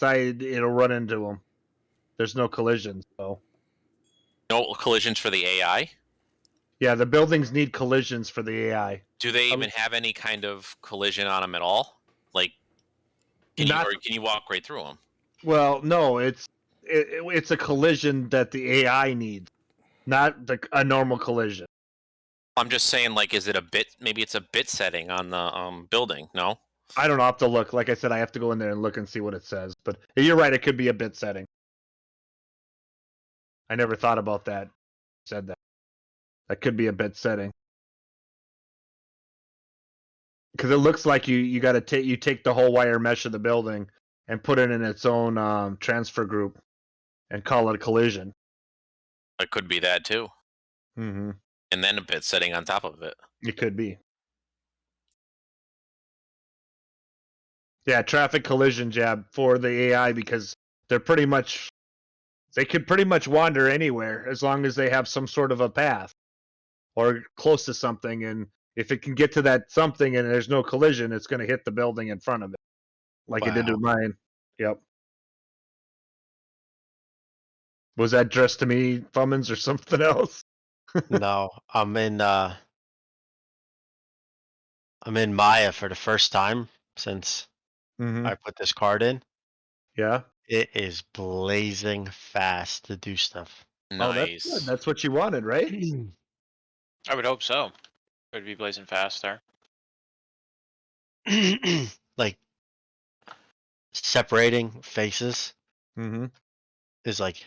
side, it'll run into them. There's no collisions, so No collisions for the AI? yeah, the buildings need collisions for the AI. Do they even have any kind of collision on them at all? Like, can you walk right through them? Well, no, it's a collision that the AI needs, not a normal collision. I'm just saying, like, is it a bit? Maybe it's a bit setting on the building. No. I don't know. I have to look. Like I said, I have to go in there and look and see what it says. But you're right. It could be a bit setting. I never thought about that. Said that. That could be a bit setting. Because it looks like you got to take the whole wire mesh of the building and put it in its own transfer group and call it a collision. It could be that too. Mm-hmm. And then a bit setting on top of it. It could be. Yeah, traffic collision jab for the AI because they could pretty much wander anywhere as long as they have some sort of a path or close to something. And if it can get to that something and there's no collision, it's going to hit the building in front of it, like it did with mine. Yep. Was that addressed to me, Fummins, or something else? No, I'm in Maya for the first time since I put this card in. Yeah. It is blazing fast to do stuff. Nice. Oh, that's good. That's what you wanted, right? I would hope so. It would be blazing fast there. Like separating faces Mm-hmm. is like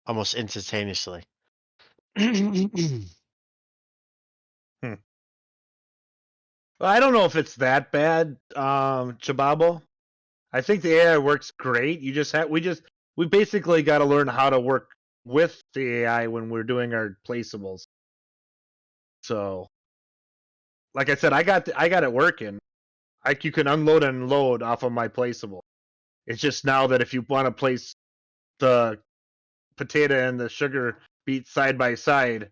almost instantaneously. Well, I don't know if it's that bad, Chababo. I think the AI works great. We basically got to learn how to work with the AI when we're doing our placeables. So, like I said, I got it working. You can unload and load off of my placeable. It's just now that if you want to place the potato and the sugar beet side by side,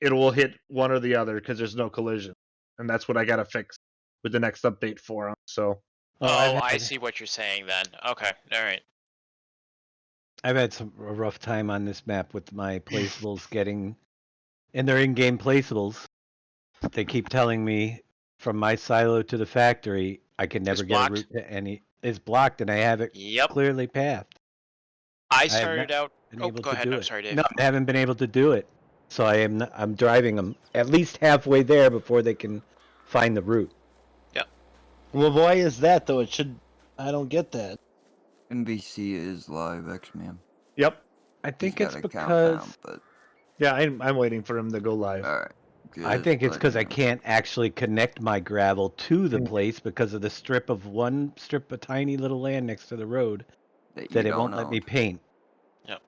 it will hit one or the other because there's no collision, and that's what I got to fix with the next update for them. So. I see what you're saying then. Okay, all right. I've had a rough time on this map with my placeables getting, and they're in-game placeables. They keep telling me from my silo to the factory, I can never get a route to any. It's blocked, and I have it clearly pathed. I started out. Go ahead. I'm sorry, Dave. No, I haven't been able to do it. So I'm driving them at least halfway there before they can find the route. Yep. Well, why is that though? I don't get that. MVC is live, X-Man. Yep. I think it's because. Countdown, but... Yeah, I'm waiting for him to go live. All right. Good, I think it's because I can't actually connect my gravel to the place because of the tiny little land next to the road that it won't let me paint. Yep.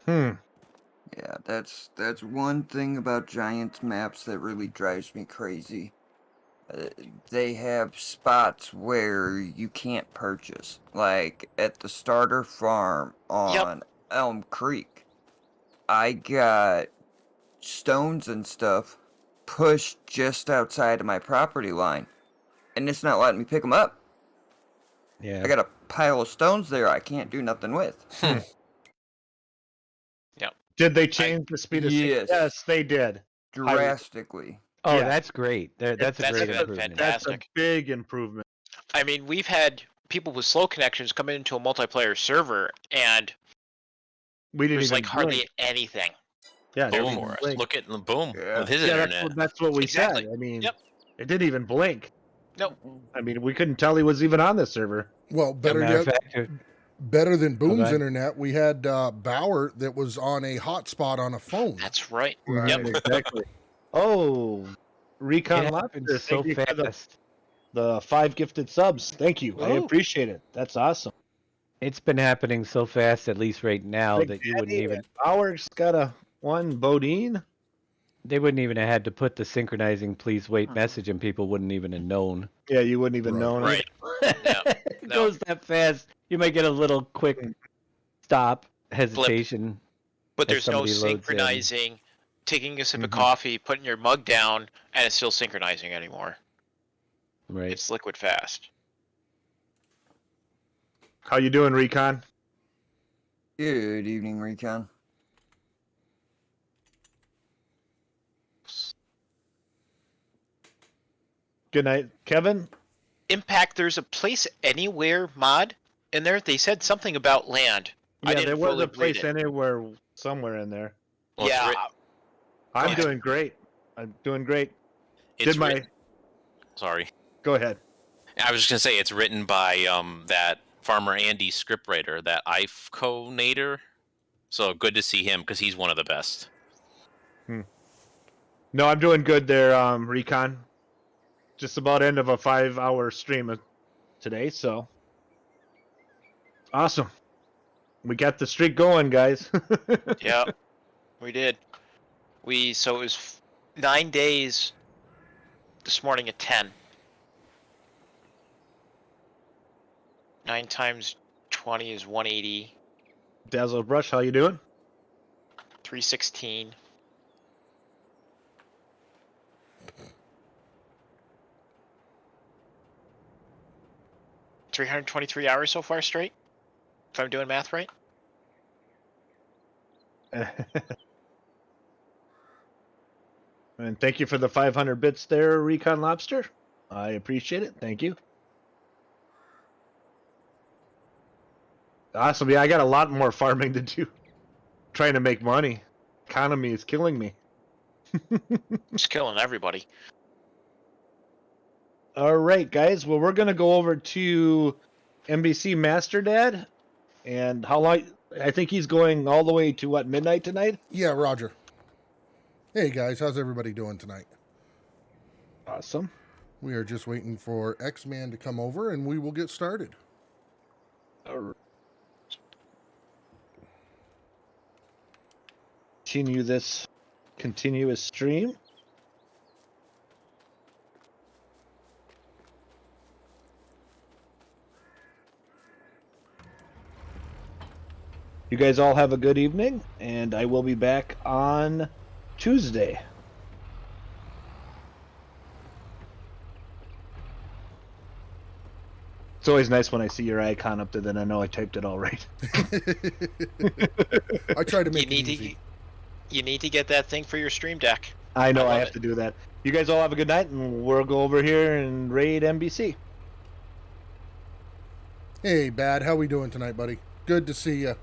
Yeah, that's one thing about Giants maps that really drives me crazy. They have spots where you can't purchase, like at the starter farm on Elm Creek. I got stones and stuff pushed just outside of my property line, and it's not letting me pick them up. Yeah, I got a pile of stones there I can't do nothing with. Yep. Did they change the speed of Yes. Yes, they did. Drastically. Oh, Yeah. that's great. That's a great improvement. Fantastic. That's a big improvement. I mean, we've had people with slow connections come into a multiplayer server, and We didn't there's even like hardly blink. anything. Yeah, Boom. didn't even blink. Look at Boom Yeah. with his Yeah, internet. that's what we Exactly. said. I mean, Yep. it didn't even blink. Nope. I mean, we couldn't tell he was even on the server. Well, better Matter of yet, fact, better than Boom's ahead. internet, we had Bauer that was on a hotspot on a phone. That's right. Right, Yep. exactly. Oh, Recon it Lobster, happens so thank you for fast. the 5 gifted subs. Thank you. I Oh. appreciate it. That's awesome. It's been happening so fast, at least right now, that you wouldn't even. Bauer's got a one. Bodine. They wouldn't even have had to put the synchronizing please wait message, and people wouldn't even have known. Yeah, you wouldn't even know. Right. It goes that fast. You might get a little quick stop, hesitation. But as there's no somebody loads in. synchronizing, taking a sip of coffee, putting your mug down, and it's still synchronizing anymore. Right. It's liquid fast. How you doing, Recon? Good evening, Recon. Good night, Kevin. Impact, there's a place anywhere mod in there. They said something about land. I Yeah, didn't there was fully a place read it. anywhere, somewhere in there. Well, Yeah, I'm ahead. doing great. I'm doing great. it's Did my written- Sorry. Go ahead. I was just gonna say it's written by that Farmer Andy scriptwriter, that Ifco-nator. So good to see him because he's one of the best. No, I'm doing good there, Recon. Just about end of a 5-hour stream today, so awesome. We got the streak going, guys. Yeah, we did. So it was 9 days this morning at 10. 9 times 20 is 180. Dazzle Brush, how you doing? 316. $323 hours so far straight, if I'm doing math right. And thank you for the 500 bits there, Recon Lobster. I appreciate it. Thank you. Awesome. Yeah, I got a lot more farming to do. Trying to make money. Economy is killing me. It's killing everybody. All right, guys. Well, we're going to go over to NBC Master Dad. And how long? I think he's going all the way to what, midnight tonight? Yeah, Roger. Hey guys, how's everybody doing tonight? Awesome. We are just waiting for X-Man to come over and we will get started. All right. Continue this continuous stream. You guys all have a good evening, and I will be back on Tuesday. It's always nice when I see your icon up there, then I know I typed it all right. I try to You make it need easy. you need to get that thing for your stream deck. I know I I love have it. to do that. You guys all have a good night, and we'll go over here and raid NBC. Hey, Bad, how we doing tonight, buddy? Good to see you.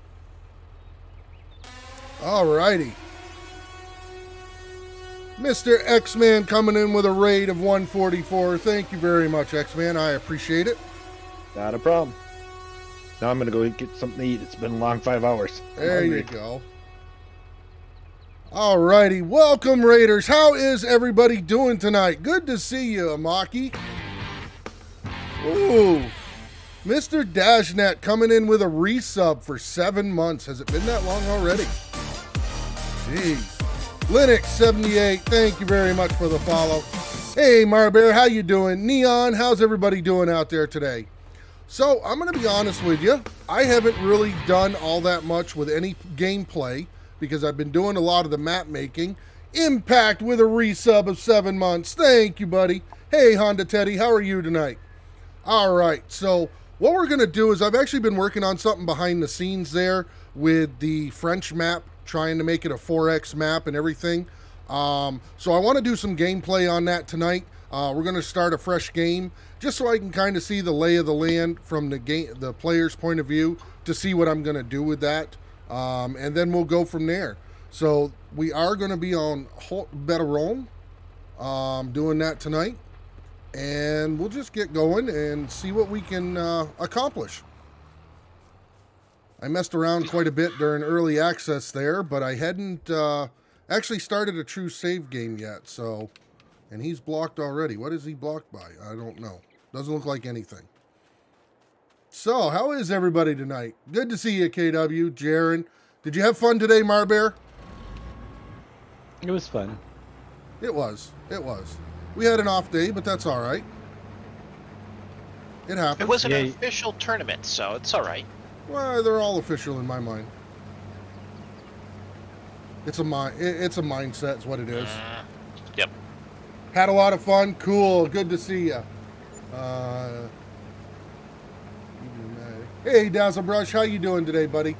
Alrighty. Mr. X-Man coming in with a raid of 144. Thank you very much, X-Man. I appreciate it. Not a problem. Now I'm gonna go get something to eat. It's been a long 5 hours. I'm There hungry. you go. Alrighty, welcome Raiders. How is everybody doing tonight? Good to see you, Amaki. Ooh, Mr. Dashnet coming in with a resub for 7 months. Has it been that long already? Jeez. Linux78, thank you very much for the follow. Hey, Marbear, how you doing? Neon, how's everybody doing out there today? So, I'm going to be honest with you. I haven't really done all that much with any gameplay because I've been doing a lot of the map making. Impact with a resub of 7 months. Thank you, buddy. Hey, Honda Teddy, how are you tonight? All right, so what we're going to do is I've actually been working on something behind the scenes there with the French map, trying to make it a 4X map and everything. So I want to do some gameplay on that tonight. We're going to start a fresh game just so I can kind of see the lay of the land from the player's point of view to see what I'm going to do with that. And then we'll go from there. So we are going to be on Betarone, doing that tonight. And we'll just get going and see what we can accomplish. I messed around quite a bit during early access there, but I hadn't actually started a true save game yet. So, and he's blocked already. What is he blocked by? I don't know. Doesn't look like anything. So, how is everybody tonight? Good to see you, KW, Jaren. Did you have fun today, Marbear? It was fun. It was. It was. We had an off day, but that's all right. It happens. It wasn't an Yeah. official tournament, so it's all right. Well, they're all official in my mind. It's a it's a mindset, is what it is. Yep. Had a lot of fun. Cool. Good to see you. Hey, Dazzlebrush, how you doing today, buddy?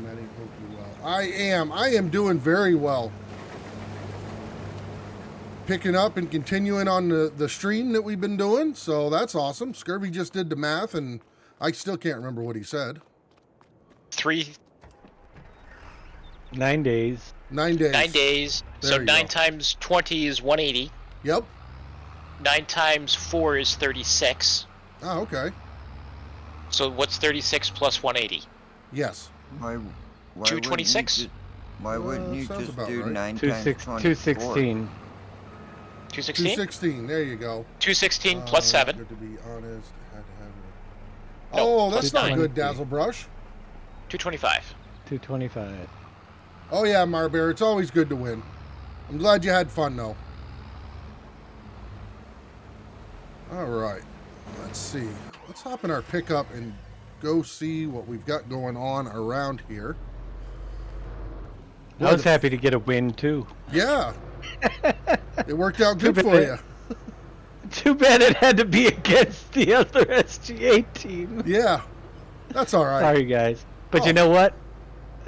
Maddie, hope you're well. I am doing very well. Picking up and continuing on the stream that we've been doing, so that's awesome. Scurvy just did the math, and I still can't remember what he said. 9 days. 9 days. 9 days. There So you 9 go. times 20 is 180. Yep. 9 times 4 is 36. Oh, okay. So what's 36 plus 180? Yes. Why 226? Why wouldn't you sounds just about do right. 9 Two times six 24? 216. 216? 216. There you go. 216 plus 7. Good to be honest. Had to have it. No, Oh, plus that's not 9. good, Dazzlebrush. 225. 225. Oh yeah, Marbear. It's always good to win. I'm glad you had fun though. All right. Let's see. Let's hop in our pickup and go see what we've got going on around here. I was happy to get a win too. Yeah. It worked out good Too for bad. you. Too bad it had to be against the other SGA team. Yeah. That's all right. Sorry, guys. But Oh. you know what?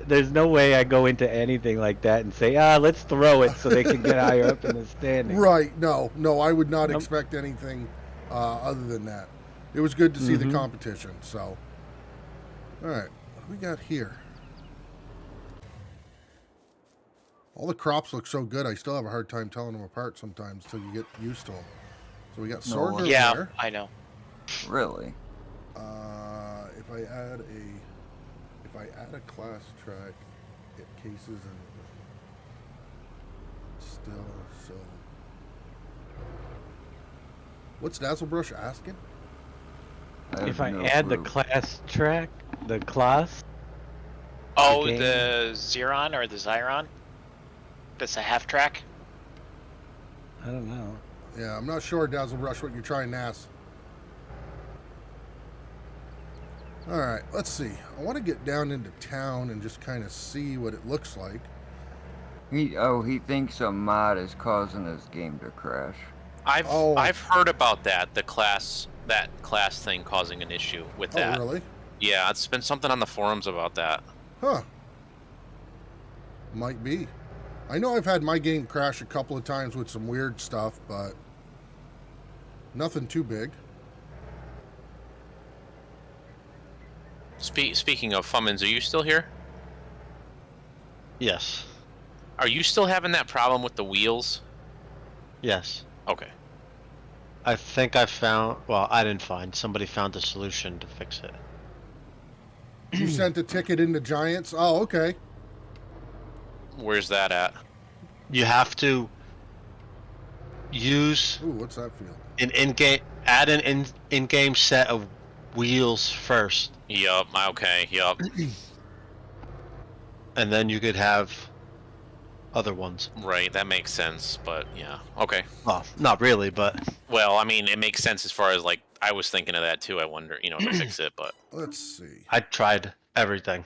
There's no way I go into anything like that and say, let's throw it so they can get higher up in the standings. Right. No, I would not Nope. expect anything other than that. It was good to see the Mhm. competition. So, all right. What do we got here? All the crops look so good. I still have a hard time telling them apart sometimes until you get used to them. So we got No sorghum wonder. Yeah, there. I know. Really? If I add a class track, it cases and still so. What's Dazzlebrush asking? If have I no add the clue. class track, the class, Oh, game. the Xeron or the Zyron? That's a half track? I don't know. Yeah, I'm not sure, Dazzlebrush, what you're trying to ask. All right, let's see. I want to get down into town and just kind of see what it looks like. He thinks a mod is causing his game to crash. I've heard about that class thing causing an issue with that. Oh, really? Yeah, it's been something on the forums about that. Huh. Might be. I know I've had my game crash a couple of times with some weird stuff, but nothing too big. Speaking of Fummins, are you still here? Yes. Are you still having that problem with the wheels? Yes. Okay. I think I found, well, I didn't find, somebody found a solution to fix it. You sent a ticket into Giants? Oh, okay. Where's that at? You have to use Ooh, what's that feel? an add an in-game set of wheels first, Yup. Okay. Yup. and then you could have other ones. Right. That makes sense. But yeah. Okay. Well, not really, but Well, I mean, it makes sense as far as like I was thinking of that too. I wonder, to fix it, but Let's see. I tried everything.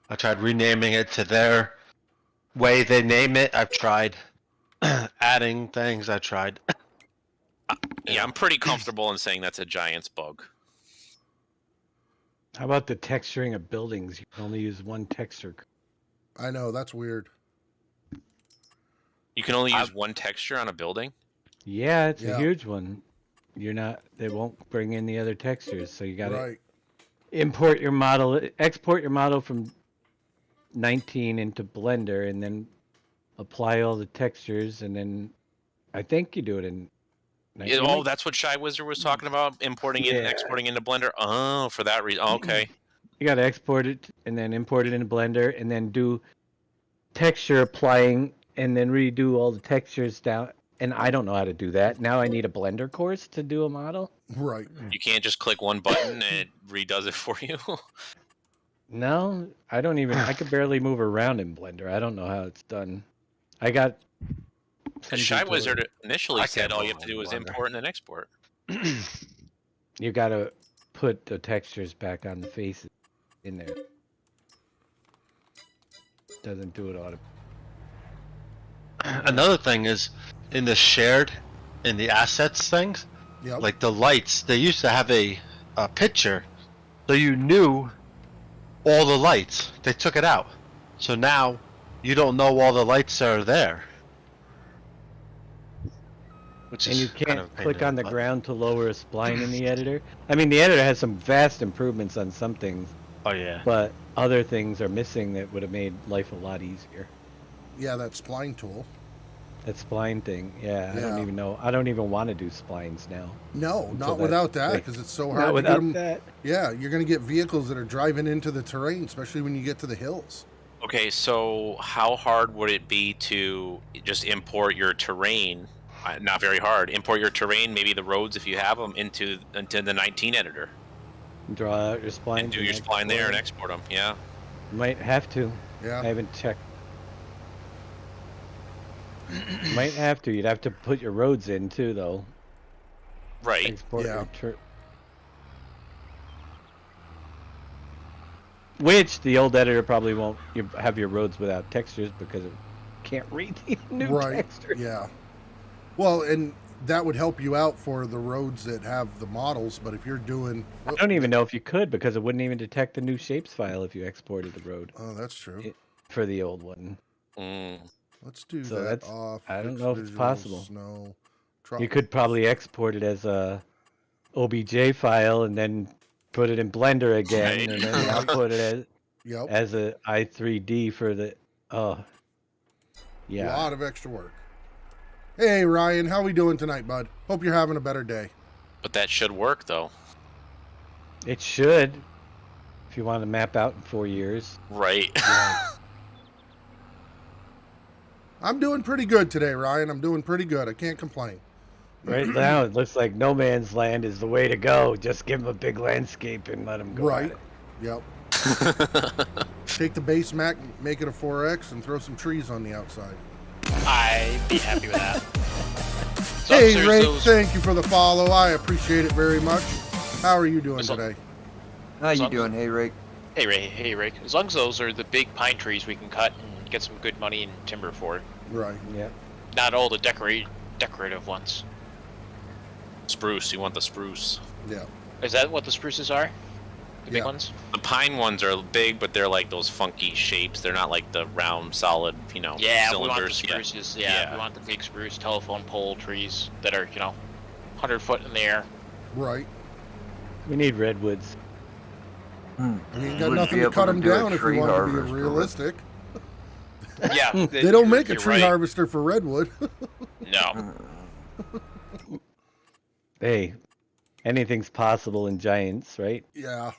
I tried renaming it to their way they name it. I've tried adding things. I tried. yeah, I'm pretty comfortable in saying that's a Giants bug. How about the texturing of buildings? You can only use one texture. I know, that's weird. You can only use one texture on a building. Yeah, it's Yeah. a huge one. They won't bring in the other textures, so you gotta Right. export your model from 19 into Blender, and then apply all the textures, and then I think you do it in. Yeah, 19. oh, that's what Shy Wizard was talking about, importing it and Yeah. exporting into Blender. Oh, for that reason. Okay. You gotta export it and then import it into Blender, and then do texture applying, and then redo all the textures down. And I don't know how to do that. Now I need a Blender course to do a model. Right. You can't just click one button and it redoes it for you. No, I don't even. I could barely move around in Blender. I don't know how it's done. I got. some Shy people- Wizard initially I said can't all you move have to do on is Blender. import and then export. You gotta put the textures back on the faces in there. Doesn't do it auto. Another thing is in the assets things, Yep. like the lights, they used to have a picture. So you knew all the lights. They took it out. So now you don't know all the lights that are there. Which And is you kind can't of a pain click in on the butt. ground to lower a spline in the editor. I mean, the editor has some vast improvements on some things, Oh yeah. but other things are missing that would have made life a lot easier. Yeah, that spline tool. That spline thing, yeah, I Yeah. don't even know. I don't even want to do splines now. No, Until not that- without that, like, because it's so hard Not to get without them. that. Yeah, you're going to get vehicles that are driving into the terrain, especially when you get to the hills. Okay, so how hard would it be to just import your terrain? Not very hard. Import your terrain, maybe the roads if you have them, into the 19 editor Draw out your splines and do your spline there and export them. Yeah. Might have to. Yeah. I haven't checked. Might have to. You'd have to put your roads in too, though. Right. Export Yeah. your which the old editor probably won't have your roads without textures because it can't read the new Right. texture. Yeah. Well, and that would help you out for the roads that have the models, but if you're doing... I don't even know if you could because it wouldn't even detect the new shapes file if you exported the road Oh, that's true. for the old one. Mm. Let's do So that that's- off. I don't fixed know if it's visuals, possible. Snow. You could probably export it as a OBJ file and then put it in Blender again, Right. and then output it Yep. as a i3D for the. Oh, A yeah. lot of extra work. Hey, Ryan, how we doing tonight, bud? Hope you're having a better day. But that should work though. It should, if you want to map out in 4 years. Right. I'm doing pretty good today, Ryan. I'm doing pretty good. I can't complain. Right now, it looks like No Man's Land is the way to go. Just give them a big landscape and let them go. at Right. it. Yep. Take the base map, make it a 4X, and throw some trees on the outside. I'd be happy with that. So Hey, there's Ray, those- thank you for the follow. I appreciate it very much. How are you doing What's up? today? How you So- doing, hey Rick? Hey Ray, hey Rick. As long as those are the big pine trees, we can cut and get some good money and timber for. Right. Yeah. Not all the decorative ones. Spruce. You want the spruce. Yeah. Is that what the spruces are? The big Yeah. ones? The pine ones are big, but they're like those funky shapes. They're not like the round, solid, Yeah, we want the cylinders. spruces. Yeah, we want the big spruce telephone pole trees that are 100 foot in the air. Right. We need redwoods. Hmm. I mean, you got Wouldn't nothing be to able cut to them do a down if you tree want to be harvest for realistic. Yeah, They don't make a you're tree right. harvester for redwood. No. Hey, anything's possible in Giants, right? Yeah.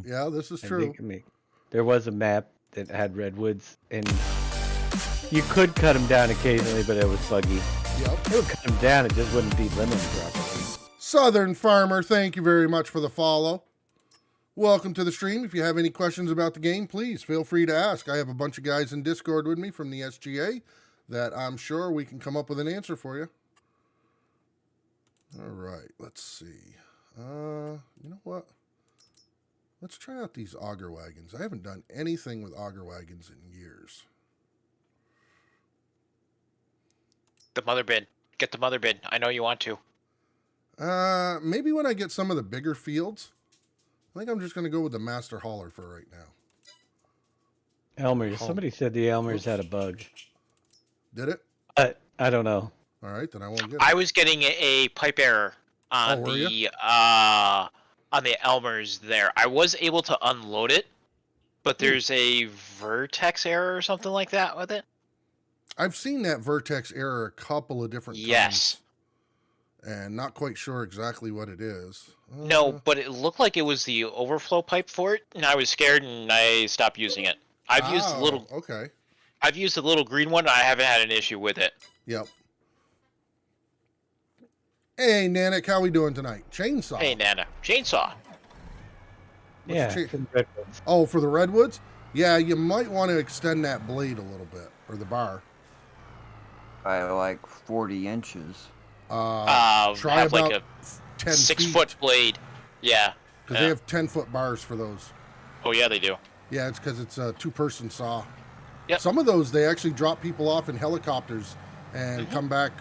Yeah, this is And true. they can make- There was a map that had redwoods, and you could cut them down occasionally, but it was buggy. Yep. It would cut them down, it just wouldn't be lemon properly. Southern Farmer, thank you very much for the follow. Welcome to the stream. If you have any questions about the game, please feel free to ask. I have a bunch of guys in Discord with me from the SGA that I'm sure we can come up with an answer for you. All right, let's see. You know what? Let's try out these auger wagons. I haven't done anything with auger wagons in years. The mother bin. Get the mother bin. I know you want to. Maybe when I get some of the bigger fields. I think I'm just going to go with the master hauler for right now. Elmer's. Oh. Somebody said the Elmer's had a bug. Did it? I don't know. All right, then I won't get it. I was getting a pipe error on Oh, were the Elmer's there. I was able to unload it, but there's a vertex error or something like that with it. I've seen that vertex error a couple of different Yes. times. And not quite sure exactly what it is. No, but it looked like it was the overflow pipe for it, and I was scared and I stopped using it. I've used the little Okay. I've used the little green one, and I haven't had an issue with it. Yep. Hey, Nanik, how we doing tonight? Chainsaw. Hey Nana. Chainsaw. What's Yeah. the for the redwoods. Oh, for the redwoods? Yeah, you might want to extend that blade a little bit, or the bar. By like 40 inches. Try Have like about a 10 6-foot blade. Yeah. Because they have 10-foot bars for those. Oh yeah, they do. Yeah, it's because it's a two-person saw. Yep. Some of those, they actually drop people off in helicopters and come back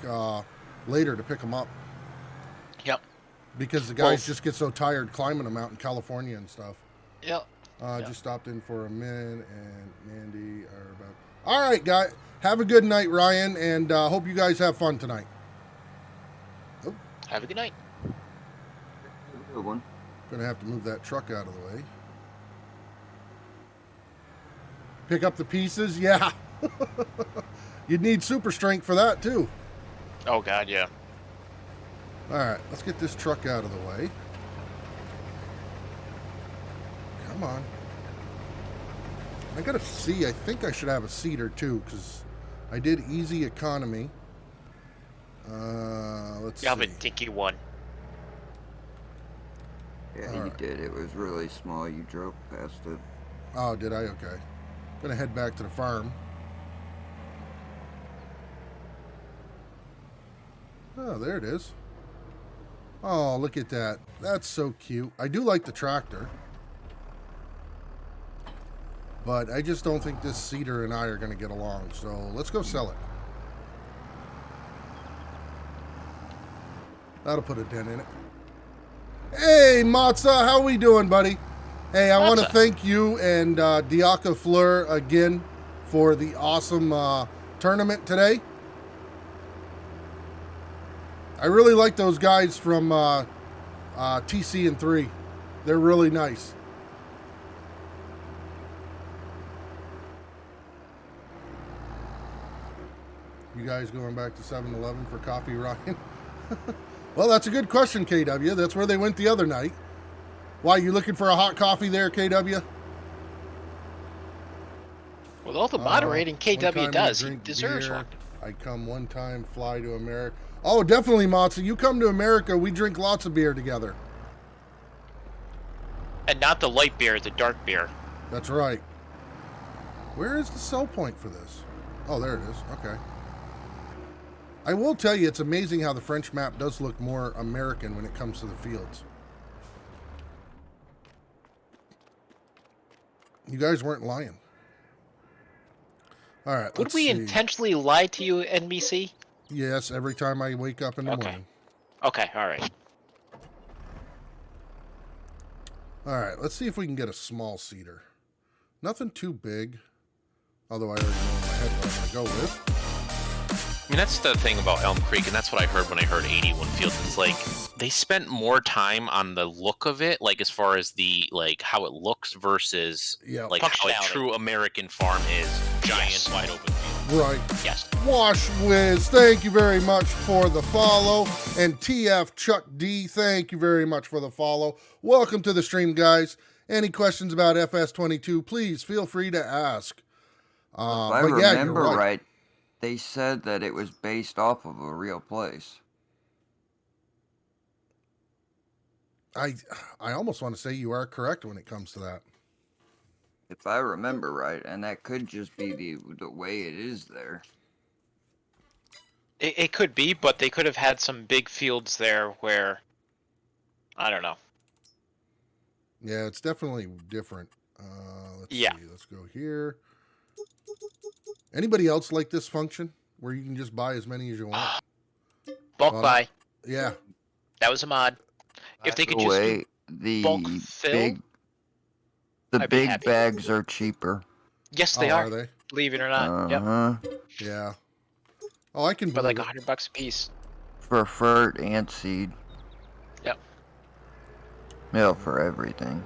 later to pick them up. Yep. Because the Well- guys just get so tired climbing them out in California and stuff. Yep. Just stopped in for a minute, and Mandy are about. All right, guy. Have a good night, Ryan, and hope you guys have fun tonight. Have a good night. Good one. Gonna have to move that truck out of the way. Pick up the pieces, yeah. You'd need super strength for that too. Oh God, yeah. All right, let's get this truck out of the way. Come on. I gotta see. I think I should have a seater too, because I did easy economy. Let's see. You have a dinky one. Yeah, All you right. did. It was really small. You drove past it. Oh, did I? Okay. Gonna head back to the farm. Oh, there it is. Oh, look at that. That's so cute. I do like the tractor. But I just don't think this Cedar and I are going to get along. So let's go sell it. That'll put a dent in it. Hey, Matza, how we doing, buddy? Hey, I want to Matza. thank you and Diaka Fleur again for the awesome tournament today. I really like those guys from TC and 3. They're really nice. You guys going back to 7-Eleven for coffee, Ryan? Well, that's a good question, KW. That's where they went the other night. Why, you looking for a hot coffee there, KW? With all the moderating One time KW I does, he drink deserves beer. one. I come one time, fly to America. Oh, definitely, Matza. You come to America, we drink lots of beer together. And not the light beer, the dark beer. That's right. Where is the sell point for this? Oh, there it is. Okay. I will tell you, it's amazing how the French map does look more American when it comes to the fields. You guys weren't lying. All right, Would let's we see. intentionally lie to you, NBC? Yes, every time I wake up in the Okay. morning. Okay, all right. All right, let's see if we can get a small cedar. Nothing too big, although I already know in my head what I'm going to go with. I mean, that's the thing about Elm Creek, and that's what I heard when I heard 81 Fields. It's like they spent more time on the look of it, like as far as the like how it looks versus Yeah, like how a Functionality. true American farm is, giant Yes. wide open field. right. Yes. Wash Wiz, thank you very much for the follow. And TF Chuck D, thank you very much for the follow. Welcome to the stream, guys. Any questions about FS22, please feel free to ask. If I but yeah, you're remember right. right, they said that it was based off of a real place. I almost want to say you are correct when it comes to that. If I remember right, and that could just be the way it is there. It could be, but they could have had some big fields there where, I don't know. Yeah, it's definitely different. Let's Yeah. see. Let's go here. Anybody else like this function where you can just buy as many as you want? Bulk Well, buy. Yeah. That was a mod. If they could The just way do, the bulk fill, big, the I'd be big happy. bags are cheaper. yes, they Oh, are. they? Believe it or not. Yep. Uh-huh. Yeah. Oh, I can For like believe it. $100 a piece. For fert and seed. Yep. Yeah, for everything.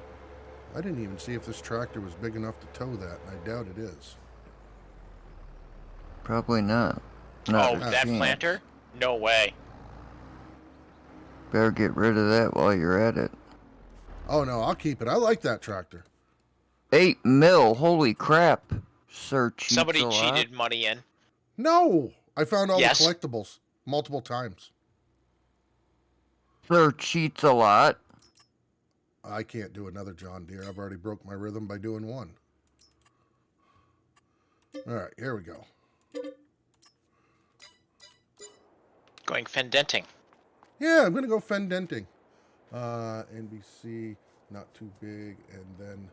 I didn't even see if this tractor was big enough to tow that, and I doubt it is. Probably not. Oh, Not a that chance. planter? No way. Better get rid of that while you're at it. Oh, no, I'll keep it. I like that tractor. 8 mil, holy crap. Sir cheats Somebody a lot. cheated money in. No! I found all Yes. the collectibles multiple times. Sir cheats a lot. I can't do another John Deere. I've already broke my rhythm by doing one. All right, here we go. Going fendenting. Yeah, I'm going to go fendenting. NBC, not too big, and then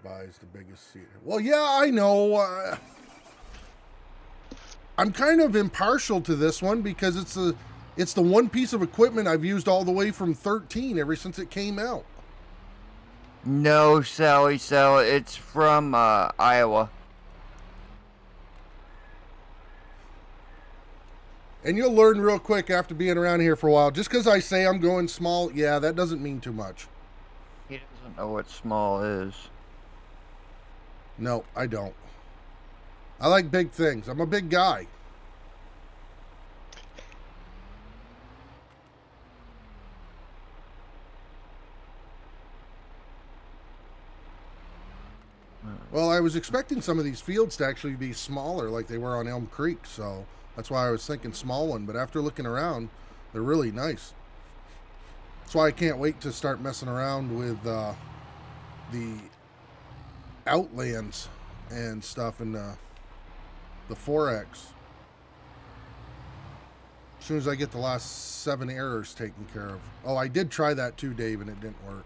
buys the biggest seat. Well, yeah, I know. I'm kind of impartial to this one because it's the one piece of equipment I've used all the way from 13 ever since it came out. No, Sally, it's from Iowa. And you'll learn real quick after being around here for a while. Just because I say I'm going small, yeah, that doesn't mean too much. He doesn't know what small is. No, I don't. I like big things. I'm a big guy. Well, I was expecting some of these fields to actually be smaller like they were on Elm Creek, so that's why I was thinking small one. But after looking around, they're really nice. That's why I can't wait to start messing around with the Outlands and stuff in the 4X. As soon as I get the last 7 errors taken care of. Oh, I did try that too, Dave, and it didn't work.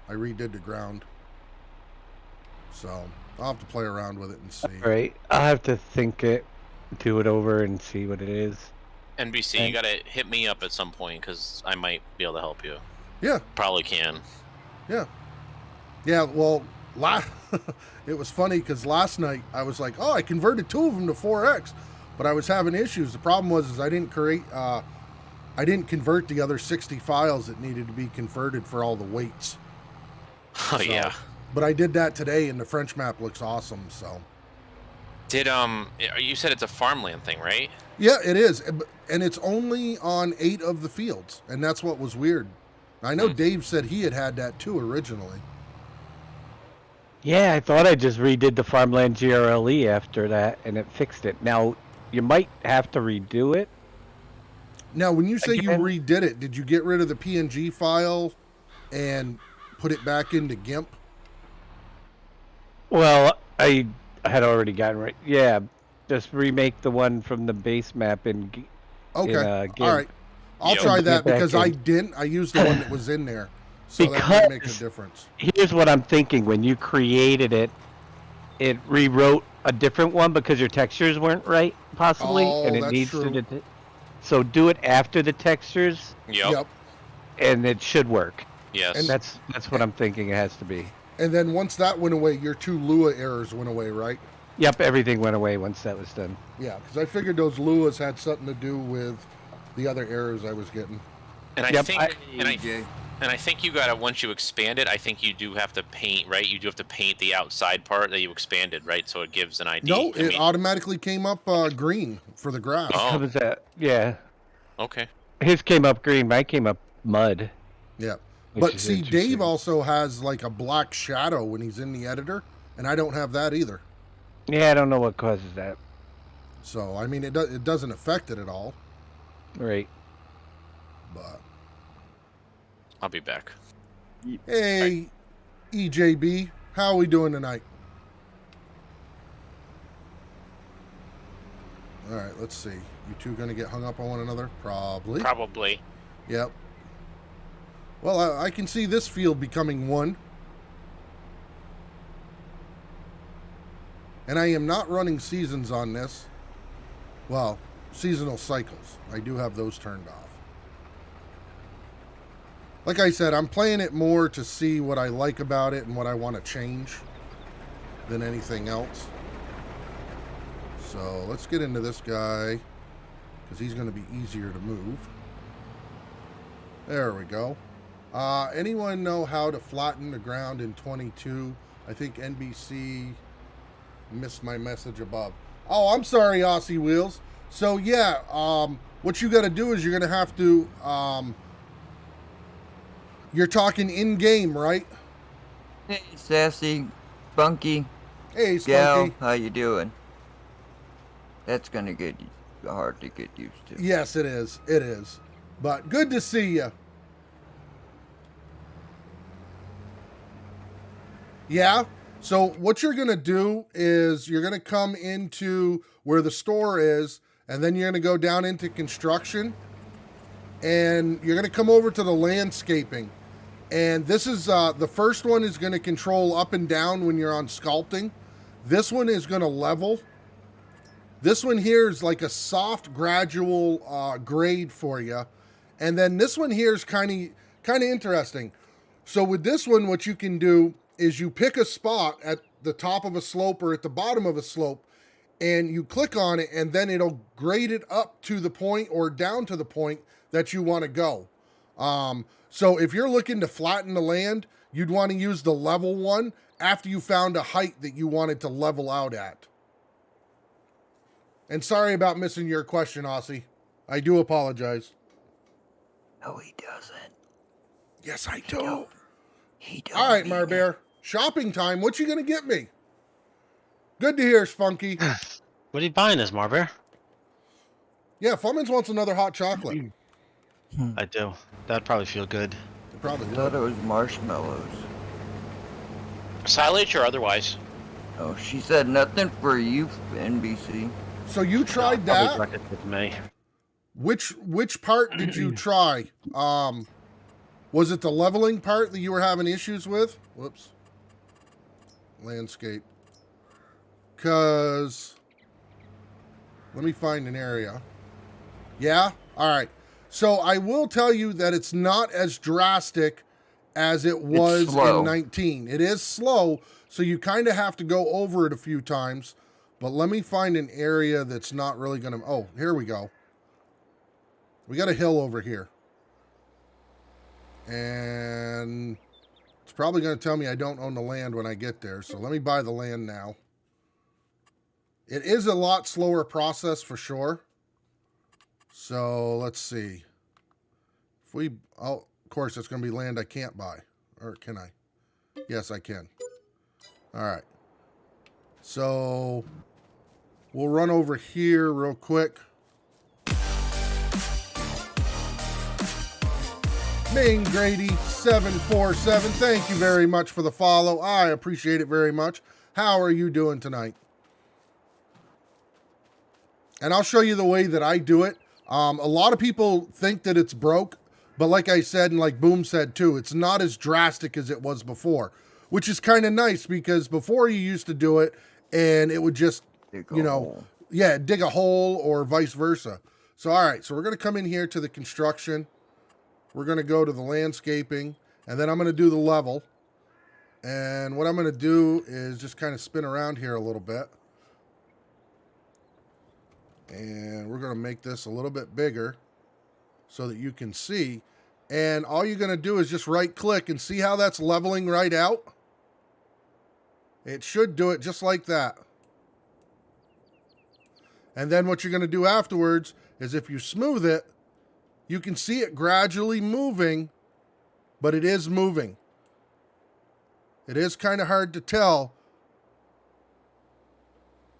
I redid the ground. So I'll have to play around with it and see. All right, I'll have to do it over and see what it is. NBC, you gotta hit me up at some point because I might be able to help you. Yeah, Probably can. yeah. Well, it was funny because last night I was like, oh, I converted 2 of them to 4X, but I was having issues. The problem was I didn't convert the other 60 files that needed to be converted for all the weights. Oh So- yeah. But I did that today, and the French map looks awesome. So Did you said it's a farmland thing, right? yeah, it is, and it's only on 8 of the fields, and that's what was weird. I know Dave said he had that too originally. Yeah, I thought I just redid the farmland GRLE after that, and it fixed it. Now, you might have to redo it. Now, when you say you Again? redid it, did you get rid of the PNG file and put it back into GIMP? Well, I had already gotten right. Yeah, just remake the one from the base map in. Okay, GIMP. all right. I'll Yep. try that Get back because I in. didn't. I used the one that was in there, so that might make a Because- difference. Here's what I'm thinking: when you created it, it rewrote a different one because your textures weren't right, possibly, Oh, and it that's needs true. to. So do it after the textures, Yep. and it should work. Yes. And That's what I'm thinking it has to be. And then once that went away, your 2 Lua errors went away, right? Yep, everything went away once that was done. Yeah, because I figured those Luas had something to do with the other errors I was getting. and I Yep, think AJ. and I think you gotta, once you expand it, I think you do have to paint, right? You do have to paint the outside part that you expanded, right? So it gives an ID. No, I it mean- automatically came up green for the grass. Oh. How was that? Yeah, Okay. his came up green. Mine came up mud. Yeah. which But is see, interesting. Dave also has like a black shadow when he's in the editor, and I don't have that either. Yeah, I don't know what causes that. So, I mean, it doesn't affect it at all, Right. but... I'll be back. Hey, EJB, how are we doing tonight? All right, let's see. You two gonna get hung up on one another? Probably. Probably. Yep. Well, I can see this field becoming 1. And I am not running seasons on this. Well, seasonal cycles. I do have those turned off. Like I said, I'm playing it more to see what I like about it and what I want to change than anything else. So let's get into this guy because he's going to be easier to move. There we go. Anyone know how to flatten the ground in 22? I think NBC missed my message above. Oh, I'm sorry, Aussie Wheels. So yeah, what you got to do is you're going to have to, you're talking in-game, right? Hey, Sassy, Spunky, Hey, Gal, Spunky. how you doing? That's gonna get hard to get used to. Yes, it is. It is. But good to see you. Yeah. So what you're going to do is you're going to come into where the store is, and then you're going to go down into construction, and you're going to come over to the landscaping. And this is the first one is going to control up and down when you're on sculpting. This one is going to level. This one here is like a soft, gradual grade for you. And then this one here is kind of interesting. So with this one, what you can do is you pick a spot at the top of a slope or at the bottom of a slope, and you click on it, and then it'll grade it up to the point or down to the point that you want to go. So if you're looking to flatten the land, you'd want to use the level one after you found a height that you wanted to level out at. And sorry about missing your question, Aussie. I do apologize. No, he doesn't. Yes, I do. He don't. All right, mean it. Marbear. Shopping time. What you gonna get me? Good to hear, Spunky. What are you buying this, Marbear? Yeah, Flummins wants another hot chocolate. I do. That'd probably feel good. It probably I would. thought it was marshmallows. Silage or otherwise? Oh, she said nothing for you, NBC. So you tried Probably that? breakfast with me. Which part did you try? Was it the leveling part that you were having issues with? Whoops. Landscape. Cause let me find an area. Yeah? Alright. So I will tell you that it's not as drastic as it was slow. in 19. It is slow, so you kind of have to go over it a few times. But let me find an area that's not really gonna. Oh, here we go. We got a hill over here. And it's probably going to tell me I don't own the land when I get there. So let me buy the land now. It is a lot slower process for sure. So let's see. If we, oh, of course, it's going to be land I can't buy. Or can I? Yes, I can. All right. So we'll run over here real quick. Main Grady 747, thank you very much for the follow. I appreciate it very much. How are you doing tonight? And I'll show you the way that I do it. A lot of people think that it's broke, but like I said, and like Boom said too, it's not as drastic as it was before, which is kind of nice because before you used to do it and it would just, Dig a you know, hole. yeah, dig a hole or vice versa. So, all right, so we're going to come in here to the construction. We're going to go to the landscaping, and then I'm going to do the level. And what I'm going to do is just kind of spin around here a little bit. And we're going to make this a little bit bigger so that you can see. And all you're going to do is just right click and see how that's leveling right out. It should do it just like that. And then what you're going to do afterwards is if you smooth it, you can see it gradually moving, but it is moving. It is kind of hard to tell,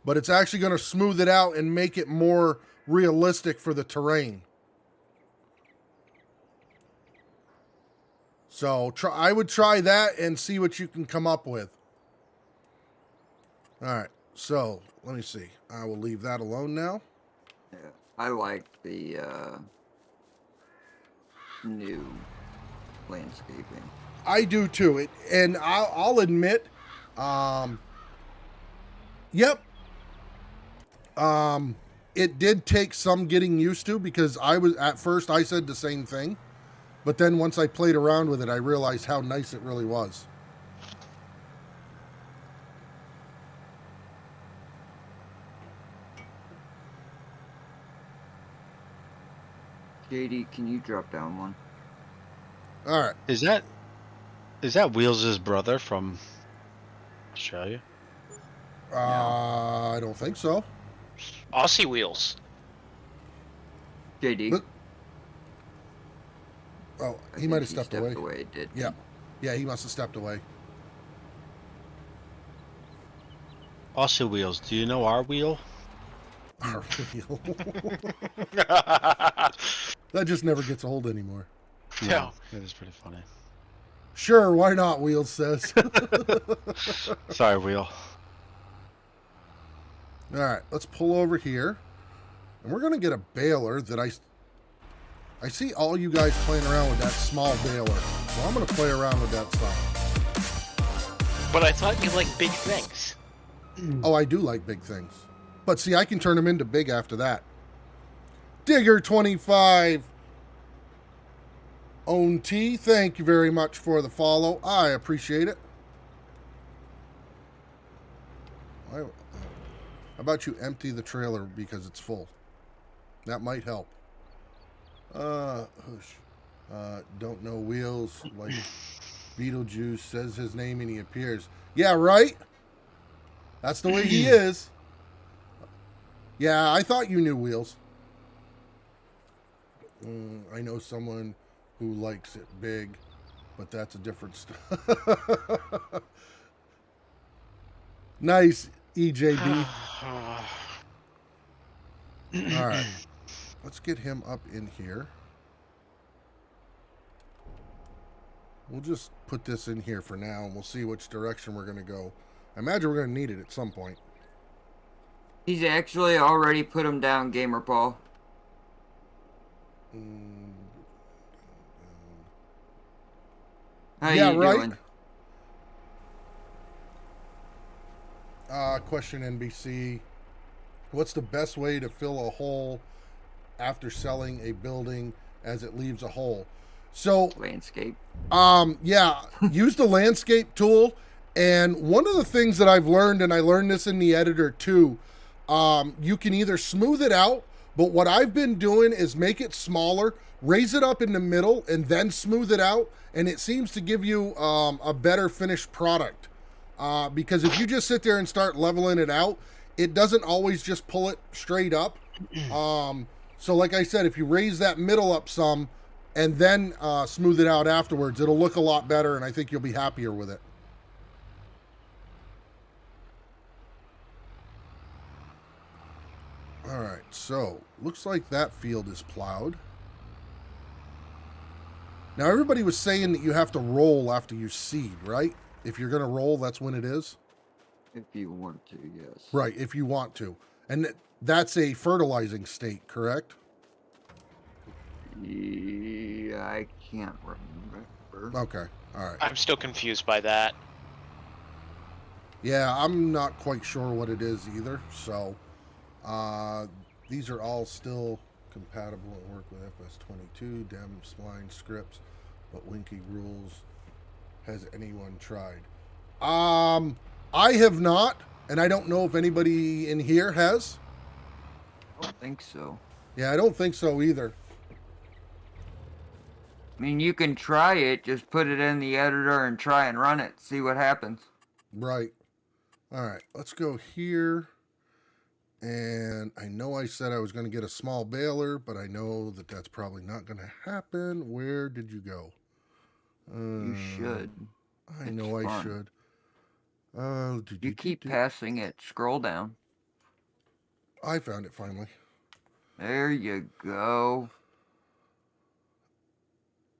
but it's actually going to smooth it out and make it more realistic for the terrain. So I would try that and see what you can come up with. All right, so let me see. I will leave that alone now. Yeah, I like the new landscaping. I do too. And I'll admit, yep. It did take some getting used to because at first I said the same thing, but then once I played around with it, I realized how nice it really was. JD, can you drop down one? All right. Is that Wheels' brother from Australia? I don't think so. Aussie Wheels. JD. Look. Oh, I he might think have stepped away. Did Yeah. Yeah, he must have stepped away. Also, Wheels, do you know our wheel? Our wheel. That just never gets old anymore. No, it is pretty funny. Sure, why not, Wheels says. Sorry, Wheel. All right, let's pull over here. And we're going to get a baler that I see all you guys playing around with that small baler. So I'm going to play around with that stuff. But I thought you liked big things. Oh, I do like big things. But see, I can turn them into big after that. Digger 25. Own T, thank you very much for the follow. I appreciate it. How about you empty the trailer because it's full? That might help. Don't know Wheels, like Beetlejuice says his name and he appears. Yeah, right? That's the way he is. Yeah, I thought you knew Wheels. I know someone who likes it big, but that's a different stuff. Nice, EJB. All right. Let's get him up in here. We'll just put this in here for now, and we'll see which direction we're going to go. I imagine we're going to need it at some point. He's actually already put him down, Gamer Paul. How Yeah, you right? doing? Question NBC. What's the best way to fill a hole after selling a building as it leaves a hole? So, Landscape. yeah, use the landscape tool. And one of the things that I've learned, and I learned this in the editor too, you can either smooth it out, but what I've been doing is make it smaller, raise it up in the middle, and then smooth it out. And it seems to give you a better finished product. Because if you just sit there and start leveling it out, it doesn't always just pull it straight up. So like I said, if you raise that middle up some and then smooth it out afterwards, it'll look a lot better, and I think you'll be happier with it. All right, so looks like that field is plowed. Now, everybody was saying that you have to roll after you seed, right? If you're going to roll, that's when it is? If you want to, yes. Right, if you want to. And that's a fertilizing state, correct? Yeah, I can't remember. Okay, all right. I'm still confused by that. Yeah, I'm not quite sure what it is either. So, these are all still compatible and work with FS22, DEM, spline scripts, but Winky rules. Has anyone tried? I have not, and I don't know if anybody in here has. I don't think so. Yeah, I don't think so either. I mean, you can try it. Just put it in the editor and try and run it. See what happens. Right. All right, let's go here. And I know I said I was going to get a small baler, but I know that that's probably not going to happen. Where did you go? You should. I know It's I fun. should. You keep passing it. Scroll down. I found it finally. There you go.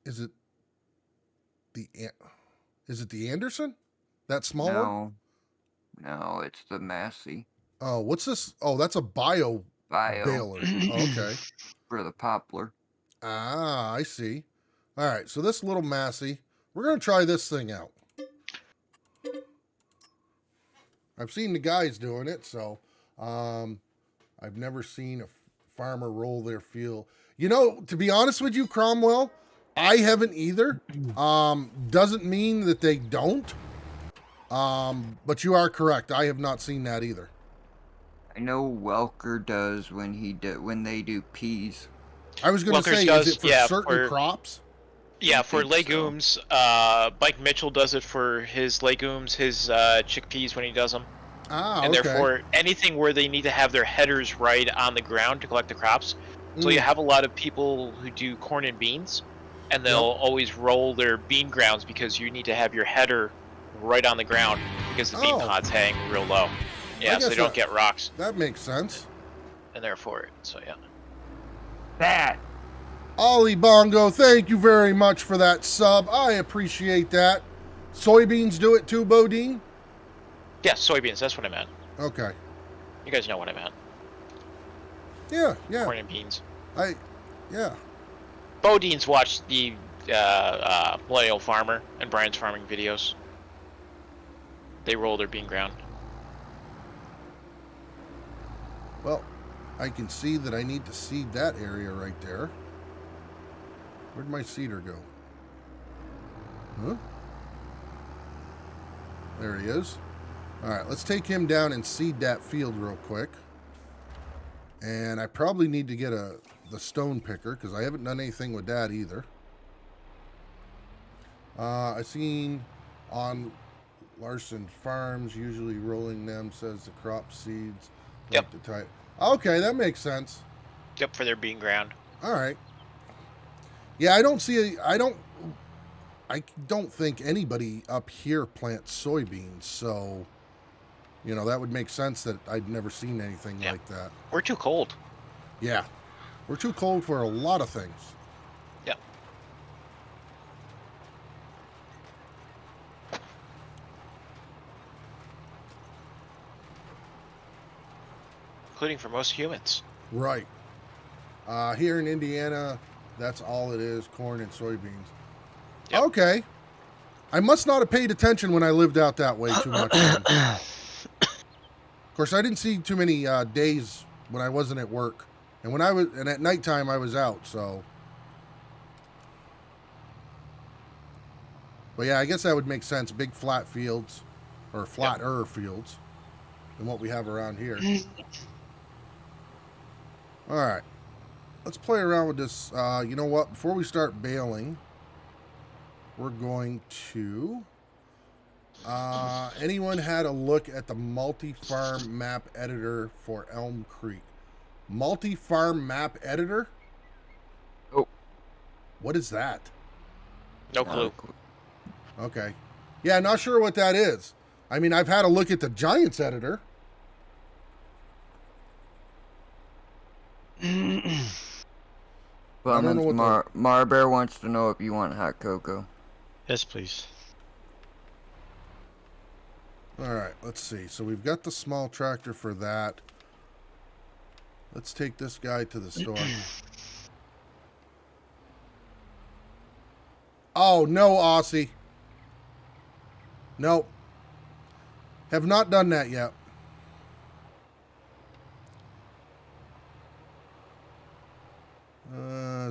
Is it the Anderson? That small one? No. No, it's the Massey Oh, what's this? Oh, that's a bio bio baler. Okay. for the poplar. Ah, I see. All right, so this little Massey, we're going to try this thing out. I've seen the guys doing it, so I've never seen a farmer roll their field. You know, to be honest with you, Cromwell, I haven't either. Doesn't mean that they don't. But you are correct. I have not seen that either. I know Welker does when they do peas. I was going to Welker's say, does, is it for yeah, certain crops? Yeah, I for think so. legumes, Mike Mitchell does it for his legumes, his chickpeas when he does them. Ah, And okay. therefore, anything where they need to have their headers right on the ground to collect the crops. So you have a lot of people who do corn and beans, and they'll always roll their bean grounds because you need to have your header right on the ground because the bean Oh. pods hang real low. Yeah, so guess they don't that- get rocks, That makes sense. and therefore, so yeah. That. Ollie Bongo, thank you very much for that sub. I appreciate that. Soybeans do it too, Bodine? Yeah, soybeans, that's what I meant. Okay. You guys know what I meant. Yeah. Corn and beans. Yeah. Bodine's watched the Millennial Farmer and Brian's farming videos. They roll their bean ground. Well, I can see that I need to seed that area right there. Where'd my seeder go? Huh? There he is. All right, let's take him down and seed that field real quick. And I probably need to get the stone picker because I haven't done anything with that either. I seen on Larson Farms usually rolling them says the crop seeds. Yep. Like the type. Okay, that makes sense. Yep, for their bean ground. All right. Yeah, I don't think anybody up here plants soybeans, so that would make sense that I'd never seen anything like that. We're too cold. Yeah. We're too cold for a lot of things. Yep. Including for most humans. Right. Here in Indiana, that's all it is, corn and soybeans. Yep. Okay. I must not have paid attention when I lived out that way too much. Of course, I didn't see too many days when I wasn't at work. And at nighttime I was out, so. But yeah, I guess that would make sense. Big flat fields, or flatter fields than what we have around here. All right. Let's play around with this. You know what? Before we start baling, we're going to... anyone had a look at the multi-farm map editor for Elm Creek? Multi-farm map editor? Oh. What is that? No clue. Okay. Yeah, not sure what that is. I mean, I've had a look at the Giants editor. Well, I don't know what Marbear wants to know if you want hot cocoa. Yes, please. All right, let's see. So we've got the small tractor for that. Let's take this guy to the store. Oh, no, Aussie. Nope. Have not done that yet.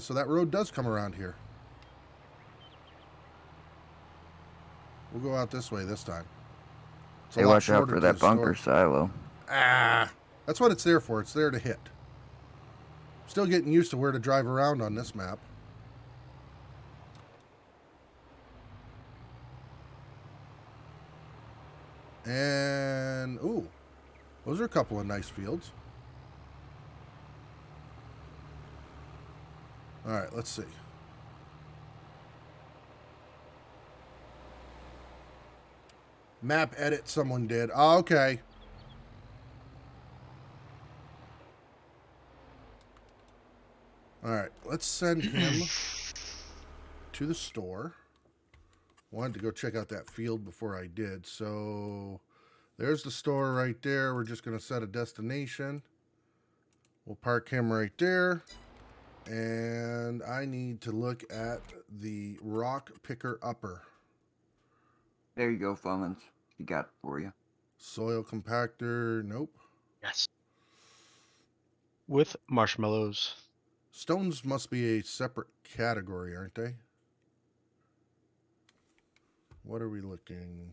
So that road does come around here. We'll go out this way this time. It's a Hey, lot watch out shorter for to that the store. bunker silo. Ah, that's what it's there for. It's there to hit. Still getting used to where to drive around on this map. And, ooh, those are a couple of nice fields. All right, let's see. Map edit someone did. Oh, okay. All right, let's send him to the store. Wanted to go check out that field before I did. So there's the store right there. We're just going to set a destination. We'll park him right there. And I need to look at the rock picker upper. There you go, Flemons. He got it for you. Soil compactor, nope. Yes. With marshmallows. Stones must be a separate category, aren't they? What are we looking?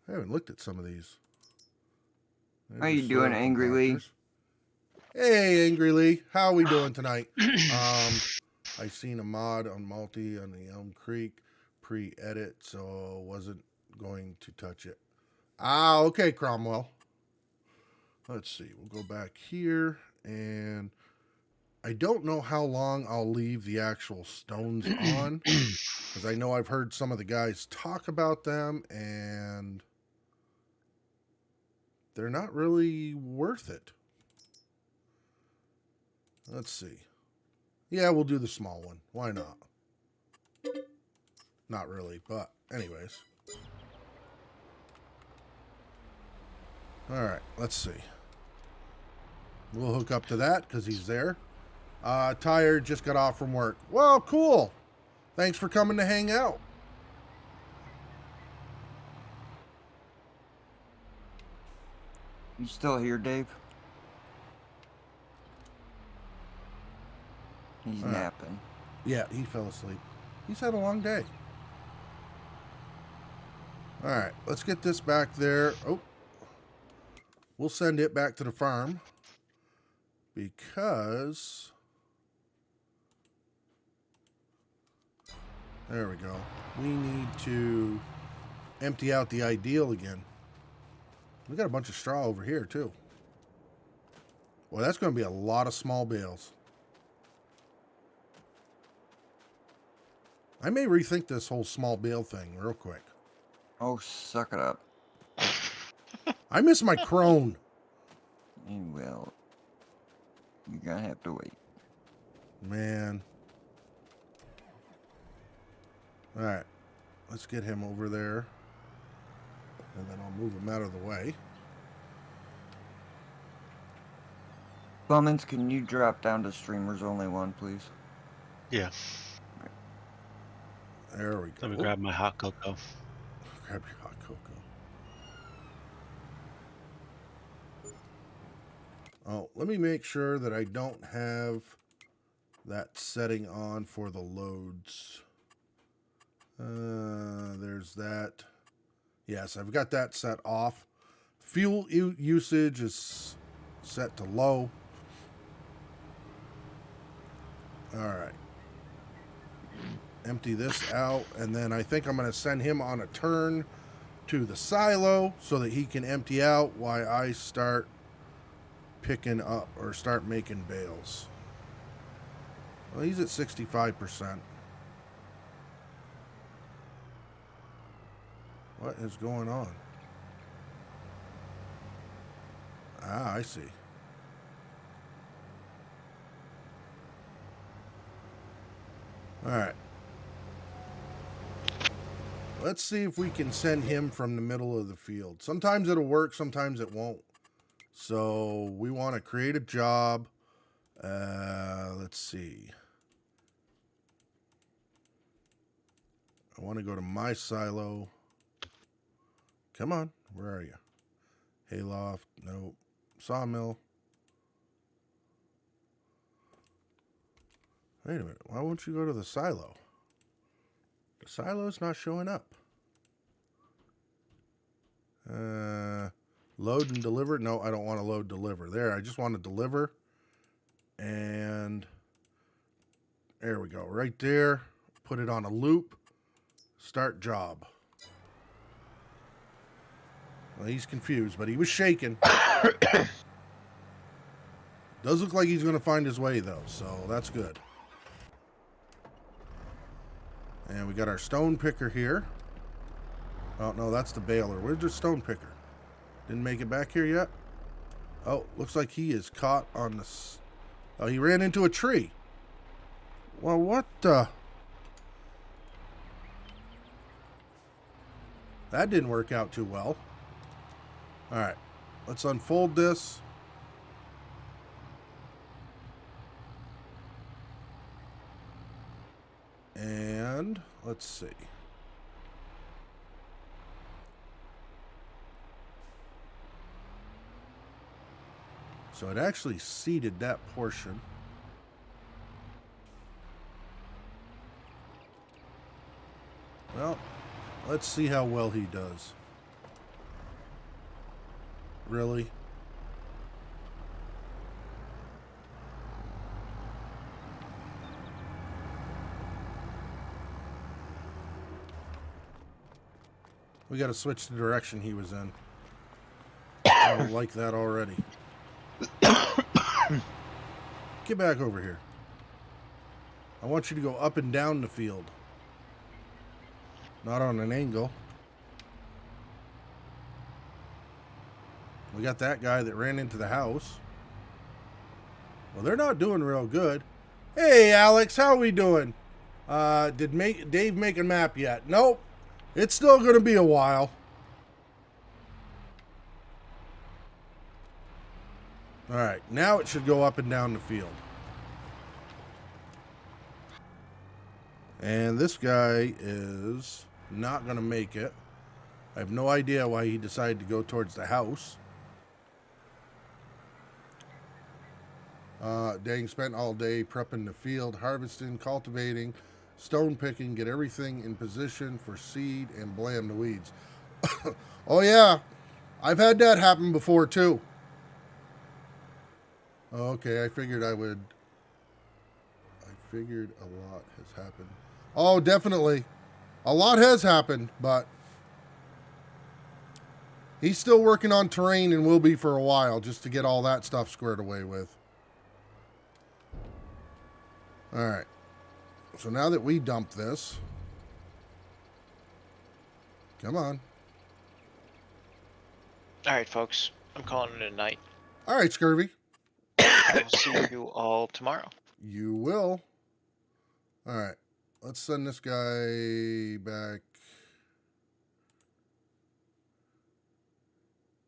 I haven't looked at some of these. How you doing, Angry Lee? Hey, Angry Lee. How are we doing tonight? I seen a mod on multi on the Elm Creek pre-edit, so wasn't going to touch it. Ah, okay, Cromwell. Let's see. We'll go back here, and I don't know how long I'll leave the actual stones on, because I know I've heard some of the guys talk about them, and they're not really worth it. Let's see. Yeah, we'll do the small one. Why not? Not really, but anyways. All right, let's see. We'll hook up to that because he's there. Tired, just got off from work. Well, cool. Thanks for coming to hang out. You still here, Dave? He's napping. Yeah, he fell asleep. He's had a long day. All right, let's get this back there. Oh, we'll send it back to the farm because there we go. We need to empty out the ideal again. We got a bunch of straw over here too. Well, that's going to be a lot of small bales. I may rethink this whole small bale thing real quick. Oh, suck it up. I miss my crone. You will. You're gonna have to wait. Man. All right. Let's get him over there. And then I'll move him out of the way. Clemens, can you drop down to streamers only one, please? Yeah. There we go. Let me grab my hot cocoa. Grab your hot cocoa. Oh, let me make sure that I don't have that setting on for the loads. There's that. Yes, I've got that set off. Fuel usage is set to low. All right. Empty this out, and then I think I'm going to send him on a turn to the silo so that he can empty out while I start picking up or start making bales. Well, he's at 65%. What is going on? Ah, I see. All right. Let's see if we can send him from the middle of the field. Sometimes it'll work, sometimes it won't. So we want to create a job. Let's see. I want to go to my silo. Come on, where are you? Hayloft, nope. Sawmill. Wait a minute, why won't you go to the silo? The silo's not showing up. Load and deliver. No, I don't want to load deliver. There, I just want to deliver. And there we go. Right there. Put it on a loop. Start job. Well, he's confused, but he was shaking. Does look like he's going to find his way, though, so that's good. And we got our stone picker here. Oh, no, that's the baler. Where's the stone picker? Didn't make it back here yet? Oh, looks like he is caught on this. Oh, he ran into a tree. Well, what the? That didn't work out too well. All right, let's unfold this. And let's see. So it actually seeded that portion. Well, let's see how well he does. Really? We got to switch the direction he was in. I don't like that already. Get back over here. I want you to go up and down the field. Not on an angle. We got that guy that ran into the house. Well, they're not doing real good. Hey, Alex, how we doing? Did Dave make a map yet? Nope. It's still going to be a while. All right, now it should go up and down the field. And this guy is not going to make it. I have no idea why he decided to go towards the house. Dang, spent all day prepping the field, harvesting, cultivating, stone picking, get everything in position for seed, and blam the weeds. Oh yeah, I've had that happen before too. Okay, I figured a lot has happened. Oh, definitely. A lot has happened, but he's still working on terrain and will be for a while just to get all that stuff squared away with. All right. So now that we dump this, come on. All right, folks. I'm calling it a night. All right, Scurvy. I will see you all tomorrow. You will. All right. Let's send this guy back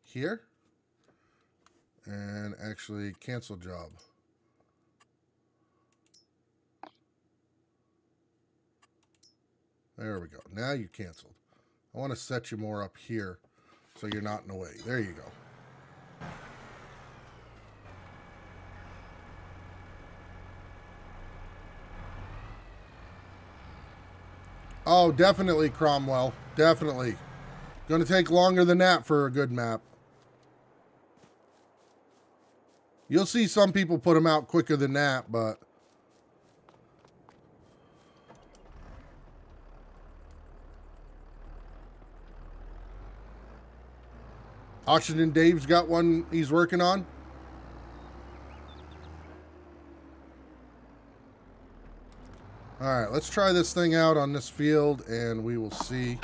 here. And actually cancel job. There we go. Now you canceled. I want to set you more up here so you're not in the way. There you go. Oh, definitely, Cromwell. Definitely. Going to take longer than that for a good map. You'll see some people put them out quicker than that, but... Oxygen Dave's got one he's working on. All right, let's try this thing out on this field, and we will see.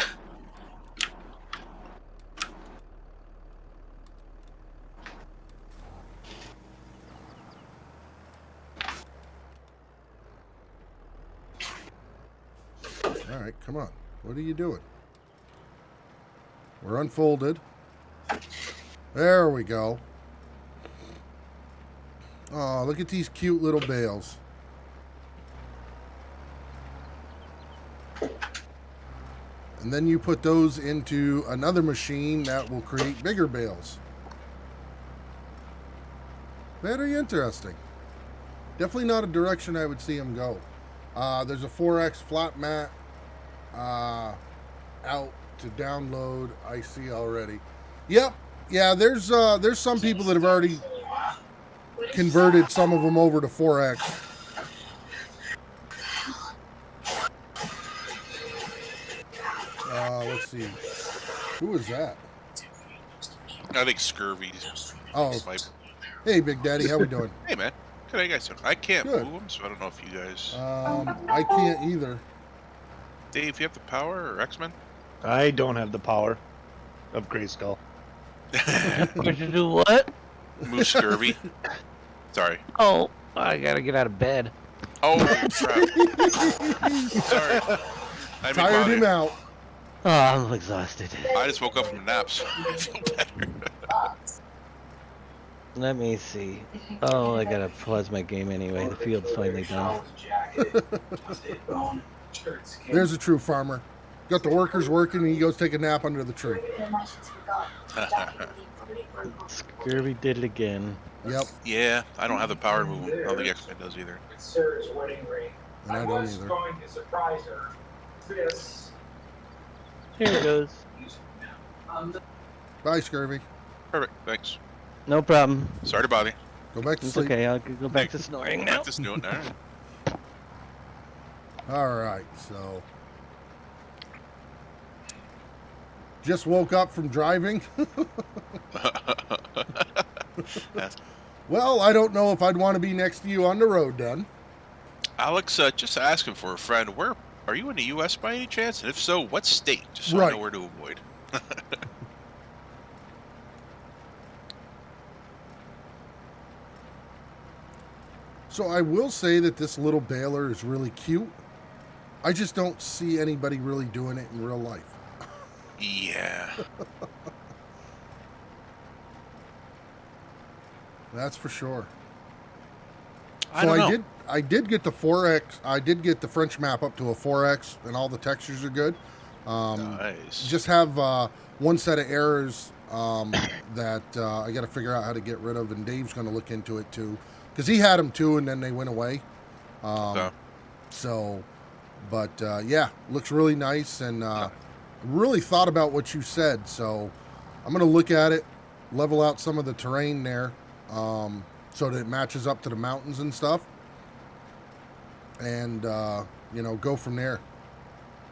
All right, come on. What are you doing? We're unfolded. There we go. Oh, look at these cute little bales. And then you put those into another machine that will create bigger bales. Very interesting. Definitely not a direction I would see them go. There's a 4X flat mat out to download. I see already. Yep. Yeah, there's some people that have already converted some of them over to 4X. Let's see. Who is that? I think Scurvy. Oh. Sniper. Hey, Big Daddy. How we doing? Hey, man. Good, how you guys doing? I can't Good. move them, so I don't know if you guys... I can't either. Dave, you have the power, or X-Men? I don't have the power of Grayskull. Would you do what? Move Scurvy. Sorry. Oh, I gotta get out of bed. Oh, crap. Sorry. I Tired him out. Oh, I'm exhausted. I just woke up from a nap, so I feel better. Let me see. Oh, I gotta pause my game anyway. The field's finally done. There's a true farmer. Got the workers working, and he goes take a nap under the tree. Scurvy did it again. Yep. Yeah, I don't have the power to move them. I don't think X-Men does either. And I don't either. Here it goes. Bye, Scurvy. Perfect, thanks. No problem. Sorry to bother you. Go back to It's sleep. okay. I'll go back to snoring now. Back to snooing, alright. All right, so just woke up from driving. Well, I don't know if I'd want to be next to you on the road then. Alex, just asking for a friend. Where are you in the U.S. by any chance? And if so, what state? Just so I Right. know where to avoid. So I will say that this little baler is really cute. I just don't see anybody really doing it in real life. Yeah. That's for sure. I don't know. I did get the 4X. I did get the French map up to a 4X, and all the textures are good. Nice. Just have one set of errors that I got to figure out how to get rid of, and Dave's going to look into it too, because he had them too, and then they went away. Okay. So, but yeah, looks really nice, and really thought about what you said, so I'm going to look at it, level out some of the terrain there, so that it matches up to the mountains and stuff, and go from there.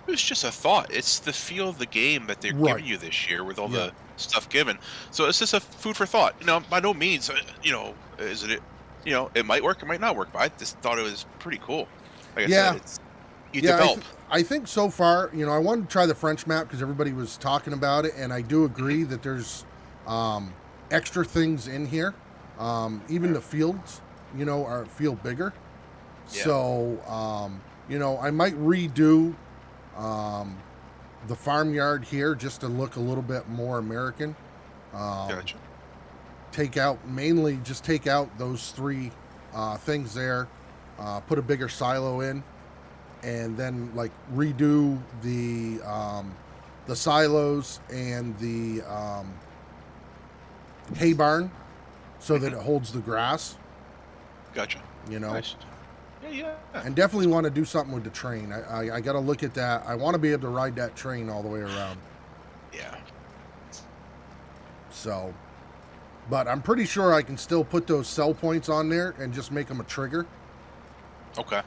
It was just a thought. It's the feel of the game that they're Right. giving you this year with all Yeah. the stuff given. So it's just a food for thought. By no means, is it? It might work, it might not work. But I just thought it was pretty cool. Like I Yeah. said, you Yeah, develop. I think so far, I wanted to try the French map because everybody was talking about it, and I do agree that there's extra things in here. Even the fields, feel bigger. Yeah. So, I might redo the farmyard here just to look a little bit more American. Gotcha. Take out those three things there, put a bigger silo in, and then like redo the silos and the hay barn so that it holds the grass. Gotcha. Nice. Yeah. And definitely want to do something with the train. I got to look at that. I want to be able to ride that train all the way around. Yeah. So, but I'm pretty sure I can still put those sell points on there and just make them a trigger. Okay.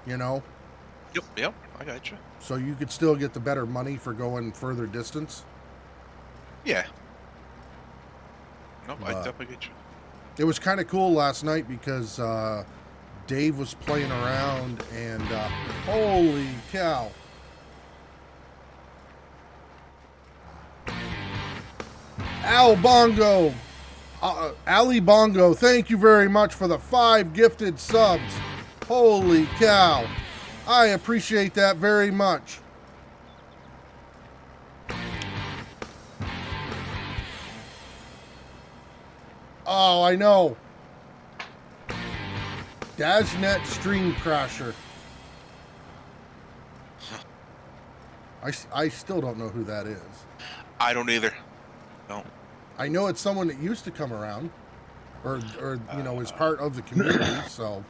Yep. I got you. So you could still get the better money for going further distance. Yeah. Nope, I But- definitely get you. It was kind of cool last night because Dave was playing around and holy cow. Al Bongo, Ali Bongo, thank you very much for the 5 gifted subs. Holy cow. I appreciate that very much. Oh, I know. Dashnet Stream Crasher. I still don't know who that is. I don't either. No. I know it's someone that used to come around, or is part of the community. So,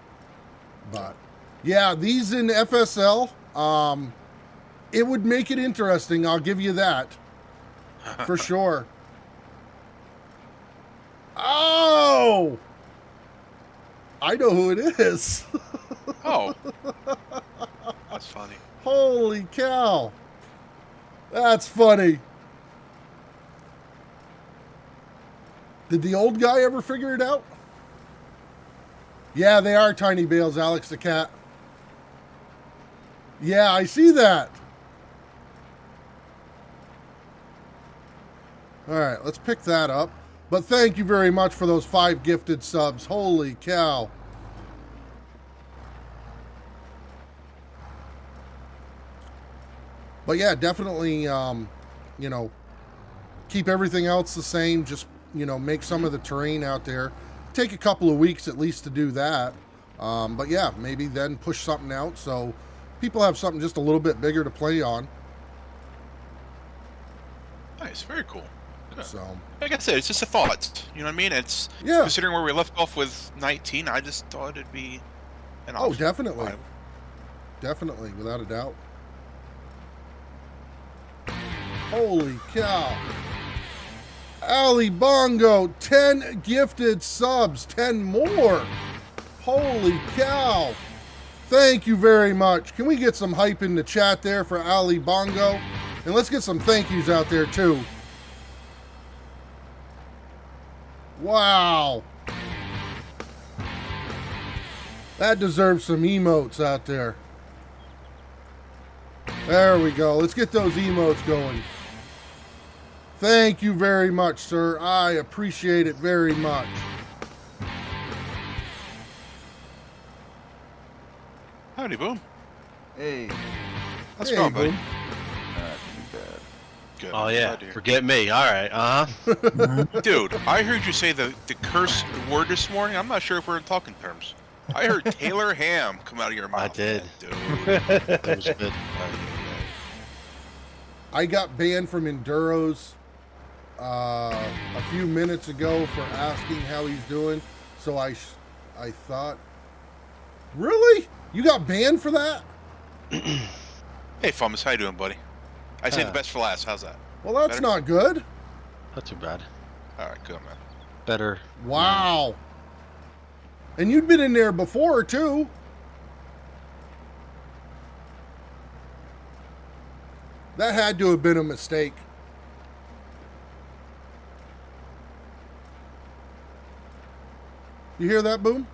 but yeah, these in FSL, it would make it interesting. I'll give you that for sure. Oh, I know who it is. Oh. That's funny. Holy cow, that's funny. Did the old guy ever figure it out? Yeah, they are tiny bales, Alex the cat. Yeah, I see that. All right, let's pick that up. But thank you very much for those 5 gifted subs. Holy cow. But yeah, definitely, keep everything else the same. Just, make some of the terrain out there. Take a couple of weeks at least to do that. But yeah, maybe then push something out so people have something just a little bit bigger to play on. Nice. Very cool. Good. So, Like I said, it's just a thought. You know what I mean? It's yeah. considering where we left off with 19. I just thought it'd be an Oh, option. definitely. Definitely, without a doubt. Holy cow. Ali Bongo, 10 gifted subs, 10 more. Holy cow. Thank you very much. Can we get some hype in the chat there for Ali Bongo? And let's get some thank yous out there too. Wow. That deserves some emotes out there. There we go. Let's get those emotes going. Thank you very much, sir. I appreciate it very much. Howdy, Boom. Hey, How's Hey, it going, buddy? Boom. not too bad. Good. Oh yeah, Glad to hear. forget me. All right, Dude, I heard you say the curse word this morning. I'm not sure if we're in talking terms. I heard Taylor Ham come out of your mouth. I did. Dude. That was good. I got banned from Enduros a few minutes ago for asking how he's doing. So I thought, really? You got banned for that? Hey, Fumus, how you doing, buddy? I say the best for last. How's that? Well, that's Better? not good. Not too bad. All right, good man. Better. Wow. And you'd been in there before, too. That had to have been a mistake. You hear that, Boom?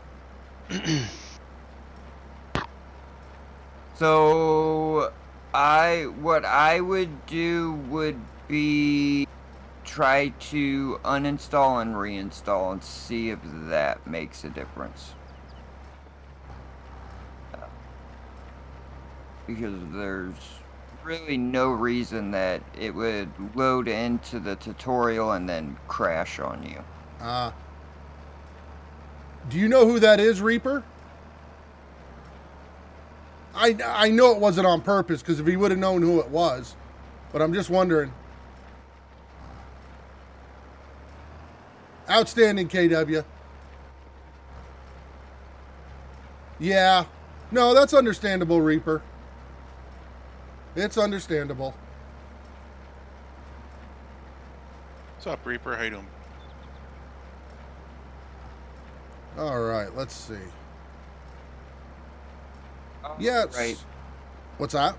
So what I would do would be try to uninstall and reinstall and see if that makes a difference. Because there's really no reason that it would load into the tutorial and then crash on you. Do you know who that is, Reaper? I know it wasn't on purpose, because if he would have known who it was, but I'm just wondering. Outstanding, KW. Yeah. No, that's understandable, Reaper. It's understandable. What's up, Reaper? How you doing? All right, let's see. Yes. Right. What's that?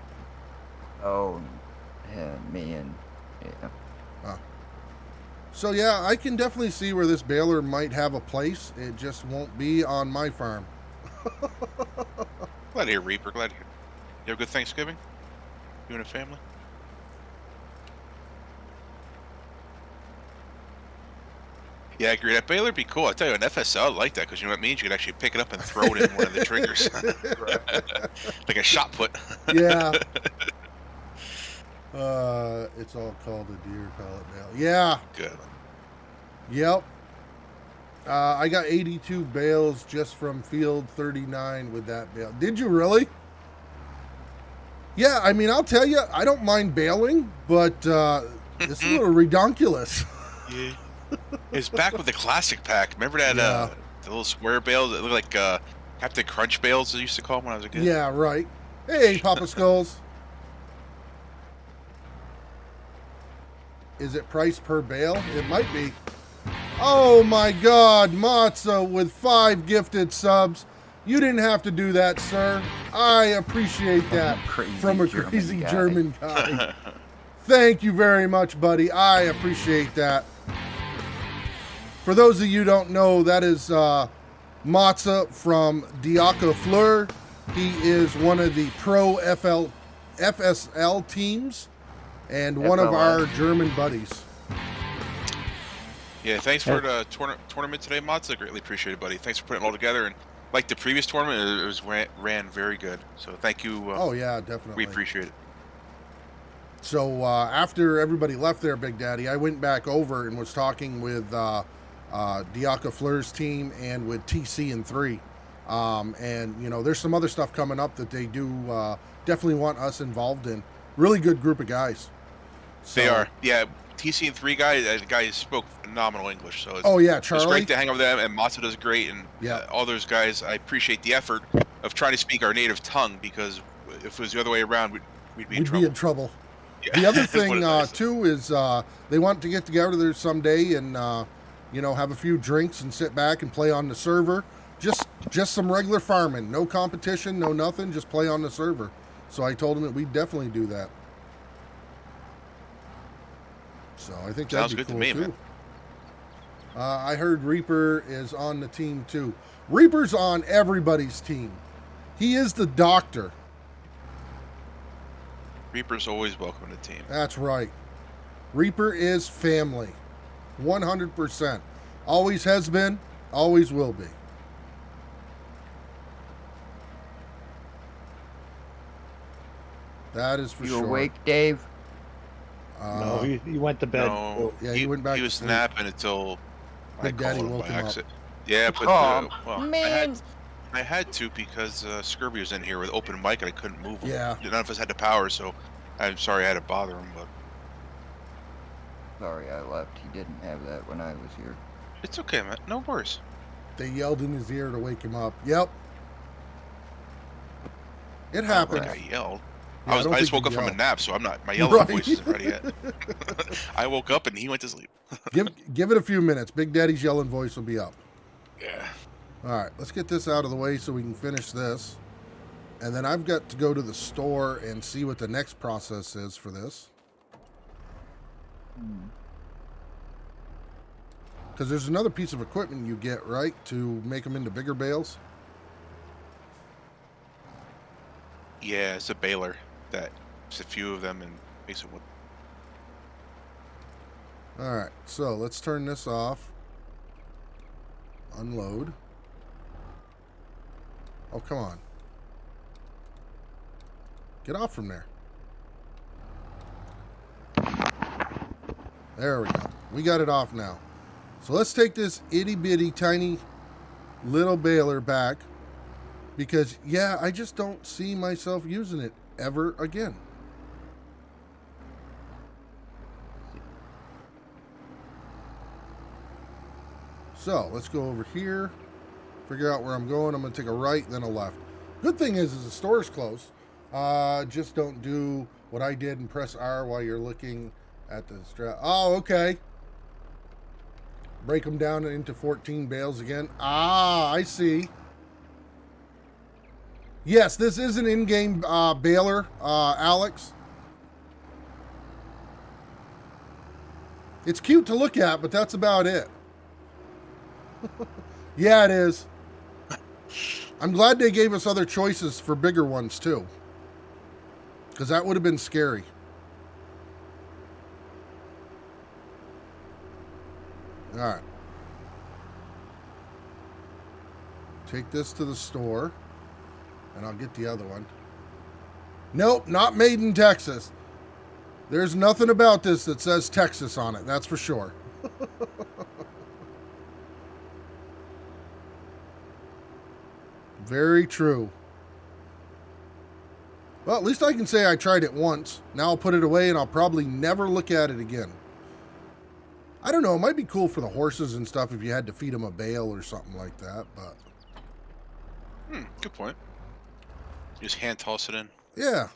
Oh, yeah, man. Yeah. So yeah, I can definitely see where this baler might have a place. It just won't be on my farm. Glad to hear, Reaper. Glad to hear. You have a good Thanksgiving? You and a family? Yeah, I agree. That baler would be cool. I tell you, an FSL, I like that because you know what it means? You could actually pick it up and throw it in one of the triggers. Like a shot put. Yeah. It's all called a deer pellet bale. Yeah. Good. Yep. I got 82 bales just from field 39 with that bale. Did you really? Yeah, I mean, I'll tell you, I don't mind baling, but it's a little redonkulous. Yeah. It's back with the classic pack. Remember that Yeah. the little square bales that look like Captain Crunch bales they used to call them when I was a kid? Yeah, right. Hey, Papa Skulls. Is it price per bale? It might be. Oh my God, Matza with 5 gifted subs. You didn't have to do that, sir. I appreciate that from a crazy German guy. Thank you very much, buddy. I appreciate that. For those of you who don't know, that is Matza from Diaka Fleur. He is one of the pro FSL teams and one of our German buddies. Yeah, thanks for the tournament today, Matza. Greatly appreciated, buddy. Thanks for putting it all together. And like the previous tournament, it was ran very good. So thank you. Oh, yeah, definitely. We appreciate it. So after everybody left there, Big Daddy, I went back over and was talking with Diaka Fleur's team and with TC and 3. And, you know, there's some other stuff coming up that they do definitely want us involved in. Really good group of guys. So, They are. Yeah, TC and 3 guys, the guys spoke phenomenal English. So it's, Oh, yeah, it's Charlie. great to hang out with them. And Matza does great. And Yeah. all those guys, I appreciate the effort of trying to speak our native tongue because if it was the other way around, we'd be in We'd trouble. be in trouble. Yeah. The other That's what thing, it is. too, is they want to get together there someday and, you know, have a few drinks and sit back and play on the server. Just some regular farming. No competition, no nothing. Just play on the server. So I told them that we'd definitely do that. So I think that'd Sounds be good to cool, me, too. man. I heard Reaper is on the team, too. Reaper's on everybody's team. He is the doctor. Reaper's always welcome to the team. That's right. Reaper is family. 100%. Always has been, always will be. That is for You sure. awake, Dave? No, he went to bed. No, Yeah, he went back He to was sleep. napping until I Big Daddy called him woke by him up. accident. Yeah, but Oh, well, man. I had to because Scurvy was in here with open mic and I couldn't move him. Yeah. None of us had the power, so I'm sorry I had to bother him, but Sorry I left. He didn't have that when I was here. it's okay, man. No worries. They yelled in his ear to wake him up. Yep. It I don't happened. think I yelled. Yeah, I don't just think woke up you from a yell. nap, so I'm not. My yellow Right. voice isn't ready yet. I woke up and he went to sleep. Give it a few minutes. Big Daddy's yelling voice will be up. Yeah. All right, let's get this out of the way so we can finish this. And then I've got to go to the store and see what the next process is for this. Because there's another piece of equipment you get, right, to make them into bigger bales? Yeah, it's a baler that just a few of them and makes it. All right, so let's turn this off. Unload. Oh, come on. Get off from there. There we go. We got it off now. So let's take this itty bitty tiny little baler back because, yeah, I just don't see myself using it ever again. So let's go over here, figure out where I'm going. I'm going to take a right, then a left. Good thing is the store's closed. Just don't do what I did and press R while you're looking at the strap. Oh, okay. Break them down into 14 bales again. Ah, I see. Yes, this is an in-game baler, Alex. It's cute to look at, but that's about it. Yeah, it is. I'm glad they gave us other choices for bigger ones, too. Because that would have been scary. All right. Take this to the store, and I'll get the other one. Nope, not made in Texas. There's nothing about this that says Texas on it, that's for sure. Very true. Well, at least I can say I tried it once. Now I'll put it away and I'll probably never look at it again. I don't know, it might be cool for the horses and stuff if you had to feed them a bale or something like that, but... Good point. Just hand toss it in. yeah.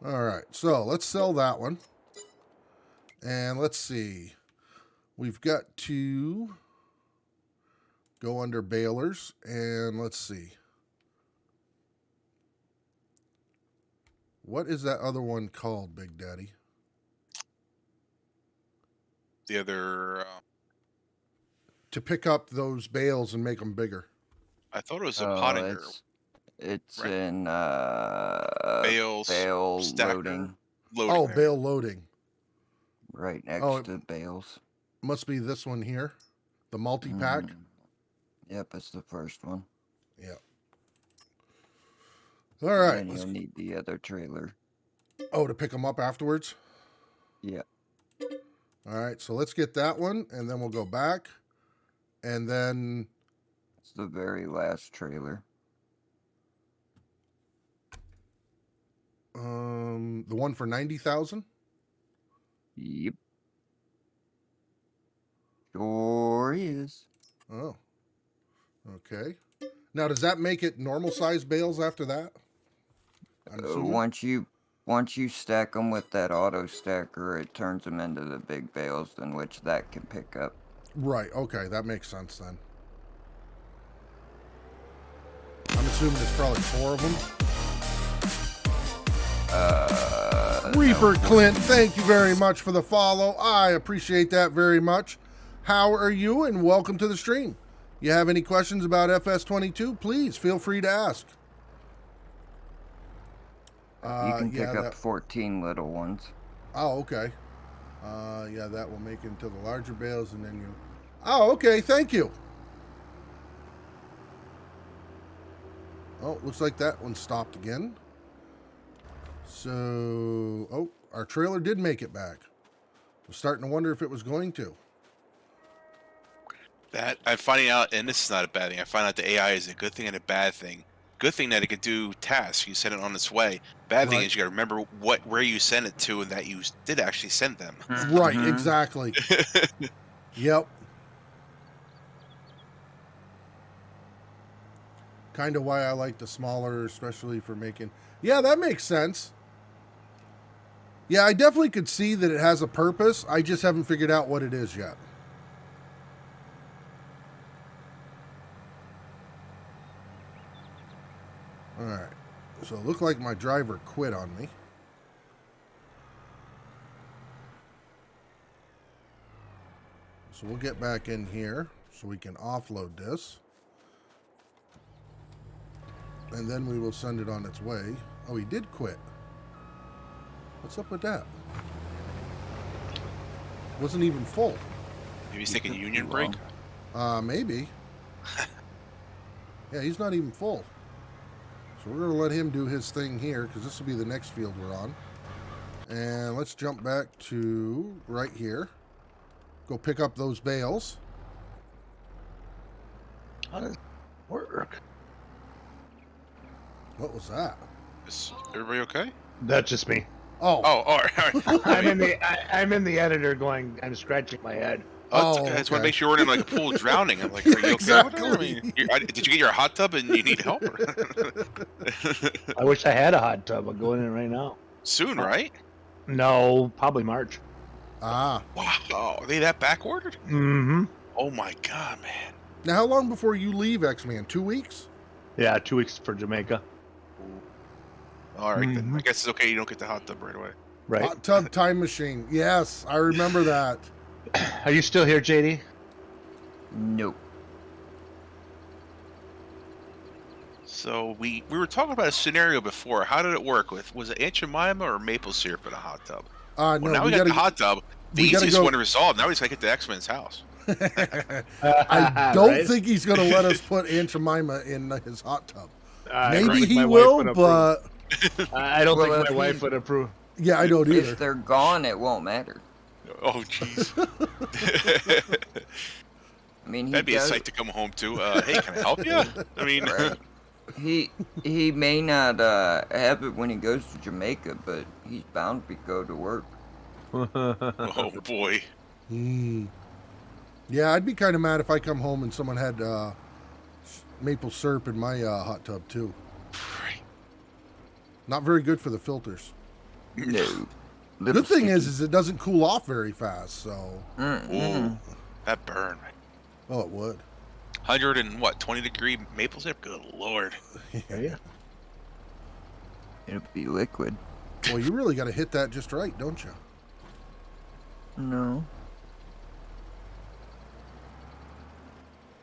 All right, so let's sell that one. And let's see. We've got to go under balers, and let's see. What is that other one called, Big Daddy? The other, To pick up those bales and make them bigger. I thought it was a Oh, Pottinger. it's Right. in Bales, bale stacker, loading loading. Oh, there. bale loading. right next Oh, to bales. Must be this one here. The multi-pack. Yep, it's the first one. Yep. All right. And let's- you'll need the other trailer. Oh, to pick them up afterwards? Yeah. All right, so let's get that one, and then we'll go back. And then... It's the very last trailer. the one for 90,000? Yep. Sure is. Oh. Okay. Now, does that make it normal size bales after that? I'm assuming? Once you stack them with that auto stacker, it turns them into the big bales, in which that can pick up. Right, okay, that makes sense then. I'm assuming there's probably 4 of them. Reaper Clint, thank you very much for the follow. I appreciate that very much. How are you? And welcome to the stream. You have any questions about FS22? Please feel free to ask. You can pick yeah, up 14 little ones. Oh, okay. Yeah, that will make it into the larger bales, and then you... Oh, okay, thank you. Oh, looks like that one stopped again. So... Oh, our trailer did make it back. I'm starting to wonder if it was going to. That I'm finding out, and this is not a bad thing. I find out the AI is a good thing and a bad thing. Good thing that it can do tasks. You send it on its way. Bad thing Right. is you got to remember where you sent it to, and that you did actually send them. Right, exactly. Yep. Kind of why I like the smaller, especially for making. Yeah, that makes sense. Yeah, I definitely could see that it has a purpose. I just haven't figured out what it is yet. All right. So it looked like my driver quit on me. So we'll get back in here so we can offload this. And then we will send it on its way. Oh, he did quit. What's up with that? Wasn't even full. Maybe he's taking a union break. Maybe. Yeah, he's not even full. So we're going to let him do his thing here because this will be the next field we're on. And let's jump back to right here. Go pick up those bales. How does it work? What was that? Is everybody okay? That's just me. Oh, Oh, all right. I'm in the editor going. I'm scratching my head. Oh, it's Oh, okay. I just want okay. to make sure we're in like a pool drowning. I'm like, are you okay? Exactly. With it? I mean, did you get your hot tub and you need help? I wish I had a hot tub. I'm going in right now. Soon, right? No, probably March. ah. Wow. Are they that back ordered? Mm-hmm. Oh my god, man. Now, how long before you leave, X-Man? 2 weeks? Yeah, 2 weeks for Jamaica. All right, then. Mhm. I guess it's okay. You don't get the hot tub right away. Right. Hot tub time machine. Yes, I remember that. Are you still here, JD? Nope. So we were talking about a scenario before. How did it work? Was it Aunt Jemima or maple syrup in a hot tub? No, Well, now we we got gotta. the hot tub. The we gotta easiest go- one to resolve. Now we just gotta get to X-Men's house. I don't Right? think he's going to let us put Aunt Jemima in his hot tub. I Maybe don't think he my wife will, would approve. but I don't Well, think if my wife he's- would approve. yeah, I don't If either. they're gone, it won't matter. Oh, jeez. I mean, he That'd be a does. sight to come home to. Hey, can I help you? I mean, Right. He may not have it when he goes to Jamaica, but he's bound to go to work. oh boy. Hmm. Yeah, I'd be kind of mad if I come home and someone had maple syrup in my hot tub too. Right. Not very good for the filters. No. Good thing is it doesn't cool off very fast. So, Mm-mm. Ooh, that burn. oh, it would. 20-degree maple syrup. Good lord. Yeah. It'll be liquid. Well, you really got to hit that just right, don't you? No.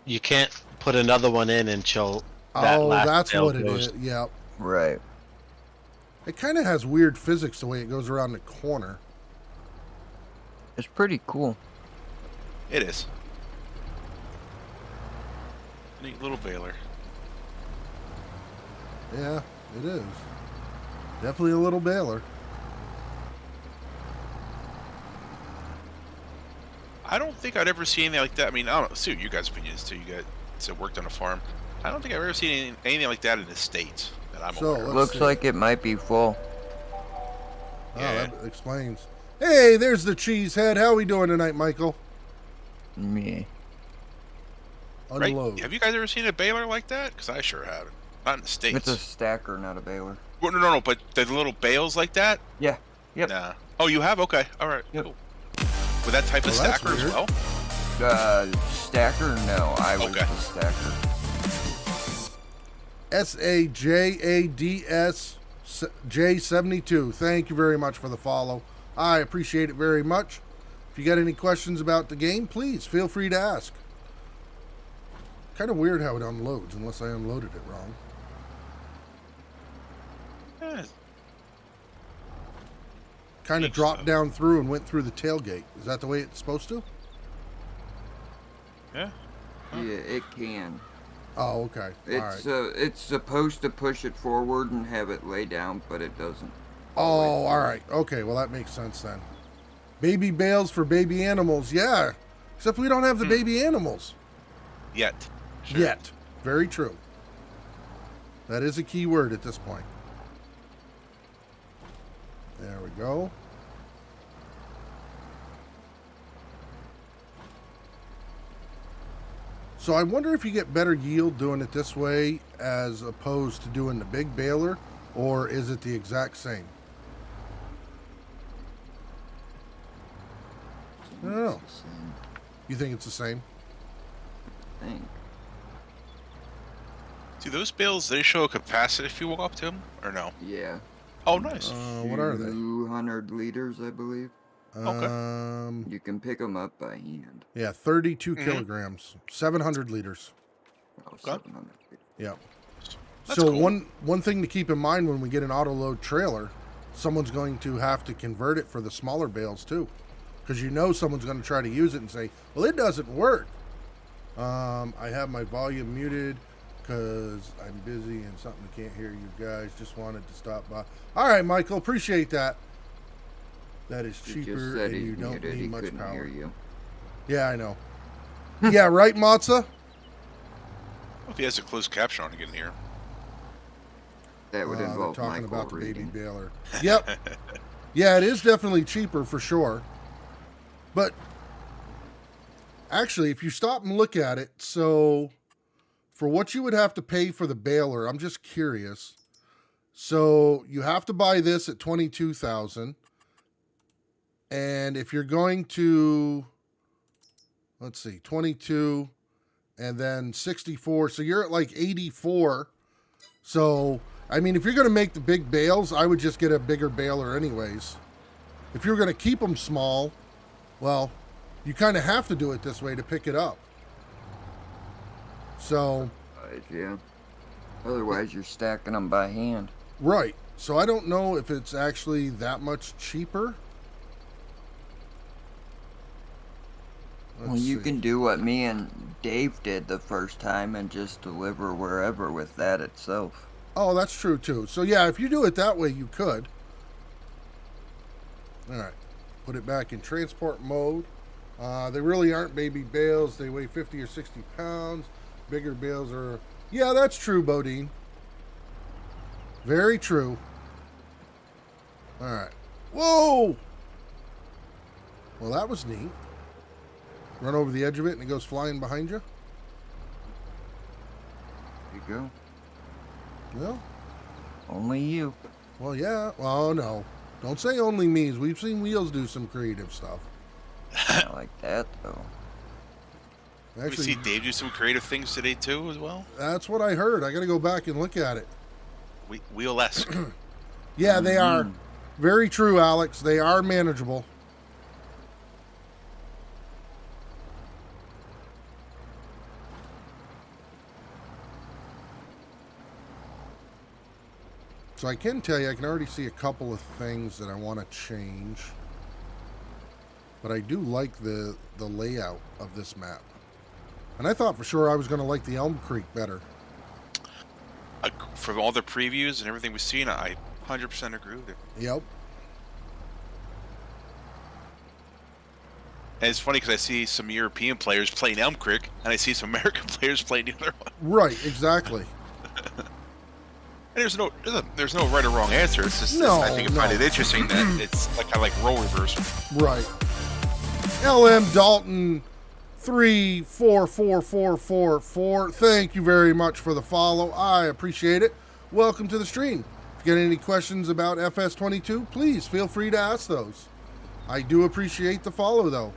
You can't put another one in until that Oh, last that's bale what it goes. is. Yep. Right. It kind of has weird physics the way it goes around the corner. It's pretty cool. It is. Neat little baler. Yeah, it is. Definitely a little baler. I don't think I'd ever seen anything like that. I mean, I don't know. See what you guys' opinion is too. You guys that worked on a farm. I don't think I've ever seen anything like that in the States that I'm So, aware of. let's Looks see. like it might be full. Oh, Yeah. that explains. Hey, there's the cheese head. How we doing tonight, Michael? Me. Right? Unload. Have you guys ever seen a baler like that? Because I sure haven't. Not in the States. It's a stacker, not a baler. Well, no, but the little bales like that? Yeah. Yep. Nah. Oh, you have? Okay. All right. Yep. Cool. With that type of Well, that's stacker as weird. well? Stacker? No, I was Okay. the stacker. SAJADS J72. Thank you very much for the follow. I appreciate it very much. If you got any questions about the game, please feel free to ask. Kind of weird how it unloads, unless I unloaded it wrong. Eh, Kind of Think dropped so. down through and went through the tailgate. Is that the way it's supposed to? yeah. Yeah, it can. Oh, okay. All right. It's supposed to push it forward and have it lay down, but it doesn't. Oh, all right. Okay, well, that makes sense then. Baby bales for baby animals. Yeah. Except we don't have the baby animals Yet. Sure. yet. Very true. That is a key word at this point. There we go. So I wonder if you get better yield doing it this way as opposed to doing the big baler, or is it the exact same? I don't know. It's the same You think it's the same? thing. Do those bales, they show a capacity if you walk up to them, or no? Yeah. Oh, nice. What are they? 200 liters, I believe. Okay. You can pick them up by hand. Yeah, 32 Mhm. kilograms, 700 liters. Oh, 700 liters. Yeah. That's So cool. one thing to keep in mind when we get an auto load trailer, someone's going to have to convert it for the smaller bales too, because you know someone's going to try to use it and say, "Well, it doesn't work." I have my volume muted because I'm busy and something I can't hear you guys. Just wanted to stop by. All right, Michael, appreciate that. That is He cheaper just said and he's you don't muted. He need much couldn't power. hear you. Yeah, I know. Yeah, right, Matza? If he has a closed caption on, he can hear. That would They're involve talking Michael about the baby reading. baler. Yep. Yeah, it is definitely cheaper for sure. But actually, if you stop and look at it, so for what you would have to pay for the baler, I'm just curious. So you have to buy this at $22,000, and if you're going to, let's see, 22, and then 64, so you're at like 84. So I mean, if you're going to make the big bales, I would just get a bigger baler anyways. If you're going to keep them small, well, you kind of have to do it this way to pick it up. So, Yeah. Otherwise, you're stacking them by hand. right. So I don't know if it's actually that much cheaper. Well, Let's you see. can do what me and Dave did the first time and just deliver wherever with that itself. Oh, that's true too. So yeah, if you do it that way, you could. All right. Put it back in transport mode. They really aren't baby bales. They weigh 50 or 60 pounds. Bigger bales are... Yeah, that's true, Bodine. Very true. All right. Whoa! Well, that was neat. Run over the edge of it and it goes flying behind you. There you go. Well, Only you. well, yeah. Well, no. Don't say only me's. We've seen Wheels do some creative stuff. I like that, though. We Actually, see Dave do some creative things today too, as well. that's what I heard. I got to go back and look at it. Wheel-esque. Yeah, they are. Mhm. Very true, Alex. They are manageable. So I can tell you, I can already see a couple of things that I want to change. But I do like the layout of this map. And I thought for sure I was going to like the Elm Creek better. From all the previews and everything we've seen, I 100% agree with it. Yep. And it's funny because I see some European players playing Elm Creek, and I see some American players playing the other one. Right, exactly. And there's no right or wrong answer. It's just No, I think I find no. it interesting that it's like kind of like role reversal. Right. LM Dalton 344444. Thank you very much for the follow. I appreciate it. Welcome to the stream. If you get any questions about FS22, please feel free to ask those. I do appreciate the follow though.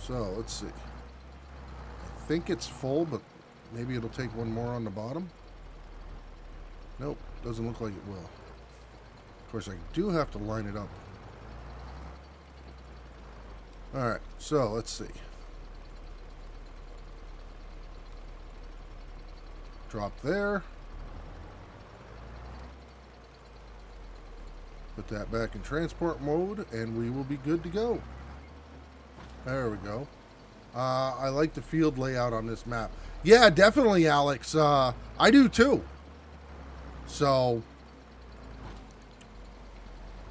So let's see. I think it's full, but maybe it'll take one more on the bottom. Nope, doesn't look like it will. Of course, I do have to line it up. Alright, so let's see. Drop there. Put that back in transport mode, and we will be good to go. There we go. I like the field layout on this map. Yeah, definitely, Alex. I do too. So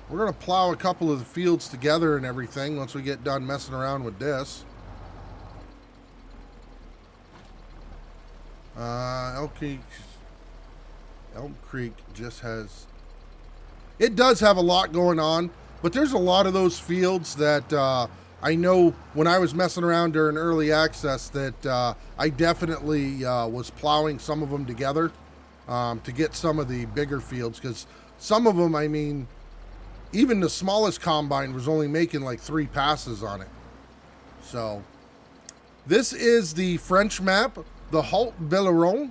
we're going to plow a couple of the fields together and everything once we get done messing around with this. Elm Creek just has... It does have a lot going on. But there's a lot of those fields that I know when I was messing around during early access that I definitely was plowing some of them together to get some of the bigger fields, because some of them, I mean, even the smallest combine was only making like 3 passes on it. So this is the French map, the Haute Belleron.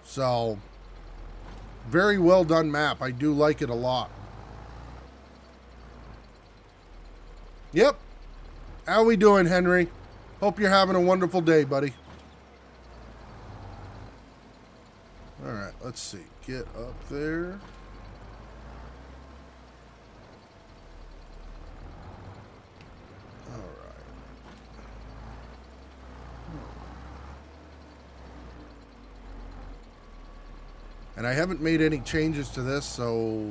So very well done map. I do like it a lot. Yep. How we doing, Henry? Hope you're having a wonderful day, buddy. All right, let's see. Get up there. All right. And I haven't made any changes to this, so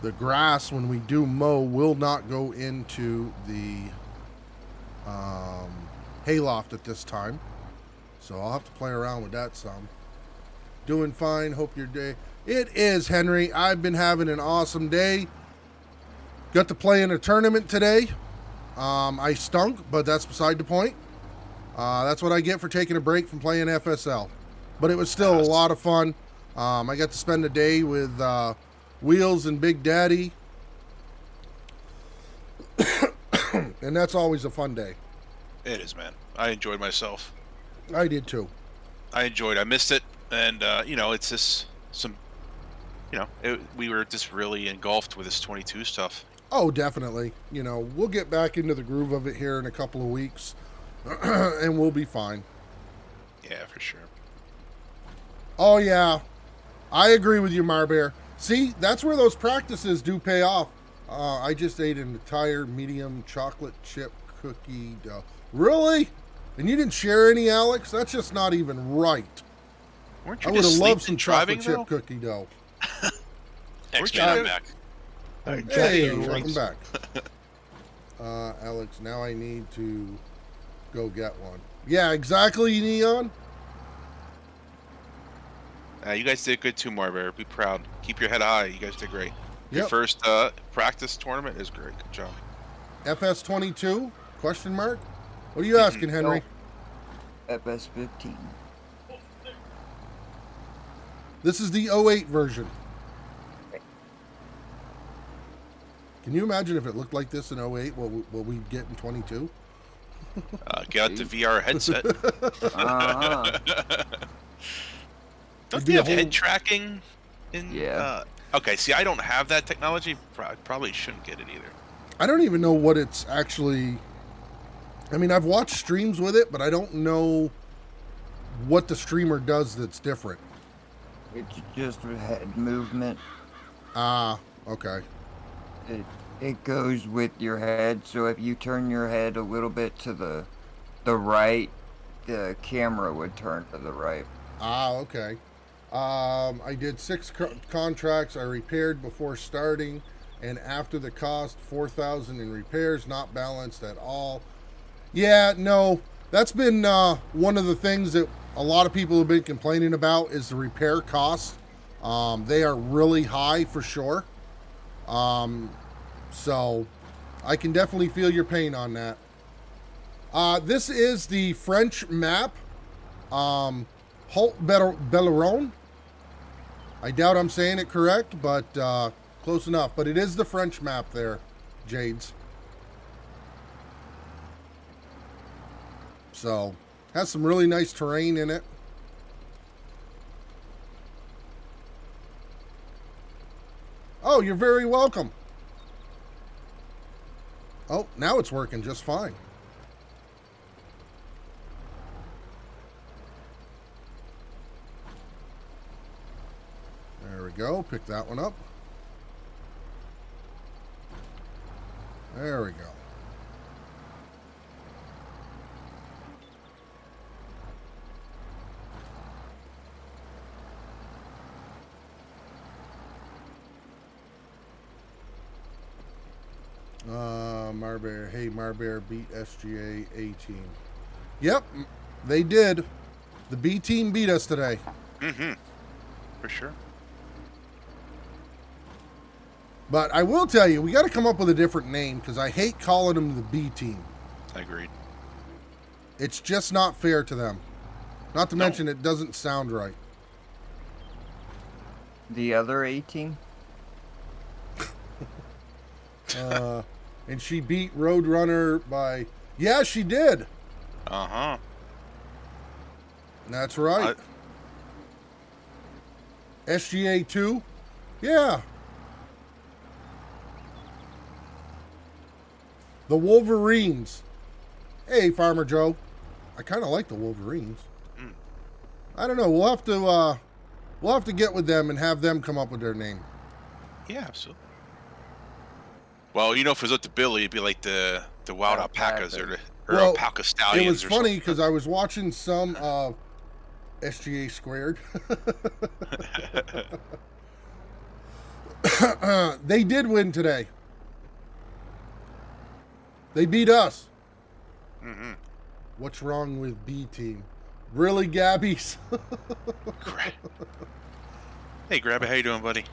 the grass, when we do mow, will not go into the hayloft at this time. So I'll have to play around with that some. Doing fine. Hope your day. It is, Henry. I've been having an awesome day. Got to play in a tournament today. I stunk, but that's beside the point. That's what I get for taking a break from playing FSL. But it was still a lot of fun. I got to spend a day with Wheels and Big Daddy. And that's always a fun day. It is, man. I enjoyed myself. I did too. I missed it, and it's just some, we were just really engulfed with this 22 stuff. Oh, definitely. We'll get back into the groove of it here in a couple of weeks, and we'll be fine. Yeah, for sure. Oh, yeah. I agree with you, Marbear. See, that's where those practices do pay off. I just ate an entire medium chocolate chip cookie dough. Really? And you didn't share any, Alex? That's just not even right. Weren't you I would have just loved sleeping some and driving, chocolate chip though? cookie dough. X-Men back. Hey, welcome back. Alex, now I need to go get one. Yeah, exactly, Neon. You guys did good too, Marbear. Be proud. Keep your head high. You guys did great. Your Yep. first practice tournament is great. Good job. FS22? Question mark? What are you asking, Henry? FS15. This is the 08 version. Can you imagine if it looked like this in 08, what we'd get in 22? Get out the VR headset. Don't It'd be they a have head whole- tracking? Yeah. Okay, see, I don't have that technology. I probably shouldn't get it either. I don't even know what it's actually... I mean, I've watched streams with it, but I don't know what the streamer does that's different. It's just head movement. Ah, okay. It goes with your head, so if you turn your head a little bit to the right, the camera would turn to the right. Ah, okay. I did 6 contracts. I repaired before starting, and after the cost, 4,000 in repairs, not balanced at all. Yeah, no, that's been one of the things that a lot of people have been complaining about is the repair costs. They are really high for sure. So I can definitely feel your pain on that. This is the French map. Haute Belleron. I doubt I'm saying it correct, but close enough. But it is the French map there, Jades. So, has some really nice terrain in it. Oh, you're very welcome. Oh, now it's working just fine. There we go. Pick that one up. There we go. Marbear. Hey, Marbear beat SGA A-Team. Yep, they did. The B team beat us today. Mm-hmm. For sure. But I will tell you, we got to come up with a different name because I hate calling them the B team. Agreed. It's just not fair to them. Not to No. mention, it doesn't sound right. The other A team? And she beat Roadrunner by... Yeah, she did. Uh-huh. That's right. SGA 2? Yeah. The Wolverines. Hey, Farmer Joe. I kind of like the Wolverines. I don't know. We'll have to get with them and have them come up with their name. Yeah, absolutely. Well, you know, if it was up to Billy, it'd be like the wild alpacas or Well, alpaca stallions. It was or funny something. because I was watching some SGA squared. They did win today. They beat us. Mm-hmm. What's wrong with B team? Really, Gabbies? Great. Hey, Grabby, how you doing, buddy?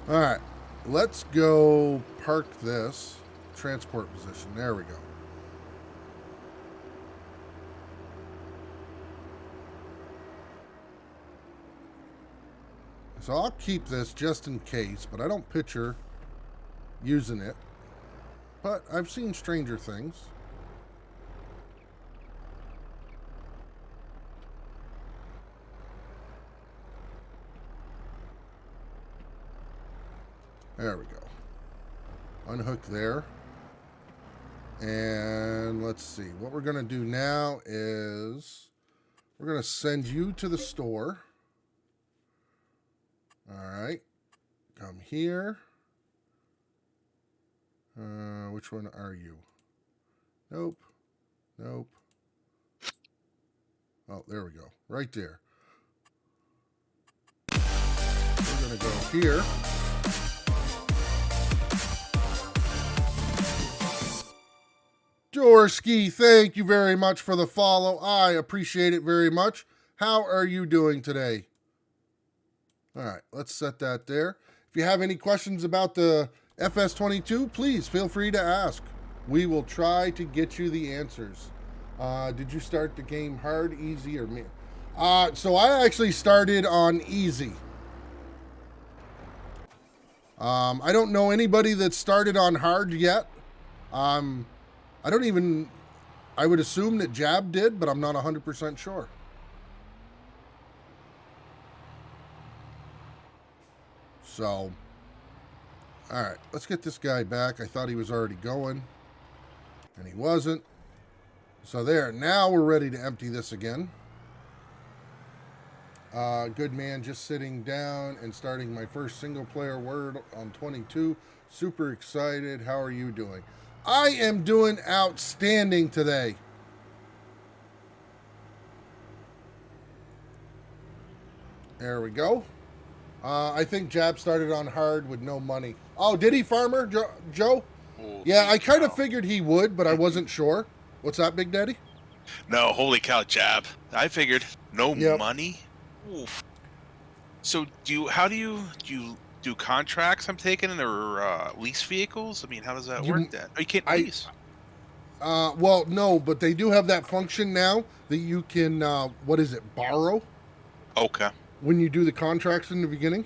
All right, let's go park this. Transport position. There we go. So I'll keep this just in case, but I don't picture using it. But I've seen stranger things. There we go. Unhook there. And let's see. What we're going to do now is we're going to send you to the store. All right. Come here. Which one are you? Nope. Nope. Oh, there we go. Right there. We're going to go here. Dorsky, thank you very much for the follow. I appreciate it very much. How are you doing today? All right, let's set that there. If you have any questions about the FS22, please feel free to ask. We will try to get you the answers. Did you start the game hard, easy, or me? So I actually started on easy. I don't know anybody that started on hard yet. I would assume that Jab did, but I'm not 100% sure. So, all right, let's get this guy back. I thought he was already going, and he wasn't. So there, now we're ready to empty this again. Good man, just sitting down and starting my first single player word on 22. Super excited. How are you doing? I am doing outstanding today. There we go. I think Jab started on hard with no money. Oh, did he, Farmer Joe? Holy Yeah, I kind of cow. figured he would, but I wasn't sure. What's that, Big Daddy? No, holy cow, Jab. I figured no Yep. money. Oof. So how do you do contracts? I'm taking or lease vehicles. I mean, how does that work? Then oh, you can't lease. Well, no, but they do have that function now that you can, borrow Okay, when you do the contracts in the beginning.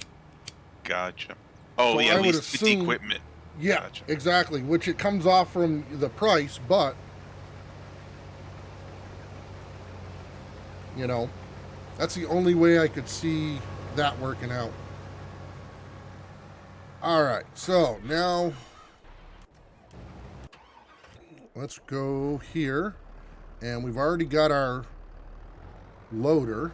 gotcha. Oh So yeah, I at would least with the assume- equipment. Yeah, Gotcha. exactly, which it comes off from the price, but, you know, that's the only way I could see that working out. All right, so now let's go here, and we've already got our loader.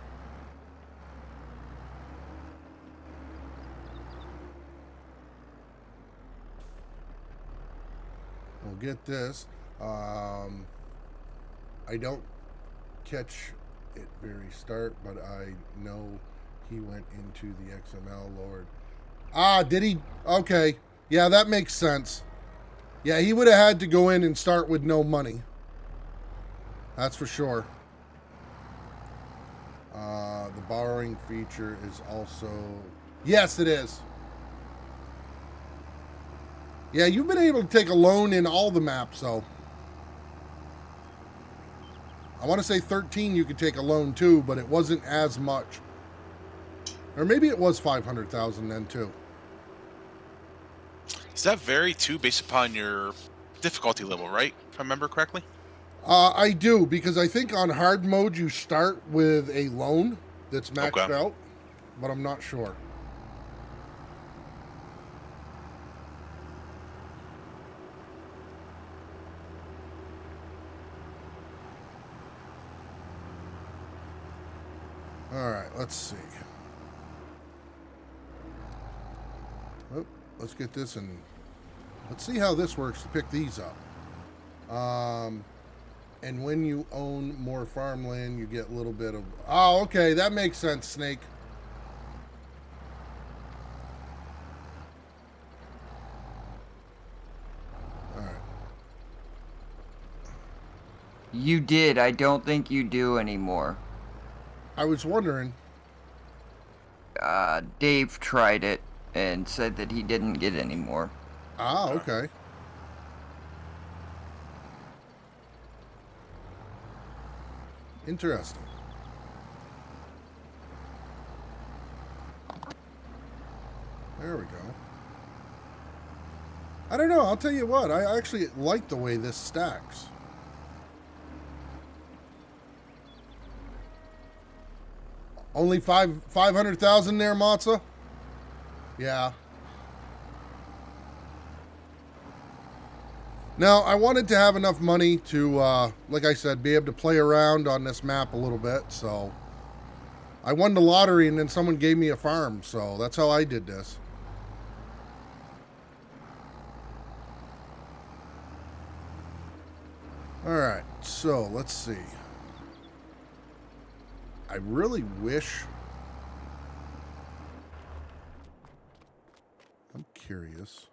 We'll get this. I don't catch it very start, but I know he went into the XML Lord. Ah, did he? Okay. Yeah, that makes sense. Yeah, he would have had to go in and start with no money. That's for sure. The borrowing feature is also... Yes, it is. Yeah, you've been able to take a loan in all the maps, though. I want to say 13 you could take a loan too, but it wasn't as much. Or maybe it was 500,000 then too. Does that vary too based upon your difficulty level, right? If I remember correctly. I do, because I think on hard mode you start with a loan that's maxed Okay. out, but I'm not sure. All right, let's see. Oh, let's get this and let's see how this works to pick these up. And when you own more farmland, you get a little bit of... Oh, okay, that makes sense, Snake. All right. You did. I don't think you do anymore. I was wondering. Dave tried it and said that he didn't get any more. Ah, okay. Interesting. There we go. I don't know. I'll tell you what. I actually like the way this stacks. Only 500,000 there, Matza? Yeah. Now, I wanted to have enough money to, like I said, be able to play around on this map a little bit, so... I won the lottery and then someone gave me a farm, so that's how I did this. Alright, so let's see. I really wish... I'm curious.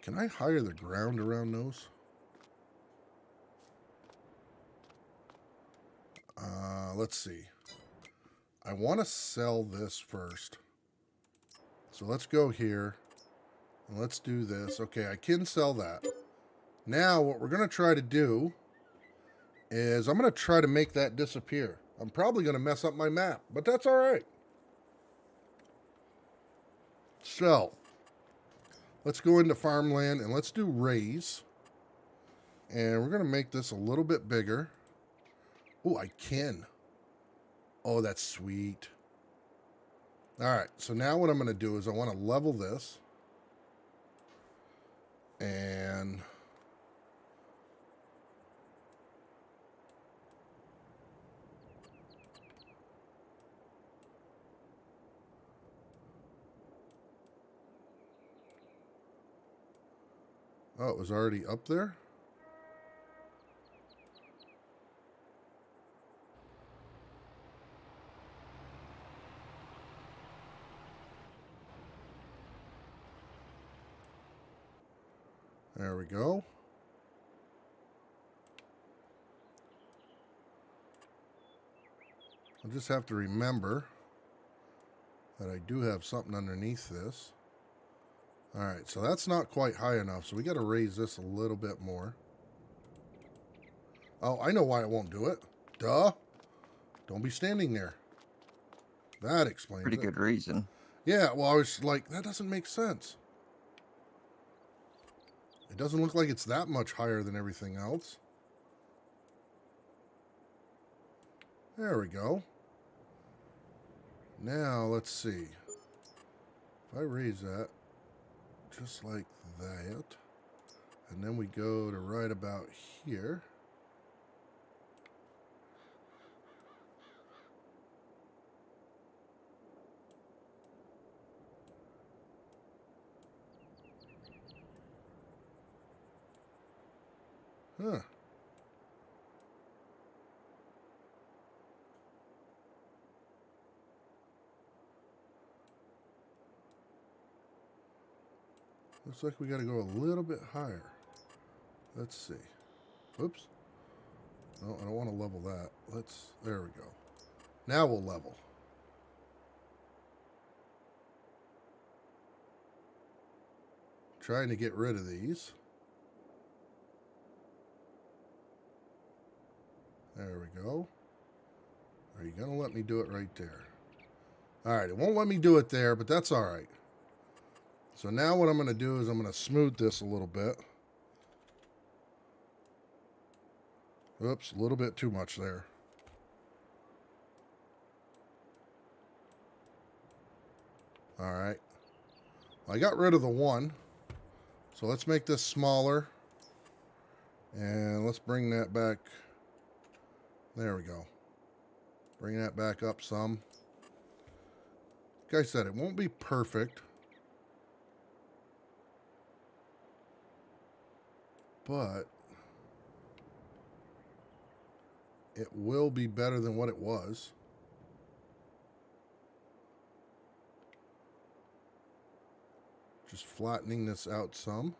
Can I hire the ground around those? Let's see. I want to sell this first. So let's go here. And let's do this. Okay, I can sell that. Now, what we're going to try to do is I'm going to try to make that disappear. I'm probably going to mess up my map, but that's all right. So, let's go into farmland and let's do raise. And we're going to make this a little bit bigger. Oh, I can. Oh, that's sweet. All right, so now what I'm going to do is I want to level this. And... oh, it was already up there? There we go. I'll just have to remember that I do have something underneath this. All right, so that's not quite high enough, so we got to raise this a little bit more. Oh, I know why it won't do it. Duh. Don't be standing there. That explains Pretty it. good reason. Yeah, well, I was like, that doesn't make sense. It doesn't look like it's that much higher than everything else. There we go. Now, let's see. If I raise that, just like that, and then we go to right about here. Huh. Looks like we got to go a little bit higher. Let's see. Oops. No, I don't want to level that. There we go. Now we'll level. trying to get rid of these. There we go. Are you going to let me do it right there? All right, it won't let me do it there, but that's all right. So now what I'm going to do is I'm going to smooth this a little bit. Oops, a little bit too much there. All right. I got rid of the one. So let's make this smaller. And let's bring that back. There we go. Bring that back up some. Like I said, it won't be perfect. But it will be better than what it was. Just flattening this out some.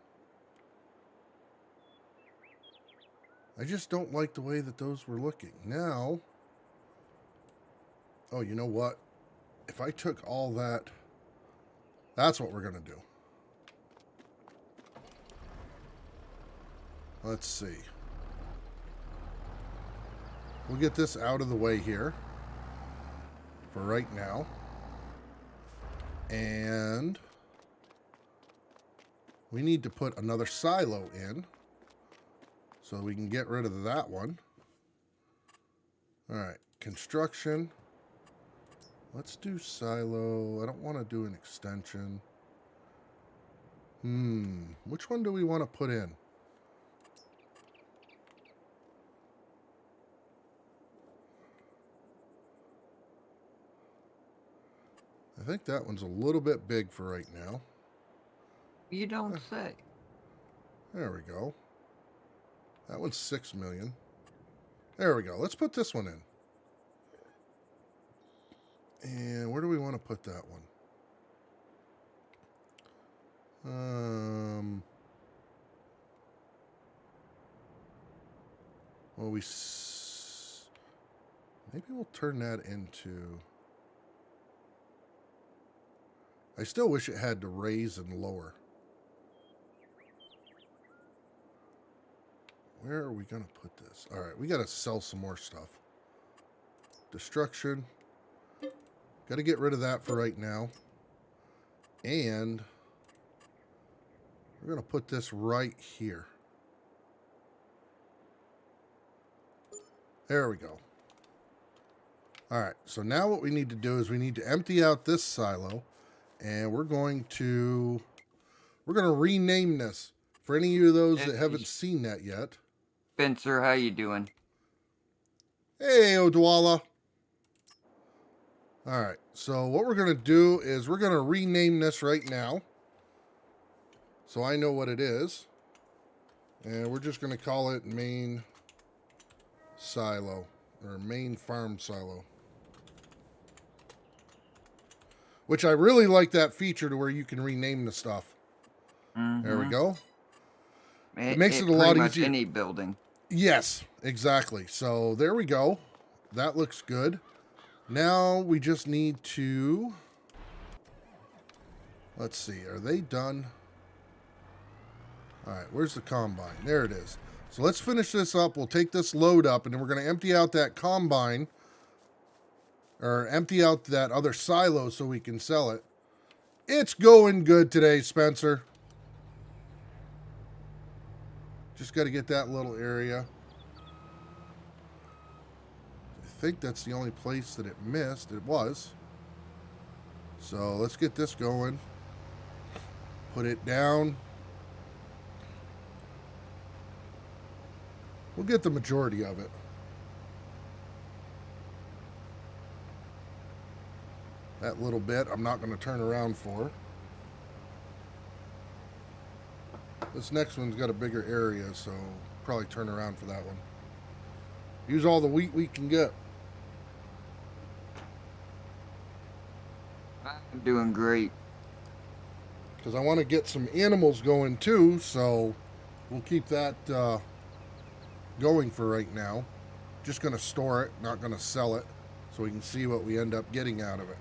I just don't like the way that those were looking. Now, oh, you know what? If I took all that, that's what we're going to do. Let's see. We'll get this out of the way here for right now. And we need to put another silo in so we can get rid of that one. All right, construction. Let's do silo. I don't want to do an extension. Which one do we want to put in? I think that one's a little bit big for right now. You don't say. There we go. That one's 6 million. There we go. Let's put this one in. And where do we want to put that one? Well, maybe we'll turn that into... I still wish it had to raise and lower. Where are we going to put this? All right, we got to sell some more stuff. Destruction. Got to get rid of that for right now. And we're going to put this right here. There we go. All right, so now what we need to do is we need to empty out this silo. And we're going to rename this. For any of those that haven't seen that yet. Spencer, how you doing? Hey, Odwalla. All right, so what we're going to do is we're going to rename this right now. So I know what it is. And we're just going to call it main silo. Or main farm silo. Which I really like that feature to where you can rename the stuff. Mm-hmm. There we go. It makes it a lot much easier. Any building. Yes, exactly. So there we go. That looks good. Now we just need to... Let's see. Are they done? All right. Where's the combine? There it is. So let's finish this up. We'll take this load up, and then we're going to empty out that combine. Or empty out that other silo so we can sell it. It's going good today, Spencer. Just got to get that little area. I think that's the only place that it missed. It was. So let's get this going. Put it down. We'll get the majority of it. That little bit I'm not going to turn around for. This next one's got a bigger area, so probably turn around for that one. Use all the wheat we can get. I'm doing great. Because I want to get some animals going too, so we'll keep that going for right now. Just going to store it, not going to sell it, so we can see what we end up getting out of it.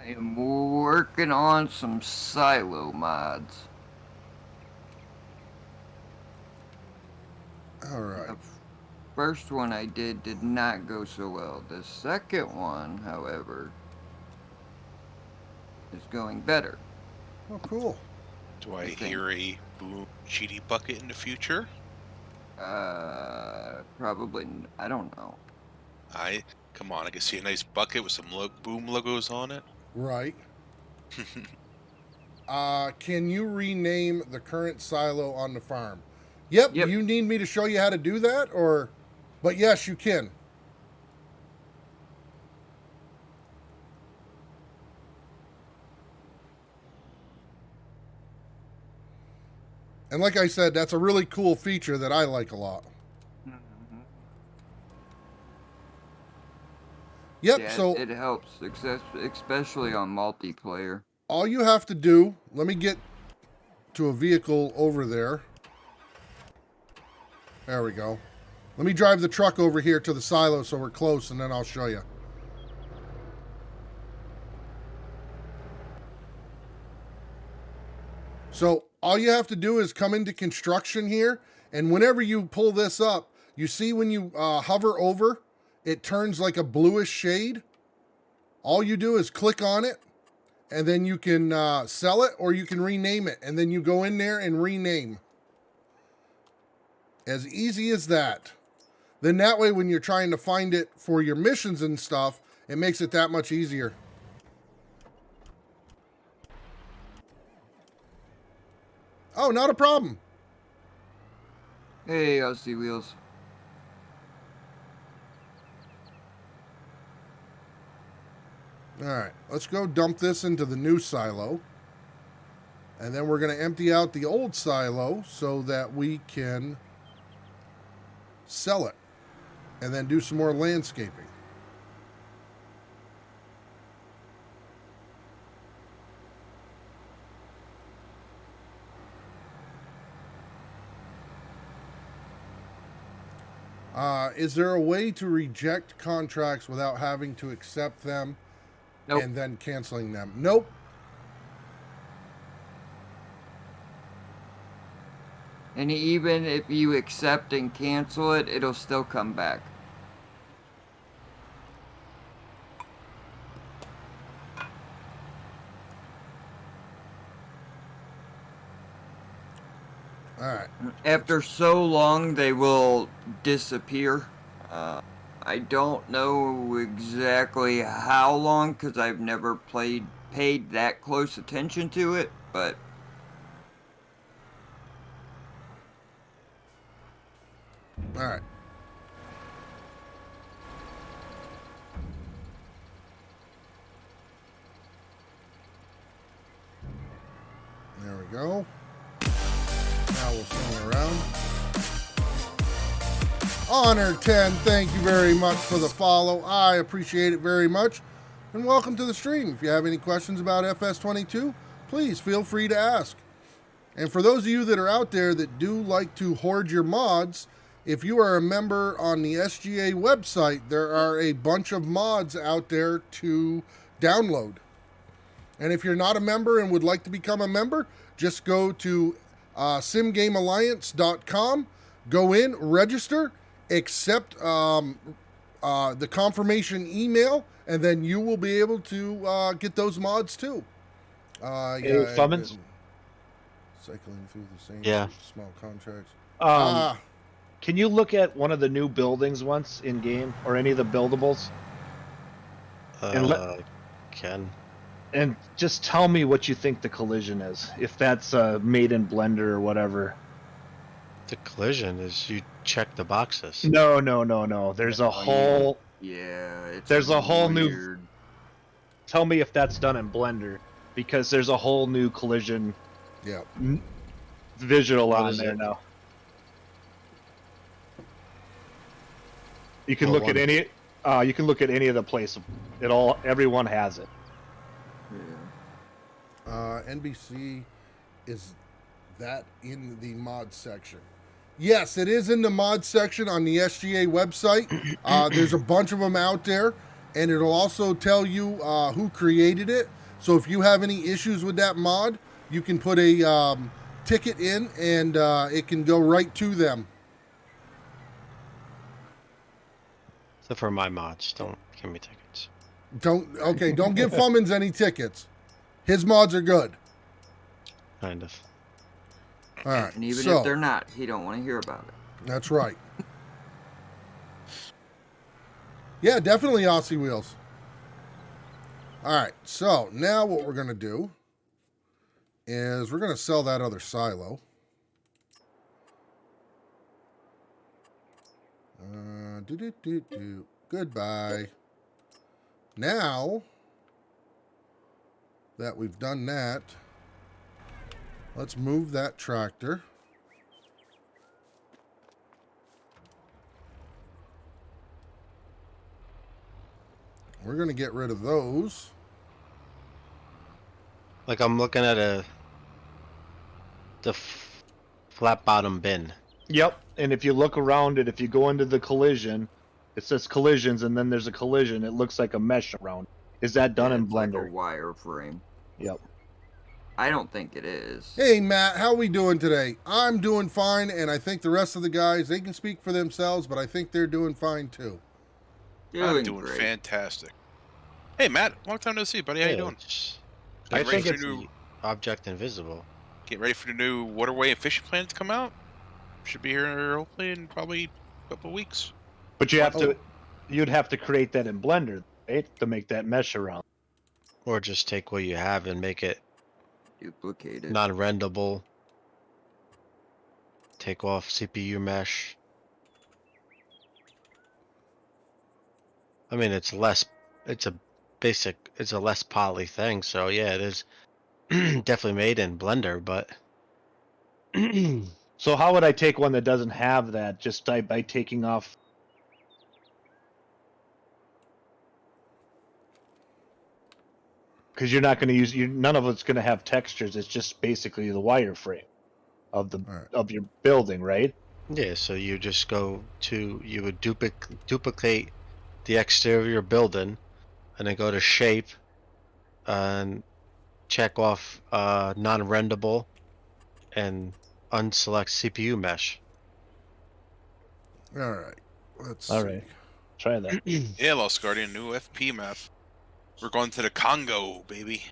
am working on some silo mods. All right. The first one I did not go so well. The second one, however, is going better. Oh, cool. Do I think- hear a boom cheaty bucket in the future? Probably. I don't know. Come on, I can see a nice bucket with some boom logos on it. Right. Can you rename the current silo on the farm? Yep. Yep. Do you need me to show you how to do that, or? But yes, you can. And like I said, that's a really cool feature that I like a lot. Yep. Yeah, So it helps, especially on multiplayer. all you have to do, let me get to a vehicle over there. There we go. Let me drive the truck over here to the silo so we're close, and then I'll show you. So all you have to do is come into construction here, and whenever you pull this up, you see when you hover over, it turns like a bluish shade. All you do is click on it, and then you can sell it or you can rename it, and then you go in there and rename. As easy as that. Then that way, when you're trying to find it for your missions and stuff, it makes it that much easier. Oh, not a problem. Hey, Aussie Wheels. All right, let's go dump this into the new silo. And then we're going to empty out the old silo so that we can sell it and then do some more landscaping. Is there a way to reject contracts without having to accept them Nope. and then canceling them? Nope. And even if you accept and cancel it, it'll still come back. All right. After so long, they will disappear. I don't know exactly how long because I've never paid that close attention to it, but All right. There we go. Now we'll swing around. Honor 10, thank you very much for the follow. I appreciate it very much. And welcome to the stream. If you have any questions about FS22, please feel free to ask. And for those of you that are out there that do like to hoard your mods, if you are a member on the SGA website, there are a bunch of mods out there to download. And if you're not a member and would like to become a member, just go to simgamealliance.com, go in, register, accept the confirmation email, and then you will be able to get those mods too. Hey, Clemens? Cycling through the same Yeah. small contracts. Can you look at one of the new buildings once in game, or any of the buildables, And Ken. and just tell me what you think the collision is? If that's made in Blender or whatever. The collision is you check the boxes. No. There's a Oh, whole. yeah, it's There's a whole new- weird. Tell me if that's done in Blender, because there's a whole new collision Yeah. visual What on is there it? now. You can Oh, look one. at any. You can look at any of the places. Everyone has it. Yeah. NBC, is that in the mod section? Yes, it is in the mod section on the SGA website. There's a bunch of them out there, and it'll also tell you who created it. So if you have any issues with that mod, you can put a ticket in, and it can go right to them. So for my mods, don't give me tickets. Don't give Fummins any tickets. His mods are good. Kind of. All right. And even so, if they're not, he don't want to hear about it. That's right. Yeah, definitely Aussie Wheels. All right. So now what we're gonna do is we're gonna sell that other silo. Goodbye. Now that we've done that, let's move that tractor. We're going to get rid of those. Like I'm looking at the flat bottom bin. Yep. And if you look around it, if you go into the collision, it says collisions, and then there's a collision. It looks like a mesh around. Is that done in It's like Blender? a wireframe. Yep. I don't think it is. Hey, Matt, how we doing today? I'm doing fine, and I think the rest of the guys, they can speak for themselves, but I think they're doing fine too. I'm doing great. fantastic. Hey, Matt, long time no see, buddy. How you doing? I Get ready think for it's the new, the object invisible. get ready for the new waterway and fishing plan to come out. Should be here hopefully in probably a couple of weeks. But you have to, you'd have to create that in Blender, right, to make that mesh around. Or just take what you have and make it Duplicate it. non-rendable. Take off CPU mesh. I mean, it's less. It's a less poly thing. So yeah, it is definitely made in Blender, but So how would I take one that doesn't have that just by taking off? Because you're not going to use none of it's going to have textures. It's just basically the wireframe of the Right. of your building, right? yeah. So you just go to you would duplicate the exterior of your building, and then go to shape, and check off non-rendable, and unselect CPU mesh. All right. Let's All see. right. Try that. Yeah, Lost Guardian, new FP map. We're going to the Congo, baby.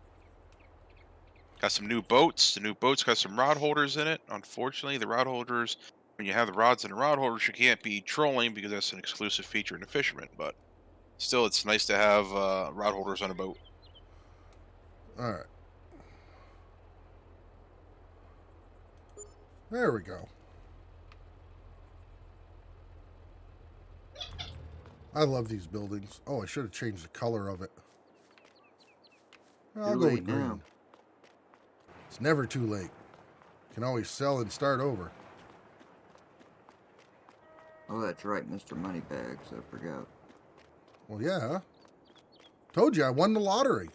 Got some new boats. The new boats got some rod holders in it. Unfortunately, the rod holders, when you have the rods and the rod holders, you can't be trolling because that's an exclusive feature in the fisherman. But still, it's nice to have rod holders on a boat. All right. There we go. I love these buildings. Oh, I should have changed the color of it. I'll Too go late with green. now. It's never too late. Can always sell and start over. Oh, that's right, Mr. Moneybags. I forgot. Well, yeah. Told you I won the lottery.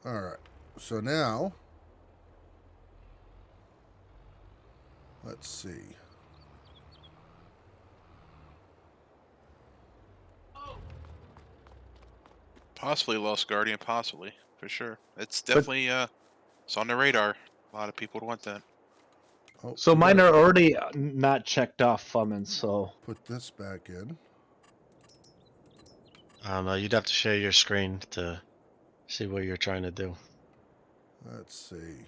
All right. So now, let's see. Possibly Lost Guardian, possibly for sure. It's definitely it's on the radar. A lot of people would want that. Oh, So we mine gotta are already not checked off, Fummins. So put this back in. You'd have to share your screen to see what you're trying to do. Let's see.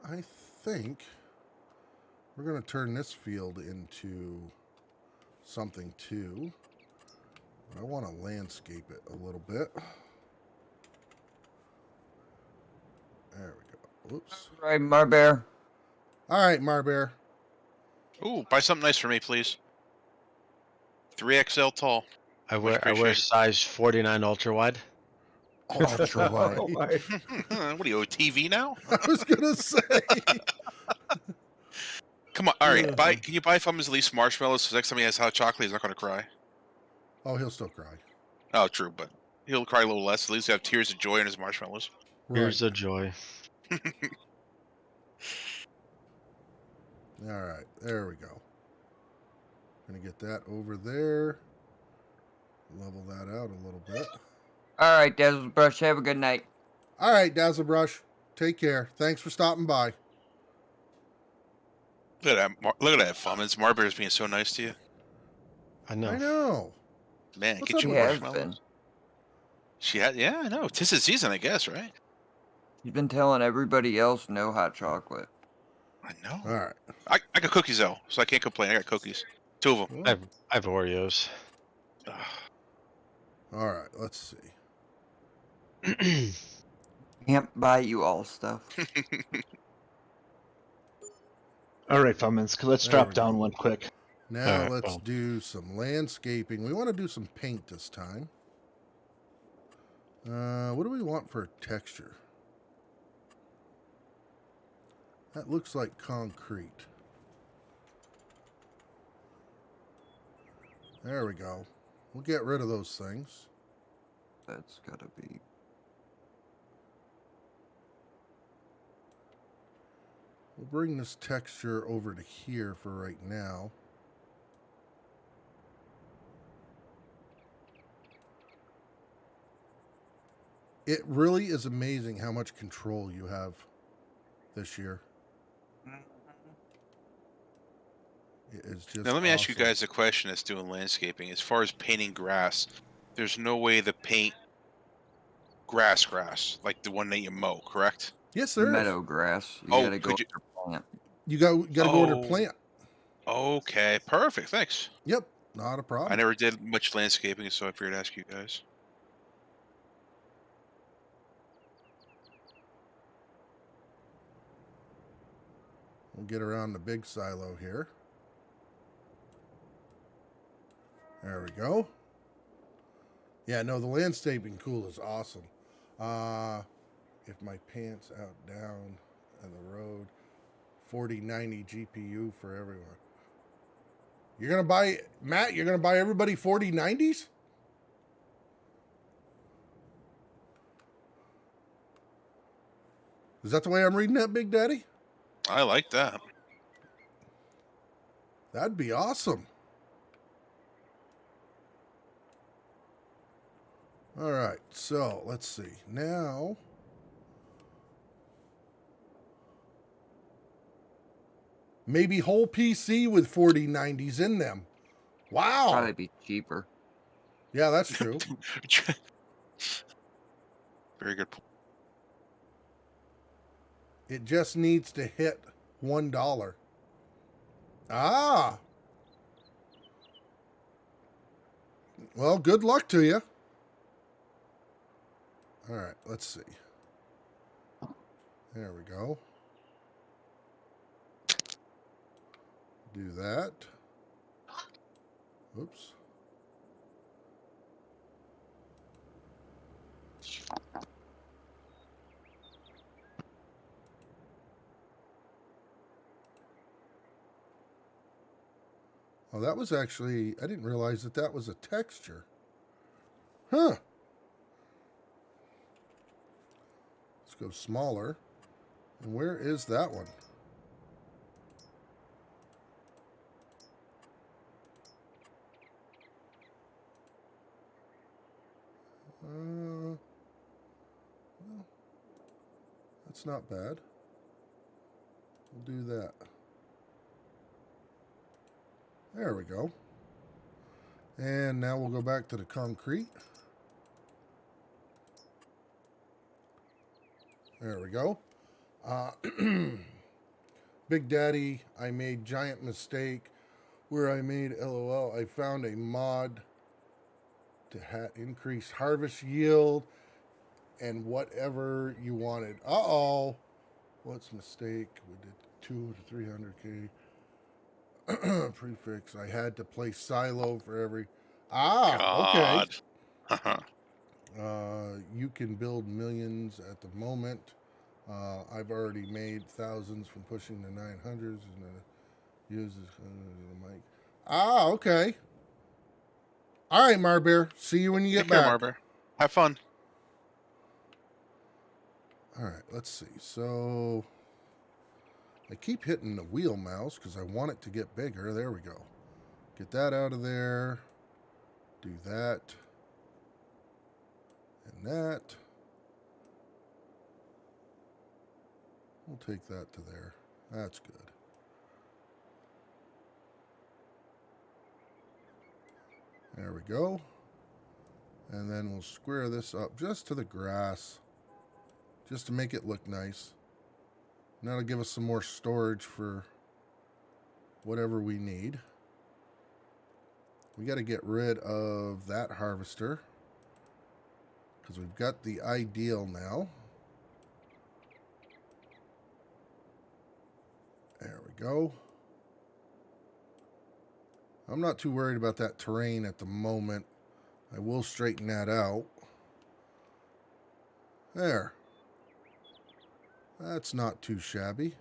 I think we're going to turn this field into something too. But I want to landscape it a little bit. There we go. Oops. Right, Marbear. All right, Marbear. Ooh, buy something nice for me, please. 3XL tall. I Much wear appreciated. size 49 ultra wide. Ultra wide. What are you, a TV now? I was going to say. Come on, all right. Can you buy from his least marshmallows? So next time he has hot chocolate, he's not going to cry. Oh, he'll still cry. Oh, true, but he'll cry a little less. At least he'll have tears of joy in his marshmallows. Right. Here's the joy. All right, there we go. Gonna get that over there. Level that out a little bit. All right, Dazzle Brush, have a good night. All right, Dazzlebrush, take care. Thanks for stopping by. Look at that! Look at that, Fummins. Marbear's being so nice to you. I know. I know. Man, What's get up you She with has marshmallows. been. She had, yeah, I know. 'Tis the season, I guess, right? She's been telling everybody else no hot chocolate. I know. All right. I got cookies though, so I can't complain. I got cookies, 2 of them. I have Oreos. All right, let's see. Can't buy you all stuff. All right, Fummins, let's There drop we down go. one quick. Now All right, let's well. do some landscaping. We want to do some paint this time. What do we want for texture? That looks like concrete. There we go. We'll get rid of those things. That's gotta be. We'll bring this texture over to here for right now. It really is amazing how much control you have this year. It is just Now let me ask you awesome. guys a question that's doing landscaping. As far as painting grass, there's no way to paint grass like the one that you mow, correct? Yes, there is. Meadow grass. You Oh, Oh, gotta go could you- under plant. You gotta go under Oh. plant. Okay, perfect. Thanks. Yep, not a I problem. never did much landscaping, so I figured I'd ask you guys. We'll get around the big silo here. There we go. Yeah, no, the landscaping tool is awesome. If my pants out down on the road, 4090 GPU for everyone. You're gonna buy, Matt, you're gonna buy everybody 4090s? Is that the way I'm reading that, Big Daddy? I like that. That'd be awesome. All right, so let's see. Now, maybe whole PC with 4090s in them. Wow. Probably be cheaper. Yeah, that's true. Very good point. It just needs to hit $1. Ah. Well, good luck to you. All right, let's see. There we go. Do that. Oops. Oh, that was actually, I didn't realize that that was a texture. Huh. Let's go smaller. And where is that one? Well, that's not bad. We'll do that. There we go. And now we'll go back to the concrete. There we go. Big Daddy, I made giant mistake where I made LOL. I found a mod to increase harvest yield and whatever you wanted. Uh-oh. What's mistake? We did 2 to 300K. Prefix. I had to place silo for every. Ah, okay. You can build millions at the moment. I've already made thousands from pushing the 900s and uses the mic. Ah, okay. All right, Marbear. See you when you get Take care, back. Marbear. Have fun. All right, let's see. So I keep hitting the wheel mouse because I want it to get bigger. There we go. Get that out of there. Do that. And that. We'll take that to there. That's good. There we go. And then we'll square this up just to the grass, just to make it look nice. And that'll give us some more storage for whatever we need. We got to get rid of that harvester because we've got the ideal now. There we go. I'm not too worried about that terrain at the moment. I will straighten that out. There. That's not too shabby.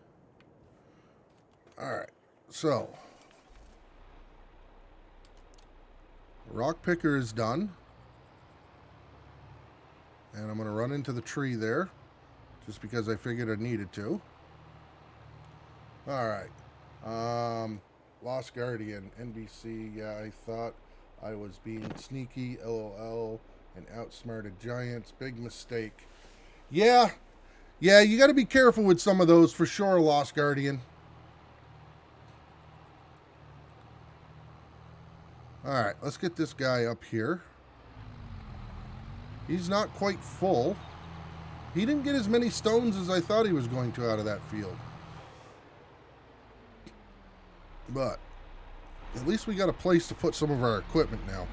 Alright, so. Rock picker is done. And I'm going to run into the tree there. Just because I figured I needed to. Alright. Lost Guardian, NBC. Yeah, I thought I was being sneaky, LOL, and outsmarted Giants. Big mistake. Yeah, you got to be careful with some of those for sure, Lost Guardian. Alright, let's get this guy up here. He's not quite full. He didn't get as many stones as I thought he was going to out of that field. But at least we got a place to put some of our equipment now.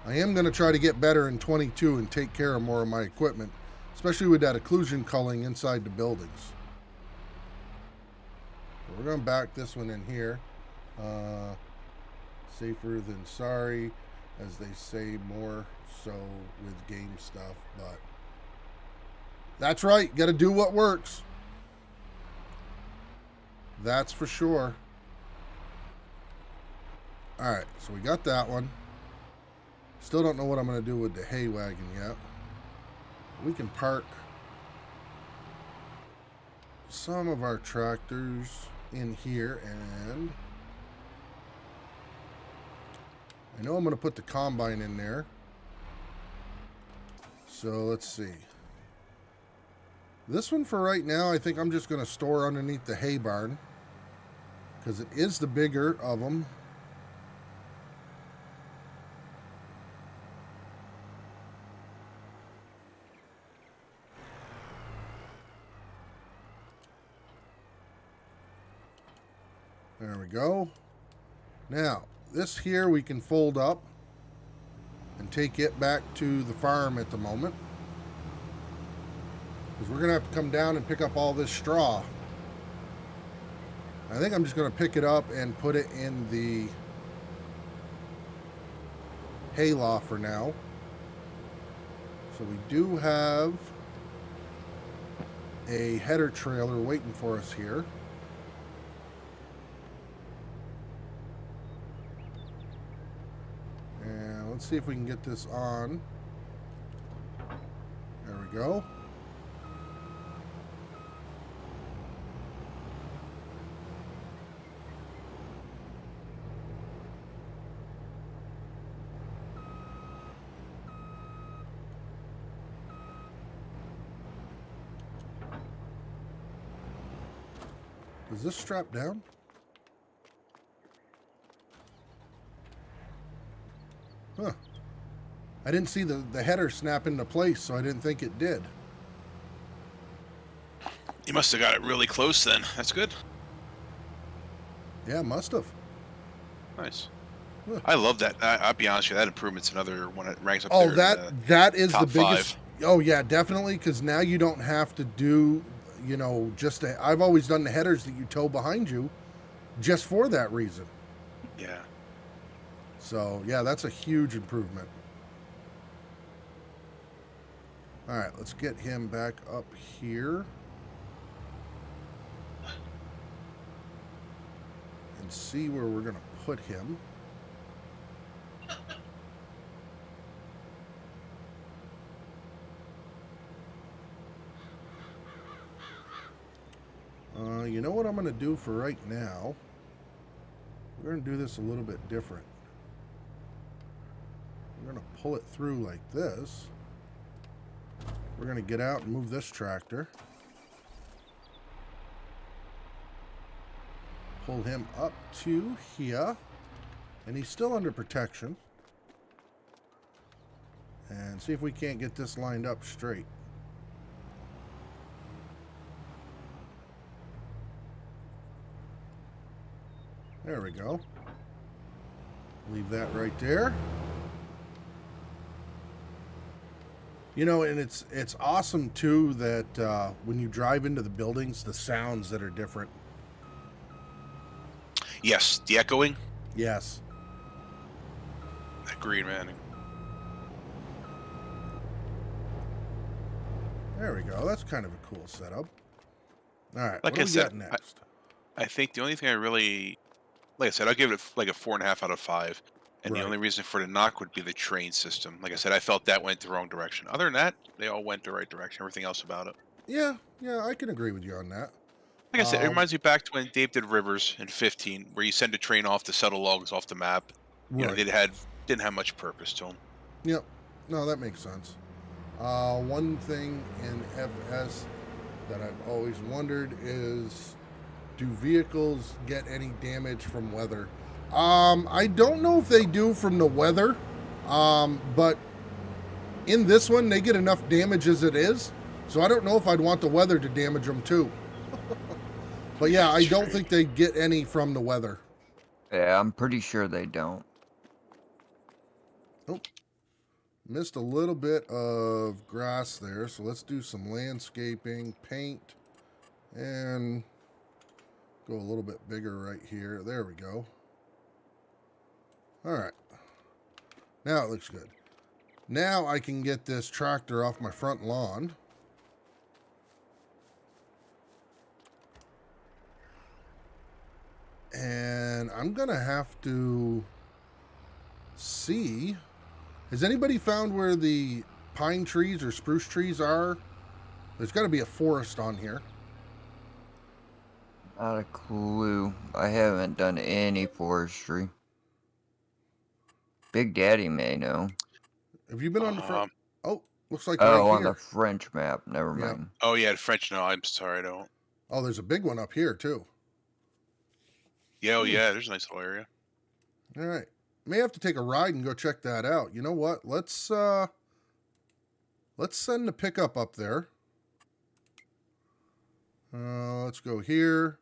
I am going to try to get better in 22 and take care of more of my equipment, especially with that occlusion culling inside the buildings. We're going to back this one in here. Safer than sorry, as they say, more so with game stuff, but that's right, got to do what works. That's for sure. Alright, so we got that one. Still don't know what I'm going to do with the hay wagon yet. We can park some of our tractors in here, and I know I'm going to put the combine in there. So let's see. This one for right now, I think I'm just going to store underneath the hay barn because it is the bigger of them. There we go. Now, this here we can fold up and take it back to the farm at the moment. Because we're going to have to come down and pick up all this straw. I think I'm just going to pick it up and put it in the hay loft for now. So we do have a header trailer waiting for us here. And let's see if we can get this on. There we go. Is this strapped down? Huh. I didn't see the header snap into place, so I didn't think it did. You must have got it really close then. That's good. Yeah, must have. Nice. Huh. I love that. I'll be honest with you, that improvement's another one that ranks up Oh, there. in that is the top biggest. 5. Oh yeah, definitely, because now you don't have to do, you know, just I've always done the headers that you tow behind you, just for that reason. Yeah. So yeah, that's a huge improvement. All right, let's get him back up here. And see where we're going to put him. You know what I'm going to do for right now? We're going to do this a little bit different. We're going to pull it through like this. We're going to get out and move this tractor. Pull him up to here. And he's still under protection. And see if we can't get this lined up straight. There we go. Leave that right there. You know, and it's awesome too that when you drive into the buildings, the sounds that are different. Yes, the echoing. Yes. Agreed, man. There we go. That's kind of a cool setup. All right. Like what I do we said, got next? I think the only thing I really, like I said, I'll give it like a 4.5 out of 5. And Right. the only reason for the knock would be the train system. Like I said, I felt that went the wrong direction. Other than that, they all went the right direction. Everything else about it. Yeah, I can agree with you on that. Like I said, it Um, reminds me back to when Dave did Rivers in 15, where you send a train off to settle logs off the map. You know, Right. didn't have much purpose to them. Yep. No, that makes sense. One thing in FS that I've always wondered is, do vehicles get any damage from weather? I don't know if they do from the weather, but in this one, they get enough damage as it is. So I don't know if I'd want the weather to damage them too. But yeah, I don't think they get any from the weather. Yeah, I'm pretty sure they don't. Missed a little bit of grass there, so let's do some landscaping, paint, and go a little bit bigger right here. There we go. All right. Now it looks good. Now I can get this tractor off my front lawn. And I'm going to have to see... Has anybody found where the pine trees or spruce trees are? There's got to be a forest on here. Not a clue. I haven't done any forestry. Big Daddy may know. Have you been on the front? Oh, looks like Oh, right on here. the French map. Never Yeah. mind. Oh yeah, the French. No, I'm sorry, I don't. Oh, there's a big one up here too. Yeah, oh yeah, there's a nice little area. All right. May have to take a ride and go check that out. You know what? Let's send the pickup up there. Let's go here.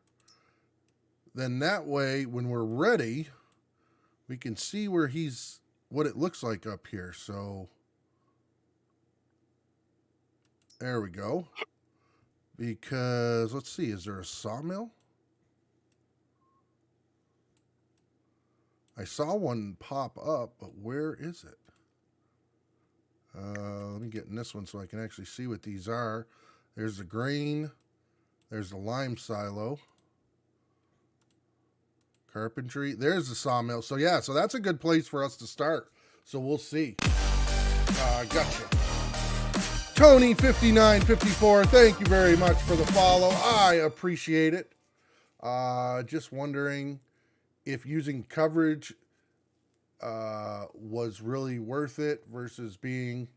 Then that way, when we're ready, we can see where what it looks like up here. So there we go. Because let's see, is there a sawmill? I saw one pop up, but where is it? Let me get in this one so I can actually see what these are. There's the grain. There's the lime silo. Carpentry. There's the sawmill. So yeah, so that's a good place for us to start. So we'll see. Gotcha. Tony5954, thank you very much for the follow. I appreciate it. Just wondering if using coverage was really worth it versus being...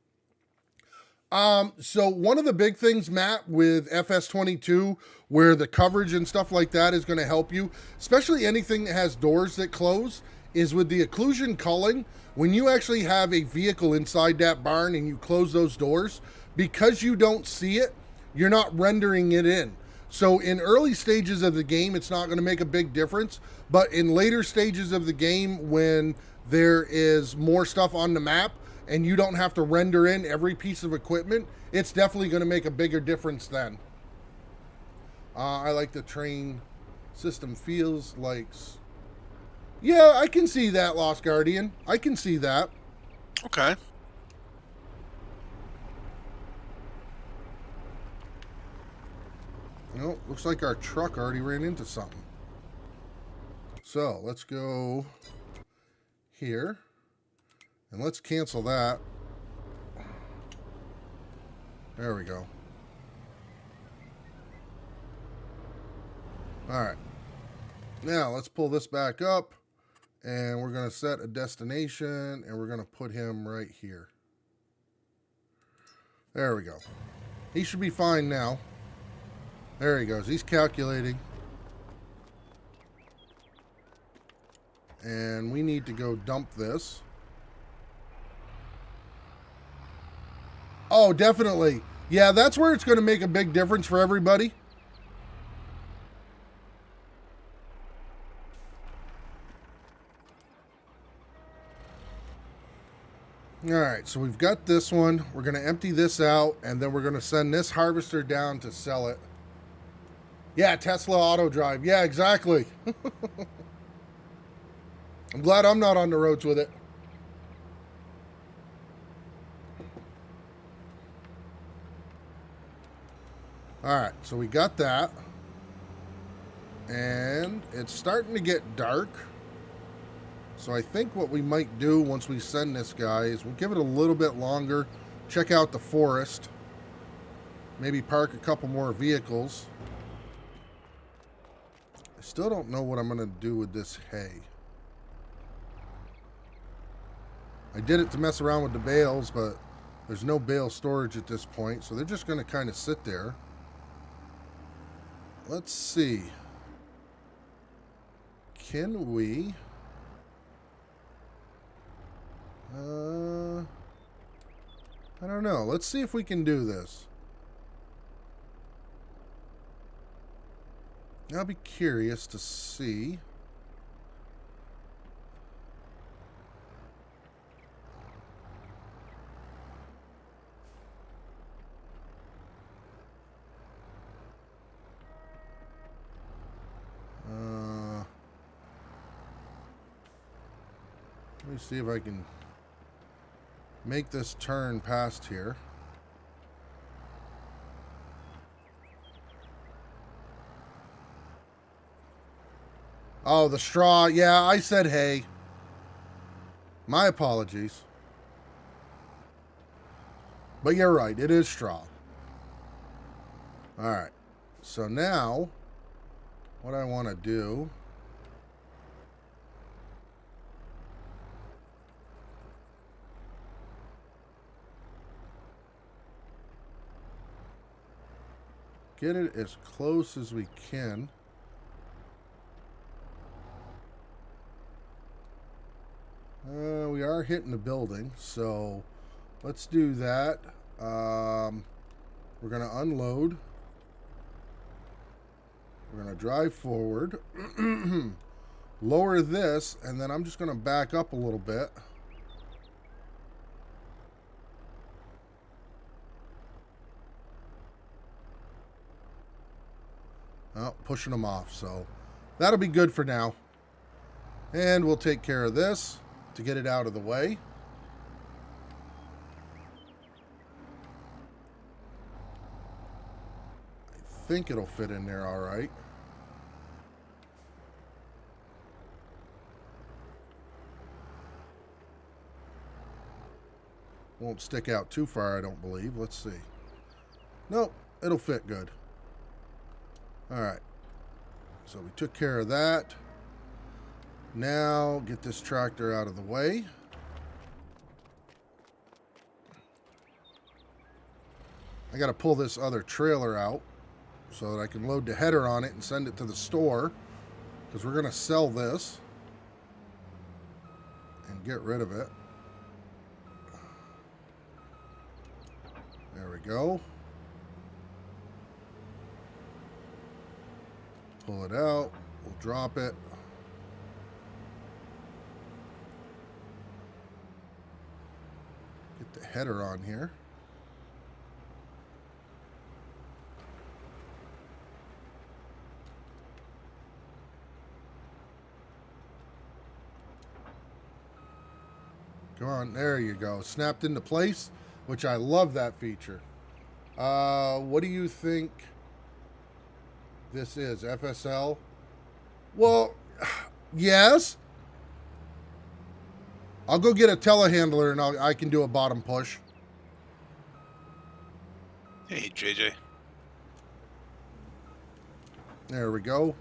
So one of the big things, Matt, with FS22, where the coverage and stuff like that is going to help you, especially anything that has doors that close, is with the occlusion culling. When you actually have a vehicle inside that barn and you close those doors, because you don't see it, you're not rendering it in. So in early stages of the game, it's not going to make a big difference. But in later stages of the game, when there is more stuff on the map and you don't have to render in every piece of equipment, it's definitely going to make a bigger difference then. I like the train system feels like... Yeah, I can see that, Lost Guardian. I can see that. Okay. No, looks like our truck already ran into something. So let's go here and let's cancel that. There we go. All right. Now let's pull this back up, and we're going to set a destination, and we're going to put him right here. There we go. He should be fine now. There he goes. He's calculating. And we need to go dump this. Oh, definitely. Yeah, that's where it's going to make a big difference for everybody. All right, so we've got this one. We're going to empty this out, and then we're going to send this harvester down to sell it. Yeah, Tesla auto drive. Yeah, exactly. I'm glad I'm not on the roads with it. All right, so we got that. And it's starting to get dark. So I think what we might do once we send this guy is we'll give it a little bit longer, check out the forest, maybe park a couple more vehicles. I still don't know what I'm going to do with this hay. I did it to mess around with the bales, but there's no bale storage at this point, so they're just going to kind of sit there. Let's see. Can we... I don't know. Let's see if we can do this. I'll be curious to see. Let me see if I can make this turn past here. Oh, the straw. Yeah, I said hay. My apologies. But you're right. It is straw. All right. So now, what I want to do... get it as close as we can. We are hitting the building, so let's do that. We're going to unload. We're going to drive forward. Lower this, and then I'm just going to back up a little bit. Oh, pushing them off, so that'll be good for now. And we'll take care of this to get it out of the way. I think it'll fit in there all right. Won't stick out too far, I don't believe. Let's see. Nope, it'll fit good. All right, so we took care of that. Now get this tractor out of the way. I got to pull this other trailer out so that I can load the header on it and send it to the store, because we're going to sell this and get rid of it. There we go. Pull it out. We'll drop it. Get the header on here. Come on, there you go. Snapped into place, which I love that feature. What do you think this is? FSL? Well, yes. I'll go get a telehandler and I can do a bottom push. Hey, JJ. There we go.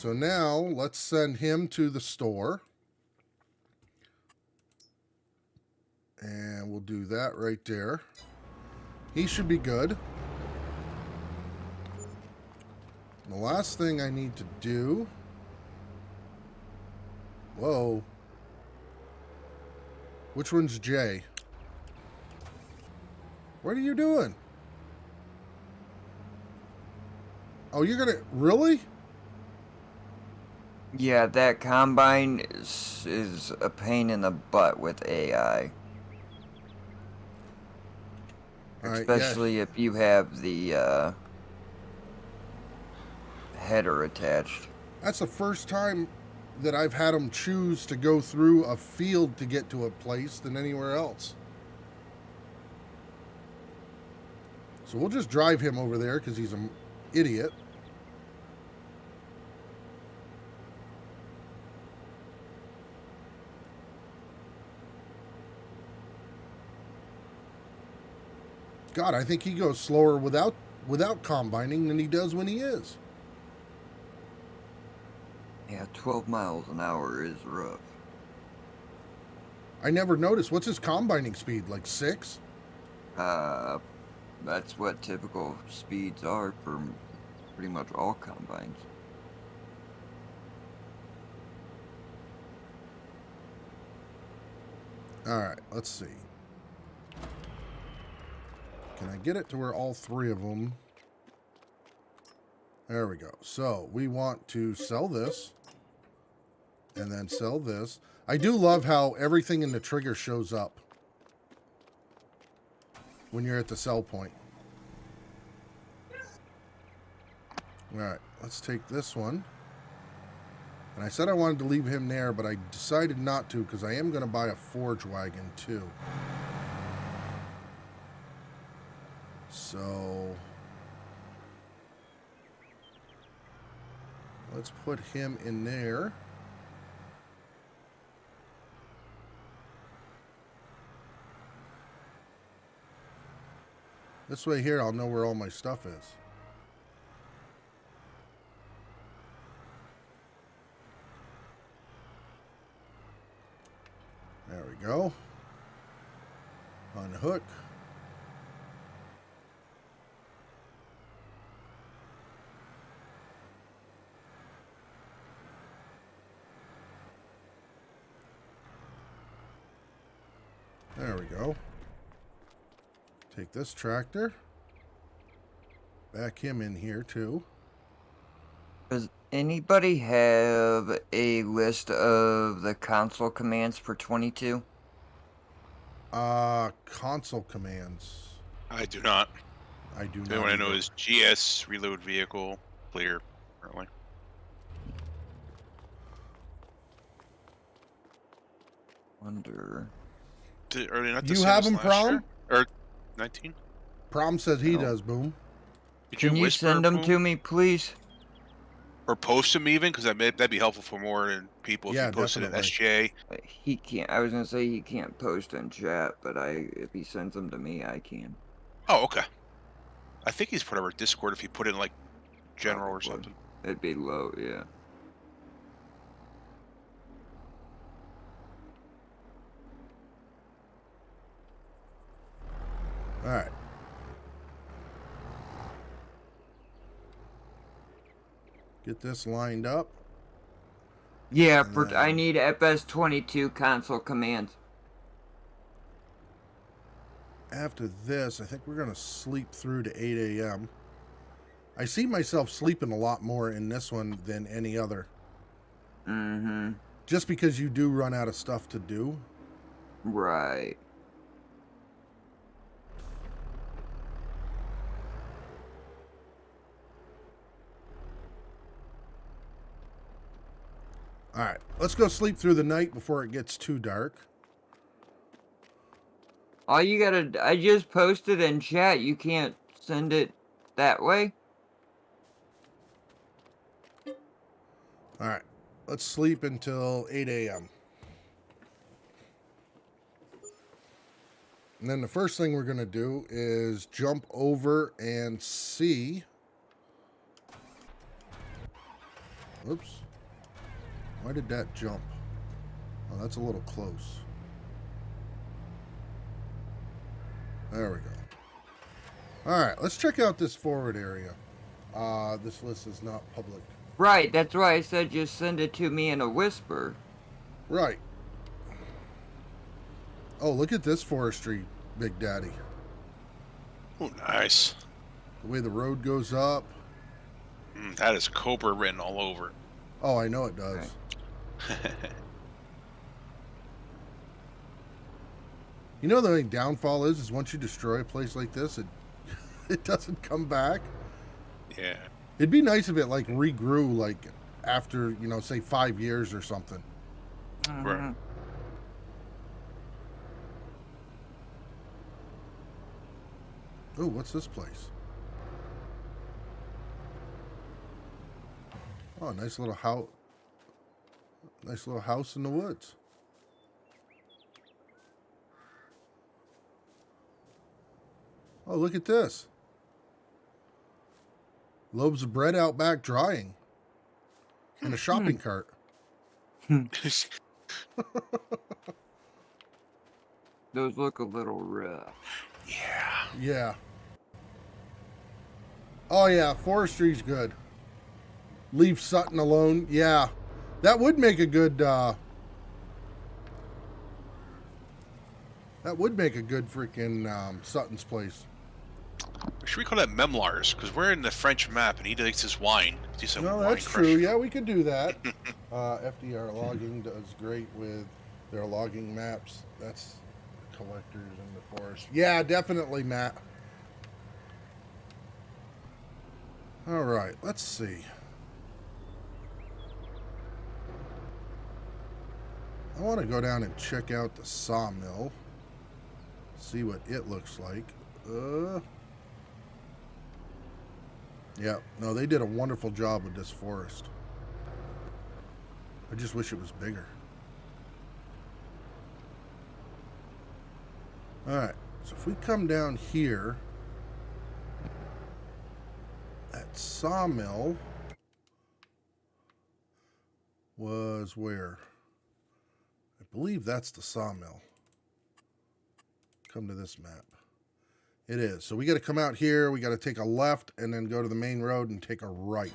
So now let's send him to the store. And we'll do that right there. He should be good. The last thing I need to do... Whoa. Which one's Jay? What are you doing? Oh, you're gonna... Really? Yeah, that combine is a pain in the butt with AI. All right, yeah. Especially if you have the header attached. That's the first time that I've had him choose to go through a field to get to a place than anywhere else. So we'll just drive him over there because he's an idiot. God, I think he goes slower without combining than he does when he is. Yeah, 12 miles an hour is rough. I never noticed. What's his combining speed? Like 6? That's what typical speeds are for pretty much all combines. All right, let's see. Can I get it to where all 3 of them... There we go. So we want to sell this and then sell this. I do love how everything in the trigger shows up when you're at the sell point. All right, let's take this one. And I said I wanted to leave him there, but I decided not to because I am going to buy a forge wagon too. So let's put him in there. This way here, I'll know where all my stuff is. There we go. Unhook. There we go. Take this tractor. Back him in here too. Does anybody have a list of the console commands for 22? Console commands. I do not. I do The not. only one I know either. is GS, reload vehicle, clear, apparently. Wonder. Are they not the You same have as them, last Prom? year? Or 19? Prom says he No. does, Boom. Did Can you whisper, send them Boom? to me, please? Or post them even? Because that'd be helpful for more people if Yeah, you posted it definitely. SJ. He can't. I was gonna say he can't post in chat, but if he sends them to me, I can. Oh, okay. I think he's part of our Discord if he put it in like general or Probably. something. It'd be low, yeah. All right. Get this lined up. Yeah, And I then- need FS22 console commands. After this, I think we're going to sleep through to 8 a.m. I see myself sleeping a lot more in this one than any other. Mm-hmm. Just because you do run out of stuff to do. Right. All right, let's go sleep through the night before it gets too dark. All you gotta... I just posted in chat. You can't send it that way? All right, let's sleep until 8 a.m. And then the first thing we're going to do is jump over and see Oops. Why did that jump? Oh, that's a little close. There we go. Alright, let's check out this forward area. This list is not public. Right, that's why I said just send it to me in a whisper. Right. Oh, look at this forestry, Big Daddy. Oh, nice. The way the road goes up. That is Cobra written all over it. Oh, I know it does. You know the only downfall is once you destroy a place like this, it doesn't come back. Yeah. It'd be nice if it like regrew like after, you know, say 5 years or something. Right. Oh, what's this place? Oh, nice little house. Nice little house in the woods. Oh, look at this. Loaves of bread out back drying. In a shopping cart. Those look a little rough. Yeah. Yeah. Oh, yeah. Forestry's good. Leave Sutton alone. Yeah. That would make a good, that would make a good freaking, Sutton's place. Should we call that Memlars? Because we're in the French map and he likes his wine. Do some No, wine that's crushing. true. Yeah, we could do that. FDR Logging does great with their logging maps. That's collectors in the forest. Yeah, definitely, Matt. All right, let's see. I want to go down and check out the sawmill. See what it looks like. Yeah, no, they did a wonderful job with this forest. I just wish it was bigger. Alright, so if we come down here, that sawmill was where? I believe that's the sawmill. Come to this map. It is. So we got to come out here, we got to take a left and then go to the main road and take a right.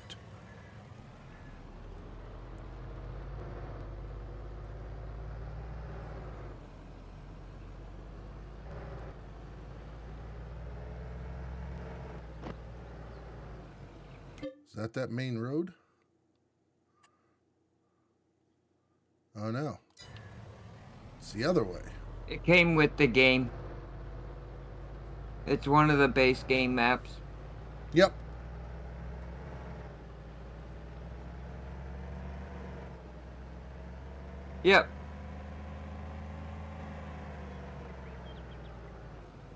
Is that main road? Oh no. It's the other way. It came with the game. It's one of the base game maps. Yep. Yep.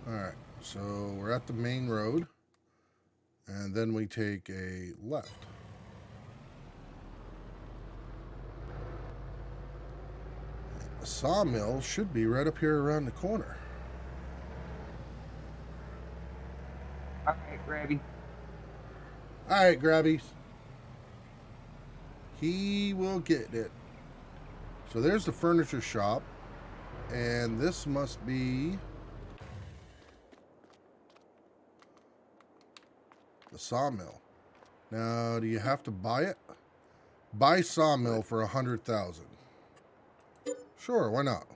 Alright, so we're at the main road. And then we take a left. The sawmill should be right up here around the corner. Alright, Grabby. Alright, Grabbies. He will get it. So there's the furniture shop. And this must be the sawmill. Now, do you have to buy it? Buy sawmill for 100,000. Sure, why not?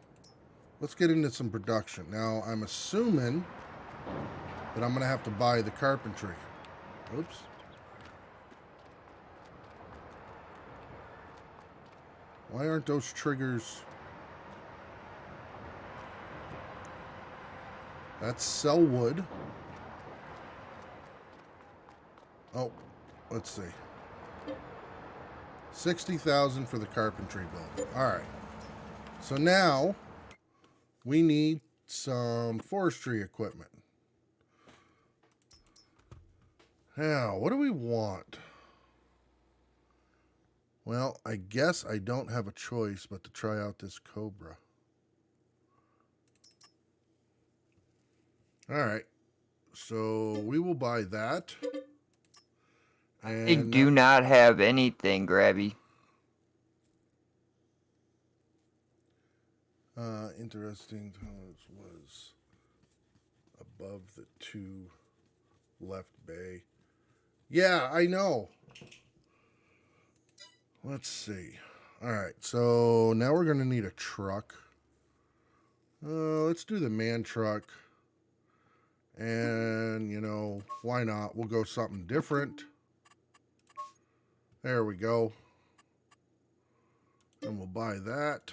Let's get into some production. Now, I'm assuming that I'm going to have to buy the carpentry. Oops. Why aren't those triggers? That's sell wood. Oh, let's see. 60,000 for the carpentry building. All right. So now we need some forestry equipment. Now, what do we want? Well, I guess I don't have a choice but to try out this Cobra. All right. So we will buy that. They And do not have anything, Grabby. interesting. Was above the 2 left bay. Yeah, I know. Let's see. All right, so now we're going to need a truck. Let's do the man truck. And, you know, why not? We'll go something different. There we go. And we'll buy that.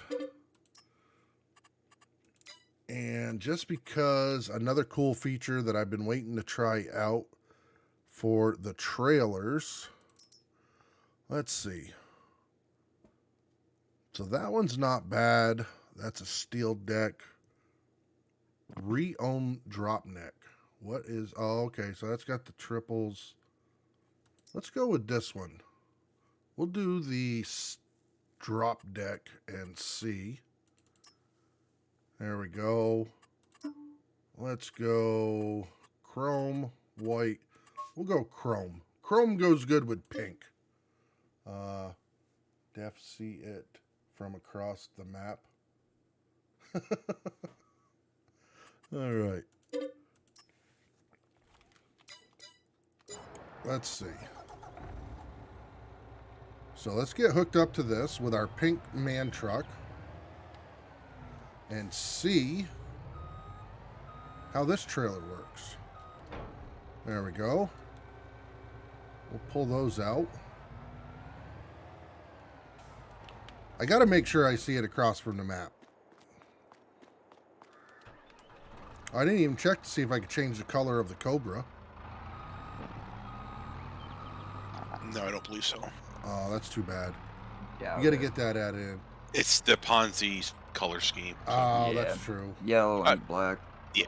And just because another cool feature that I've been waiting to try out for the trailers. Let's see. So that one's not bad. That's a steel deck. Re-own drop neck. What is... Oh, okay. So that's got the triples. Let's go with this one. We'll do the drop deck and see. There we go. Let's go chrome, white. We'll go chrome. Chrome goes good with pink. Def see it from across the map. All right. Let's see. So let's get hooked up to this with our pink man truck and see how this trailer works. There we go. We'll pull those out. I got to make sure I see it across from the map. I didn't even check to see if I could change the color of the Cobra. No, I don't believe so. Oh, that's too bad. Doubt You got to it. get that added in. It's the Ponzi color scheme. So Oh, Yeah. that's true. Yellow and black. Yeah,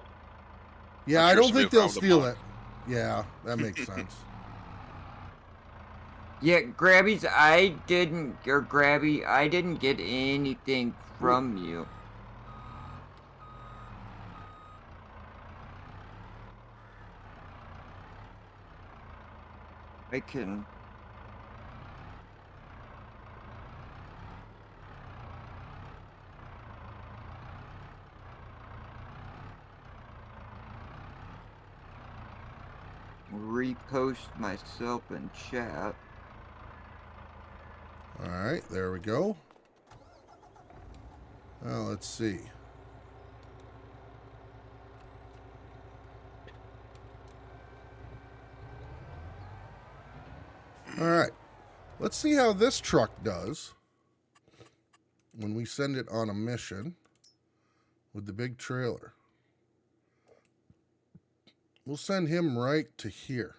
I'm I sure don't somebody think they'll will steal buy it. Yeah, that makes sense. Yeah, Grabby's, I didn't get anything from you. I can... repost myself in chat. All right, there we go. Now let's see. All right, let's see how this truck does when we send it on a mission with the big trailer. We'll send him right to here.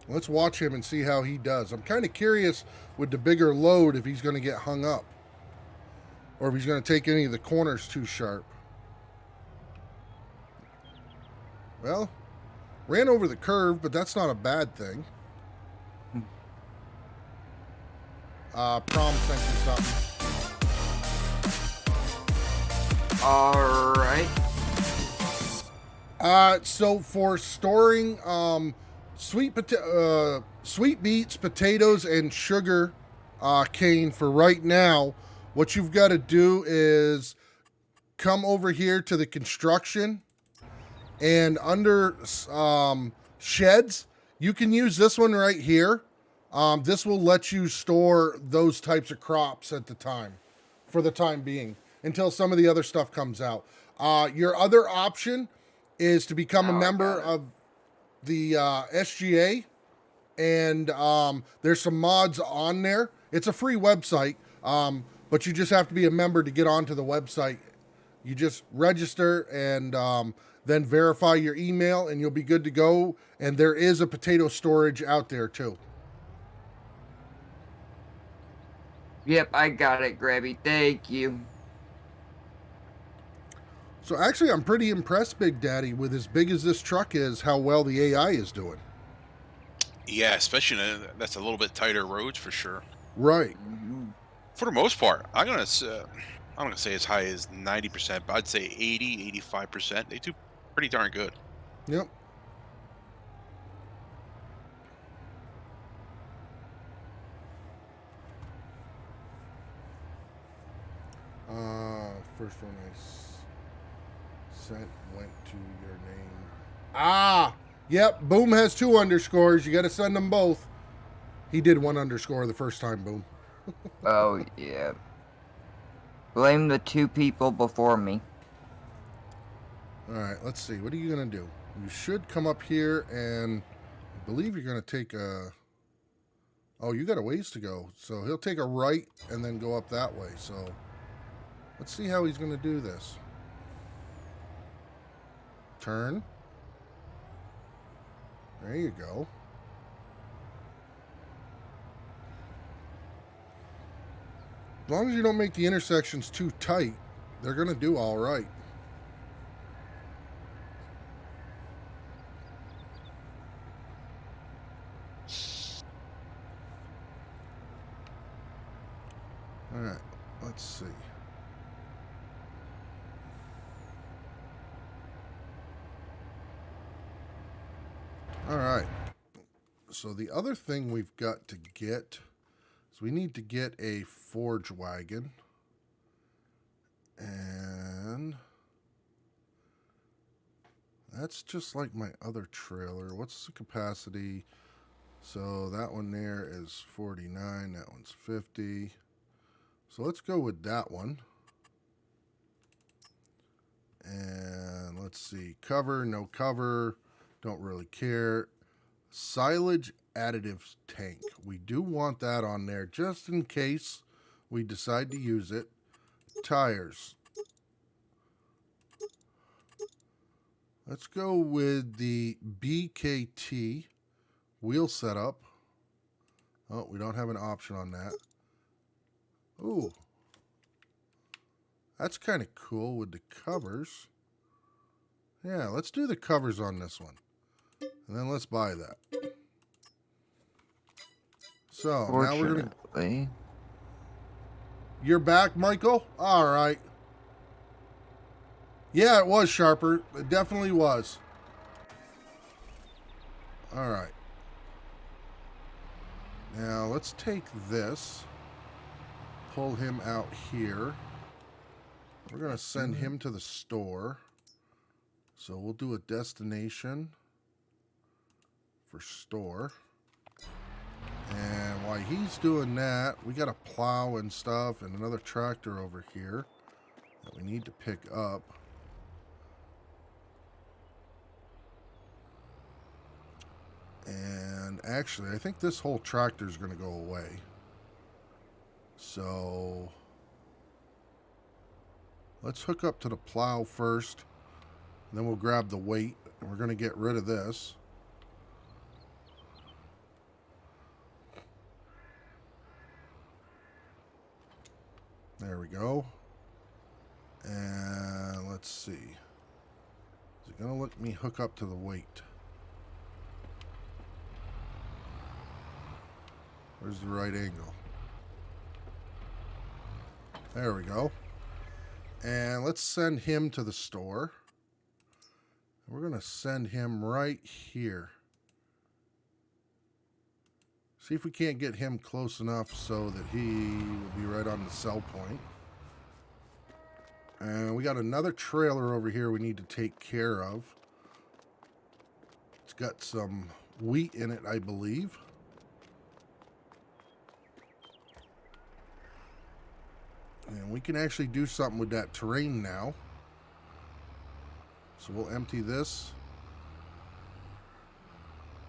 Let's watch him and see how he does. I'm kind of curious with the bigger load if he's going to get hung up or if he's going to take any of the corners too sharp. Well, ran over the curve, but that's not a bad thing. Prom sent you something. Alright. So for storing sweet beets, potatoes, and sugar cane for right now, what you've got to do is come over here to the construction and under sheds, you can use this one right here. This will let you store those types of crops at the time, for the time being, until some of the other stuff comes out. Your other option is to become a member of the SGA, and there's some mods on there. It's a free website, but you just have to be a member to get onto the website. You just register and then verify your email, and you'll be good to go. And there is a potato storage out there too. Yep, I got it, Grabby. Thank you. So actually, I'm pretty impressed, Big Daddy, with as big as this truck is, how well the AI is doing. Yeah, especially that's a little bit tighter roads for sure. Right. For the most part, I'm gonna say as high as 90%, but I'd say 80, 85%. They do pretty darn good. Yep. First one sent went to your name. Ah, yep. Boom has 2 underscores. You got to send them both. He did 1 underscore the first time. Boom. Oh, yeah. Blame the 2 people before me. All right, let's see. What are you going to do? You should come up here, and I believe you're going to take a... Oh, you got a ways to go. So he'll take a right and then go up that way. So let's see how he's going to do this. Turn. There you go. As long as you don't make the intersections too tight, they're going to do all right. All right, let's see. All right. So the other thing we've got to get is we need to get a forge wagon. And that's just like my other trailer. What's the capacity? So that one there is 49. That one's 50. So let's go with that one. And let's see. Cover, no cover. Don't really care. Silage additive tank. We do want that on there just in case we decide to use it. Tires. Let's go with the BKT wheel setup. Oh, we don't have an option on that. Ooh. That's kind of cool with the covers. Yeah, let's do the covers on this one. And then let's buy that. So, now we're going to... You're back, Michael? All right. Yeah, it was sharper. It definitely was. All right. Now, let's take this. Pull him out here. We're going to send him to the store. So we'll do a destination for store. And while he's doing that, we got a plow and stuff and another tractor over here that we need to pick up. And actually, I think this whole tractor is going to go away. So let's hook up to the plow first. And then we'll grab the weight. And we're going to get rid of this. There we go. And let's see. Is it going to let me hook up to the weight? Where's the right angle? There we go. And let's send him to the store. We're going to send him right here. See if we can't get him close enough so that he will be right on the sell point. And we got another trailer over here we need to take care of. It's got some wheat in it, I believe. And we can actually do something with that terrain now. So we'll empty this.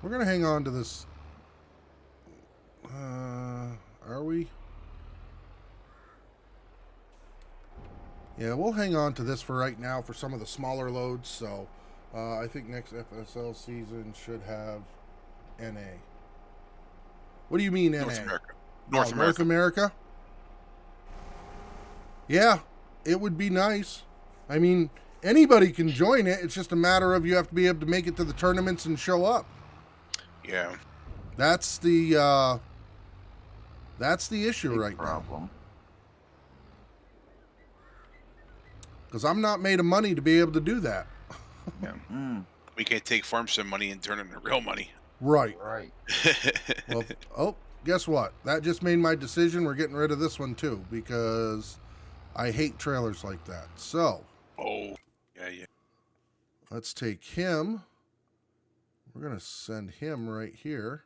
We're going to hang on to this. Are we? Yeah, we'll hang on to this for right now for some of the smaller loads. So I think next FSL season should have NA. What do you mean NA? North America. North America? Yeah, it would be nice. I mean, anybody can join it. It's just a matter of you have to be able to make it to the tournaments and show up. Yeah. That's the issue right now. Because I'm not made of money to be able to do that. Yeah. We can't take farm sim money and turn it into real money. Right. Right. Well, oh, guess what? That just made my decision. We're getting rid of this one too because I hate trailers like that. So Oh, yeah. let's take him. We're going to send him right here.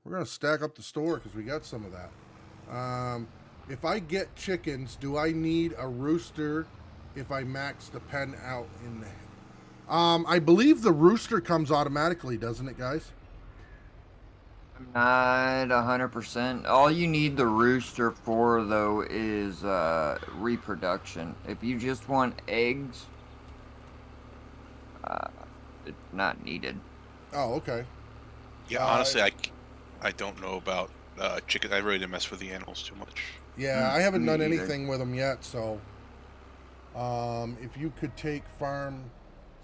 We're going to stack up the store because we got some of that. If I get chickens, do I need a rooster if I max the pen out in there? I believe the rooster comes automatically, doesn't it, guys? I'm not 100%. All you need the rooster for, though, is reproduction. If you just want eggs, it's not needed. Oh, okay. Yeah, honestly, I don't know about chicken. I really didn't mess with the animals too much. Yeah, I haven't Me done either. anything with them yet, so if you could take Farm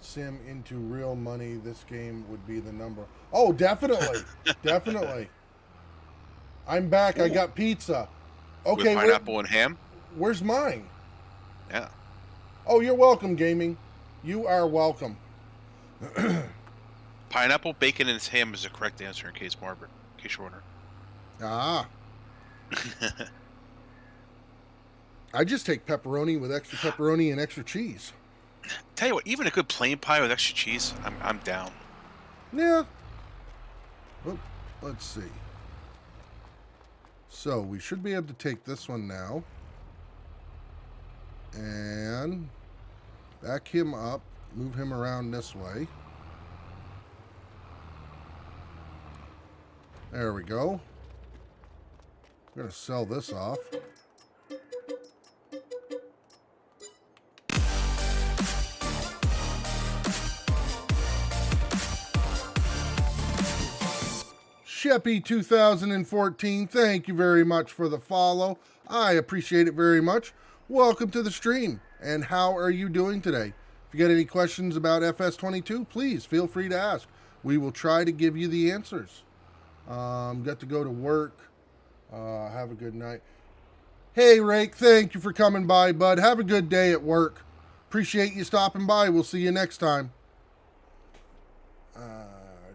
Sim into real money, this game would be the number. Oh, definitely. Definitely. I'm back. I got pizza. Okay, With pineapple and ham. where's mine? Yeah. Oh, you're welcome, gaming. You are welcome. Pineapple, bacon, and ham is the correct answer in case you're wondering. Ah, I just take pepperoni with extra pepperoni and extra cheese. Tell you what, even a good plain pie with extra cheese, I'm down. Yeah. Well, let's see. So we should be able to take this one now. And back him up. Move him around this way. There we go. I'm going to sell this off. Sheppy 2014, thank you very much for the follow. I appreciate it very much. Welcome to the stream. And how are you doing today? If you got any questions about FS22, please feel free to ask. We will try to give you the answers. Got to go to work. Have a good night. Hey, Rake, thank you for coming by, bud. Have a good day at work. Appreciate you stopping by. We'll see you next time.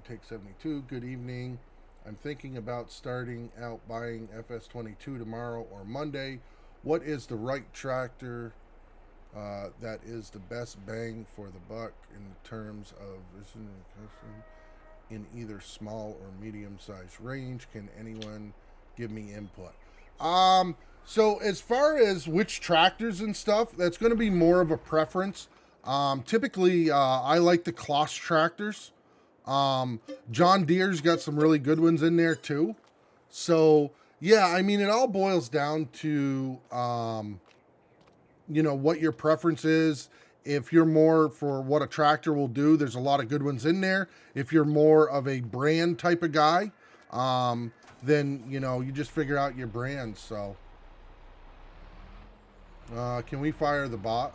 Take 72. Good evening. I'm thinking about starting out buying FS22 tomorrow or Monday. What is the right tractor that is the best bang for the buck in terms of in either small or medium size range? Can anyone give me input? So as far as which tractors and stuff, that's going to be more of a preference. Typically, I like the Kloss tractors. John Deere's got some really good ones in there too. So yeah, I mean, it all boils down to, you know, what your preference is. If you're more for what a tractor will do, there's a lot of good ones in there. If you're more of a brand type of guy, then, you know, you just figure out your brand. So, can we fire the bot?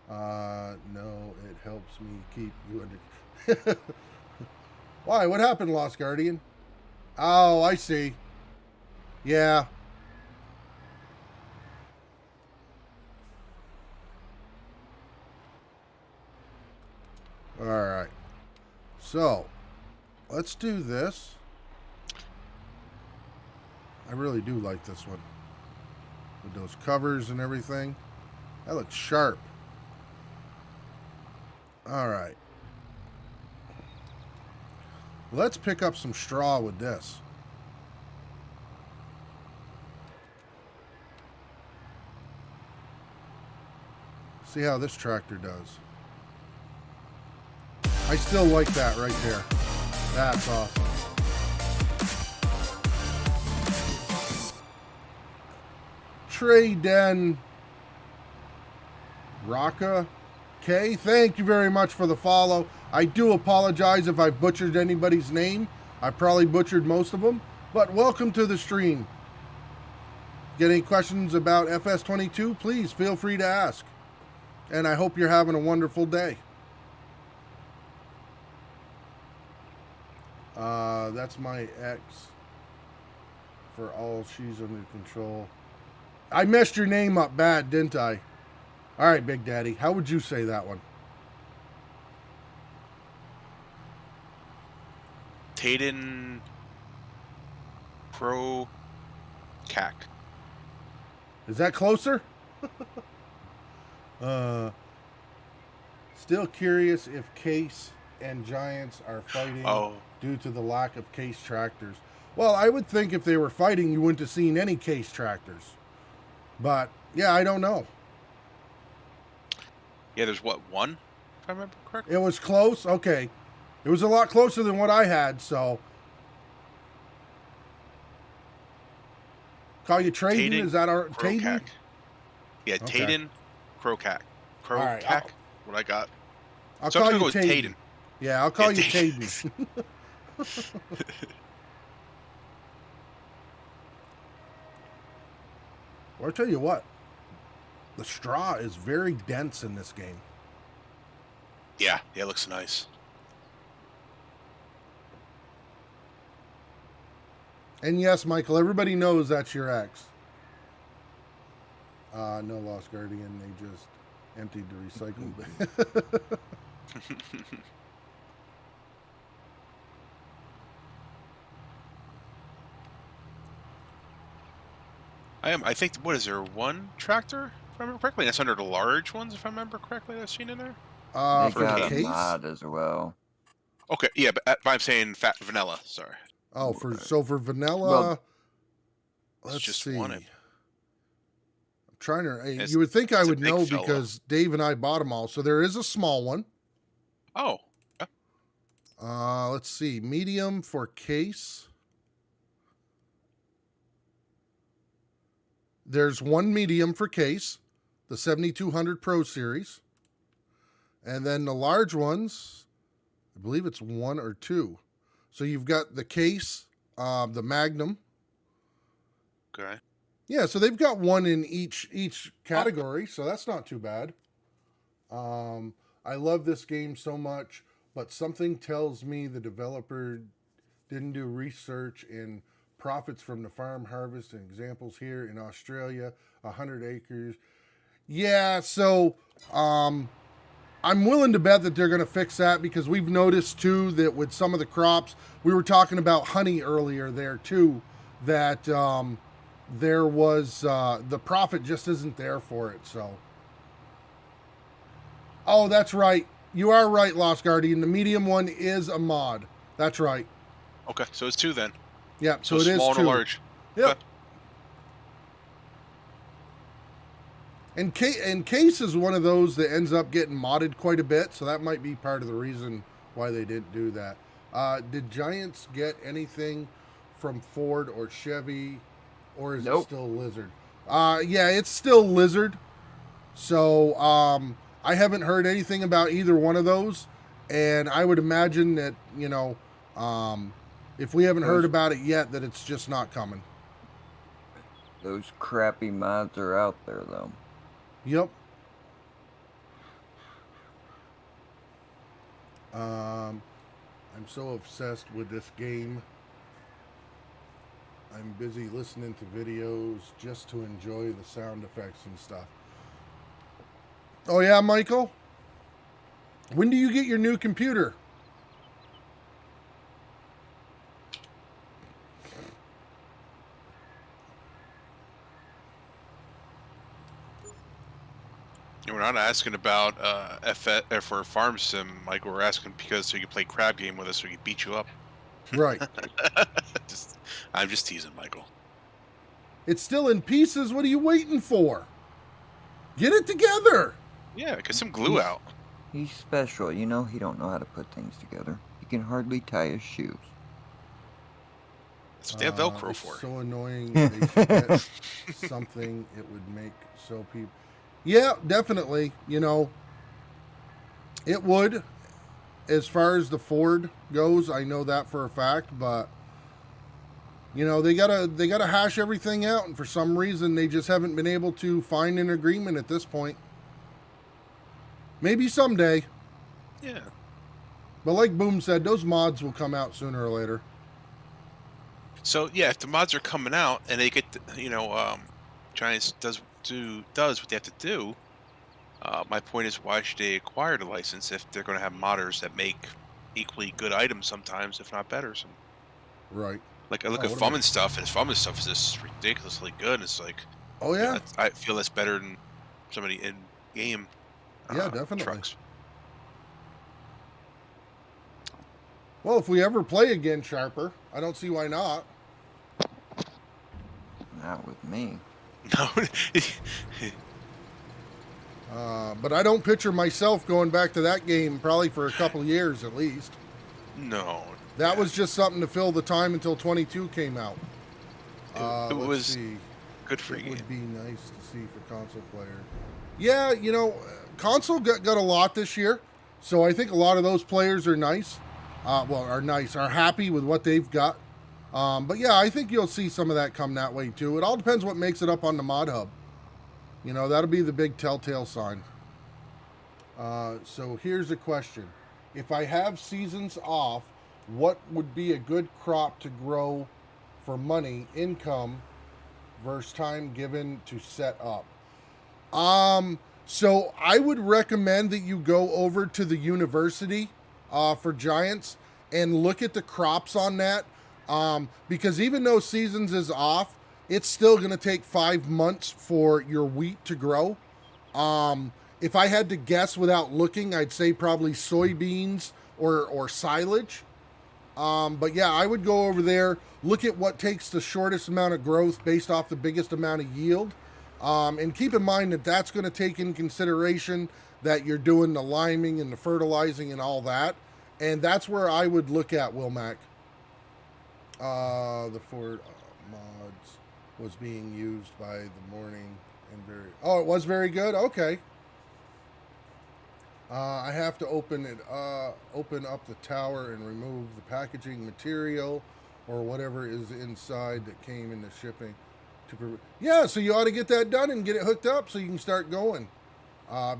No, it helps me keep you under. Why? What happened, Lost Guardian? Oh, I see. Yeah. All right. So, let's do this. I really do like this one. With those covers and everything. That looks sharp. All right. Let's pick up some straw with this. See how this tractor does. I still like that right there. That's awesome. Trayden Raka K, thank you very much for the follow. I do apologize if I butchered anybody's name. I probably butchered most of them, but welcome to the stream. Get any questions about FS22? Please feel free to ask. And I hope you're having a wonderful day. That's my ex. For all she's under control. I messed your name up bad, didn't I? All right, Big Daddy. How would you say that one? Tayden Pro Cac. Is that closer? Still curious if Case and Giants are fighting Oh, due to the lack of Case tractors. Well, I would think if they were fighting, you wouldn't have seen any Case tractors. But yeah, I don't know. yeah. There's what, one, if I remember correctly. It was close. Okay, it was a lot closer than what I had. So, call you Traden? Taden, Is that our Taden? Krokak. Yeah, Okay. Taden, Krokak. All right, Krokak. What I got. I'll So I'm call gonna you go with Taden. Taden. Yeah, I'll call Yeah, you Taden. Taden. Well, I'll tell you what. The straw is very dense in this game. Yeah, it looks nice. And yes, Michael, everybody knows that's your ex. No Lost Guardian. They just emptied the recycle bin. I think, what is there, one tractor, if I remember correctly? That's under the large ones, if I remember correctly, that I've seen in there? They For got the a case? mod as well. Okay, yeah, but I'm saying vanilla, sorry. Oh, for vanilla. Well, let's just see. one. I'm trying to. It's- You would think I it's a would big know fella. because Dave and I bought them all. So there is a small one. Oh, Let's see. Medium for case. There's one medium for case, the 7200 Pro Series. And then the large ones, I believe it's one or two. So you've got the case, the Magnum. okay. Yeah, so they've got one in each category, so that's not too bad. I love this game so much, but something tells me the developer didn't do research in profits from the farm harvest and examples here in Australia, 100 acres. Yeah, so I'm willing to bet that they're going to fix that because we've noticed too that with some of the crops, we were talking about honey earlier there too, that there was the profit just isn't there for it. So, oh, that's right. You are right, Lost Guardian. The medium one is a mod. That's right. Okay, so it's two then. Yeah, so, So it is small and two. a large. Yep. Okay. And Case is one of those that ends up getting modded quite a bit, so that might be part of the reason why they didn't do that. Did Giants get anything from Ford or Chevy, or is it Nope. still Lizard? Yeah, it's still Lizard. So I haven't heard anything about either one of those, and I would imagine that if we haven't heard about it yet, that it's just not coming. Those crappy mods are out there, though. Yep. I'm so obsessed with this game. I'm busy listening to videos just to enjoy the sound effects and stuff. Oh yeah, Michael? When do you get your new computer? We're not asking about for Farm Sim, Mike. We're asking because so you can play crab game with us, so we can beat you up. Right. I'm just teasing, Michael. It's still in pieces. What are you waiting for? Get it together. Yeah, get some glue out. He's special, you know. He don't know how to put things together. He can hardly tie his shoes. That's what they have Velcro It's for. so annoying. They should get something it would make so people. Yeah, definitely. It would. As far as the Ford goes, I know that for a fact. But they gotta hash everything out, and for some reason they just haven't been able to find an agreement at this point. Maybe someday. Yeah. But like Boom said, those mods will come out sooner or later. So yeah, if the mods are coming out and they get, Giants does what they have to do. My point is, why should they acquire the license if they're going to have modders that make equally good items sometimes, if not better? Right. Like I look at what Fum about- and stuff, and Fum and stuff is just ridiculously good. It's like, Oh yeah. I feel that's better than so many in game. Yeah, definitely. Trucks. Well, if we ever play again, Sharper, I don't see why not. Not with me. No. But I don't picture myself going back to that game probably for a couple years at least. No. That was just something to fill the time until 22 came out. It Let's was see. good for It you. would be nice to see for console player. Yeah, you know, console got a lot this year, so I think a lot of those players are nice. Are happy with what they've got. But yeah, I think you'll see some of that come that way too. It all depends what makes it up on the Mod Hub. You know, that'll be the big telltale sign. So here's a question. If I have seasons off, what would be a good crop to grow for money, income, versus time given to set up? So I would recommend that you go over to the university for Giants and look at the crops on that. Because even though seasons is off, it's still going to take 5 months for your wheat to grow. If I had to guess without looking, I'd say probably soybeans or silage. But yeah, I would go over there, look at what takes the shortest amount of growth based off the biggest amount of yield. And keep in mind that that's going to take in consideration that you're doing the liming and the fertilizing and all that. And that's where I would look at, Wilmac. The Ford mods was being used by the morning and it was very good. Okay. I have to open up the tower and remove the packaging material or whatever is inside that came in the shipping. Yeah, so you ought to get that done and get it hooked up so you can start going.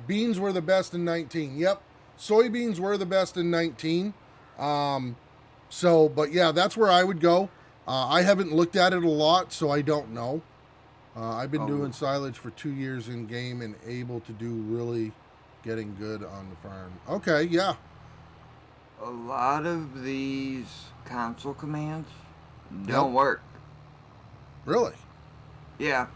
Beans were the best in 19. Yep, soybeans were the best in 19. But yeah, that's where I would go. I haven't looked at it a lot, so I don't know. I've been doing silage for 2 years in game and able to do really getting good on the farm. Okay, yeah. A lot of these console commands don't work. Really? Yeah.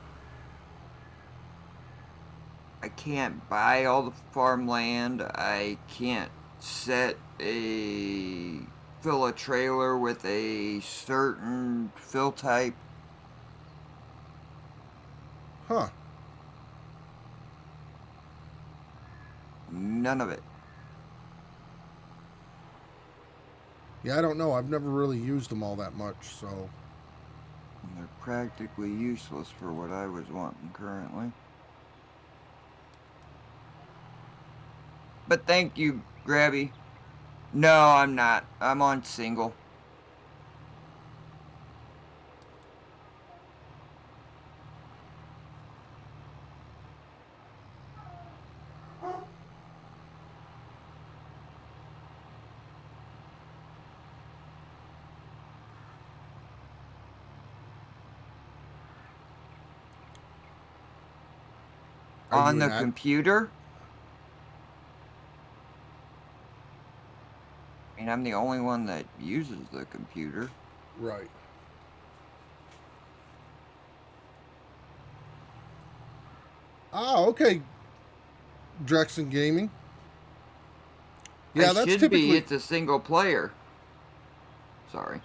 I can't buy all the farmland. I can't fill a trailer with a certain fill type. Huh. None of it. Yeah, I don't know. I've never really used them all that much, so. And they're practically useless for what I was wanting currently. But thank you, Grabby. No, I'm not. I'm on single. On the computer? I mean, I'm the only one that uses the computer. Right. Okay. Drexen Gaming. Yeah, It that's should typically. be. It's a single player. Sorry.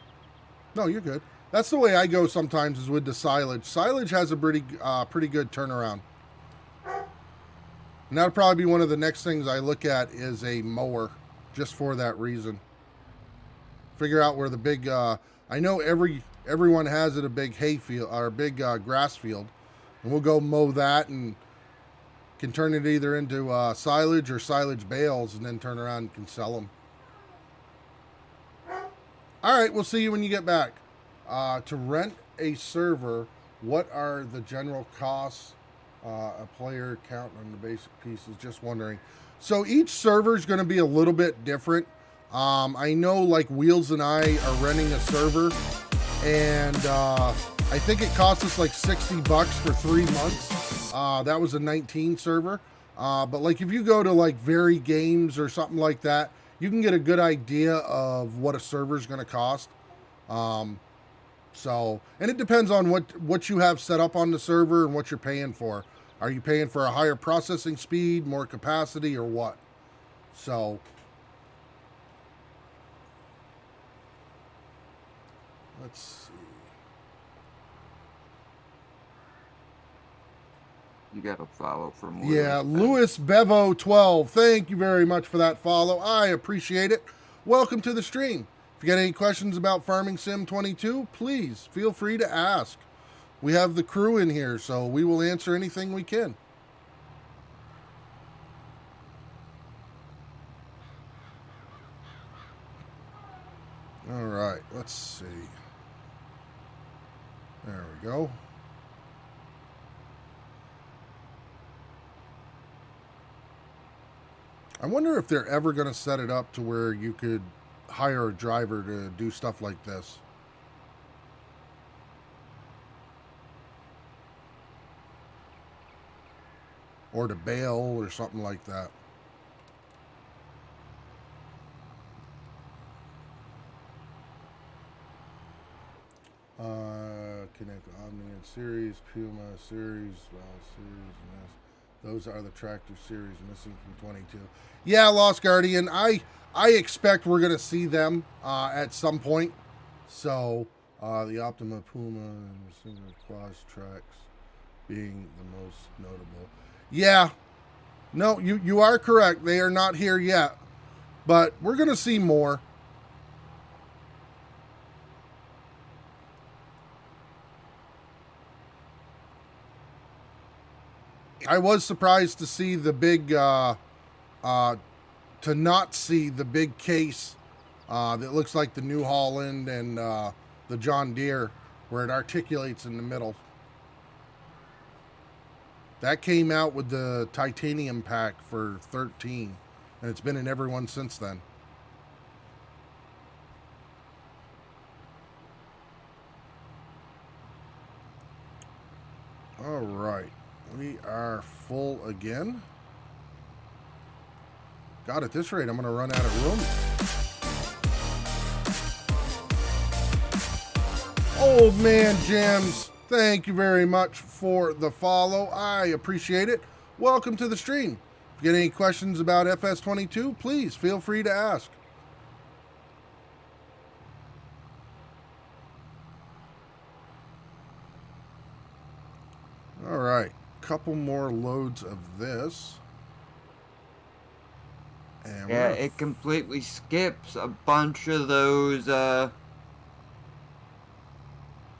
No, you're good. That's the way I go sometimes is with the silage. Silage has a pretty good turnaround. And that'll probably be one of the next things I look at is a mower, just for that reason. Figure out where the big. I know everyone has it a big hay field or a big grass field, and we'll go mow that and can turn it either into silage or silage bales, and then turn around and can sell them. All right, we'll see you when you get back. To rent a server, what are the general costs? A player count on the basic pieces, just wondering. So each server is going to be a little bit different. I know like Wheels and I are renting a server, and I think it cost us like $60 for 3 months. That was a 19 server. But like if you go to like Very Games or something like that, you can get a good idea of what a server is going to cost. And it depends on what you have set up on the server and what you're paying for. Are you paying for a higher processing speed, more capacity, or what? So, let's see. You got to follow for more. Yeah, respect. Louis Bevo 12. Thank you very much for that follow. I appreciate it. Welcome to the stream. If you got any questions about Farming Sim 22, please feel free to ask. We have the crew in here, so we will answer anything we can. All right, let's see. There we go. I wonder if they're ever going to set it up to where you could hire a driver to do stuff like this. Or to bail or something like that. Connect Omnium Series, Puma Series, Series, yes. Those are the tractor series missing from 22. Yeah, Lost Guardian. I expect we're gonna see them at some point. So the Optima Puma and Quas tracks being the most notable. Yeah. No, you are correct. They are not here yet. But we're gonna see more. I was surprised to see the big, to not see the big case that looks like the New Holland and the John Deere, where it articulates in the middle. That came out with the titanium pack for 13, and it's been in everyone since then. All right. We are full again. God, at this rate, I'm going to run out of room. Old Man Jams, thank you very much for the follow. I appreciate it. Welcome to the stream. If you get any questions about FS22, please feel free to ask. All right. Couple more loads of this. And Yeah, it completely skips a bunch of those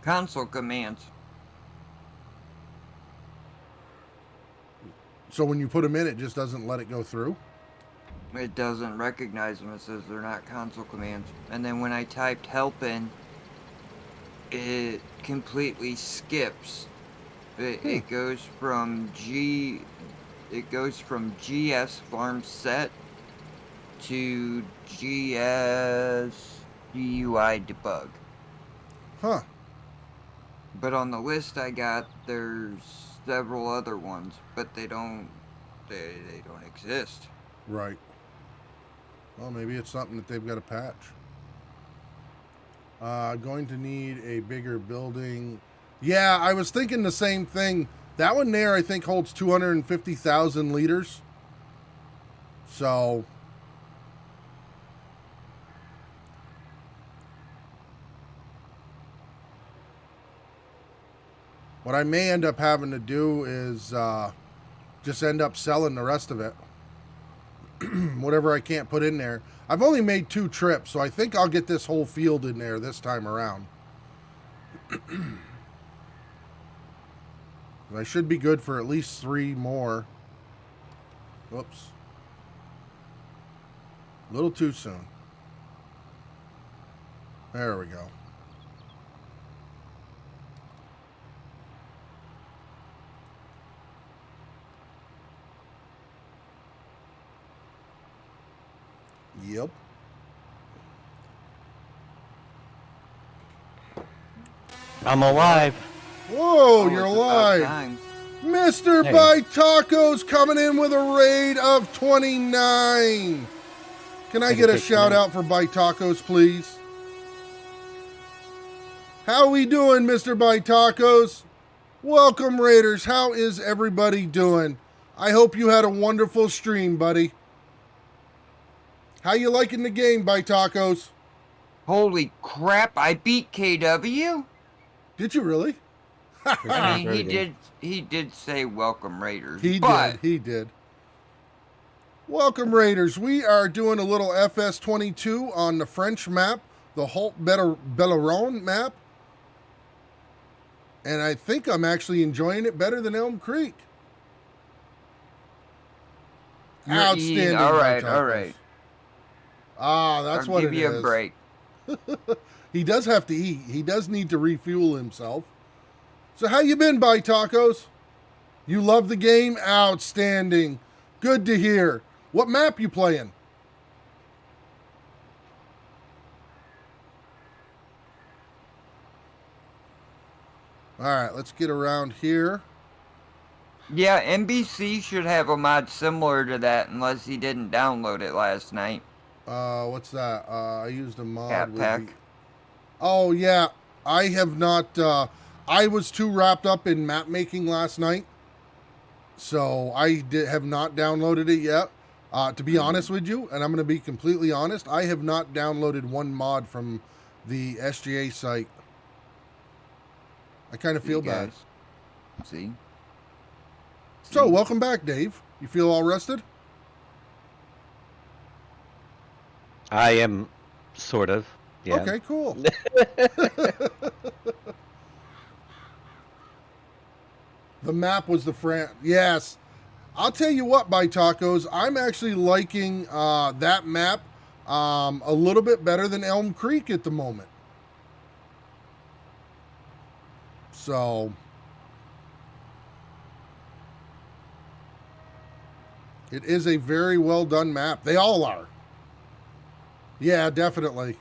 console commands. So when you put them in, it just doesn't let it go through? It doesn't recognize them. It says they're not console commands. And then when I typed help in, it completely skips. It goes from GS farm set to GS GUI debug. Huh. But on the list I got, there's several other ones, but they don't exist. Right. Well, maybe it's something that they've got to patch. Going to need a bigger building. Yeah, I was thinking the same thing. That one there, I think, holds 250,000 liters. So, what I may end up having to do is just end up selling the rest of it. Whatever I can't put in there. I've only made 2 trips, so I think I'll get this whole field in there this time around. I should be good for at least 3 more. Whoops. A little too soon. There we go. Yep. I'm alive. Whoa, Oh, you're it's about alive. time. Mr. Hey. Buy Tacos coming in with a raid of 29. Can I I get can a take shout mine. out for Buy Tacos, please? How we doing, Mr. Buy Tacos? Welcome, Raiders. How is everybody doing? I hope you had a wonderful stream, buddy. How you liking the game, By Tacos? Holy crap! I beat KW. Did you really? I mean, he did say welcome, Raiders. He but did. Welcome, Raiders. We are doing a little FS22 on the French map, the Holt Belleron map. And I think I'm actually enjoying it better than Elm Creek. You're Outstanding. eating- all right. Ah, that's I'll what give it you is. a break. He does have to eat. He does need to refuel himself. So how you been, By Tacos? You love the game? Outstanding. Good to hear. What map you playing? All right, let's get around here. Yeah, NBC should have a mod similar to that, unless he didn't download it last night. What's that? I used a mod. Cat with Pack. the- Oh yeah, I have not. I was too wrapped up in map making last night, so I have not downloaded it yet. To be honest with you, and I'm going to be completely honest, I have not downloaded one mod from the SGA site. I kind of feel bad. See? So, welcome back, Dave. You feel all rested? I am sort of. Yeah. Okay, cool. The map was the Yes. I'll tell you what, By Tacos, I'm actually liking that map a little bit better than Elm Creek at the moment. So, it is a very well done map. They all are. Yeah, definitely.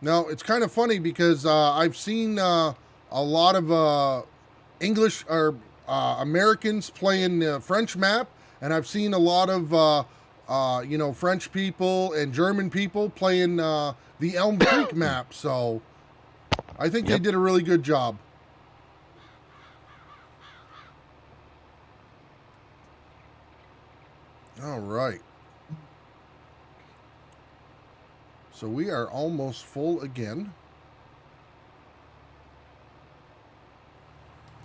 No, it's kind of funny because I've seen a lot of English or Americans playing the French map, and I've seen a lot of French people and German people playing the Elm Creek map. So I think they did a really good job. All right. So we are almost full again.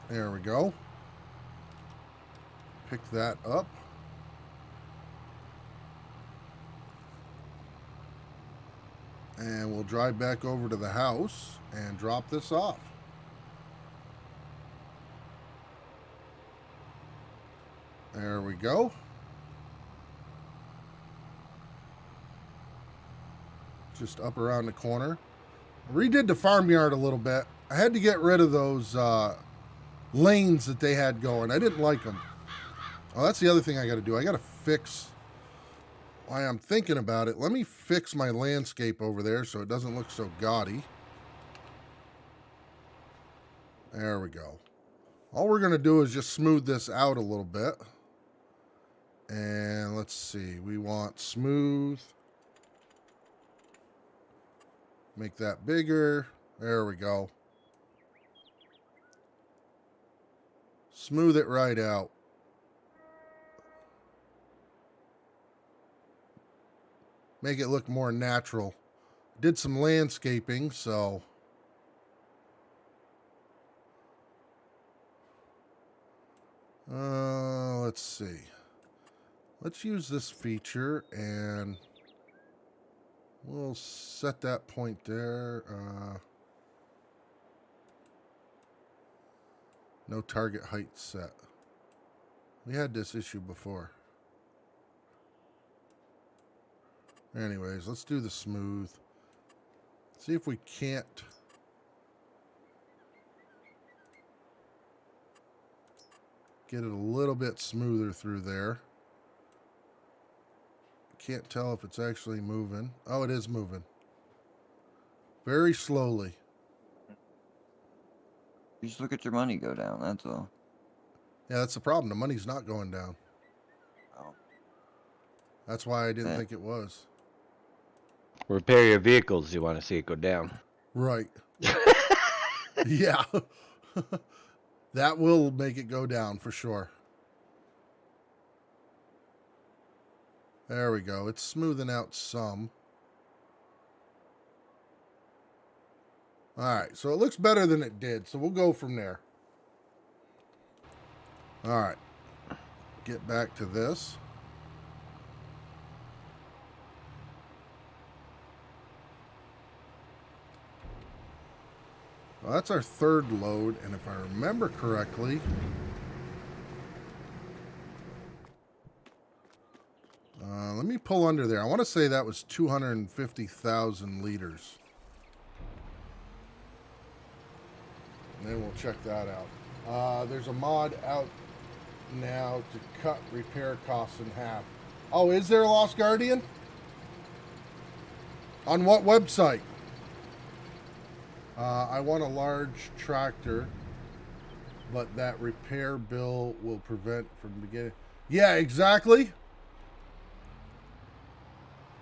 There we go. Pick that up. And we'll drive back over to the house and drop this off. There we go. Just up around the corner. I redid the farmyard a little bit. I had to get rid of those lanes that they had going. I didn't like them. Oh, that's the other thing I got to do. I got to fix, while I'm thinking about it, let me fix my landscape over there so it doesn't look so gaudy. There we go. All we're going to do is just smooth this out a little bit. And let's see. We want smooth. Make that bigger. There we go. Smooth it right out. Make it look more natural. Did some landscaping, so. Let's see. Let's use this feature and we'll set that point there. No target height set. We had this issue before. Anyways, let's do the smooth. See if we can't get it a little bit smoother through there. Can't tell if it's actually moving. Oh, it is moving. Very slowly. You just look at your money go down, that's all. Yeah, that's the problem. The money's not going down. Oh. That's why I didn't think it was. Repair your vehicles. You want to see it go down. Right. Yeah. That will make it go down for sure. There we go. It's smoothing out some. All right. So it looks better than it did. So we'll go from there. All right. Get back to this. Well, that's our third load, and if I remember correctly, let me pull under there. I want to say that was 250,000 liters. And then we'll check that out. There's a mod out now to cut repair costs in half. Oh, is there a Lost Guardian? On what website? I want a large tractor, but that repair bill will prevent from beginning. Yeah, exactly.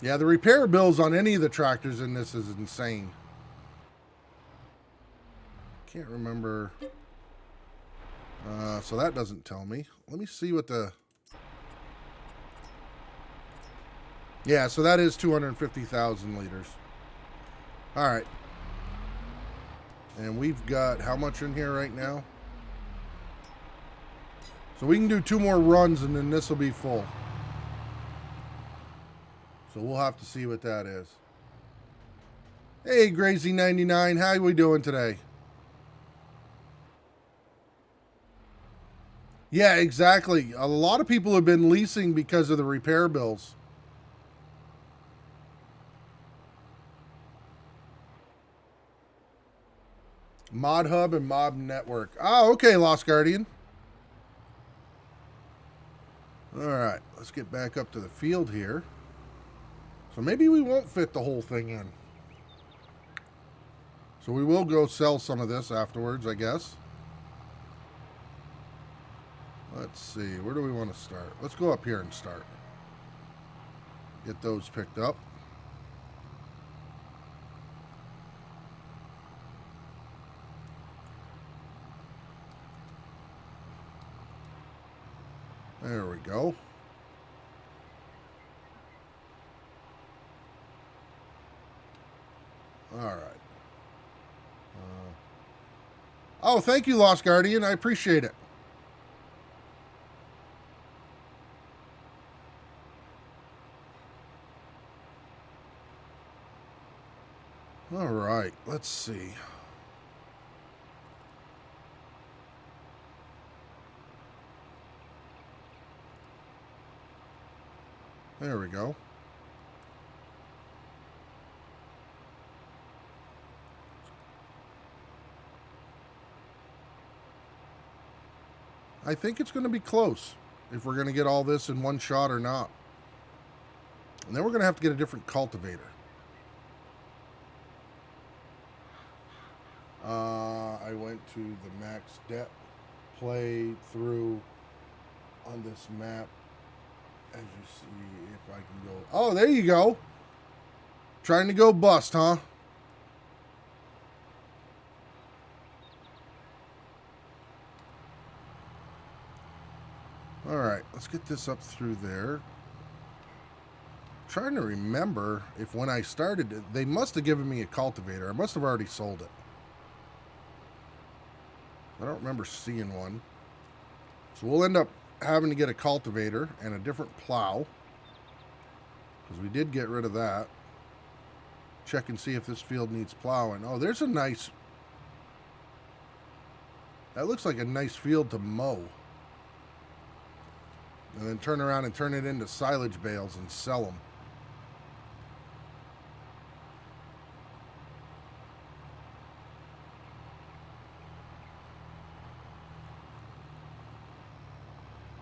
Yeah, the repair bills on any of the tractors in this is insane. Can't remember. So that doesn't tell me. Let me see what the... Yeah, so that is 250,000 liters. All right. And we've got how much in here right now? So we can do 2 more runs and then this will be full. So we'll have to see what that is. Hey, Grazy99, how are we doing today? Yeah, exactly. A lot of people have been leasing because of the repair bills. Mod Hub and Mob Network. Oh, okay, Lost Guardian. All right, let's get back up to the field here. So maybe we won't fit the whole thing in. So we will go sell some of this afterwards, I guess. Let's see, where do we want to start? Let's go up here and start. Get those picked up. There we go. All right. Oh, thank you, Lost Guardian. I appreciate it. All right. Let's see. There we go. I think it's going to be close if we're going to get all this in one shot or not. And then we're going to have to get a different cultivator. I went to the max depth play through on this map. As you see, if I can go... Oh, there you go. Trying to go bust, huh? All right, let's get this up through there. Trying to remember if when I started it, they must have given me a cultivator. I must have already sold it. I don't remember seeing one. So we'll end up having to get a cultivator and a different plow, because we did get rid of that. Check and see if this field needs plowing. Oh, there's a nice... That looks like a nice field to mow. And then turn around and turn it into silage bales and sell them.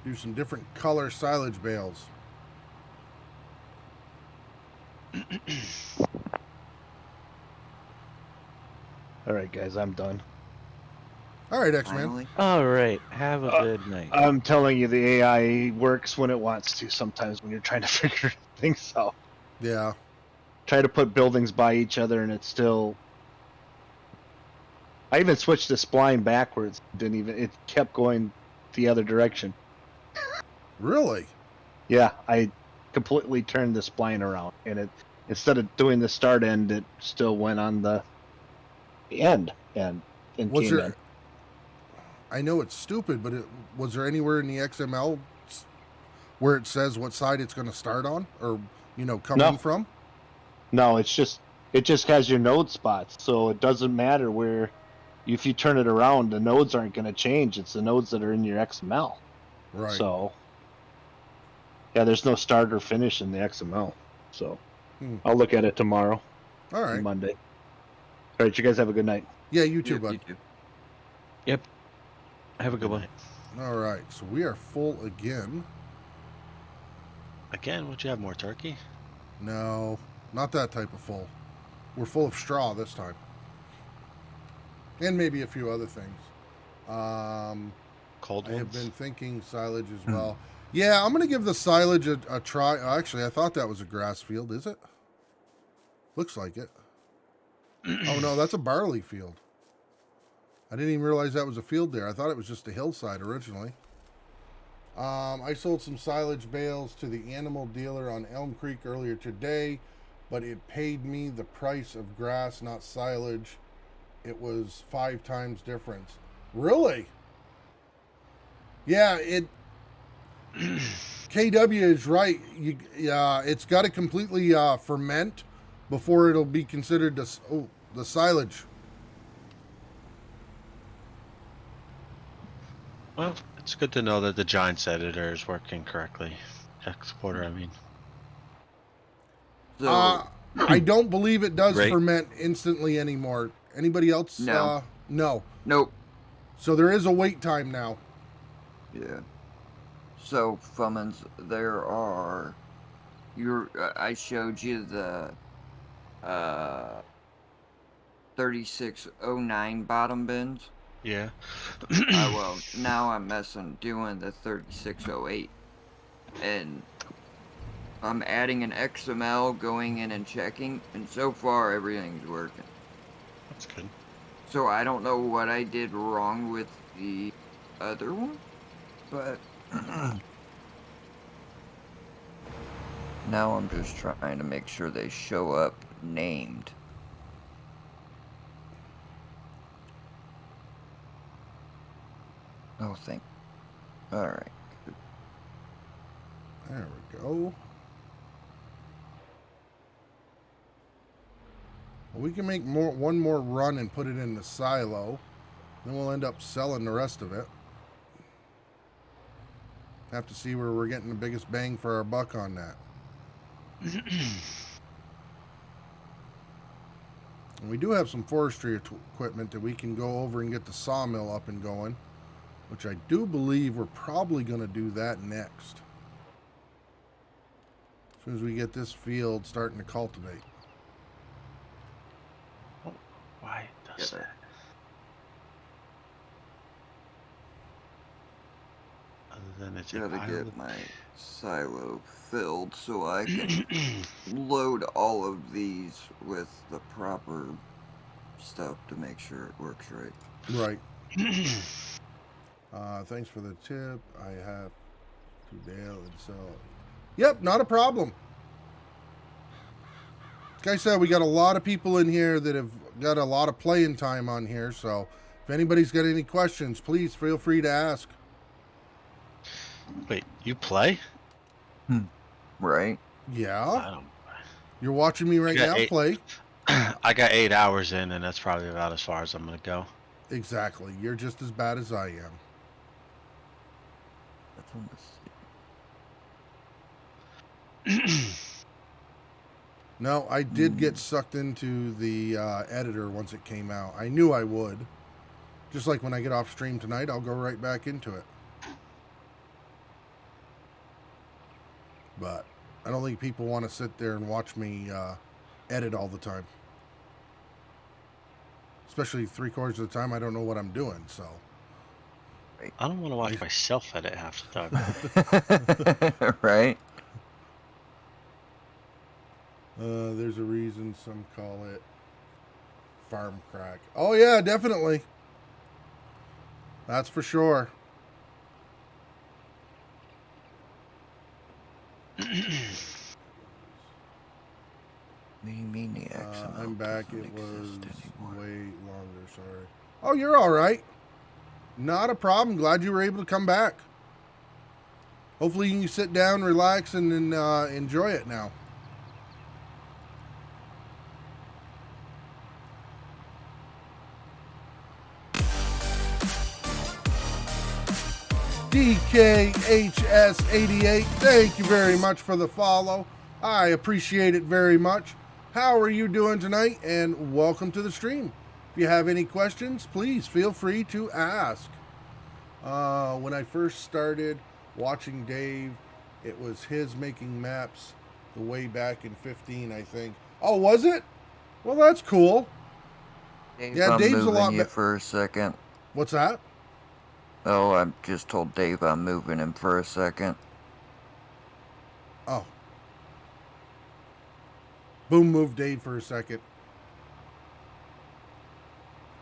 Do some different color silage bales. All right, guys, I'm done. All right, X-Man. Finally. All right. Have a good night. I'm telling you, the AI works when it wants to sometimes when you're trying to figure things out. Yeah. Try to put buildings by each other and it still I even switched the spline backwards. Didn't even. It kept going the other direction. Really? Yeah, I completely turned the spline around, and it instead of doing the start end, it still went on the end and Was came there? in. I know it's stupid, but was there anywhere in the XML where it says what side it's going to start on, or come No. in from? No, it just has your node spots, so it doesn't matter where. If you turn it around, the nodes aren't going to change. It's the nodes that are in your XML. Right. So, yeah, there's no start or finish in the XML. So, I'll look at it tomorrow, All right. Monday. All right, you guys have a good night. Yeah, you too, Yep, bud. you too. Yep. Have a good one. All right. So we are full again. Again, would you have more turkey? No, not that type of full. We're full of straw this time. And maybe a few other things. Cold I ones? have been thinking silage as well. Yeah, I'm going to give the silage a try. Actually, I thought that was a grass field. Is it? Looks like it. Oh, no, that's a barley field. I didn't even realize that was a field there. I thought it was just a hillside originally. I sold some silage bales to the animal dealer on Elm Creek earlier today, but it paid me the price of grass, not silage. It was 5 times difference. Really? Yeah, KW is right. It's got to completely ferment before it'll be considered the silage. Well, it's good to know that the Giants editor is working correctly. Exporter, I mean. So I don't believe it does Right. ferment instantly anymore. Anybody else? No. No. nope. So there is a wait time now. Yeah. So Fummins, there are. I showed you the 3609 bottom bins. Yeah. Well, now I'm doing the 3608, and I'm adding an XML, going in and checking, and so far everything's working. That's good. So I don't know what I did wrong with the other one, but now I'm just trying to make sure they show up named. Oh, Alright. There we go. Well, we can make one more run and put it in the silo. Then we'll end up selling the rest of it. Have to see where we're getting the biggest bang for our buck on that. And we do have some forestry equipment that we can go over and get the sawmill up and going, which I do believe we're probably going to do that next. As soon as we get this field starting to cultivate. Why does that? Other than it's a Gotta pile get my silo filled so I can load all of these with the proper stuff to make sure it works right. Right. Thanks for the tip. I have to Dale and so. Yep, not a problem. Like I said, we got a lot of people in here that have got a lot of playing time on here. So if anybody's got any questions, please feel free to ask. Wait, you play? Right? Yeah, I don't. you're watching me right You got now 8 play. I got 8 hours in, and that's probably about as far as I'm gonna go. Exactly. You're just as bad as I am. That's on the No, I did get sucked into the editor once it came out. I knew I would. Just like when I get off stream tonight, I'll go right back into it. But I don't think people want to sit there and watch me edit all the time. Especially 3/4 of the time, I don't know what I'm doing. So I don't want to watch myself edit half the time. right? there's a reason some call it farm crack. Oh yeah, definitely. That's for sure. I'm back. It was way longer. Sorry. Oh, you're all right. Not a problem. Glad you were able to come back. Hopefully you can sit down, relax, and enjoy it now. DKHS88, thank you very much for the follow. I appreciate it very much. How are you doing tonight? And welcome to the stream. If you have any questions, please feel free to ask. When I first started watching Dave, it was his making maps the way back in 15, I think. Oh, was it? Well, that's cool. Dave, Yeah, I'm Dave's a moving lot you be- for a second. What's that? Oh, I just told Dave I'm moving him for a second. Oh. Boom moved Dave for a second.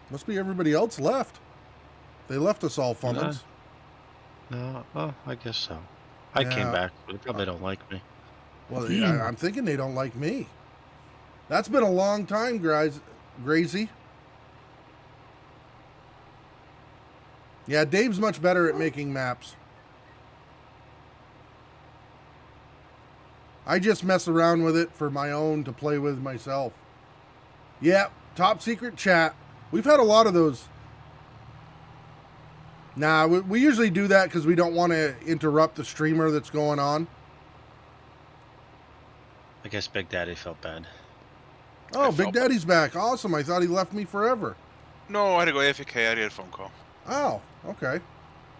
Must be everybody else left. They left us all, Fummins. No, well, I guess so. I Yeah. came back, but they probably don't like me. Well, yeah, I'm thinking they don't like me. That's been a long time, guys. Grazy. Yeah, Dave's much better at making maps. I just mess around with it for my own to play with myself. Yeah, top secret chat. We've had a lot of those. Nah, we usually do that because we don't want to interrupt the streamer that's going on. I guess Big Daddy felt bad. Oh, I Big felt- Daddy's back. Awesome. I thought he left me forever. No, I had to go AFK. I had a phone call. Oh, okay.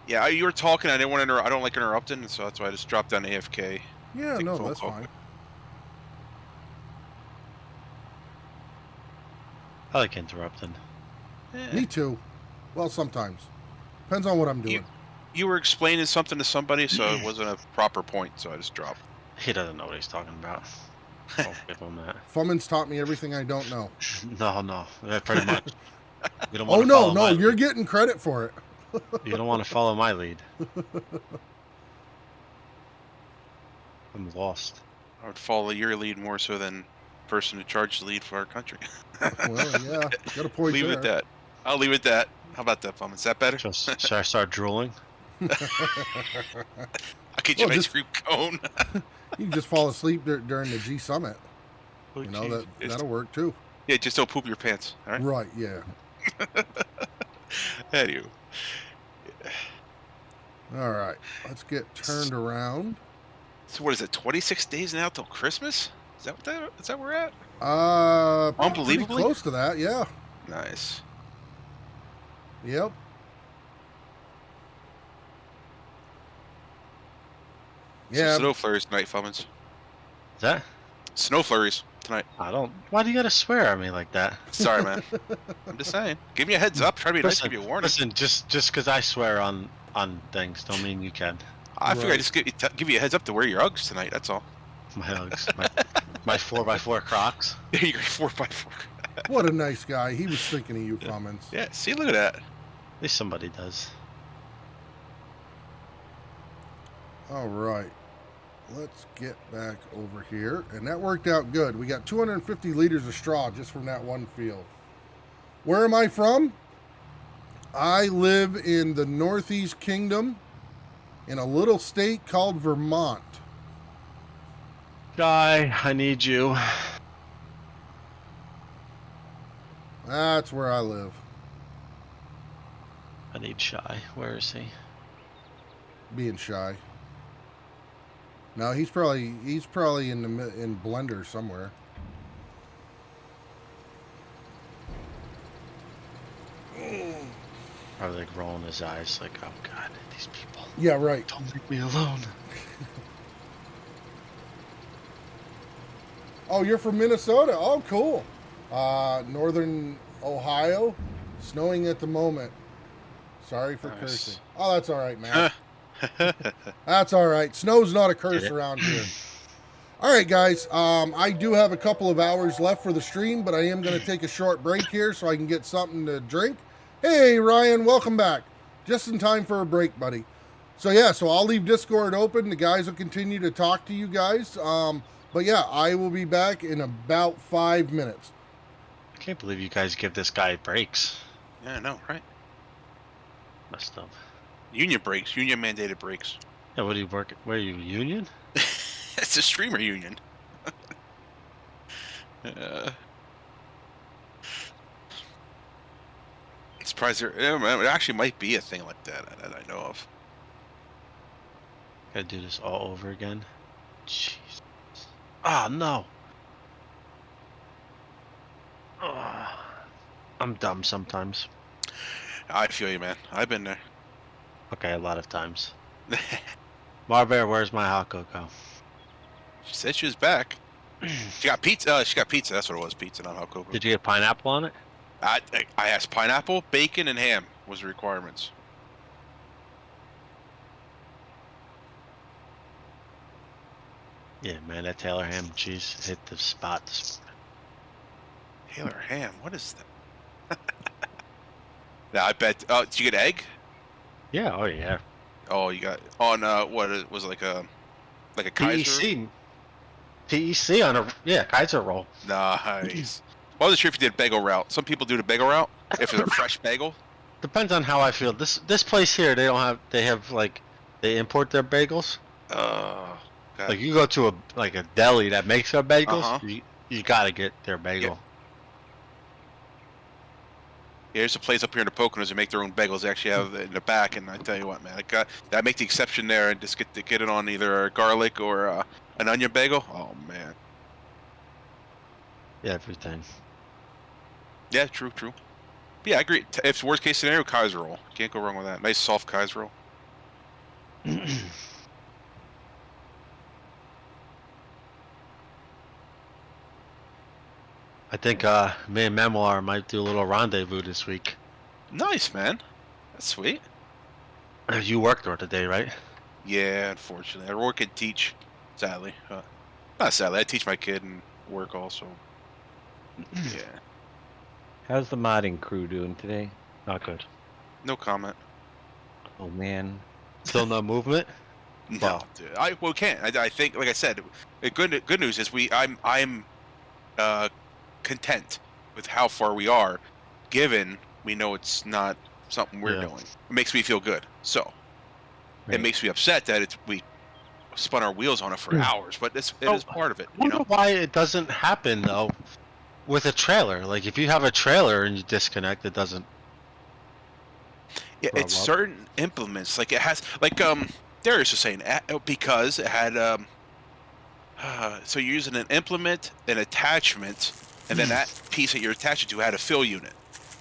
Yeah, you were talking. I didn't want to I don't like interrupting, so that's why I just dropped down AFK. Yeah, Take a no, phone that's call. fine. I like interrupting. Me too. Well, sometimes. Depends on what I'm doing. You were explaining something to somebody, so it wasn't a proper point, so I just dropped. He doesn't know what he's talking about. Don't give him that. Fummins taught me everything I don't know. No, pretty much. You don't Oh, wanna no, follow my no, you're lead. getting credit for it. You don't want to follow my lead. I'm lost. I would follow your lead more so than the person who charged the lead for our country. Well, yeah, got a point leave it there. at that. I'll leave it at that. How about that, Bum? Is that better? Just should I start drooling? I'll get you Well, an ice just- cream cone. You can just fall asleep during the G Summit. Oh, You know, geez. that'll work too. Yeah, just don't poop your pants. All right. Right, yeah. Anyway. All right, let's get turned around. So what is it? 26 days now till Christmas? Is that where we're at? Pretty Unbelievably? close to that, yeah. Nice. Yep. Yeah, Some snow flurries tonight, Fummins. Is that? Snow flurries tonight. I don't. Why do you gotta swear at me like that? Sorry, man. I'm just saying. Give me a heads up. Try to be nice. Give you a warning. Listen, just because I swear on things don't mean you can. I figure I Right. just give you a heads up to wear your Uggs tonight. That's all. My hugs, my 4x4 Crocs. You're 4x4. what a nice guy. He was thinking of you, Fummins. Yeah. See, look at that. At least somebody does. All right. Let's get back over here. And that worked out good. We got 250 liters of straw just from that one field. Where am I from? I live in the Northeast Kingdom in a little state called Vermont. Guy, I need you. That's where I live. I need Shy. Where is he? Being shy. No, he's probably in Blender somewhere. Probably like rolling his eyes, like, oh god, these people. Yeah, right. Don't leave me alone. Oh, you're from Minnesota. Oh, cool. Northern Ohio, snowing at the moment. Sorry for Nice. cursing. Oh, that's all right, man. That's all right. Snow's not a curse Get it? around here. All right, guys. I do have a couple of hours left for the stream, but I am going to take a short break here so I can get something to drink. Hey, Ryan, welcome back. Just in time for a break, buddy. So yeah, so I'll leave Discord open. The guys will continue to talk to you guys. But yeah, I will be back in about 5 minutes. I can't believe you guys give this guy breaks. Yeah, I know, right? Messed up. Union breaks, union mandated breaks. Yeah, what do you work? Where are you, union? It's a streamer union. I'm surprised there. It actually might be a thing like that I know of. Gotta do this all over again. Jeez. Ah, no. Ah, I'm dumb sometimes. I feel you, man. I've been there. Okay, a lot of times. Marbear, where's my hot cocoa? She said she was back. She got pizza. She got pizza. That's what it was. Pizza, not hot cocoa. Did you get pineapple on it? I asked pineapple, bacon, and ham was the requirements. Yeah, man, that Taylor ham and cheese hit the spot this morning. Taylor ham. What is that? Now I bet. Oh, did you get egg? Yeah, oh yeah. Oh, you got on what it was like a Kaiser. PEC on a Kaiser roll. Nice. I wasn't sure if you did bagel route. Some people do the bagel route if it's a fresh bagel. Depends on how I feel. This place here, they import their bagels. Okay. Like you go to a deli that makes their bagels, you gotta get their bagel. Yeah, there's a place up here in the Poconos that make their own bagels. They actually have it in the back, and I tell you what, man, I make the exception there and just get it on either a garlic or an onion bagel. Oh man. Yeah, everything. Yeah, true. But yeah, I agree. If it's worst case scenario, Kaiser roll. Can't go wrong with that. Nice soft Kaiser roll. I think me and Memoir might do a little rendezvous this week. Nice, man. That's sweet. You worked there today, right? Yeah, unfortunately, I work and teach. Sadly, not sadly. I teach my kid and work also. Yeah. How's the modding crew doing today? Not good. No comment. Oh man. Still no movement? No, Wow. dude. We can't. I think, like I said, the good news is I'm content with how far we are, given we know it's not something we're doing. It makes me feel good. So it makes me upset that we spun our wheels on it for hours, but it is part of it. I wonder why it doesn't happen though with a trailer. Like if you have a trailer and you disconnect, it doesn't. Yeah, it's certain implements. Like it has, like Darius was saying, because it had so you're using an implement, an attachment, and then that piece that you're attaching to had a fill unit.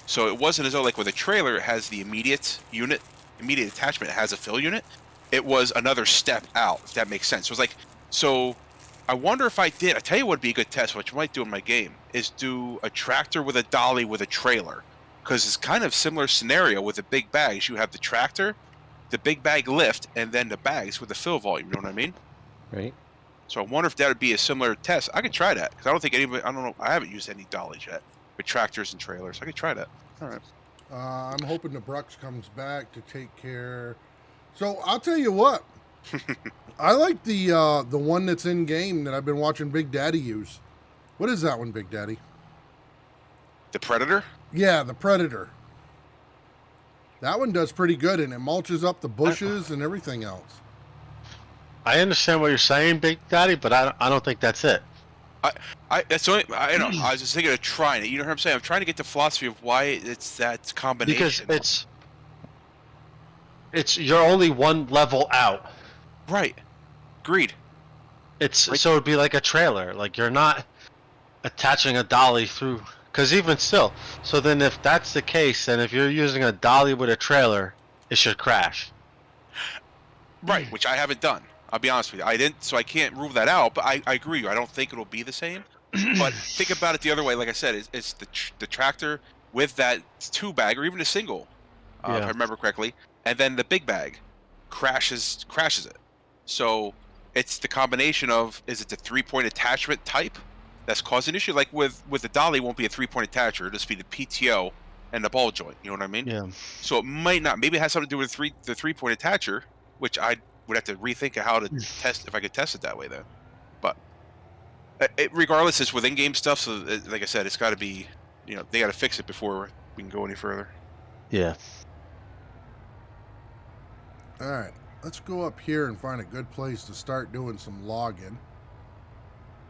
So it wasn't as though like with a trailer it has the immediate attachment, it has a fill unit. It was another step out, if that makes sense. It was like, so I wonder if I tell you what would be a good test, what you might do in my game, is do a tractor with a dolly with a trailer. Because it's kind of similar scenario with the big bags. You have the tractor, the big bag lift, and then the bags with the fill volume, you know what I mean? Right. So I wonder if that would be a similar test. I could try that, because I don't think anybody, I don't know, I haven't used any dollies yet with tractors and trailers. I could try that. All right. I'm hoping the Brux comes back to take care. So I'll tell you what. I like the one that's in game that I've been watching Big Daddy use. What is that one, Big Daddy? The Predator? Yeah, the Predator. That one does pretty good, and it mulches up the bushes and everything else. I understand what you're saying, Big Daddy, but I don't think that's it. I was just thinking of trying it. You know what I'm saying? I'm trying to get the philosophy of why it's that combination. Because it's you're only one level out. Right. Agreed. It's Right. so it'd be like a trailer. Like you're not attaching a dolly through. Because even still, so then if that's the case, then if you're using a dolly with a trailer, it should crash. Right, which I haven't done. I'll be honest with you. I didn't, so I can't rule that out. But I agree. I don't think it'll be the same. But think about it the other way. Like I said, it's the tractor with that 2-bag or even a single, if I remember correctly, and then the big bag crashes it. So it's the combination of, is it the 3-point attachment type that's causing issue? Like with the dolly, won't be a 3-point attacher. It'll just be the PTO and the ball joint. You know what I mean? Yeah. So it might not. Maybe it has something to do with the 3-point attacher, which I would have to rethink of how to test if I could test it that way then. But regardless, it's with in-game stuff. So like I said, it's got to be, they got to fix it before we can go any further. Yeah. All right, let's go up here and find a good place to start doing some logging.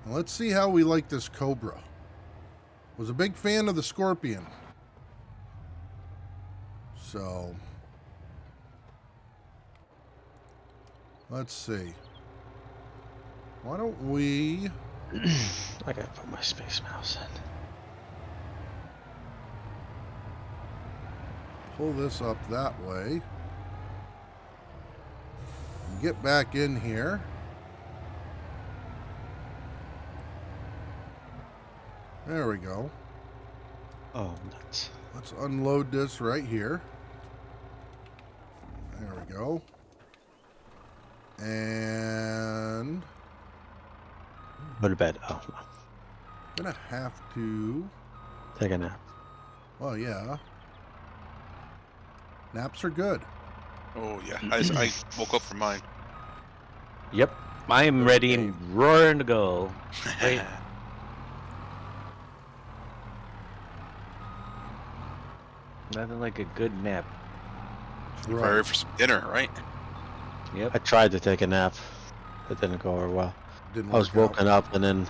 And let's see how we like this Cobra. Was a big fan of the Scorpion. So, let's see. Why don't we... I gotta put my Space Mouse in. pull this up that way. And get back in here. There we go. Oh, nuts. Let's unload this right here. There we go. And Go to bed. Oh, no. I'm gonna have to. Take a nap. Oh yeah. Naps are good. Oh yeah, I woke up from mine. Yep. I am ready and roaring to go. Wait. Nothing like a good nap. You're ready for some dinner, right? Yep. I tried to take a nap. It didn't go over well. Didn't I was work out. woken up and then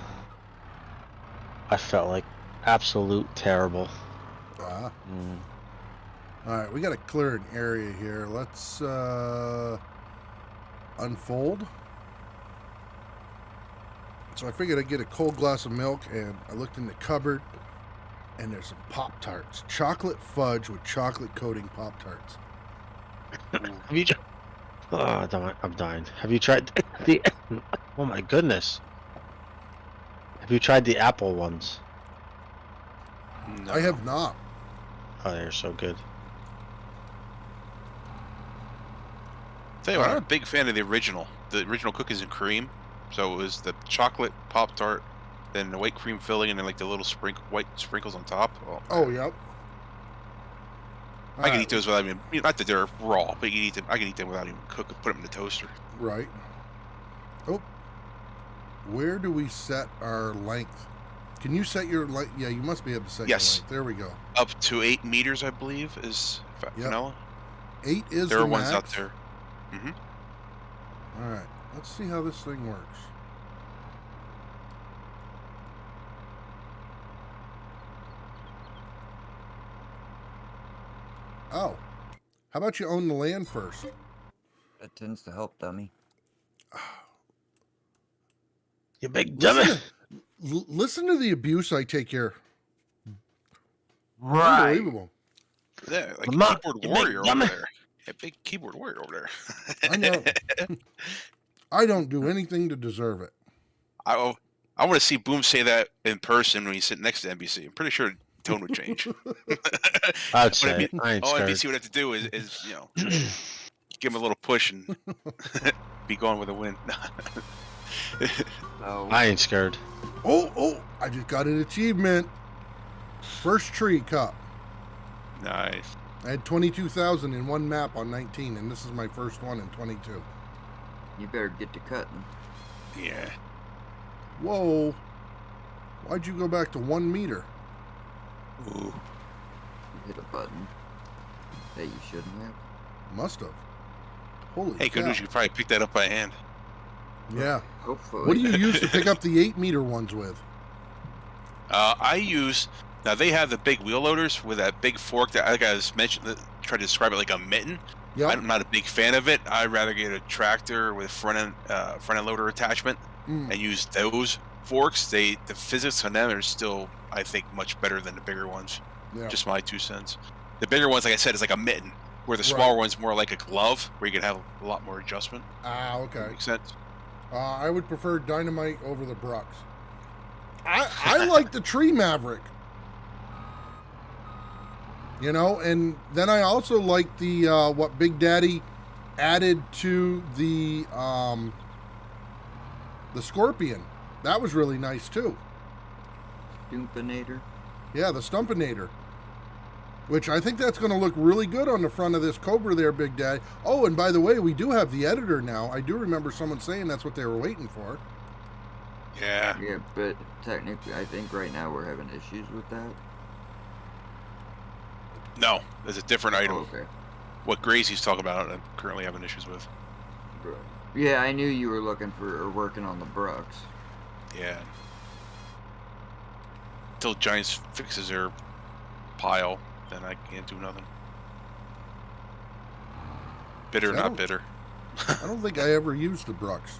I felt like absolute terrible. Ah. Mm. All right, we got to clear an area here. Let's unfold. So I figured I'd get a cold glass of milk, and I looked in the cupboard, and there's some Pop-Tarts. Chocolate fudge with chocolate coating Pop-Tarts. Have you? Oh, I'm dying. Have you tried the? Oh my goodness. Have you tried the apple ones? No. I have not. Oh, they're so good. Tell you what, I'm a big fan of the original cookies and cream. So it was the chocolate Pop-Tart, then the white cream filling, and then like the little white sprinkles on top. Oh, yep. I can eat those without even, not that they're raw, but you can eat them. I can eat them without even cooking. Put them in the toaster. Right. Oh. Where do we set our length? Can you set your length? Yeah, you must be able to set Yes. your length. There we go. Up to 8 meters, I believe, is vanilla. 8 is There the are ones out max. there. Mm-hmm. All right. Let's see how this thing works. Oh. How about you own the land first? That tends to help, dummy. You big dummy. Listen to the abuse I take here. Right. Unbelievable. Yeah, like Lamar, a keyboard you big warrior over dummy. there. A big keyboard warrior over there. I know. I don't do anything to deserve it. I want to see Boom say that in person when he's sitting next to NBC. I'm pretty sure the tone would change. I'd say it. I ain't All scared. NBC would have to do is give him a little push and be gone with a win. No. I ain't scared. Oh, I just got an achievement. First tree cup. Nice. I had 22,000 in one map on 19, and this is my first one in 22. You better get to cutting. Yeah. Whoa. Why'd you go back to 1 meter? Ooh. You hit a button that you shouldn't have. Must have. Holy Hey, cow. Canucks, you could probably pick that up by hand. Yeah. Hopefully. What do you use to pick up the 8 meter ones with? I use, now they have the big wheel loaders with that big fork that I think I was mentioned, tried to describe it like a mitten. Yep. I'm not a big fan of it. I'd rather get a tractor with front end loader attachment Mm. and use those forks. The physics on them are still, I think, much better than the bigger ones. Yeah. Just my 2 cents. The bigger ones, like I said, is like a mitten, where the Right. smaller one's more like a glove, where you can have a lot more adjustment. Ah, okay. Makes sense. I would prefer Dynamite over the Brux. I like the Tree Maverick. You know, and then I also like the what Big Daddy added to the The Scorpion. That was really nice too. Stumpinator. Yeah, the Stumpinator. Which I think that's going to look really good on the front of this Cobra there, Big Daddy. Oh, and by the way, we do have the editor now. I do remember someone saying that's what they were waiting for. Yeah. Yeah, but technically, I think right now we're having issues with that. No, there's a different item. Oh, okay. What Gracie's talking about, I'm currently having issues with. Yeah, I knew you were looking for or working on the Brooks. Yeah. Until Giants fixes their pile, then I can't do nothing. Bitter, I not don't- bitter. I don't think I ever used the Brooks.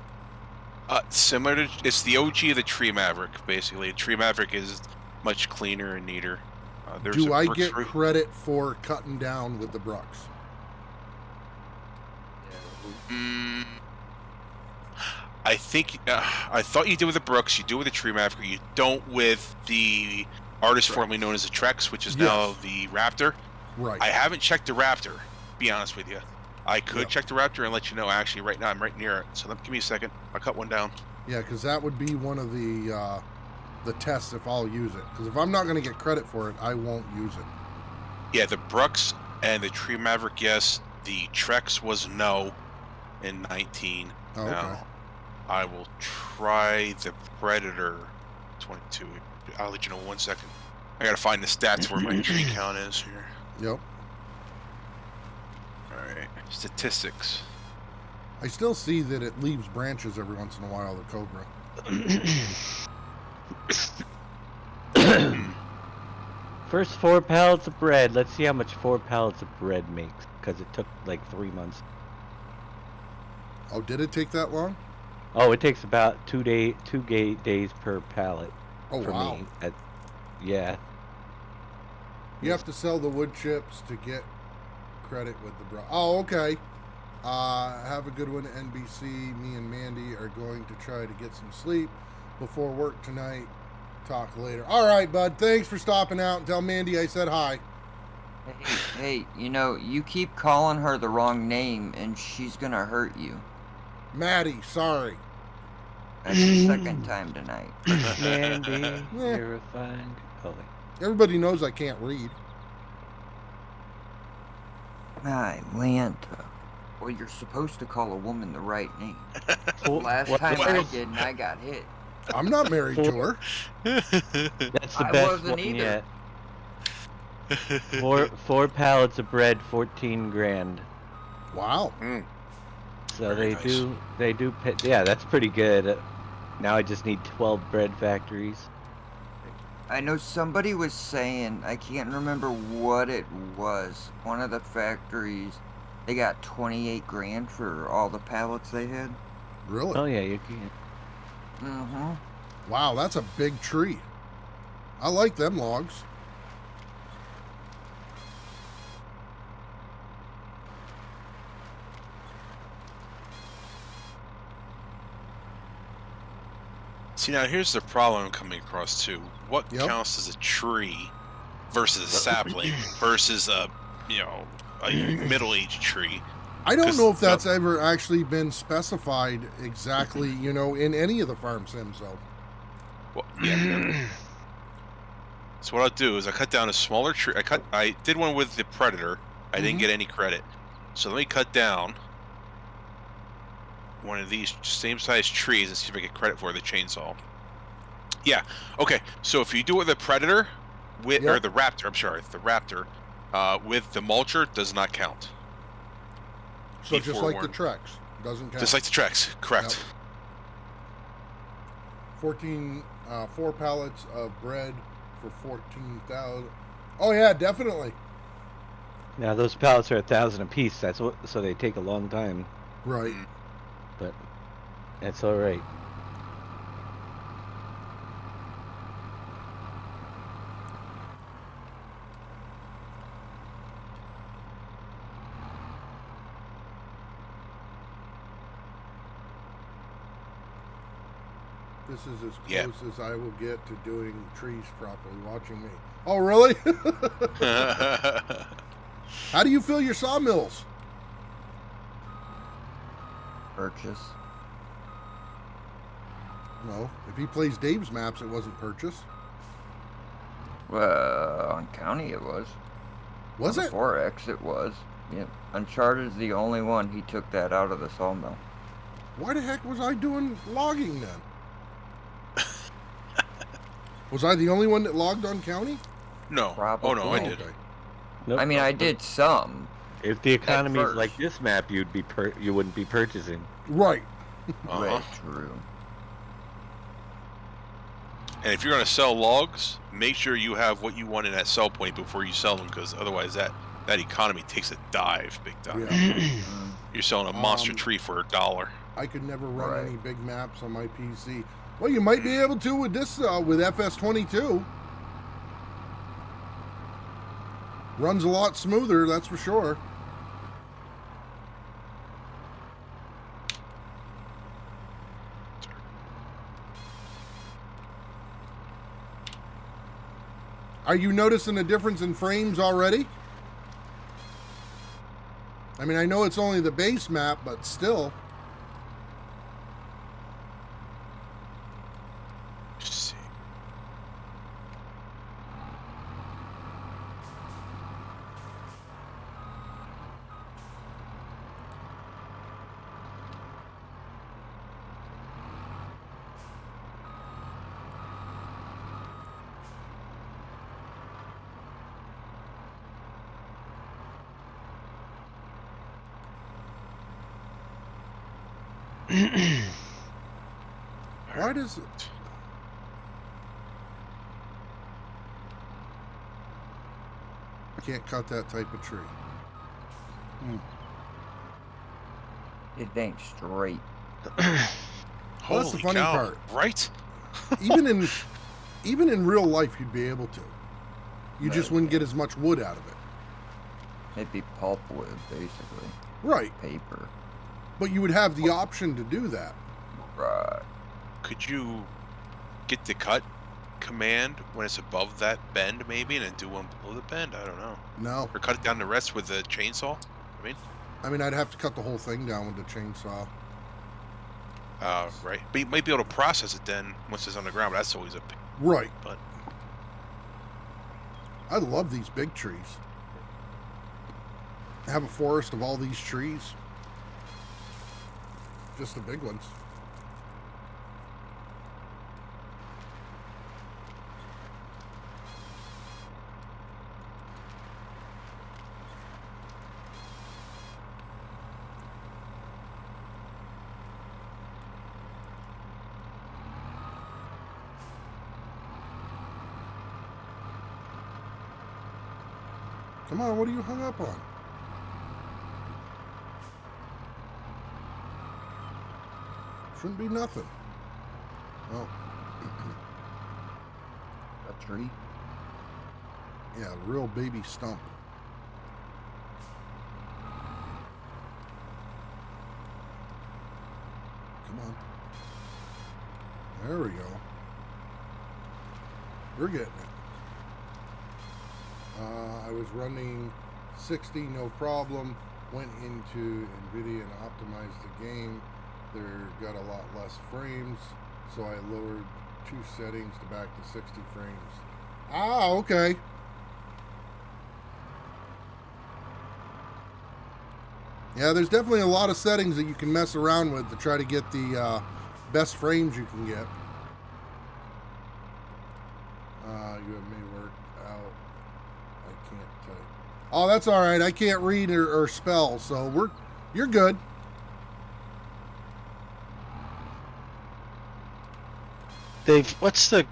Similar to, it's the OG of the Tree Maverick, basically. Tree Maverick is much cleaner and neater. There's Do a I Brooks get for- credit for cutting down with the Brooks? Mm, I think I thought you did with the Brooks. You do with the Tree Maverick. You don't with the artist formerly known as the Trex, which is now Yes. the Raptor. Right. I haven't checked the Raptor. Be honest with you. I could Yep. check the Raptor and let you know. Actually, right now I'm right near it. So give me a second. I'll cut one down. Yeah, because that would be one of the tests if I'll use it. Because if I'm not going to get credit for it, I won't use it. Yeah, the Brooks and the Tree Maverick, yes. The Trex was no in 19. Oh, okay. Now, I will try the Predator 22. I'll let you know in 1 second. I gotta find the stats where my tree count is here. Yep. Alright. Statistics. I still see that it leaves branches every once in a while, the Cobra. First 4 pallets of bread. Let's see how much 4 pallets of bread makes, because it took like 3 months. Oh, did it take that long? Oh, it takes about 2 days per pallet Oh, for wow. me. Yeah. You have to sell the wood chips to get credit with the bro. Oh, okay. Have a good one, NBC. Me and Mandy are going to try to get some sleep before work tonight. Talk later. All right, bud. Thanks for stopping out. Tell Mandy I said hi. Hey, you know, you keep calling her the wrong name, and she's gonna hurt you. Maddie, sorry. That's the second time tonight. Mandy, you're a fine. Oh, wait. Everybody knows I can't read. Atlanta. Well, you're supposed to call a woman the right name. Last What- time what I is- did, and I got hit. I'm not married to her. That's the I best wasn't one either. yet. Four pallets of bread, 14 grand. Wow. So Very they do yeah, that's pretty good. Now I just need 12 bread factories. I know somebody was saying, I can't remember what it was. One of the factories, they got 28 grand for all the pallets they had. Really? Oh yeah, you can. Mm-hmm. Wow, that's a big tree. I like them logs. See, now here's the problem I'm coming across too. What Yep. counts as a tree versus a sapling versus a middle-aged tree? I don't 'Cause know if that's ever actually been specified exactly, in any of the farm sims, though. Well, yeah. So what I'll do is I cut down a smaller tree. I did one with the Predator. I didn't Mhm. get any credit. So let me cut down one of these same size trees and see if I get credit for the chainsaw. Yeah. Okay. So if you do it with the Predator, or Yep. the Raptor, I'm sorry, the Raptor, with the mulcher does not count. So Be just like the forewarned. Trex, doesn't count. Just like the Trex, correct. 14, 4 pallets of bread for 14,000. Oh yeah, definitely. Now those pallets are 1,000 apiece. So they take a long time, Right. but that's all right. This is as close Yeah. as I will get to doing trees properly. Watching me. Oh really? How do you fill your sawmills? Purchase. No, if he plays Dave's maps, it wasn't purchased. Well, on County it was. Was On it? the 4X it was. Yep. Uncharted's the only one he took that out of the sawmill. Why the heck was I doing logging then? Was I the only one that logged on County? No. Probably. Oh no, I Oh, did. okay. Nope, I mean, nope, I nope. did some. If the economy is like first. this map, you wouldn't be purchasing. Right. Uh-huh. Right, true. And if you're gonna sell logs, make sure you have what you want in that sell point before you sell them, because otherwise that economy takes a dive, big time. Yeah. Mm. You're selling a monster Um, tree for $1. I could never run Right. any big maps on my PC. Well, you might be able to with this, with FS22. Runs a lot smoother, that's for sure. Are you noticing a difference in frames already? I mean, I know it's only the base map, but still. Let's see. Why does it? Can't cut that type of tree. It ain't straight. Well, that's the Holy funny cow. part. Right? Even in real life, you'd be able to. You just Right. wouldn't get as much wood out of it. It'd be pulpwood, basically. Right. Paper. But you would have the option to do that. Right. Could you get the cut command when it's above that bend, maybe, and then do one below the bend? I don't know. No. Or cut it down the rest with the chainsaw? I mean, I'd have to cut the whole thing down with the chainsaw. Right. But you might be able to process it then once it's on the ground, but that's always a pain. Right. But I love these big trees. I have a forest of all these trees. Just the big ones. Come on, what are you hung up on? Shouldn't be nothing. Oh. A tree? Yeah, real baby stump. Come on. There we go. We're getting it. I was running 60, no problem. Went into NVIDIA and optimized the game. There got a lot less frames, so I lowered 2 settings to back to 60 frames. Ah, okay. Yeah, there's definitely a lot of settings that you can mess around with to try to get the best frames you can get. You have me worked out. I can't type. Oh, that's all right. I can't read or spell, so you're good. Dave, what's the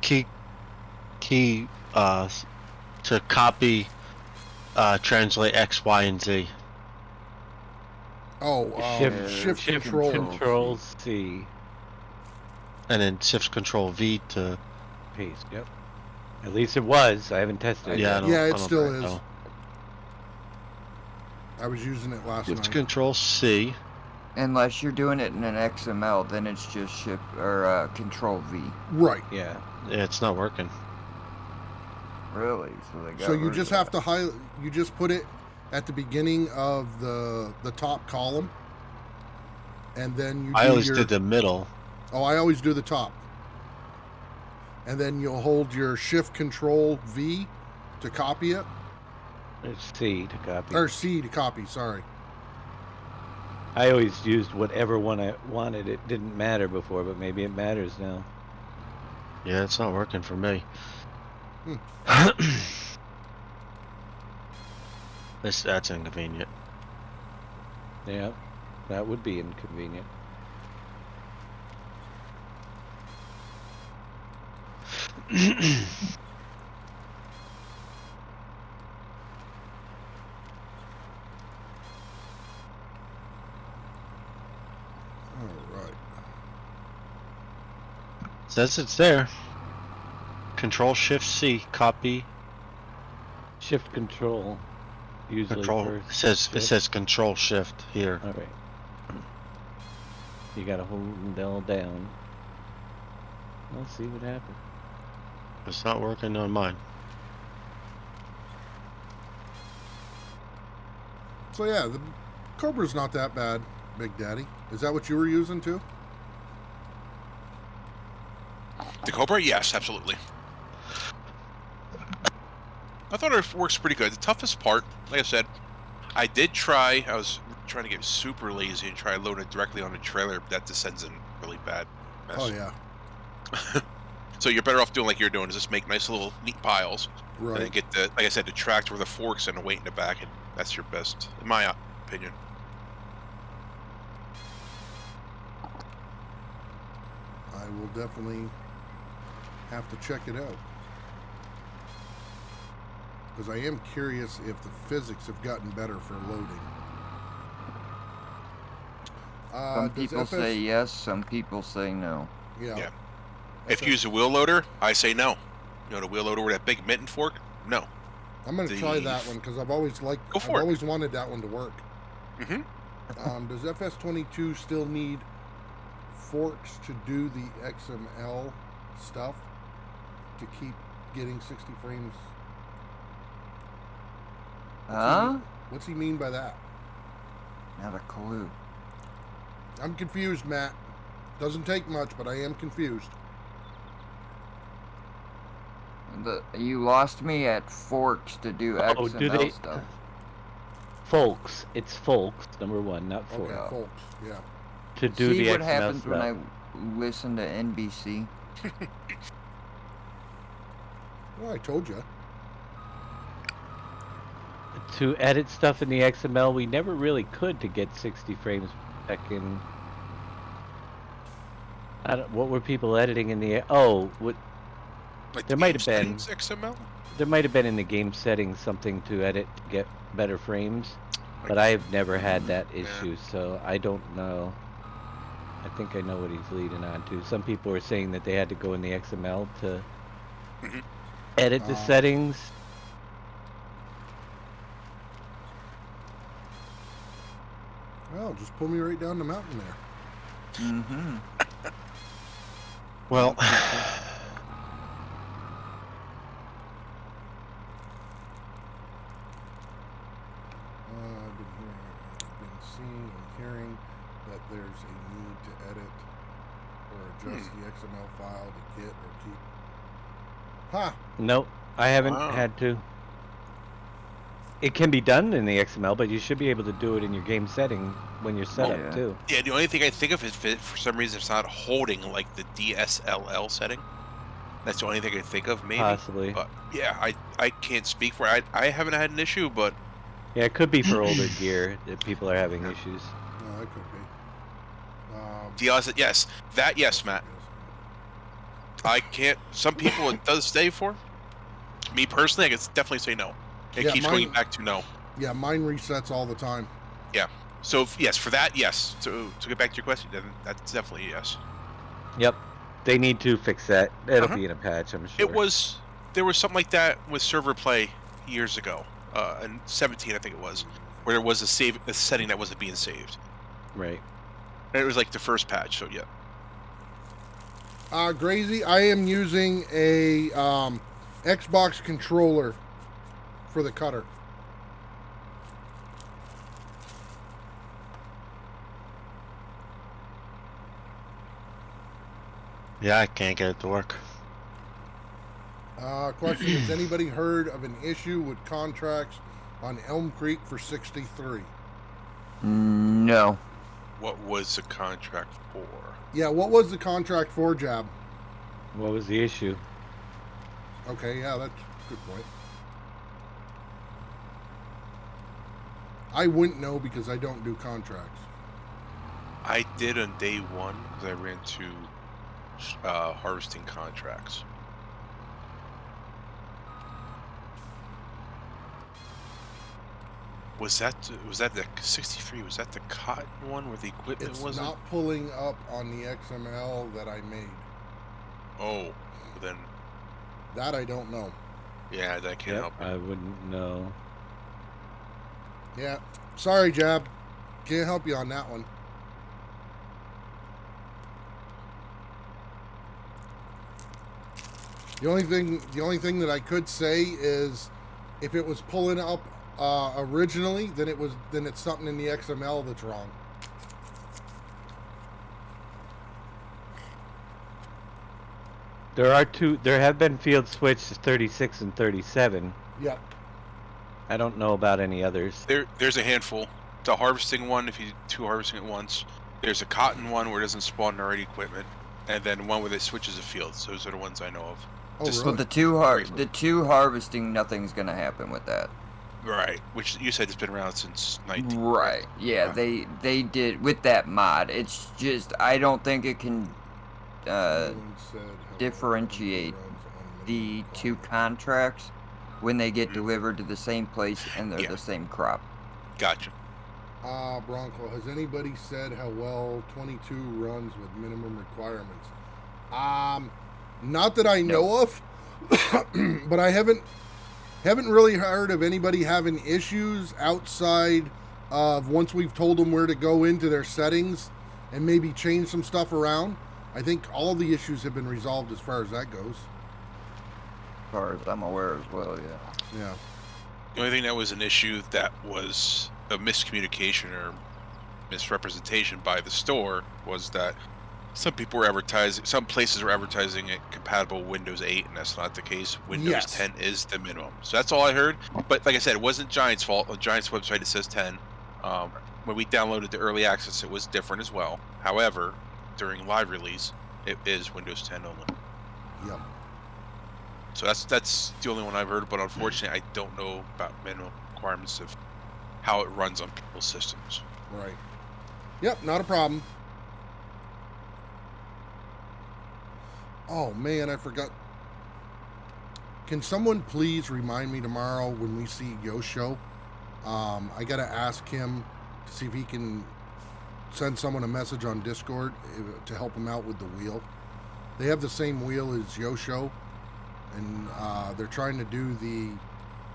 key to copy translate X, Y, and Z? Oh, shift control. Control C. And then shift control V to Paste. Yep. At least it was. I haven't tested it. yeah, I yet. don't, Yeah, I it don't still think is. so. I was using it last Shift night. control C. Unless you're doing it in an XML, then it's just shift or control V. Right. Yeah. Yeah, it's not working. Really? So they got So you rid just of have to highlight. You just put it at the beginning of the top column, and then you. I do always your, did the middle. Oh, I always do the top. And then you'll hold your Shift Control V to copy it. It's C to copy. Or C to copy, sorry. I always used whatever one I wanted. It didn't matter before, but maybe it matters now. Yeah, it's not working for me. That's inconvenient. Yeah, that would be inconvenient. All right. Says it's there. Control Shift C, copy. Shift Control. Usually Control first. it says Control Shift here. All right. You gotta hold and down. Let's see what happens. It's not working on mine. So yeah, the Cobra's not that bad, Big Daddy. Is that what you were using too? The Cobra, yes, absolutely. I thought it works pretty good. The toughest part, like I said, I was trying to get super lazy and try to load it directly on the trailer, but that descends in really bad mess. Oh yeah. So you're better off doing like you're doing, is just make nice little neat piles, and then Right. get the, like I said, the tractor with the forks and the weight in the back, and that's your best, in my opinion. I will definitely have to check it out. Because I am curious if the physics have gotten better for loading. Some does people FS say yes, some people say no. Yeah. Yeah. If you use a wheel loader, I say no. You know, the wheel loader with that big mitten fork? No. I'm going to try the- that one because I've always Go I've for it. always wanted that one to work. Mm-hmm. Does FS22 still need forks to do the XML stuff to keep getting 60 frames? Huh? What's he mean by that? Not a clue. I'm confused, Matt. Doesn't take much, but I am confused. You lost me at forks to do Oh, XML do they? stuff. Folks, it's folks. Number one, not Okay, fork. folks. Yeah. To do See the what XML happens stuff. when I listen to NBC? Well, I told you. To edit stuff in the XML, we never really could to get 60 frames per second. What were people editing in the? Oh, what? Like There the might game have been. settings XML? There might have been in the game settings something to edit to get better frames, but I've never had that issue, so I don't know. I think I know what he's leading on to. Some people are saying that they had to go in the XML to Mhm. edit the settings. Well, just pull me right down the mountain there. Mm-hmm. Well, I've been seeing and hearing that there's a need to edit or adjust the XML file to get or keep. Ha! Nope, I haven't Wow. had to. It can be done in the XML, but you should be able to do it in your game setting when you're set Yeah. up too. Yeah, the only thing I think of is for some reason it's not holding like the DSLL setting. That's the only thing I think of, maybe. Possibly. But yeah, I can't speak for it. I haven't had an issue, but Yeah, it could be for older gear that people are having issues. No, it could be. the odds that yes, Matt. I can't. Some people it does stay for. Me personally, I can definitely say no. It Yeah, keeps mine- going back to no. Yeah, mine resets all the time. So yes, for that, yes. To get back to your question, then that's definitely a yes. Yep, they need to fix that. It'll Uh-huh. be in a patch, I'm sure. There was something like that with server play years ago, in 17 I think it was, where there was a setting that wasn't being saved. Right. And it was like the first patch, so yeah. Grazy, I am using a Xbox controller for the cutter. Yeah, I can't get it to work. Question: has anybody heard of an issue with contracts on Elm Creek for 63? No. What was the contract for? Yeah, what was the contract for, Jab? What was the issue? Okay, yeah, that's a good point. I wouldn't know because I don't do contracts. I did on day one because I ran two harvesting contracts. Was that the 63? Was that the cotton one where the equipment It's wasn't? not pulling up on the XML that I made. Oh, well then That I don't know. yeah, that can't help. I wouldn't know. Yeah, sorry, Jab. Can't help you on that one. The only thing that I could say is, if it was pulling up originally, then it's something in the XML that's wrong. There have been field switched to 36 and 37. Yep. I don't know about any others. There's a handful. The harvesting one, if you do two harvesting at once. There's a cotton one where it doesn't spawn the right equipment, and then one where it switches the fields. Those are the ones I know of. Oh, Just- really? But the two harvesting, nothing's gonna happen with that. Right, which you said it's been around since 19. Right. Yeah, they did with that mod. It's just I don't think it can Anyone said how differentiate runs on the minimum two crop. contracts when they get Mhm. delivered to the same place and they're Yeah. the same crop. Gotcha. Bronco, has anybody said how well 22 runs with minimum requirements? Not that I know of, but I haven't really heard of anybody having issues outside of once we've told them where to go into their settings and maybe change some stuff around. I think all the issues have been resolved as far as that goes. As far as I'm aware as well, yeah. Yeah. The only thing that was an issue that was a miscommunication or misrepresentation by the store was that some places were advertising it compatible Windows 8, and that's not the case. Windows Yes. 10 is the minimum. So that's all I heard. But like I said, it wasn't Giant's fault. On Giant's website, it says 10. When we downloaded the early access, it was different as well. However, during live release, it is Windows 10 only. Yep. So that's the only one I've heard. But unfortunately, I don't know about minimum requirements of how it runs on people's systems. Right. Yep, not a problem. Oh man, I forgot. Can someone please remind me tomorrow when we see Yosho? I gotta ask him to see if he can send someone a message on Discord to help him out with the wheel. They have the same wheel as Yosho, and they're trying to do the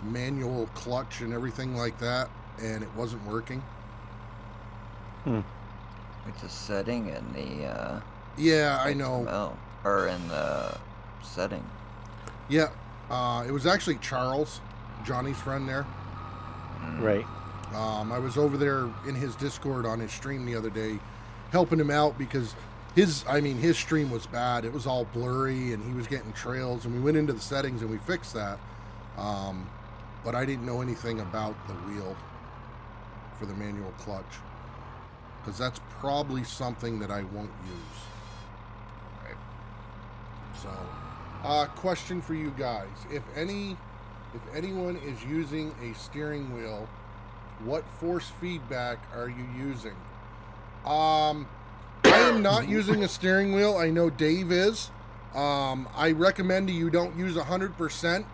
manual clutch and everything like that, and it wasn't working. It's a setting in the Yeah, I know. XML, or in the setting. Yeah, it was actually Charles, Johnny's friend there. Right. I was over there in his Discord on his stream the other day, helping him out because his stream was bad. It was all blurry and he was getting trails, and we went into the settings and we fixed that. But I didn't know anything about the wheel for the manual clutch, because that's probably something that I won't use. Right. So, question for you guys: if anyone is using a steering wheel, what force feedback are you using? I am not using a steering wheel. I know Dave is. I recommend you don't use 100%,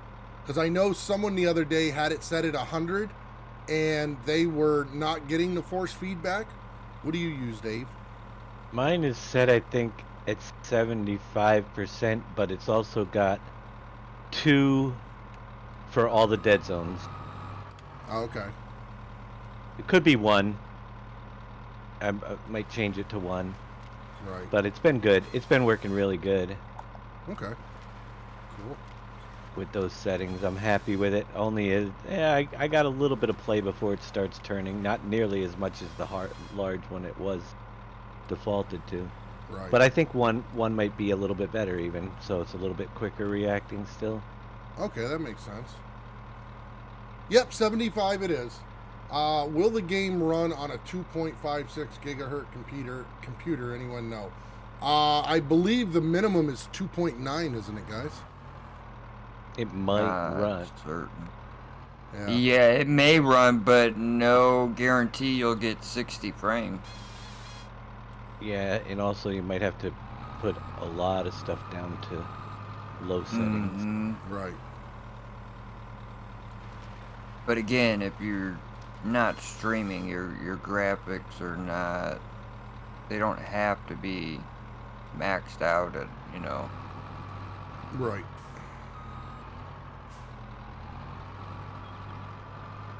because I know someone the other day had it set at 100 and they were not getting the force feedback. What do you use, Dave? Mine is set, I think, at 75%, but it's also got 2 for all the dead zones. Oh, okay. It could be 1. I might change it to 1, Right. but it's been good. It's been working really good Okay. Cool. with those settings. I'm happy with it. Only is, I got a little bit of play before it starts turning. Not nearly as much as the large one it was defaulted to. Right. But I think one might be a little bit better even, so it's a little bit quicker reacting still. Okay, that makes sense. Yep, 75 it is. Will the game run on a 2.56 gigahertz computer? Anyone know? I believe the minimum is 2.9, isn't it, guys? It might Not run. certain. Yeah. Yeah, it may run, but no guarantee you'll get 60 frames. Yeah, and also you might have to put a lot of stuff down to low settings. Mhm. Right. But again, if you're not streaming, your graphics are not. They don't have to be maxed out at, you know. Right.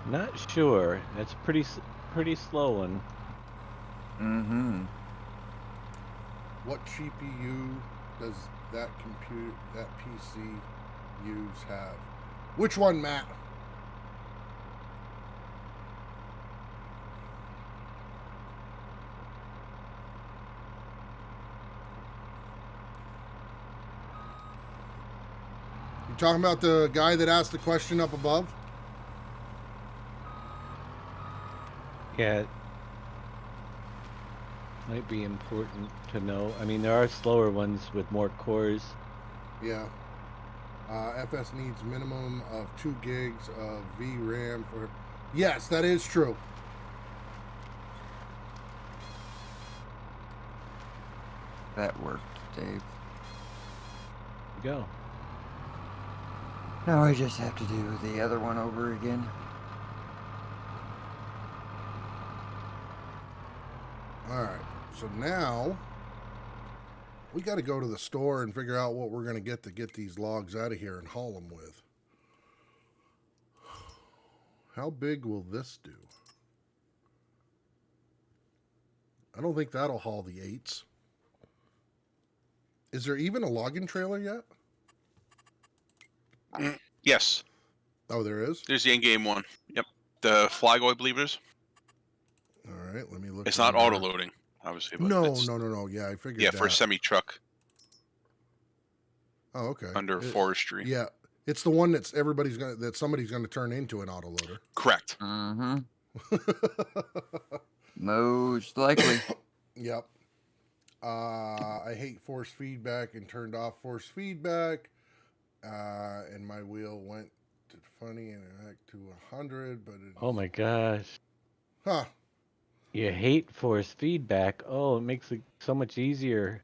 Not sure. That's pretty slow one. Mm-hmm. What GPU does that PC use have? Which one, Matt? You talking about the guy that asked the question up above? Yeah. Might be important to know. I mean, there are slower ones with more cores. Yeah. FS needs minimum of 2 gigs of VRAM for. Yes, that is true. That worked, Dave. Go. Now I just have to do the other one over again. All right. So now we got to go to the store and figure out what we're going to get these logs out of here and haul them with. How big will this do? I don't think that'll haul the 8s. Is there even a logging trailer yet? Yes, Oh, there is? there's the in-game one. Yep, the Flago, I believe it is. All right, let me look. It's in not there. auto loading, obviously. But No. it's, Yeah, I figured Yeah, that. for a semi truck Oh, okay. under forestry. Yeah, it's the one that somebody's gonna turn into an autoloader. Correct. Mm-hmm. Most likely. Yep. I hate force feedback and turned off force feedback. And my wheel went to funny and back to 100, but it. Oh my gosh. Huh. You hate force feedback. Oh, it makes it so much easier.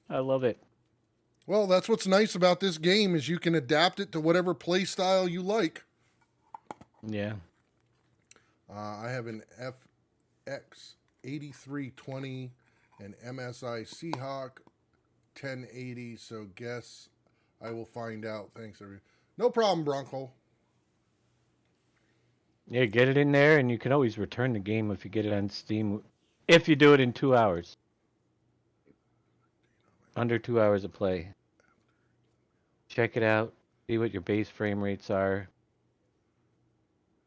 I love it. Well, that's what's nice about this game is you can adapt it to whatever play style you like. Yeah. I have an FX 8320 and MSI Seahawk 1080, so guess I will find out. Thanks, everyone. No problem, Bronco. Yeah, get it in there, and you can always return the game if you get it on Steam. If you do it in 2 hours. Under 2 hours of play. Check it out. See what your base frame rates are.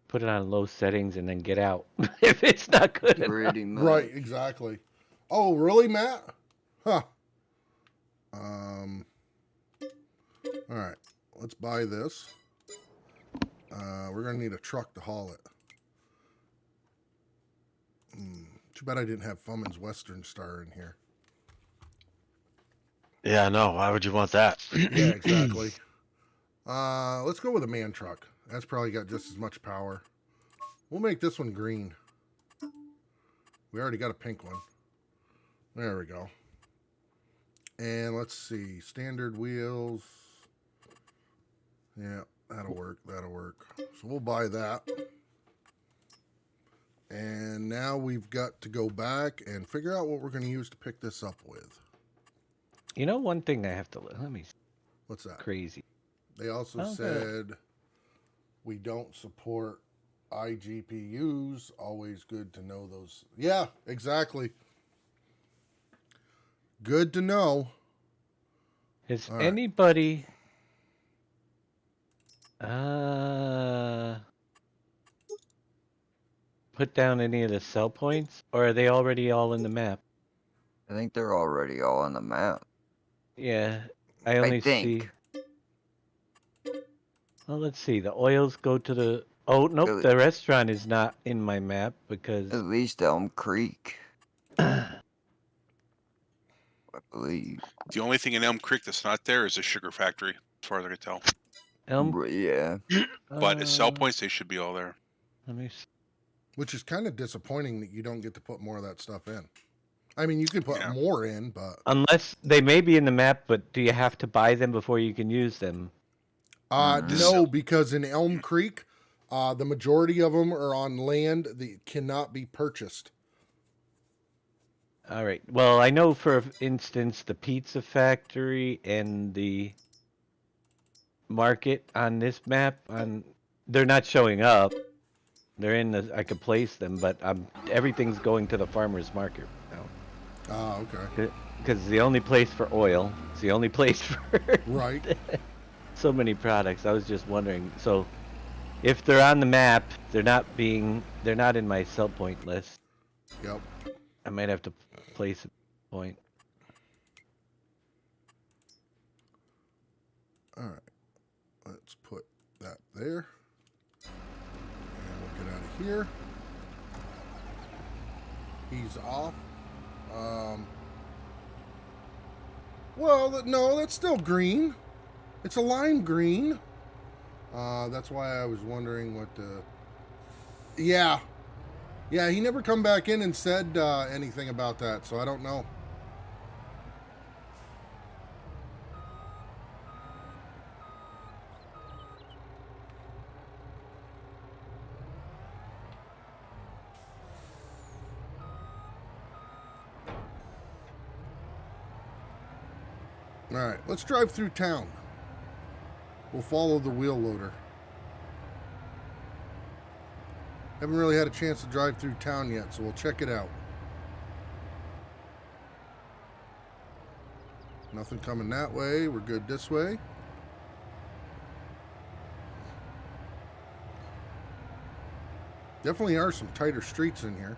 Put it on low settings and then get out if it's not good enough. Pretty much. Right, exactly. Oh, really, Matt? Huh. All right. Let's buy this. We're gonna need a truck to haul it. Too bad I didn't have Fumman's Western Star in here. Yeah, no. Why would you want that? Yeah, exactly. Let's go with a man truck. That's probably got just as much power. We'll make this one green. We already got a pink one. There we go. And let's see. Standard wheels. Yeah, that'll work. That'll work. So we'll buy that. And now we've got to go back and figure out what we're going to use to pick this up with. You know, one thing I have to let me. What's that? Crazy. They also Okay. said we don't support iGPUs. Always good to know those. Yeah, exactly. Good to know. Has All right. anybody put down any of the sell points, or are they already all in the map? I think they're already all on the map. Yeah, I only see. think. Well, let's see. The oils go to the. Oh nope, Really? the restaurant is not in my map because. At least Elm Creek, I believe. The only thing in Elm Creek that's not there is a sugar factory, as far as I can tell. Elm. Yeah. But at sell points, they should be all there. Let me. See. Which is kind of disappointing that you don't get to put more of that stuff in. I mean, you can put Yeah. more in, but Unless they may be in the map, but do you have to buy them before you can use them? no, because in Elm Creek, the majority of them are on land that cannot be purchased. All right. Well, I know for instance the pizza factory and the market on this map they're not showing up. They're in the I could place them, but everything's going to the farmers market now. Okay. Because the only place for oil, it's the only place for Right. so many products. I was just wondering. So if they're on the map, they're not in my sell point list. Yep. I might have to place a point. All right. Let's put that there. And we'll get out of here. He's off. Well, no, that's still green. It's a lime green. That's why I was wondering what the... Yeah. Yeah, he never come back in and said anything about that, so I don't know. All right, let's drive through town. We'll follow the wheel loader. Haven't really had a chance to drive through town yet, so we'll check it out. Nothing coming that way. We're good this way. Definitely are some tighter streets in here.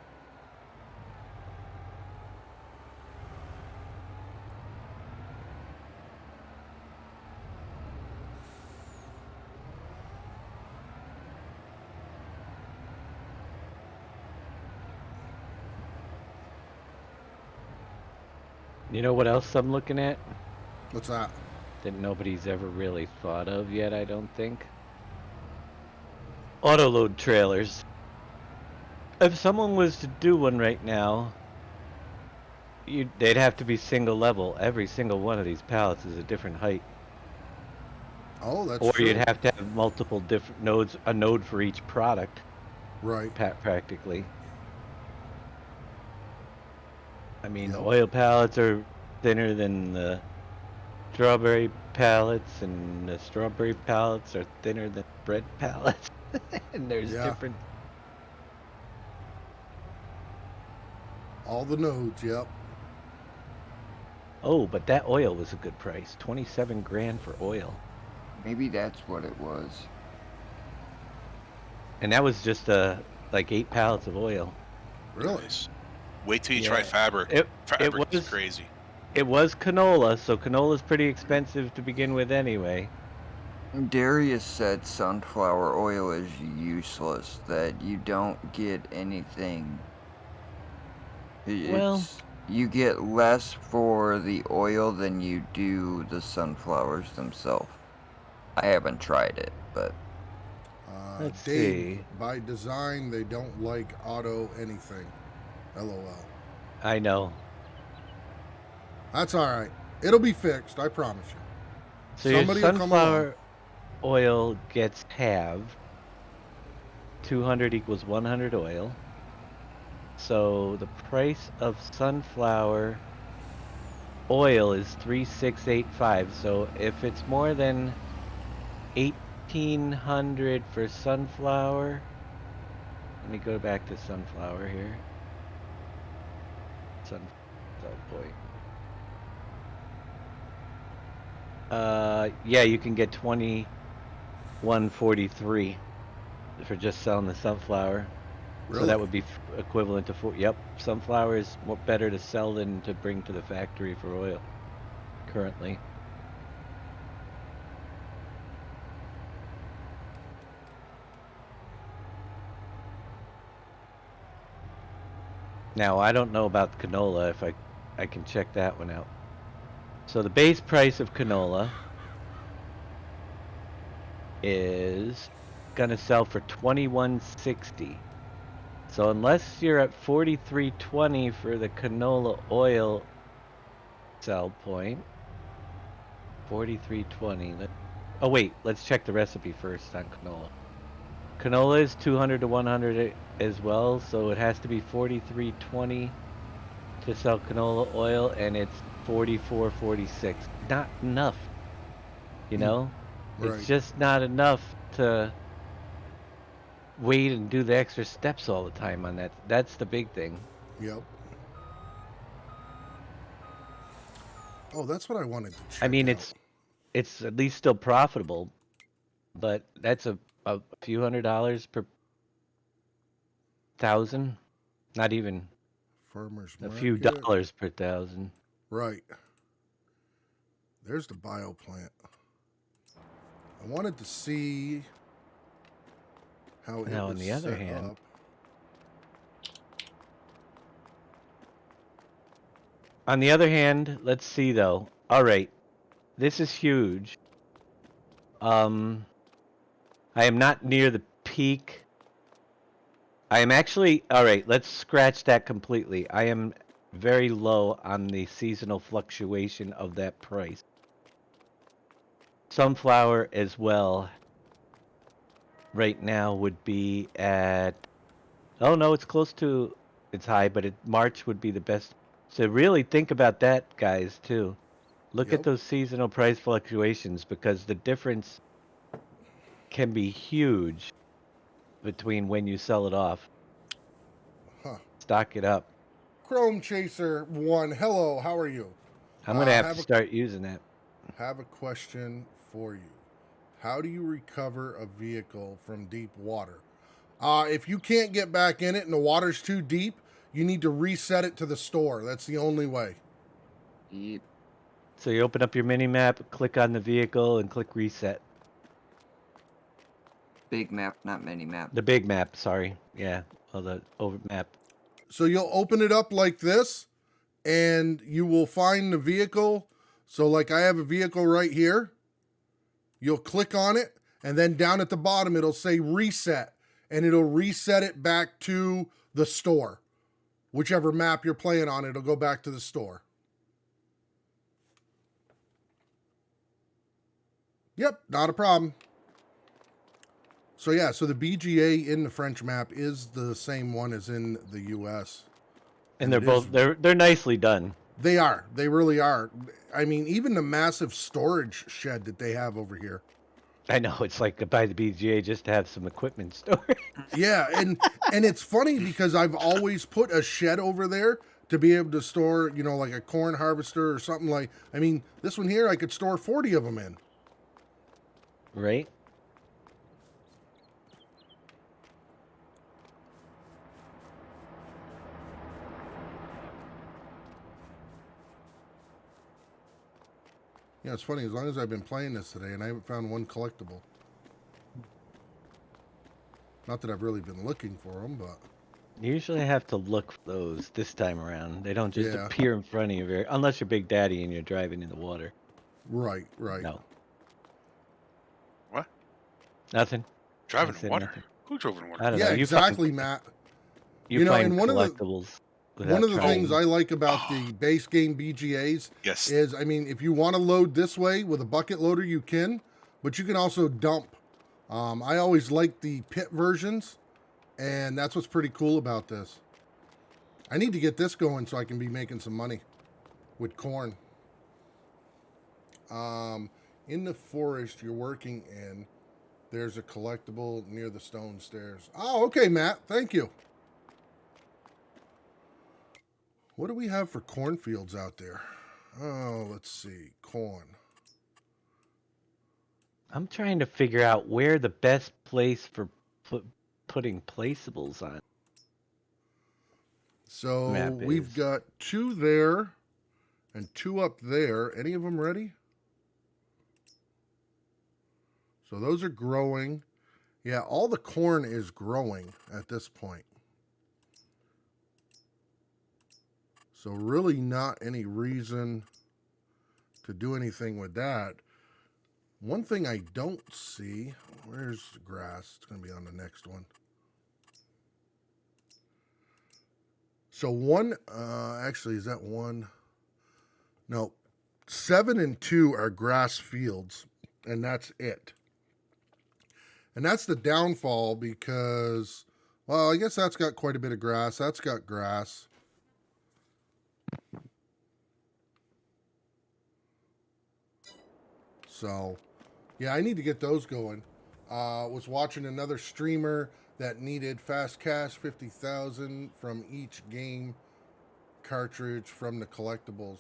You know what else I'm looking at What's that? that nobody's ever really thought of yet, I don't think? Autoload trailers. If someone was to do one right now, they'd have to be single level. Every single one of these pallets is a different height. Oh, that's Or true. you'd have to have multiple different nodes, a node for each product, Right. practically. I mean, Yep. oil pallets are thinner than the strawberry pallets, and the strawberry pallets are thinner than bread pallets. And there's Yeah. different. All the nodes, yep. Oh, but that oil was a good price. 27 grand for oil. Maybe that's what it was. And that was just like 8 pallets of oil. Really? Nice. Wait till you Yeah. try fabric. It Fabric is was crazy. It was canola, so canola's pretty expensive to begin with anyway. Darius said sunflower oil is useless, that you don't get anything. Well- You get less for the oil than you do the sunflowers themselves. I haven't tried it, but Let's Dave, see. by design, they don't like auto anything. LOL. I know. That's all right. It'll be fixed, I promise you. So your Somebody will come sunflower oil gets halved. 200 equals 100 oil. So the price of sunflower oil is 3685. So if it's more than 1800 for sunflower, let me go back to sunflower here. Sun point. Yeah, you can get 2143 for just selling the sunflower. So that would be equivalent to yep. Sunflower is more better to sell than to bring to the factory for oil. Currently. Now I don't know about canola. If I can check that one out. So the base price of canola is gonna sell for $21.60. So unless you're at 43.20 for the canola oil sell point, 43.20. Oh wait, let's check the recipe first on canola. Canola is 200 to 100 as well, so it has to be 43.20 to sell canola oil, and it's 44.46. Not enough, you know. Right. It's just not enough to wait and do the extra steps all the time on that. That's the big thing. Yep. Oh, that's what I wanted to check I mean, out. it's at least still profitable, but that's a few $100s per thousand. Not even Farmers a market. few dollars per thousand. Right. There's the bio plant. I wanted to see how it Now, was on the other set hand, up. on the other hand, let's see though. All right, this is huge. I am not near the peak. I am actually, all right, let's scratch that completely. I am very low on the seasonal fluctuation of that price. Sunflower as well right now would be at, oh no, it's close to, it's high, but March would be the best. So really think about that, guys, too. Look at Yep. those seasonal price fluctuations, because the difference can be huge between when you sell it off. Huh. Stock it up. Chrome Chaser 1. Hello, how are you? I'm going to have have to a- start using that. Have a question for you. How do you recover a vehicle from deep water? If you can't get back in it and the water's too deep, you need to reset it to the store. That's the only way. Yep. So you open up your mini map, click on the vehicle, and click reset. Big map, not mini map. The big map, sorry. Yeah, well, the over map. So you'll open it up like this, and you will find the vehicle. So like I have a vehicle right here. You'll click on it, and then down at the bottom, it'll say reset, and it'll reset it back to the store. Whichever map you're playing on, it'll go back to the store. Yep, not a problem. So yeah, so the BGA in the French map is the same one as in the US. And they're it both, is- they're nicely done. They are. They really are. I mean, even the massive storage shed that they have over here. I know, it's like buy the BGA just to have some equipment stored. Yeah, and it's funny because I've always put a shed over there to be able to store, you know, like a corn harvester or something like. I mean, this one here I could store 40 of them in. Right? Yeah, it's funny. As long as I've been playing this today, and I haven't found one collectible. Not that I've really been looking for them, but You usually have to look for those this time around. They don't just Yeah. appear in front of you, unless you're Big Daddy and you're driving in the water. right. No. What? Nothing. Driving I said water? nothing. Who drove in water? I don't Yeah, know. exactly, Matt. You You know, find and one of the- collectibles. One of the without things trying. I like about the base game BGAs Yes. is, I mean, if you want to load this way with a bucket loader, you can, but you can also dump. I always like the pit versions, and that's what's pretty cool about this. I need to get this going so I can be making some money with corn. In the forest you're working in, there's a collectible near the stone stairs. Oh, okay, Matt. Thank you. What do we have for cornfields out there? Oh, let's see. Corn. I'm trying to figure out where the best place for putting placeables on. So Map we've is. got 2 there and 2 up there. Any of them ready? So those are growing. Yeah, all the corn is growing at this point. So really not any reason to do anything with that. One thing I don't see, where's the grass? It's going to be on the next one. So actually, is that 1? No, 7 and 2 are grass fields, and that's it. And that's the downfall because, well, I guess that's got quite a bit of grass. That's got grass. So, yeah, I need to get those going. Was watching another streamer that needed fast cash 50,000 from each game cartridge from the collectibles.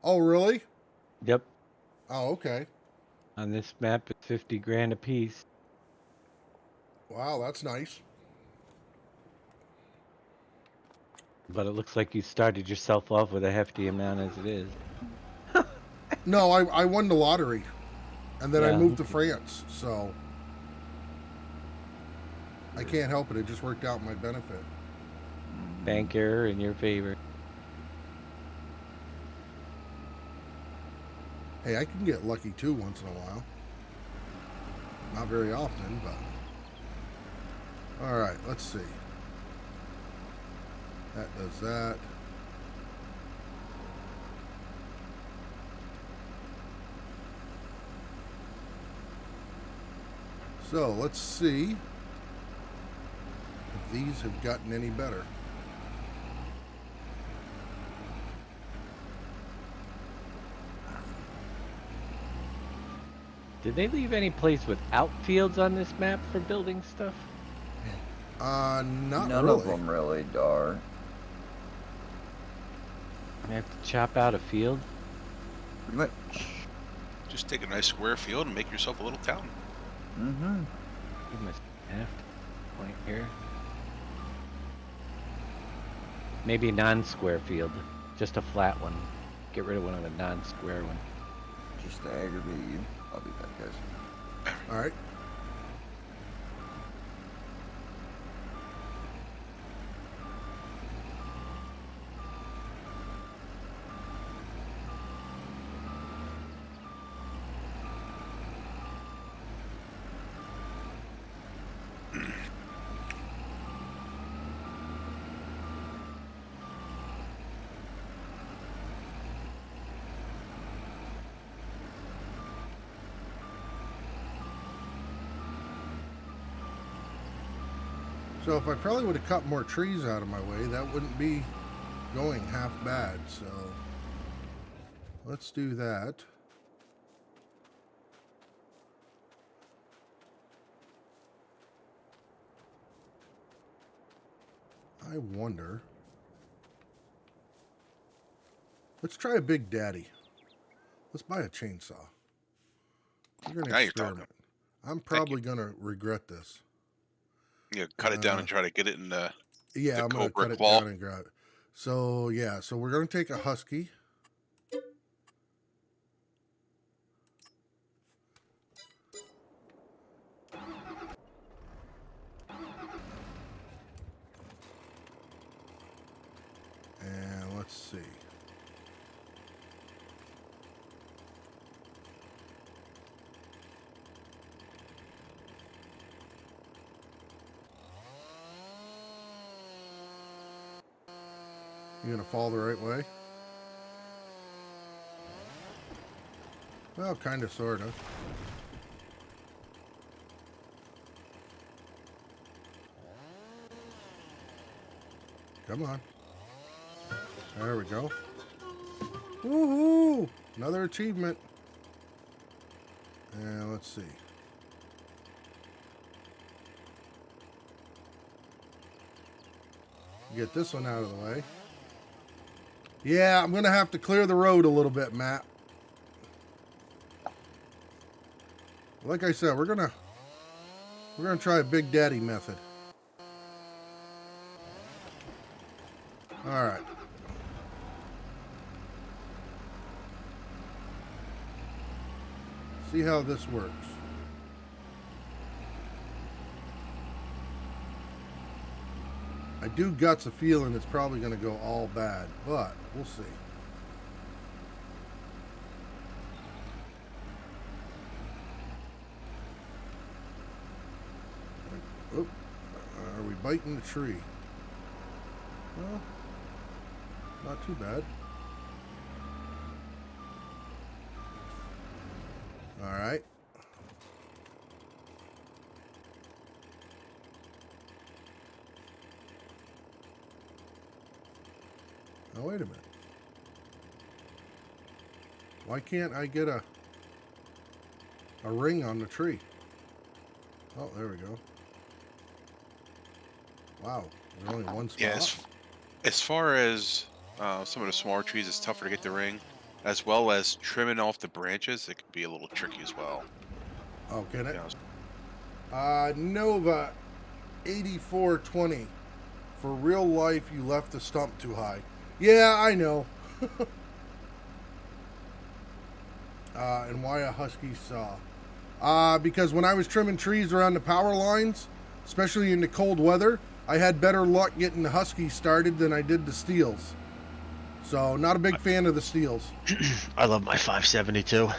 Oh, really? Yep. Oh, okay. On this map, it's 50 grand a piece. Wow, that's nice. But it looks like you started yourself off with a hefty amount as it is. No, I won the lottery, and then I Yeah, moved to okay. France, so I can't help it. It just worked out in my benefit. Bank error in your favor. Hey, I can get lucky too once in a while. Not very often, but. All right, let's see. That does that. So let's see if these have gotten any better. Did they leave any place with outfields on this map for building stuff? Not None really. of them really are. I have to chop out a field. Pretty much. Just take a nice square field and make yourself a little town. Mm-hmm. Give me half point here. Maybe non-square field, just a flat one. Get rid of one of the non-square one. Just to aggravate you. I'll be back, guys. All right. So if I probably would have cut more trees out of my way, that wouldn't be going half bad. So let's do that. I wonder. Let's try a Big Daddy. Let's buy a chainsaw. We're gonna Now you're talking. experiment. I'm probably gonna regret this. You cut it down and try to get it in the. Yeah, The I'm gonna Cobra cut it Claw. down and grab it. So yeah, so we're gonna take a husky. And let's see. You gonna fall the right way? Well, kind of, sort of. Come on. There we go. Woohoo! Another achievement. And let's see. Get this one out of the way. Yeah, I'm gonna have to clear the road a little bit, Matt. Like I said, we're gonna try a Big Daddy method. All right. See how this works. I do guts a feeling it's probably going to go all bad, but we'll see. Oop. Are we biting the tree? Well, not too bad. All right. Now wait a minute. Why can't I get a ring on the tree? Oh, there we go. Wow, there's only one spot. Yeah, as far as some of the smaller trees, it's tougher to get the ring, as well as trimming off the branches. It can be a little tricky as well. Oh, can it? Yeah. Nova 8420. For real life, you left the stump too high. Yeah, I know. And why a husky saw? Because when I was trimming trees around the power lines, especially in the cold weather, I had better luck getting the husky started than I did the steels. So, not a big fan of the steels. I love my 572.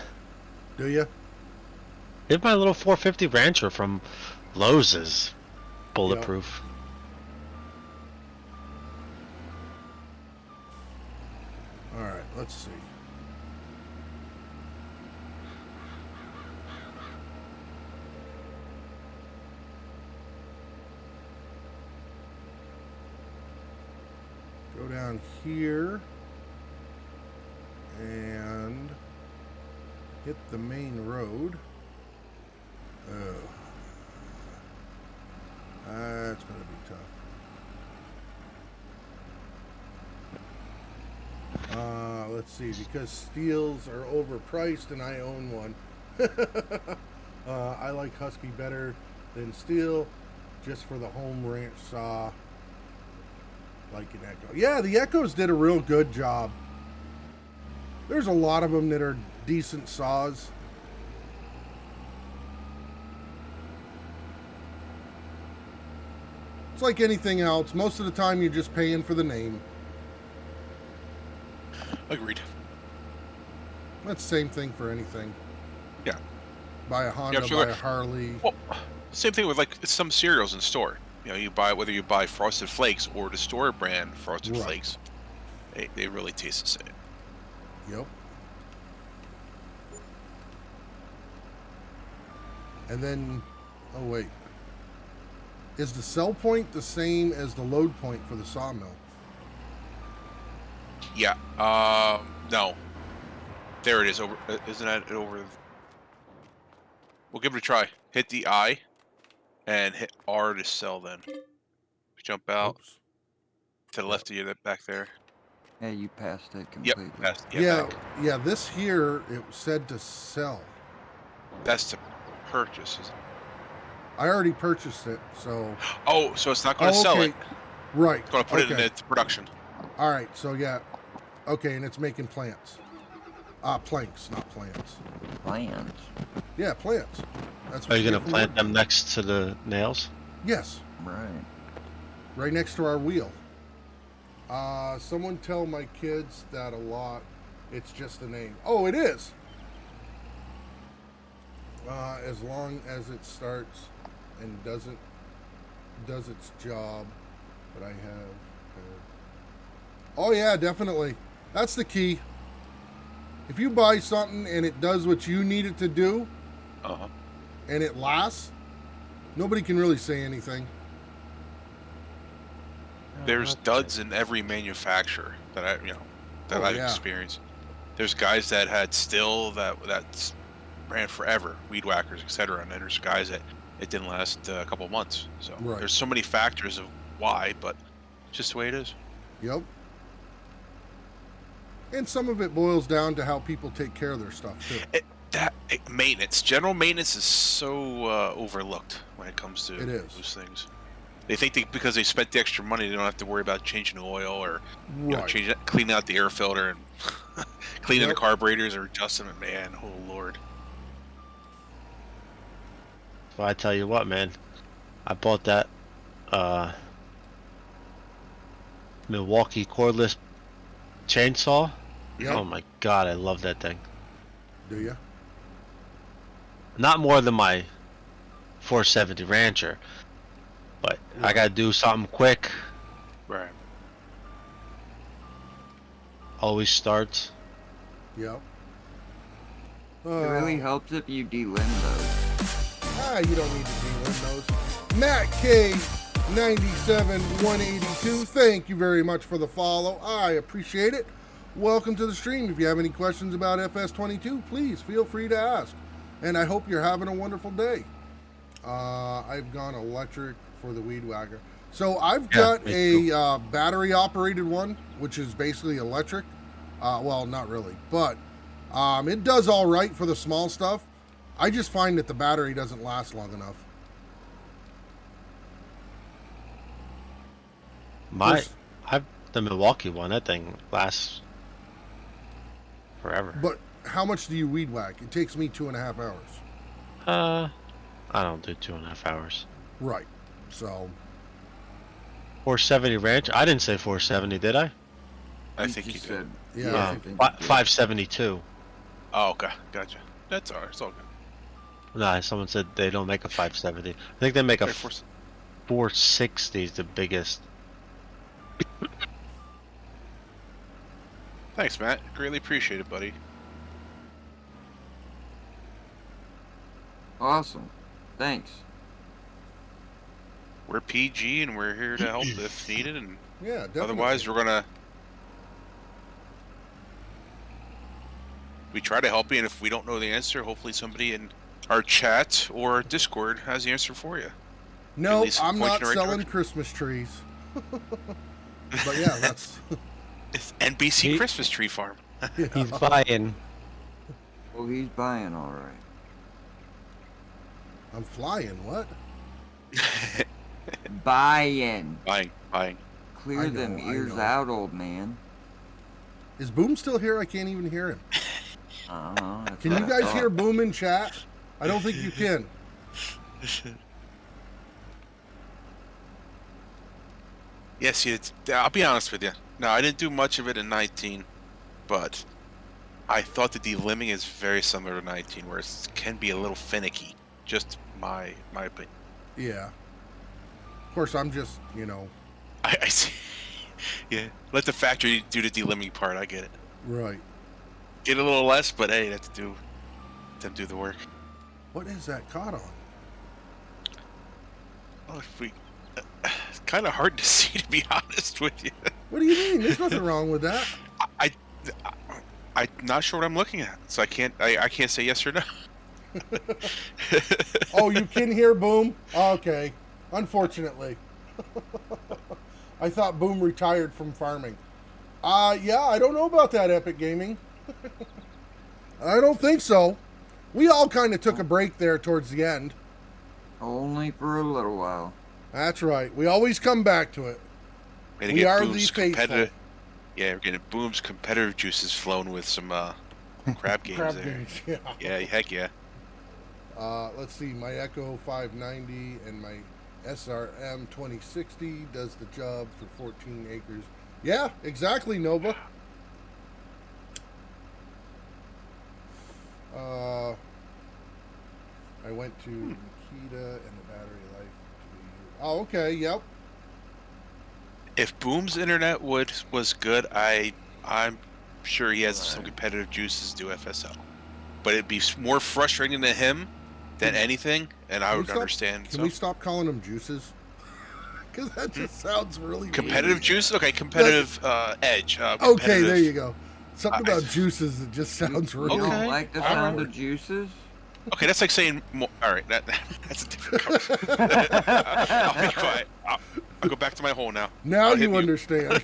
Do you? Even my little 450 Rancher from Lowe's is bulletproof. All right, let's see. Go down here and hit the main road. Oh, that's going to be tough. Let's see, because steels are overpriced and I own one. I like Husky better than steel, just for the home ranch saw. Like an Echo. Yeah, the Echoes did a real good job. There's a lot of them that are decent saws. It's like anything else. Most of the time you're just paying for the name. Agreed. That's the same thing for anything. Yeah. Buy a Honda, sure. buy a Harley. Well, same thing with like some cereals in store. You know, you buy whether you buy Frosted Flakes or the store brand Frosted Right. Flakes, they really taste the same. Yep. And then, oh wait. Is the sell point the same as the load point for the sawmill? Yeah. No. There it is. Over. Isn't that it over? We'll give it a try. Hit the I, and hit R to sell. Then jump out Oops. to the left of you, back there. Yeah, you passed it Yep. completely. Yeah, Back. yeah, this here, it said to sell. That's to purchase. Isn't it? I already purchased it, so... Oh, so it's not going to sell okay. it. Right. It's going to put it okay. into production. All right, so yeah. Okay, and it's making plants. Planks, not plants. Plans. Yeah, plants. That's Are you get going to from plant wood. them next to the nails? Yes, Right. right next to our wheel. Someone tell my kids that a lot. It's just a name. Oh, it is. As long as it starts and does its job. But I have. Oh yeah, definitely. That's the key. If you buy something and it does what you need it to do, Uh-huh. and it lasts, nobody can really say anything. There's duds in every manufacturer that Oh, I've yeah. experienced. There's guys that had still that's ran forever, weed whackers, etc. And then there's guys that it didn't last a couple months. So Right. there's so many factors of why, but it's just the way it is. Yep. And some of it boils down to how people take care of their stuff too. Maintenance, general maintenance is so overlooked when it comes to It is. those things. They think because they spent the extra money, they don't have to worry about changing the oil or Right. cleaning out the air filter and cleaning Yep. the carburetors or adjusting it. Man, oh lord. Well, I tell you what, man. I bought that Milwaukee cordless chainsaw. Yep. Oh my god, I love that thing. Do you? Not more than my 470 Rancher, but I gotta do something quick. Right. Yep. Always starts. It really helps if you delimb those. You don't need to delimb those. Matt K 97182, thank you very much for the follow. I appreciate it. Welcome to the stream. If you have any questions about FS22, please feel free to ask. And I hope you're having a wonderful day. I've gone electric for the Weed Whacker. So I've got me a battery operated one, which is basically electric. Well, not really, but it does all right for the small stuff. I just find that the battery doesn't last long enough. I've the Milwaukee one. That thing lasts forever. But how much do you weed whack? It takes me 2.5 hours. I don't do 2.5 hours. Right. So 470 Ranch. I didn't say 470, did I? I think you did. said. yeah, I think Fi- you did. 572. Oh, okay, gotcha. That's alright. It's all good. No, someone said they don't make a 570. I think they make a Air Force- 460 is the biggest. Thanks, Matt. Greatly appreciate it, buddy. Awesome. Thanks. We're PG and we're here to help if needed, and yeah, definitely. otherwise we try to help you, and if we don't know the answer, hopefully somebody in our chat or Discord has the answer for you. No, least I'm point not in the right selling direction. Christmas trees. But yeah, that's It's NBC He- Christmas Tree Farm. He's buying. Well, he's buying all right. I'm flying. What? Buying. Buying. Clear I them know, I ears know. out, old man. Is Boom still here? I can't even hear him. That's Can what you I guys thought. hear Boom in chat? I don't think you can. Yes, I'll be honest with you. No, I didn't do much of it in 19, but I thought the delimbing is very similar to 19, where it can be a little finicky. Just my opinion. Yeah. Of course, I'm just, I see. Yeah, let the factory do the delimbing part. I get it. right. Get a little less, but hey, that's do them do the work. What is that caught on? Oh, if we, it's kind of hard to see, to be honest with you. What do you mean? There's nothing wrong with that. I'm not sure what I'm looking at, so I can't say yes or no. Oh, you can hear Boom? Okay. Unfortunately. I thought Boom retired from farming. Yeah, I don't know about that, Epic Gaming. I don't think so. We all kind of took a break there towards the end. Only for a little while. That's right. We always come back to it. Gonna We get are Boom's the faithful. competitive. Yeah, we're getting Boom's competitive juices flowing with some crab games Crap there. games, yeah. Yeah, heck yeah. Let's see. My Echo 590 and my SRM 2060 does the job for 14 acres. Yeah, exactly, Nova. I went to Nikita and the battery life. Oh, okay. Yep. If Boom's internet was good, I'm sure he has some competitive juices to do FSL. But it'd be more frustrating to him than anything, and I Can we would stop- understand. Can we stop calling them juices? Because that just sounds really Competitive weird. juice? Okay, competitive edge. Okay, there competitive- you go. Something about juices that just sounds You really. don't like the All sound right. of juices? Okay, that's like saying. All right, that's a different conversation. I'll be quiet. I'll go back to my hole now. Now I'll hit you mute. understand.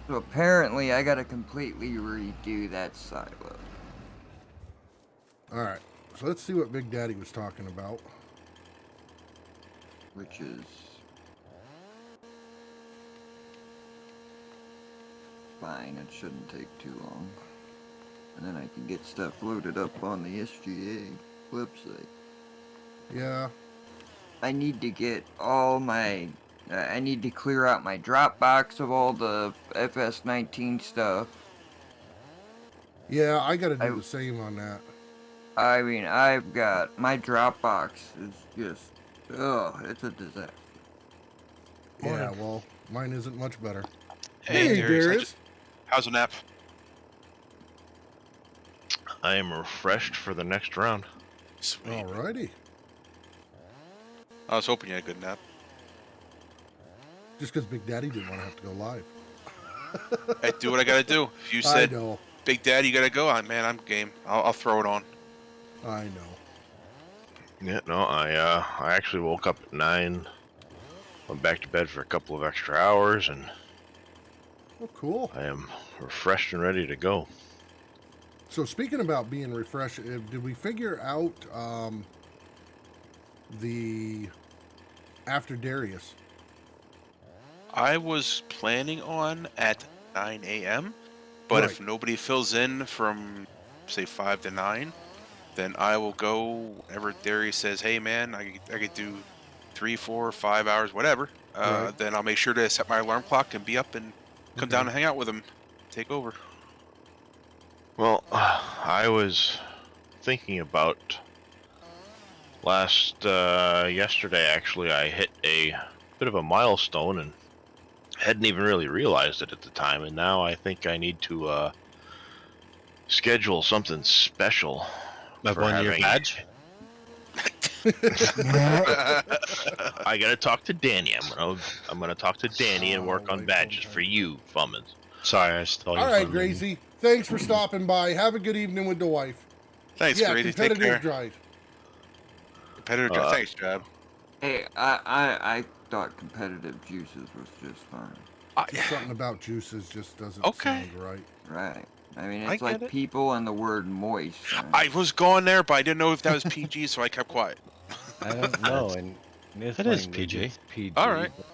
So apparently I gotta completely redo that silo. All right. So let's see what Big Daddy was talking about. Which is fine. It shouldn't take too long. And then I can get stuff loaded up on the SGA website. Yeah. I need to get all my... I need to clear out my Dropbox of all the FS19 stuff. Yeah, I got to do I- the same on that. I mean, I've got... My Dropbox is just... Oh, it's a disaster. Yeah, well, mine isn't much better. Hey, Darius, Darius. how's a nap? I am refreshed for the next round. Sweet. Alrighty. I was hoping you had a good nap. Just because Big Daddy didn't want to have to go live. Hey, do what I gotta do. If you I said, know. Big Daddy, you gotta go, man, I'm game. I'll throw it on. I know. Yeah, no, I actually woke up at 9, went back to bed for a couple of extra hours, and Oh, cool. I am refreshed and ready to go. So speaking about being refreshed, did we figure out the After Darius? I was planning on at 9 a.m., but if Right. nobody fills in from, say, 5 to 9, then I will go whenever Darius says, hey, man, I could do 3, 4, 5 hours, whatever. Right. Then I'll make sure to set my alarm clock and be up and come Okay. down and hang out with him. Take over. Well, I was thinking about yesterday actually I hit a bit of a milestone and hadn't even really realized it at the time, and now I think I need to schedule something special. Like for one year having- badge? I gotta talk to Danny. I'm gonna talk to Danny and work on wait, badges hold for you, Fummins. Sorry, I stole your All right, thunder. Gracie. Thanks for stopping by. Have a good evening with the wife. Thanks, yeah, Grady. Take competitive care. drive. Competitive drive. Thanks, Jab. Hey, I thought competitive juices was just fine. Just something about juices just doesn't Okay. sound right. Right. I mean, I it's like get it. people and the word moist. I was going there, but I didn't know if that was PG, so I kept quiet. I don't know. And this It is language PG. is PG. All right. but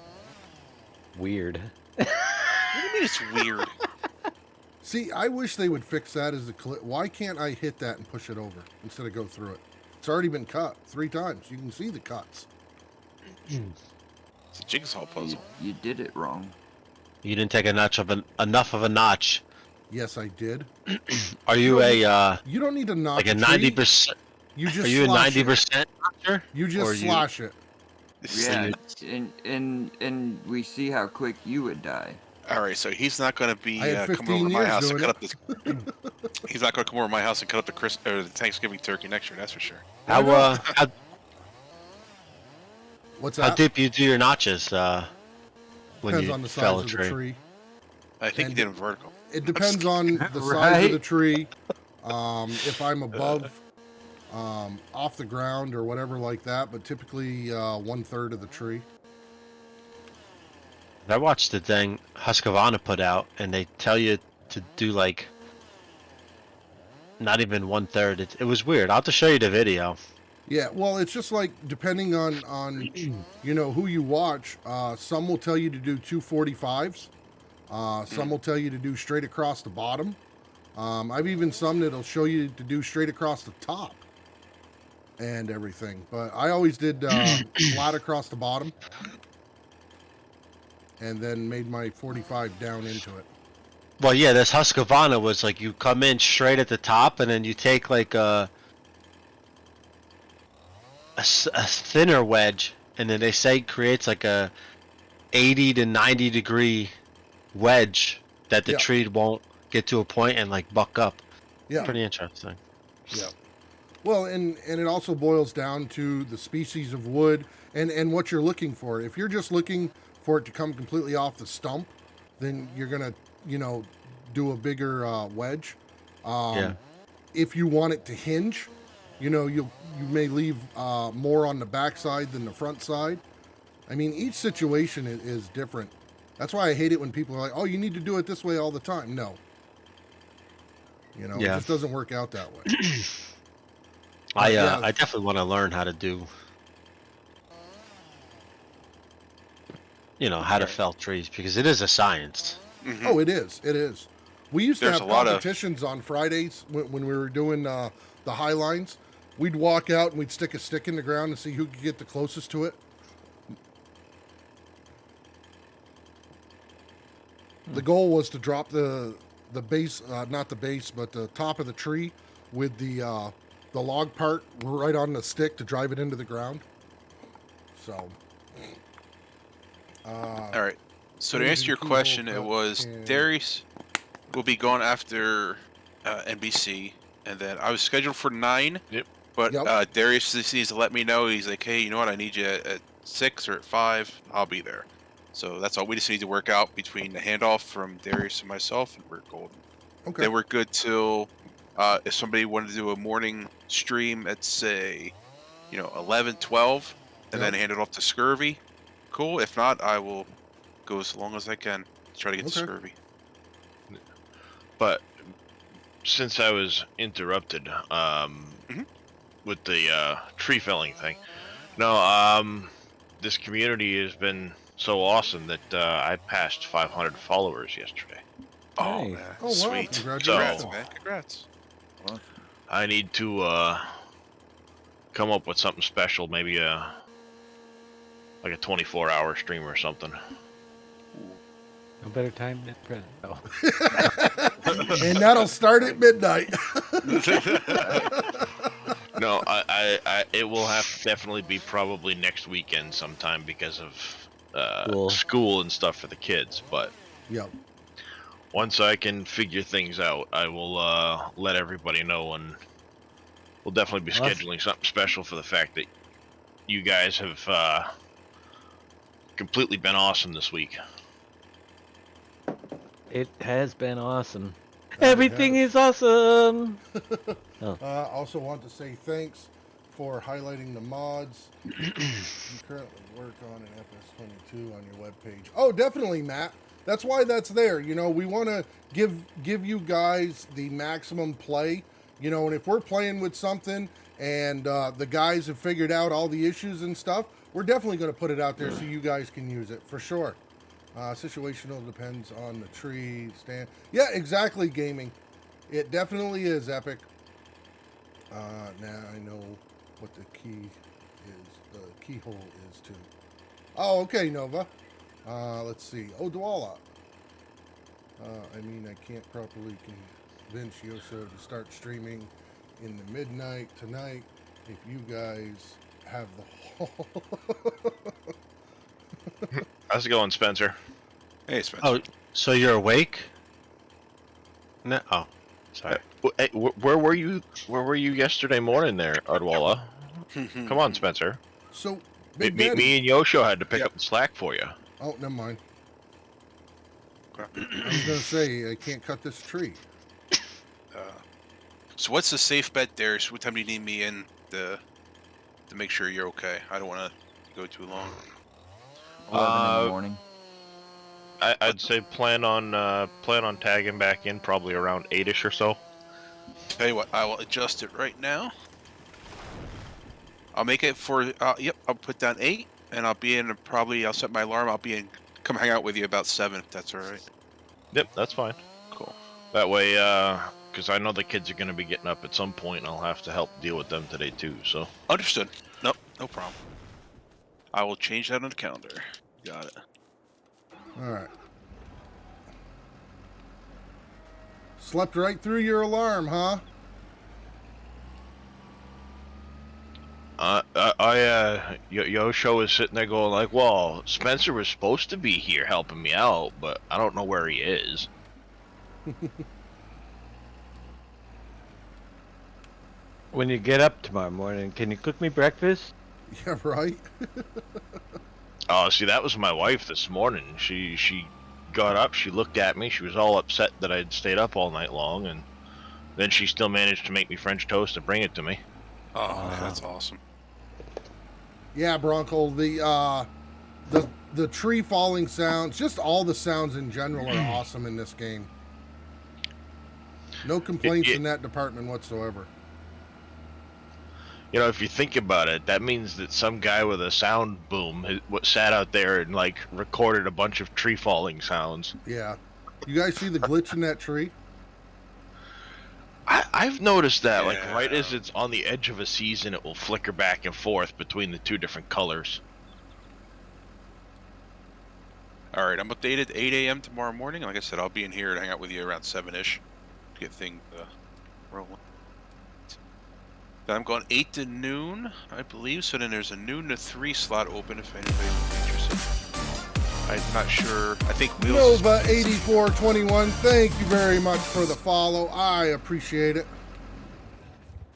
Weird. What do you mean it's weird? See, I wish they would fix that as a clip. Why can't I hit that and push it over instead of go through it? It's already been cut 3 times. You can see the cuts. It's a jigsaw puzzle. You did it wrong. You didn't take enough of a notch. Yes, I did. Are you a You don't need to notch like a tree. 90%? You just Are you a slash it. 90% notcher? You or just slash it. Yeah, and we see how quick you would die. All right, so he's not going to be I had coming over 15 to my years house and doing cut up this. He's not going to come over to my house and cut up the Thanksgiving turkey next year. That's for sure. How What's how that? deep you do your notches when Depends you on the fell size a of the tree? tree. I think And- he did him vertical. It depends on the size of Right. the tree. If I'm above, off the ground or whatever like that, but typically 1/3 of the tree. I watched the thing Husqvarna put out, and they tell you to do like not even 1/3. It was weird. I'll have to show you the video. Yeah, well, it's just like depending on you know who you watch. Some will tell you to do 245s. Some will tell you to do straight across the bottom. I've even some that'll show you to do straight across the top and everything. But I always did flat across the bottom, and then made my 45 down into it. Well, yeah, this Husqvarna was like you come in straight at the top, and then you take like a thinner wedge, and then they say it creates like a 80 to 90 degree wedge that the Yeah. tree won't get to a point and like buck up. Yeah. Pretty interesting. Yeah. Well, and it also boils down to the species of wood and what you're looking for. If you're just looking for it to come completely off the stump, then you're gonna, do a bigger wedge. Yeah. If you want it to hinge, you may leave more on the back side than the front side. I mean, each situation is different. That's why I hate it when people are like, "Oh, you need to do it this way all the time." No. It Yeah. just doesn't work out that way. Yeah. I definitely want to learn how to do, how to fell trees, because it is a science. Mhm. Oh, it is. It is. We used There's to a have lot of- competitions on Fridays when we were doing the high lines. We'd walk out and we'd stick a stick in the ground and see who could get the closest to it. The goal was to drop the base, not the base, but the top of the tree with the log part right on the stick to drive it into the ground. So, All right. So to What answer is your the keyhole question, it cut was and- Darius will be going after NBC, and then I was scheduled for 9. Yep. But Yep. Darius just needs to let me know. He's like, hey, you know what? I need you at 6 or at 5. I'll be there. So that's all. We just need to work out between the handoff from Darius and myself, and we're golden. okay. Then we're good till if somebody wanted to do a morning stream at say, 11, 12, and then Yep. hand it off to Scurvy. Cool. If not, I will go as long as I can to try to get to Okay. Scurvy. But since I was interrupted, Mhm. with the tree felling thing, no, this community has been so awesome that I passed 500 followers yesterday. Oh Nice. man, Oh, wow. sweet! Congratulations. Congrats, man! Congrats. Awesome. I need to come up with something special, maybe like a 24-hour stream or something. No better time than present. Oh. And that'll start at midnight. No, I it will have to definitely be probably next weekend sometime because of school and stuff for the kids. But Yep. once I can figure things out, I will let everybody know, and we'll definitely be Awesome. scheduling something special for the fact that you guys have completely been awesome this week. It has been awesome. That it Everything has. is awesome. Also want to say thanks for highlighting the mods. You currently work on an FS22 on your webpage. Oh, definitely, Matt. That's why that's there. We want to give you guys the maximum play. And if we're playing with something and the guys have figured out all the issues and stuff, we're definitely going to put it out there so you guys can use it for sure. Situational depends on the tree stand. Yeah, exactly, gaming. It definitely is, Epic. Now I know what the key is. The keyhole is too. Oh, okay, Nova. Let's see. Oh, Dwala. I can't properly convince Yoso to start streaming in the midnight tonight if you guys have the hall. How's it going, Spencer? Hey, Spencer. Oh, so you're awake? No. Oh, sorry. Hey, where were you? Where were you yesterday morning, there, Ardwalla? Come on, Spencer. So, Me, Big me, Daddy. me and Yosho had to pick Yep. up the slack for you. Oh, never mind. Okay. I was gonna say I can't cut this tree. So what's the safe bet, Darius? What time do you need me in to make sure you're okay? I don't want to go too long. 11 in the morning. I'd say plan on tagging back in probably around 8ish or so. Tell you what, I will adjust it right now. I'll make it for yep. I'll put down 8, and I'll be in probably. I'll set my alarm. I'll be in. Come hang out with you about 7, if that's all right. Yep, that's fine. Cool. That way, because I know the kids are going to be getting up at some point, and I'll have to help deal with them today too. So Understood. Nope, no problem. I will change that on the calendar. Got it. All right. Slept right through your alarm, huh? Yosho is sitting there going like, "Well, Spencer was supposed to be here helping me out, but I don't know where he is." When you get up tomorrow morning, can you cook me breakfast? Yeah, right. Oh, see, that was my wife this morning. She got up, she looked at me, she was all upset that I'd stayed up all night long, and then she still managed to make me French toast and bring it to me. Oh, man, that's awesome. Yeah, Bronco. The tree falling sounds, just all the sounds in general are awesome in this game. No complaints in that department whatsoever. You know, if you think about it, that means that some guy with a sound boom sat out there and like recorded a bunch of tree falling sounds. Yeah. You guys see the glitch in that tree? I've noticed that, like, right Yeah. as it's on the edge of a season, it will flicker back and forth between the two different colors. All right, I'm updated 8 a.m. tomorrow morning. Like I said, I'll be in here to hang out with you around 7-ish to get things rolling. Then I'm going 8 to noon, I believe. So then there's a noon to 3 slot open if anybody would be interested. I'm not sure. I think Wheels. Nova8421, thank you very much for the follow. I appreciate it.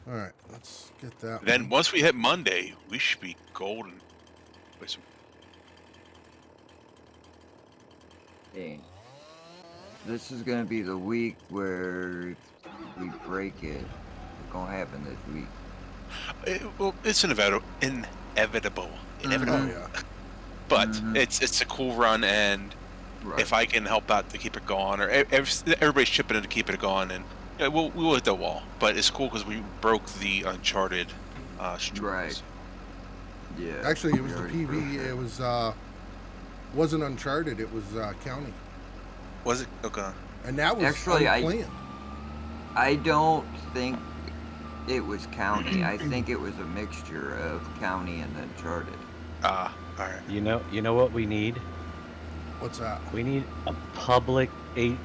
All right, let's get that. Then one. once we hit Monday, we should be golden. Play some. Dang. This is gonna be the week where if we break it. It's gonna happen this week. Well, it's inevitable. Oh, yeah. But Mhm. it's a cool run, and Right. if I can help out to keep it going, or everybody's chipping in to keep it going, and yeah, we will hit the wall. But it's cool because we broke the Uncharted streak. Right. Yeah. Actually, it was we the already broke PV. that. It was wasn't Uncharted. It was County, Was it okay? and that was Actually, unplanned. I don't think it was County. I think it was a mixture of County and Uncharted. All right. You know what we need? What's that? We need a public 8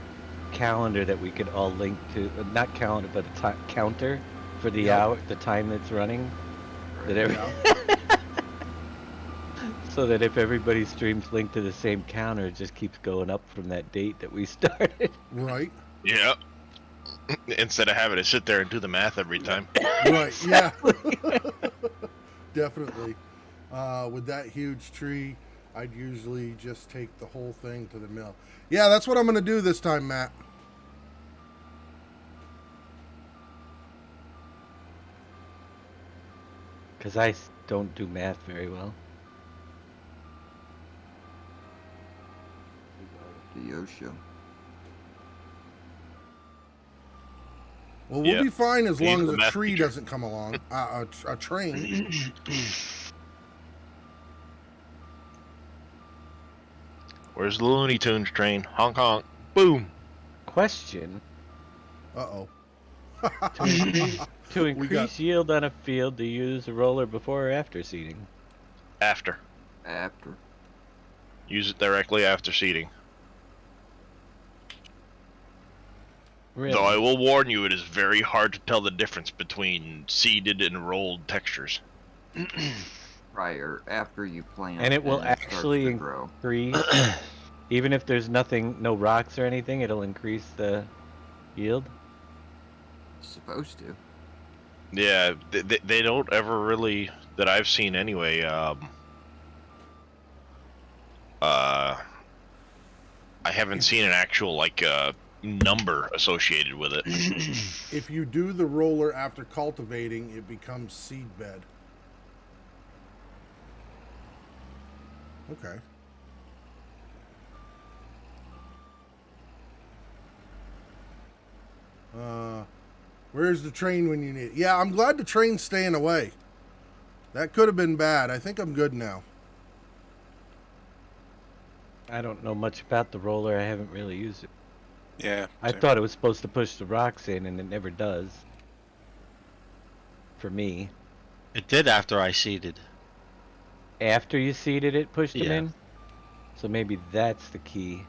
calendar that we could all link to. Not calendar, but a counter for the Yep. hour, the time that's running. That every, Yeah. so that if everybody's streams linked to the same counter, it just keeps going up from that date that we started. Right. Yeah. Instead of having to sit there and do the math every time. Right. Yeah. Definitely. With that huge tree, I'd usually just take the whole thing to the mill. Yeah, that's what I'm going to do this time, Matt. Because I don't do math very well. The Yoshio. Well, we'll Yeah. be fine as He's long as the a math tree teacher. doesn't come along. A train. Where's the Looney Tunes train? Honk honk. Boom. Question: Uh-oh. To We increase got- yield on a field, do you use a roller before or after seeding? After. After. Use it directly after seeding. Really? Though I will warn you, it is very hard to tell the difference between seeded and rolled textures. Prior, after you plant. And it will starts actually to grow. increase, even if there's nothing, no rocks or anything, it'll increase the yield. It's supposed to. Yeah, they don't ever really, that I've seen anyway, I haven't seen an actual, like, number associated with it. If you do the roller after cultivating, it becomes seed bed. Okay. Where's the train when you need it? Yeah, I'm glad the train's staying away. That could have been bad. I think I'm good now. I don't know much about the roller. I haven't really used it. Yeah. I same. thought it was supposed to push the rocks in, and it never does. For me. It did after I seeded. After you seeded it, pushed them Yeah. in? So maybe that's the key.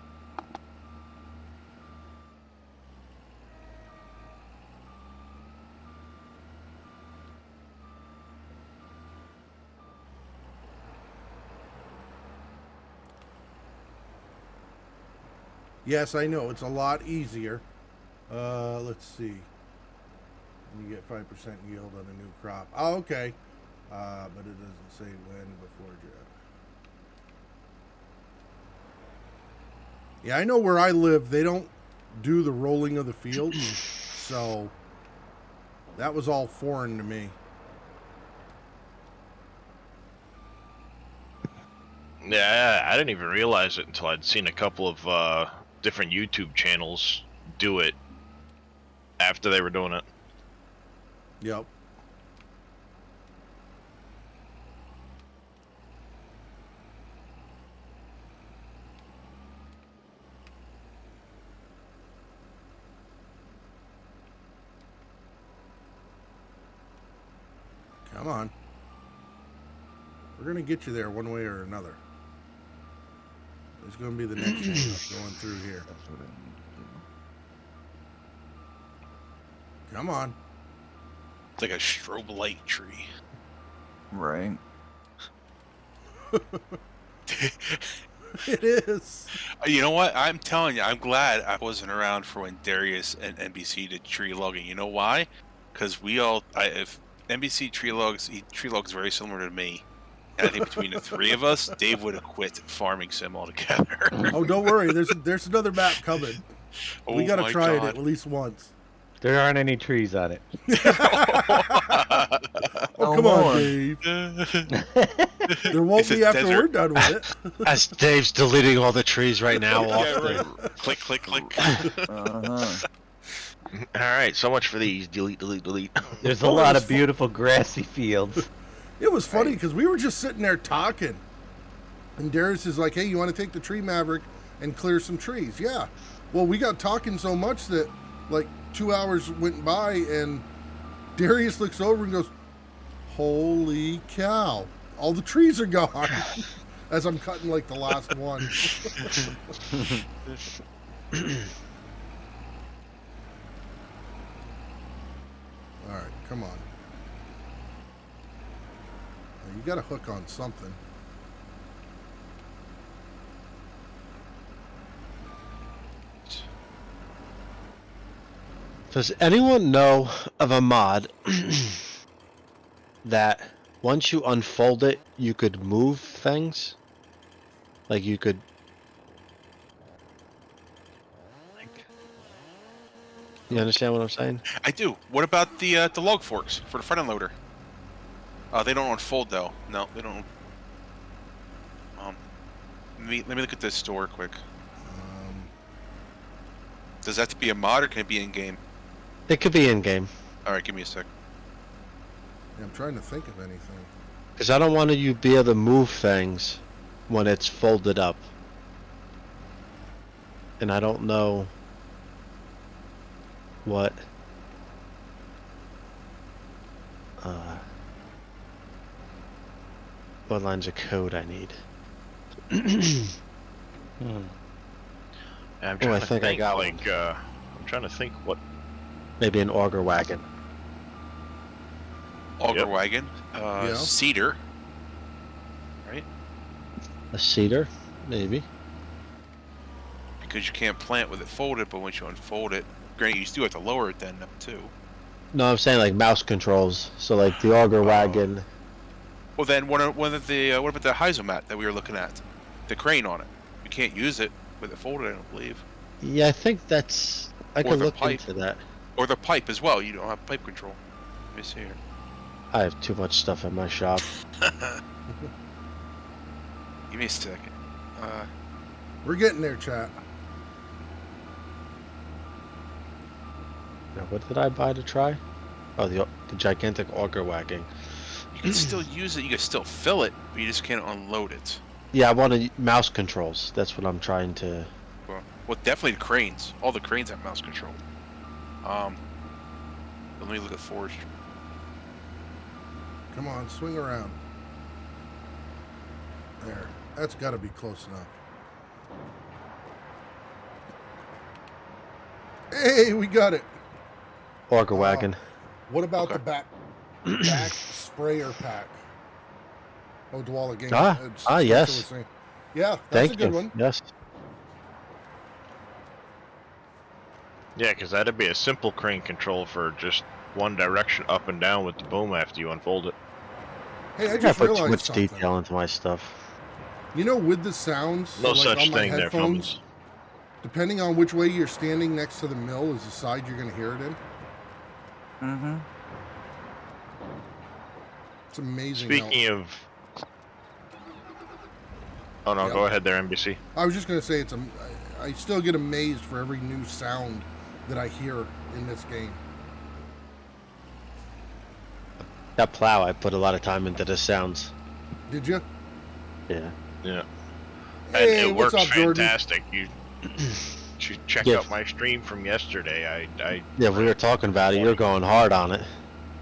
Yes, I know. It's a lot easier. Let's see. And you get 5% yield on a new crop. Oh, okay. But it doesn't say when before drought. Yeah, I know where I live, they don't do the rolling of the fields. So that was all foreign to me. Yeah, I didn't even realize it until I'd seen a couple of different YouTube channels do it after they were doing it. Yep. Come on. We're gonna get you there one way or another. There's gonna be the next hang-up going through here. That's what I need to Come on. It's like a strobe light tree. do. Right. It is. You know what? I'm telling you, I'm glad I wasn't around for when Darius and NBC did tree logging. You know why? Because if NBC tree logs very similar to me. And I think between the three of us, Dave would have quit farming sim altogether. Oh, don't worry. There's another map coming. We Oh gotta my try it God. at least once. There aren't any trees on it. Oh, come on, Dave. There won't It's a be after desert. we're done with it. As Dave's deleting all the trees right now. Yeah, off the- right. Click, click, click. Uh-huh. All right, so much for these. Delete, delete, delete. There's a Oh, lot it's of beautiful grassy fields. It was funny because we were just sitting there talking, and Darius is like, "Hey, you want to take the tree Maverick and clear some trees?" Yeah. Well, we got talking so much that like 2 hours went by, and Darius looks over and goes, "Holy cow! All the trees are gone." As I'm cutting like the last one. All right, come on. Now, you got to hook on something. Does anyone know of a mod that once you unfold it, you could move things? Like you could. You understand what I'm saying? I do. What about the log forks for the front end loader? They don't unfold though. No, they don't. Let me look at this store quick. Does that have to be a mod or can it be in game? It could be in game. All right, give me a sec. Yeah, I'm trying to think of anything. Because I don't want you to be able to move things when it's folded up. And I don't know what lines of code I need. I'm Oh, trying I to think I got one. I'm trying to think what. Maybe an auger wagon. Auger Yep. wagon, Yeah. cedar, right? A cedar? Maybe. Because you can't plant with it folded, but once you unfold it, granted you still have to lower it then too. No, I'm saying like mouse controls. So like the auger wagon. Well then, what about the Heizomat that we were looking at? The crane on it. You can't use it with it folded, I don't believe. Yeah, I think that's. I Or could the look pipe. into that. Or the pipe as well. You don't have pipe control. Let me see here. I have too much stuff in my shop. Give me a second. We're getting there, chat. Now, what did I buy to try? Oh, the gigantic auger wagon. You can still use it. You can still fill it, but you just can't unload it. Yeah, I want mouse controls. That's what I'm trying to. Well, definitely the cranes. All the cranes have mouse control. Let me look at forest. Come on, swing around. There. That's got to be close enough. Hey, we got it. Auger wagon. What about Okay. the back sprayer pack? Oh, Dwalla Game. Ah, yes. Yeah, that's Thank a good you. one. Yes. Yeah, because that'd be a simple crane control for just one direction up and down with the boom after you unfold it. Hey, I I just put too realized much something. detail into my stuff. You know, with the sounds, No like such on my thing there, headphones, Philbins. depending on which way you're standing next to the mill is the side you're going to hear it in. Mm-hmm. It's amazing. Speaking of. Oh no, Yeah. go ahead there, NBC. I was just going to say, I still get amazed for every new sound that I hear in this game. That plow, I put a lot of time into the sounds. Did you? Yeah. Yeah. Hey, and it what's works up, Jordan? fantastic. You should check Yeah. out my stream from yesterday. I Yeah, we were talking about it. You're going hard on it.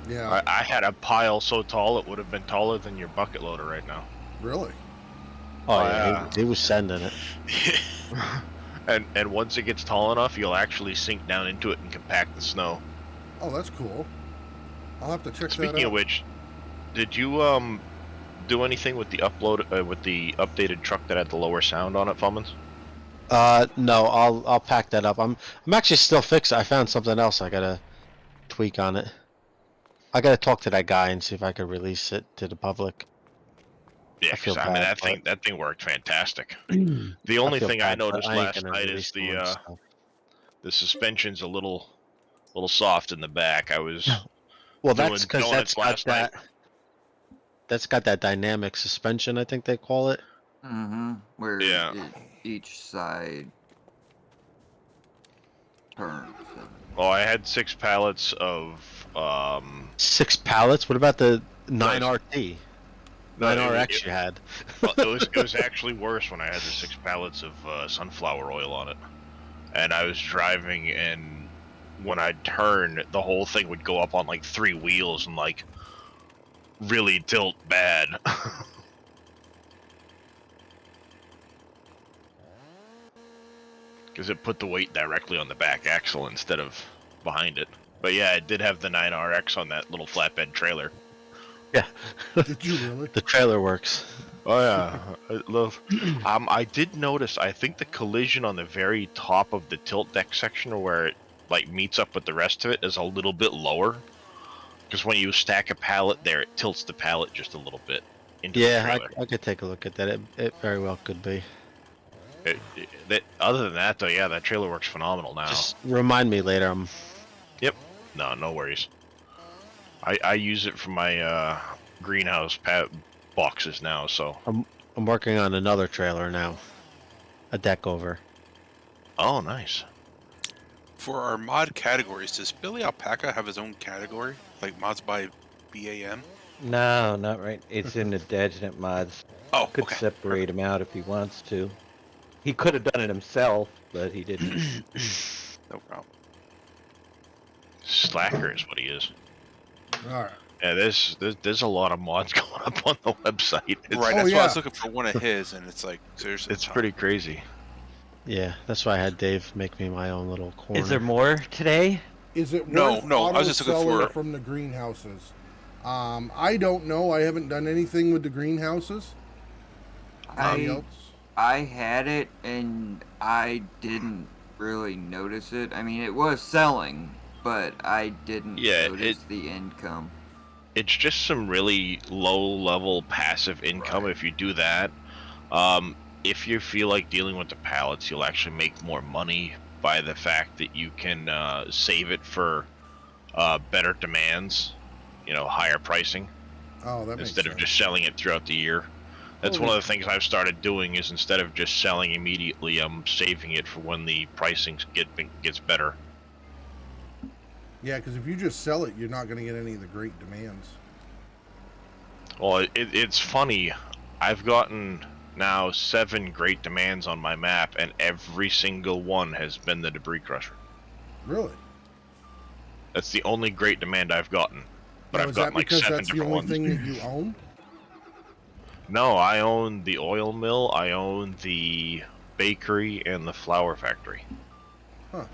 Yeah. I had a pile so tall it would have been taller than your bucket loader right now. Really? Oh, yeah, yeah, he was sending it. And once it gets tall enough, you'll actually sink down into it and compact the snow. Oh, that's cool. I'll have to check that Speaking out. of which, did you do anything with the updated truck that had the lower sound on it, Fummins? No, I'll pack that up. I'm actually still fixing. I found something else I gotta tweak on it. I gotta talk to that guy and see if I could release it to the public. Yeah, I feel because I mean bad, that thing worked fantastic. but The only feel thing I bad, but noticed I ain't last gonna night release is the one stuff. the suspension's a little soft in the back. I was Well, doing that's because donuts last night. That's got that dynamic suspension, I think they call it. Mm-hmm. Where Yeah. each side turns. Well, I had 6 pallets of 6 pallets. What about the 9 No, RT? no, 9RX you had. well, it was actually worse when I had the 6 pallets of sunflower oil on it, and I was driving, and when I'd turn, the whole thing would go up on like 3 wheels and like really tilt bad. Because it put the weight directly on the back axle instead of behind it. But yeah, it did have the 9RX on that little flatbed trailer. Yeah. Did you really? The trailer works. Oh yeah, I love. I did notice. I think the collision on the very top of the tilt deck section, where it like meets up with the rest of it, is a little bit lower. Because when you stack a pallet there, it tilts the pallet just a little bit into the Yeah, trailer. I could take a look at that. It very well could be. Other than that, though, yeah, that trailer works phenomenal now. Just remind me later. No worries. I use it for my greenhouse boxes now, so. I'm working on another trailer now. A deck over. Oh, nice. For our mod categories, does Billy Alpaca have his own category? Like mods by BAM? No, not right. It's in the DadgeNet mods. Oh, Could okay. separate him out if he wants to. He could have done it himself, but he didn't. No problem. Slacker is what he is. All right. Yeah, there's a lot of mods going up on the website. It's, Right, Oh, that's why I yeah. was looking for one of his, and it's like, seriously. it's pretty crazy. Yeah, that's why I had Dave make me my own little corner. Is there more today? Is it No, worth no, I was just looking auto-selling for- from the greenhouses? I don't know. I haven't done anything with the greenhouses. Anybody else? I had it and I didn't really notice it. I mean, it was selling, but I didn't Yeah, notice the income. It's just some really low-level passive income Right. if you do that. If you feel like dealing with the pallets, you'll actually make more money by the fact that you can save it for better demands, higher pricing, Oh, that makes instead sense. of just selling it throughout the year. That's one of the things I've started doing is instead of just selling immediately, I'm saving it for when the pricing gets better. Yeah, because if you just sell it, you're not going to get any of the great demands. Well, it's funny. I've gotten now 7 great demands on my map, and every single one has been the Debris Crusher. Really? That's the only great demand I've gotten. But Now, I've is gotten that like because 7 that's the different only ones. thing that you own? No, I own the oil mill, I own the bakery, and the flour factory. Huh.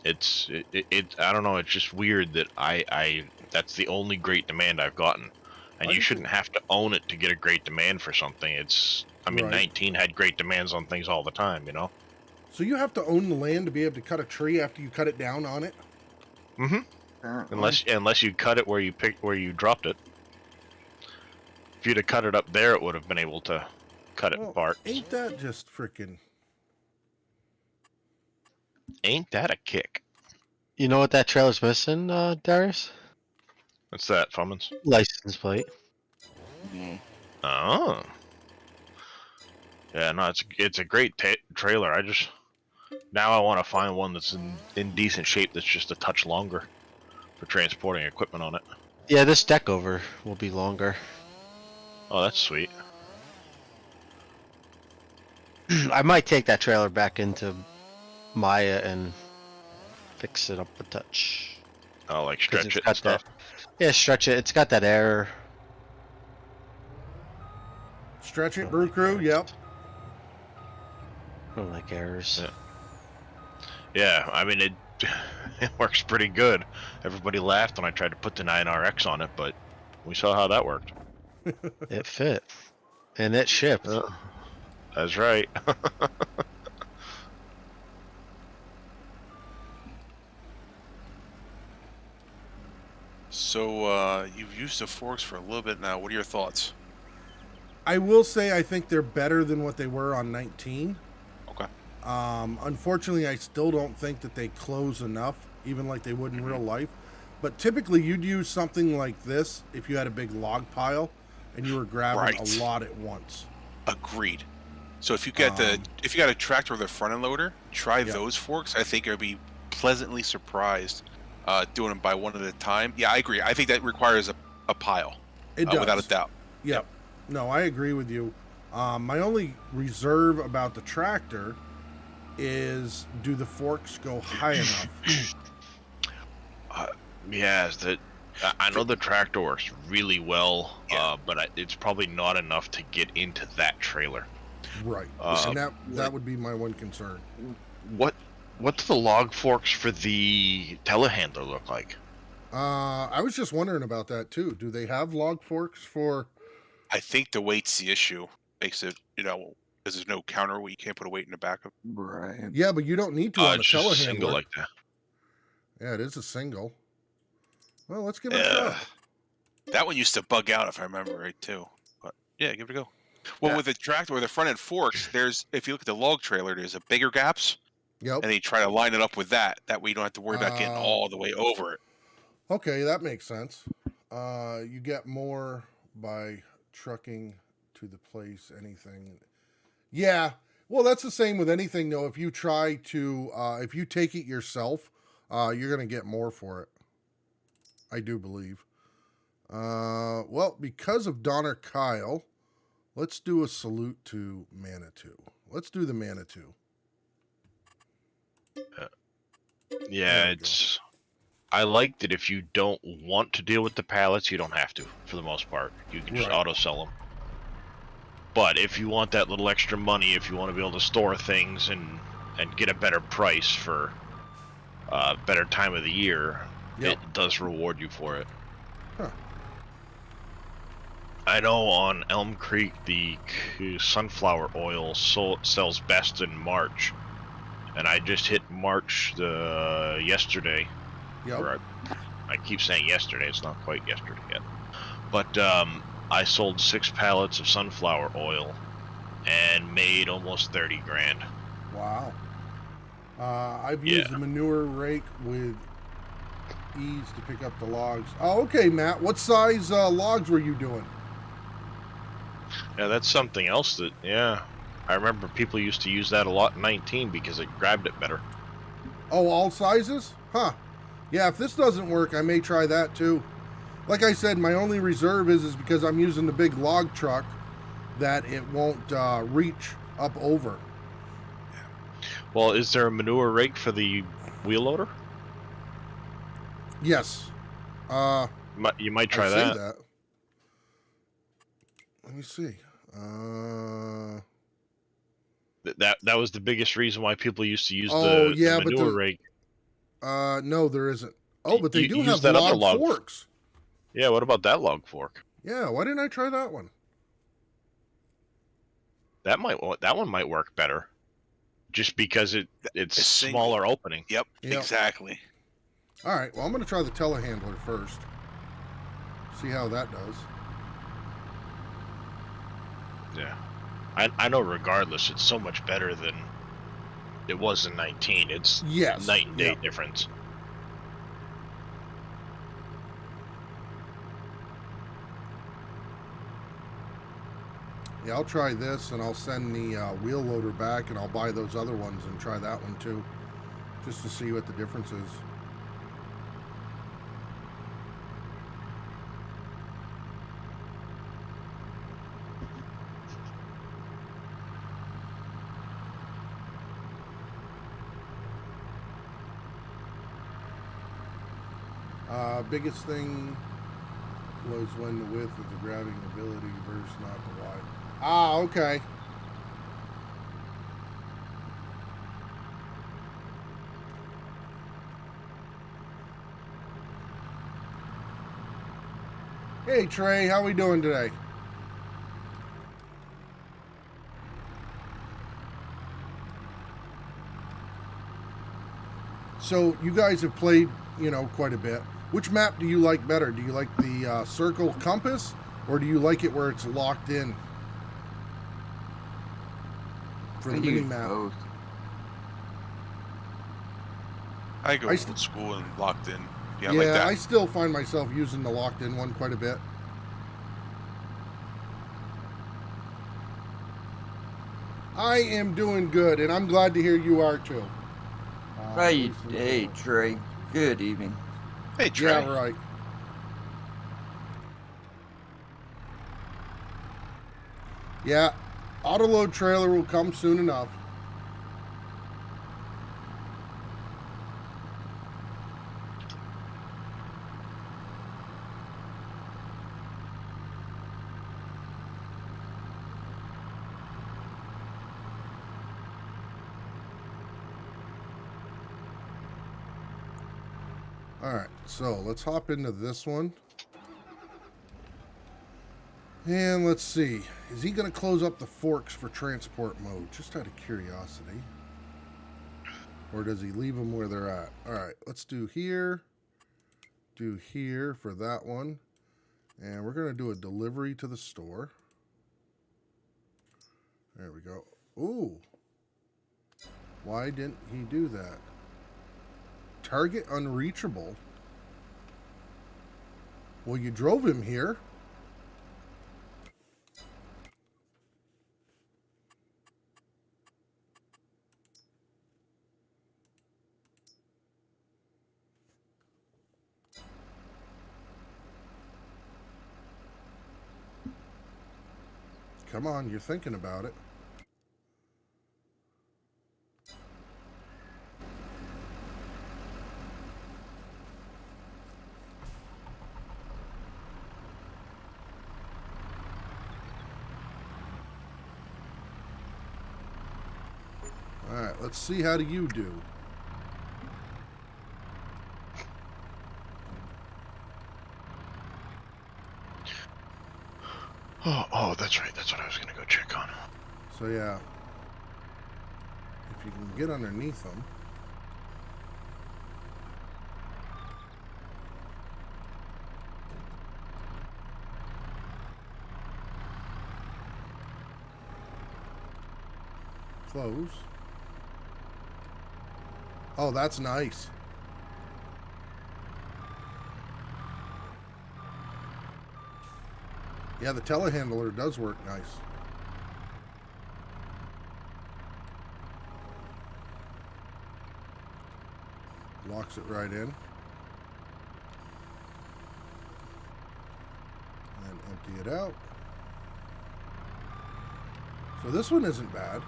I don't know, it's just weird that that's the only great demand I've gotten. And I you just- shouldn't have to own it to get a great demand for something. Right. 19 had great demands on things all the time, So you have to own the land to be able to cut a tree after you cut it down on it? Mm-hmm. Apparently. Unless you cut it where you dropped it. If you'd have cut it up there, it would have been able to cut it Well, apart. Ain't that just freaking... Ain't that a kick? You know what that trailer's missing, Darius? What's that, Fummins? License plate. Yeah. Oh. Yeah, no, it's a great trailer. Now I want to find one that's in decent shape that's just a touch longer for transporting equipment on it. Yeah, this deck over will be longer. Oh, that's sweet. I might take that trailer back into Maya and fix it up a touch. Oh, like 'Cause stretch it's it and got stuff. Yeah, stretch it. It's got that error. Stretch it, Brew Crew. Yep. I don't like errors. Yeah, I mean it. It works pretty good. Everybody laughed when I tried to put the 9RX on it, but we saw how that worked. It fit, and it shipped. That's right. So you've used the forks for a little bit now. What are your thoughts? I will say I think they're better than what they were on 19. Okay. Unfortunately, I still don't think that they close enough, even like they would in real life. But typically, you'd use something like this if you had a big log pile and you were grabbing Right. a lot at once. Agreed. So if you got if you got a tractor with a front end loader, try those forks. I think you'll be pleasantly surprised doing them by one at a time. Yeah, I agree. I think that requires a pile. It does. Without a doubt. Yep. No, I agree with you. My only reserve about the tractor is, do the forks go high enough? Yeah, I know the tractor works really well, but it's probably not enough to get into that trailer. Right. And that would be my one concern. What's the log forks for the telehandler look like? I was just wondering about that too. Do they have log forks for? I think the weight's the issue. Makes it, because there's no counterweight. You can't put a weight in the back of. Right. Yeah, but you don't need to on a It's just a telehandler. single like that. Yeah, it is a single. Well, let's give it a try. That one used to bug out if I remember right too. But yeah, give it a go. Well, with the tractor with the front end forks, if you look at the log trailer, there's a bigger gaps. Yep. And they try to line it up with that. That way you don't have to worry about getting all the way over it. Okay, that makes sense. You get more by trucking to the place, anything. Yeah. Well, that's the same with anything, though. If you try to, if you take it yourself, you're going to get more for it. I do believe. Well, because of Donner Kyle, let's do a salute to Manitou. Let's do the Manitou. Yeah, it's. I like that if you don't want to deal with the pallets, you don't have to, for the most part. You can just auto sell them. But if you want that little extra money, if you want to be able to store things and get a better price for a better time of the year, it does reward you for it. Huh. I know on Elm Creek the sunflower oil sells best in March, and I just hit March yesterday. Yep. I keep saying yesterday, it's not quite yesterday yet. But I sold 6 pallets of sunflower oil and made almost 30 grand. Wow. I've used the manure rake with ease to pick up the logs. Oh, okay, Matt. What size logs were you doing? Yeah, that's something else that, I remember people used to use that a lot in 19 because it grabbed it better. Oh, all sizes? Huh. Yeah, if this doesn't work, I may try that too. Like I said, my only reserve is because I'm using the big log truck that it won't reach up over. Well, is there a manure rake for the wheel loader? Yes. You might try I that. see that. Let me see. That was the biggest reason why people used to use the manure rake. No, there isn't. Oh, but they do use have that other log forks. Yeah, what about that log fork? Yeah, why didn't I try that one? That one might work better, just because it's a smaller opening. Yep, exactly. All right, well, I'm going to try the telehandler first. See how that does. Yeah, I know. Regardless, it's so much better than it was in 19. It's night and day difference. Yeah, I'll try this, and I'll send the wheel loader back, and I'll buy those other ones and try that one too, just to see what the difference is. Biggest thing was when the width of the grabbing ability versus not the wide. Ah, okay. Hey Trey, how we doing today? So you guys have played, quite a bit. Which map do you like better? Do you like the circle compass, or do you like it where it's locked in for the I mini use map? both. I go I old school and locked in. Yeah, Yeah, like that. I still find myself using the locked in one quite a bit. I am doing good, and I'm glad to hear you are too. Hey, Trey. Good evening. Hey, Trey. Yeah, right. Yeah, autoload trailer will come soon enough. Alright, so let's hop into this one. And let's see. Is he going to close up the forks for transport mode? Just out of curiosity. Or does he leave them where they're at? Alright, let's do here. Do here for that one. And we're going to do a delivery to the store. There we go. Ooh. Why didn't he do that? Target unreachable. Well, you drove him here. Come on, you're thinking about it. Alright, let's see how do you do. Oh, that's right. That's what I was gonna go check on. So yeah, if you can get underneath them. Close. Oh, that's nice. Yeah, the telehandler does work nice. Locks it right in. And empty it out. So this one isn't bad.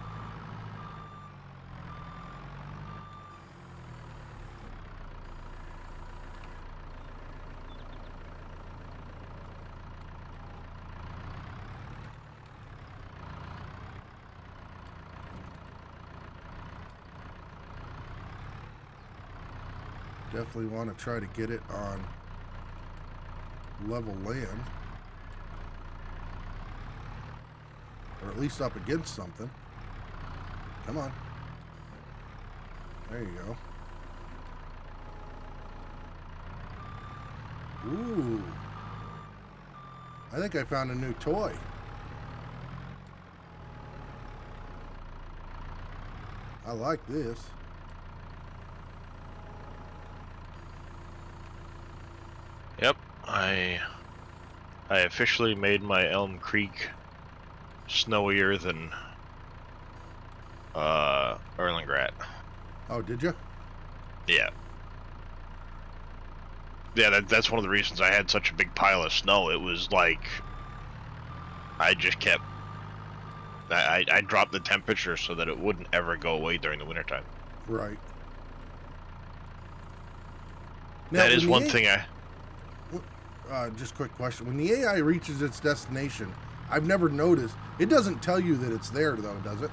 Definitely want to try to get it on level land. Or at least up against something. Come on. There you go. Ooh. I think I found a new toy. I like this. Yep, I officially made my Elm Creek snowier than Erlengrat. Oh, did you? Yeah. Yeah, that's one of the reasons I had such a big pile of snow. It was like I just kept I dropped the temperature so that it wouldn't ever go away during the wintertime. Right. Now, that is when one the thing I. Just quick question. When the AI reaches its destination, I've never noticed. It doesn't tell you that it's there, though, does it?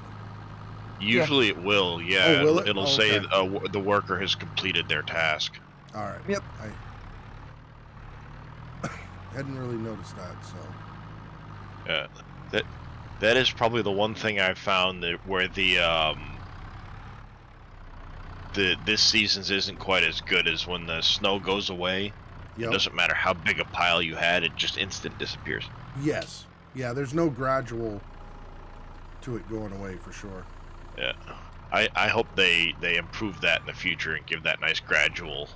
Usually it will, yeah. Oh, will it? It'll Oh, say okay. the worker has completed their task. All right. Yep. I hadn't really noticed that, so. Yeah, that is probably the one thing I've found that where the this season's isn't quite as good as when the snow goes away. It Yep. doesn't matter how big a pile you had; it just instant disappears. Yes. Yeah, there's no gradual to it going away for sure. Yeah, I hope they improve that in the future and give that nice gradual.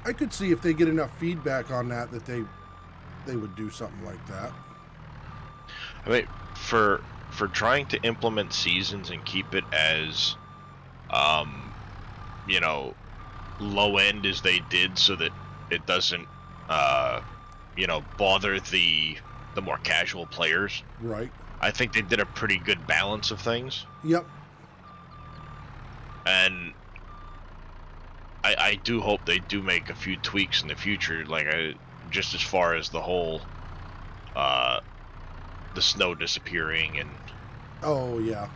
I could see if they get enough feedback on that they would do something like that. I mean, for trying to implement seasons and keep it as, you know, low end as they did, so that it doesn't, you know, bother the more casual players. Right. I think they did a pretty good balance of things, Yep. and I do hope they do make a few tweaks in the future, like just as far as the whole, the snow disappearing and Oh yeah.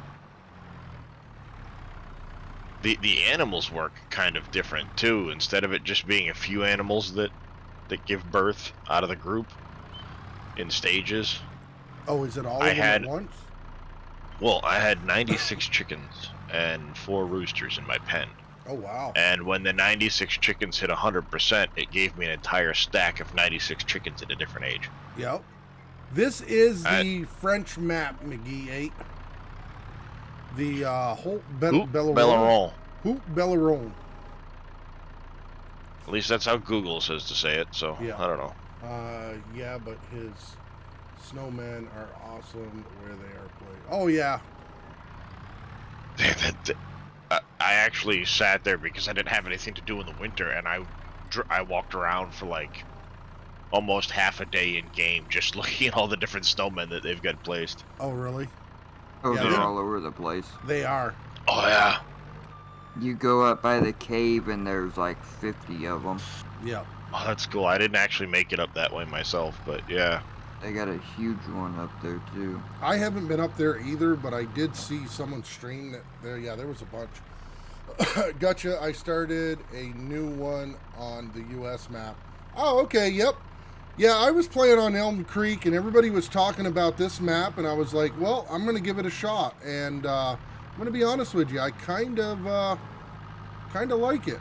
the animals work kind of different too. Instead of it just being a few animals that give birth out of the group in stages. Oh, is it all I of them had- at once? Well, I had 96 chickens and 4 roosters in my pen. Oh wow. And when the 96 chickens hit 100%, it gave me an entire stack of 96 chickens at a different age. Yep. This is I- the French map, McGee 8. The Holt Oop, Belleron. Belleron. Hoop Belleron. At least that's how Google says to say it, so Yeah. I don't know. Yeah, but his snowmen are awesome where they are played. Oh yeah. I actually sat there because I didn't have anything to do in the winter, and I walked around for like almost half a day in game just looking at all the different snowmen that they've got placed. Oh really? Oh, Yeah, they're they're- all over the place. They are. Oh yeah. You go up by the cave and there's like 50 of them. Yep. Oh, that's cool. I didn't actually make it up that way myself, but yeah. They got a huge one up there too. I haven't been up there either, but I did see someone stream that there. Yeah, there was a bunch. Gotcha. I started a new one on the U.S. map. Oh, okay. Yep. Yeah, I was playing on Elm Creek, and everybody was talking about this map, and I was like, well, I'm going to give it a shot. And I'm going to be honest with you, I kind of like it.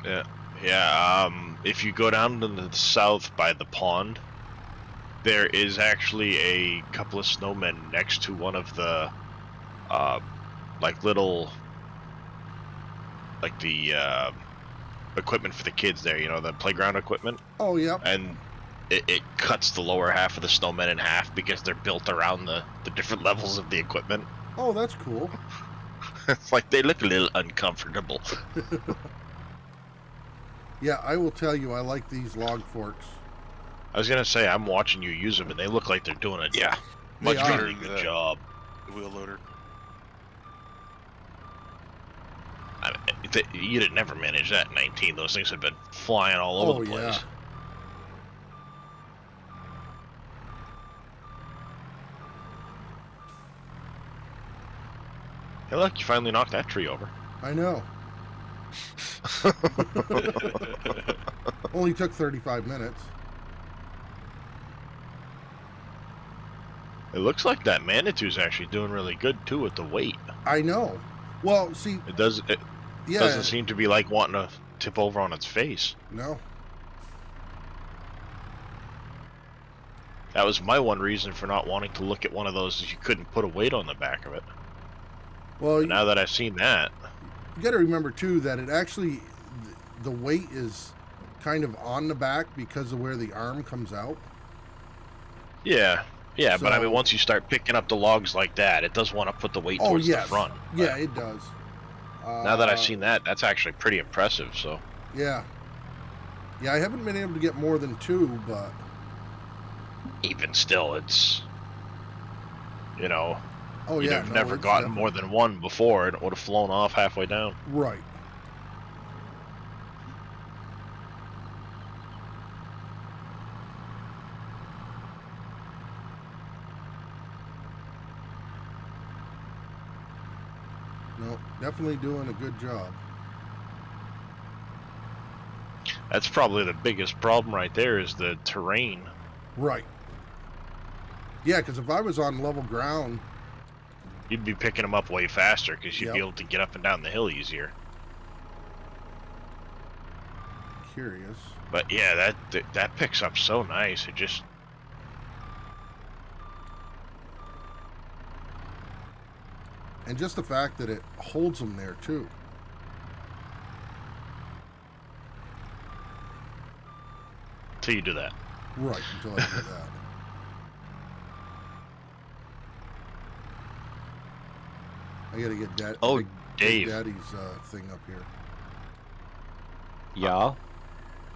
Yeah, if you go down to the south by the pond, there is actually a couple of snowmen next to one of the, like little, like the, equipment for the kids there, you know, the playground equipment. Oh, yep. And it cuts the lower half of the snowmen in half because they're built around the different levels of the equipment. Oh, that's cool. It's like they look a little uncomfortable. Yeah, I will tell you, I like these log forks. I was gonna say, I'm watching you use them, and they look like they're doing a Yeah, much They are. really good job. the wheel loader. I mean, you'd never manage that in 19. Those things have been flying all over Oh, the place. yeah. Hey, look, you finally knocked that tree over. I know. Only took 35 minutes. It looks like that Manitou's actually doing really good too with the weight. I know. Well, see, It does. It yeah, doesn't seem to be like wanting to tip over on its face. no. That was my one reason for not wanting to look at one of those, is you couldn't put a weight on the back of it. Well, But now that I've seen that, you got to remember too that it actually, the weight is kind of on the back because of where the arm comes out. yeah, but I So- mean, once you start picking up the logs like that, it does want to put the weight Oh, towards yes. the front. Yeah, it does. Now that I've seen that, that's actually pretty impressive. So Yeah. Yeah, I haven't been able to get more than 2, but even still, it's, you know, oh you'd yeah, have no, never it's gotten definitely- more than one before, and it would have flown off halfway down. Right. No, definitely doing a good job. That's probably the biggest problem right there is the terrain. Right. Yeah, because if I was on level ground, You'd be picking them up way faster because you'd be Yep. able to get up and down the hill easier. curious. But yeah, that picks up so nice. It just And just the fact that it holds them there too. till you do that. Right, until I do that. I gotta get Dad. Oh, Big Dave. Daddy's thing up here. Yeah.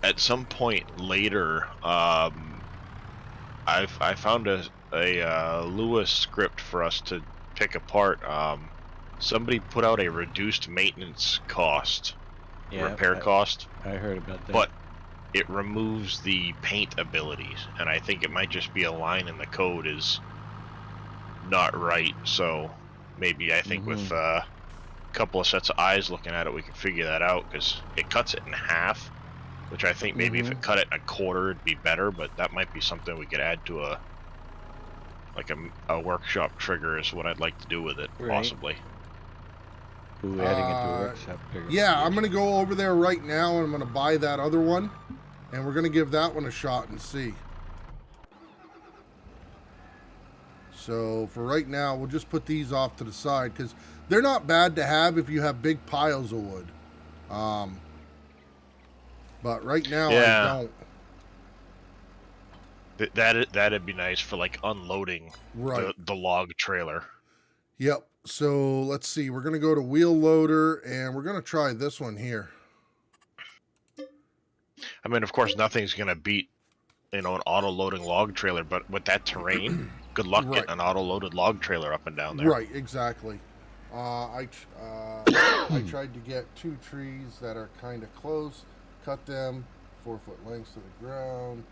At some point later, I found a Lewis script for us to pick apart. Somebody put out a reduced maintenance cost, repair cost, I heard about that. but it removes the paint abilities, and I think it might just be a line in the code is not right. So maybe I think with a couple of sets of eyes looking at it, we can figure that out, because it cuts it in half, which I think maybe if it cut it in a quarter, it'd be better. But that might be something we could add to a workshop trigger is what I'd like to do with it, Right. possibly. Ooh, adding it to a workshop trigger. Yeah, I'm gonna go over there right now and I'm gonna buy that other one, and we're gonna give that one a shot and see. So for right now, we'll just put these off to the side because they're not bad to have if you have big piles of wood. But right now Yeah. I don't. That'd be nice for like unloading Right. the log trailer. Yep. So let's see. We're gonna go to wheel loader and we're gonna try this one here. I mean, of course, nothing's gonna beat, an auto-loading log trailer, but with that terrain, good luck Right. getting an auto-loaded log trailer up and down there. Right, exactly. I tried to get 2 trees that are kind of close, cut them 4 foot lengths to the ground,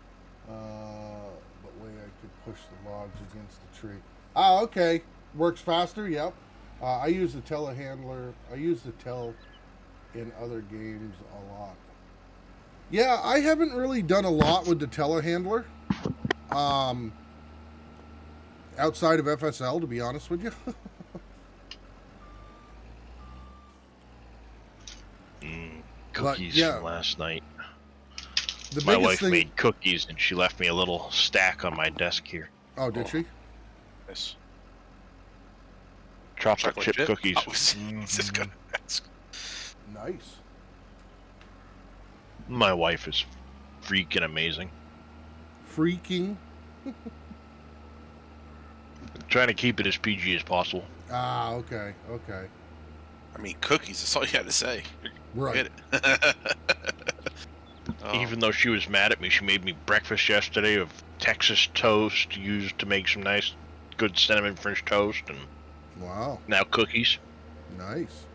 but way I could push the logs against the tree. Ah, okay, works faster. Yep. I use the telehandler. I use the tel in other games a lot. Yeah, I haven't really done a lot with the telehandler. Outside of FSL, to be honest with you. Cookies yeah. from last night. The My biggest wife thing. made cookies, and she left me a little stack on my desk here. Oh, did she? Nice. Chocolate chip cookies. I was just gonna ask. Nice. My wife is freaking amazing. Freaking. Trying to keep it as PG as possible. Ah, okay, okay. I mean, cookies. That's all you had to say. Right. Forget it. Oh, Even though she was mad at me, she made me breakfast yesterday of Texas toast used to make some nice, good cinnamon French toast, and Wow. now cookies. Nice.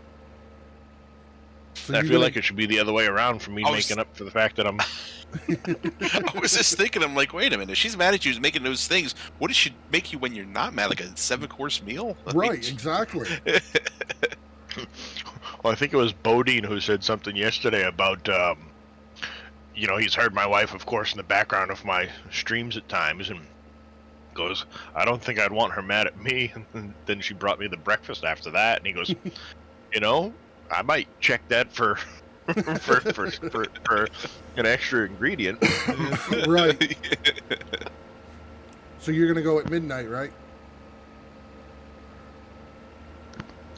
So I you're feel gonna- like it should be the other way around for me I was- making up for the fact that I'm. I was just thinking, I'm like, wait a minute. If she's mad at you making those things, what does she make you when you're not mad? Like a 7-course meal? Like, Right, exactly. Well, I think it was Bodine who said something yesterday about, he's heard my wife, of course, in the background of my streams at times, and goes, I don't think I'd want her mad at me. And then she brought me the breakfast after that, and he goes, I might check that for for an extra ingredient. Right. So you're gonna go at midnight, right?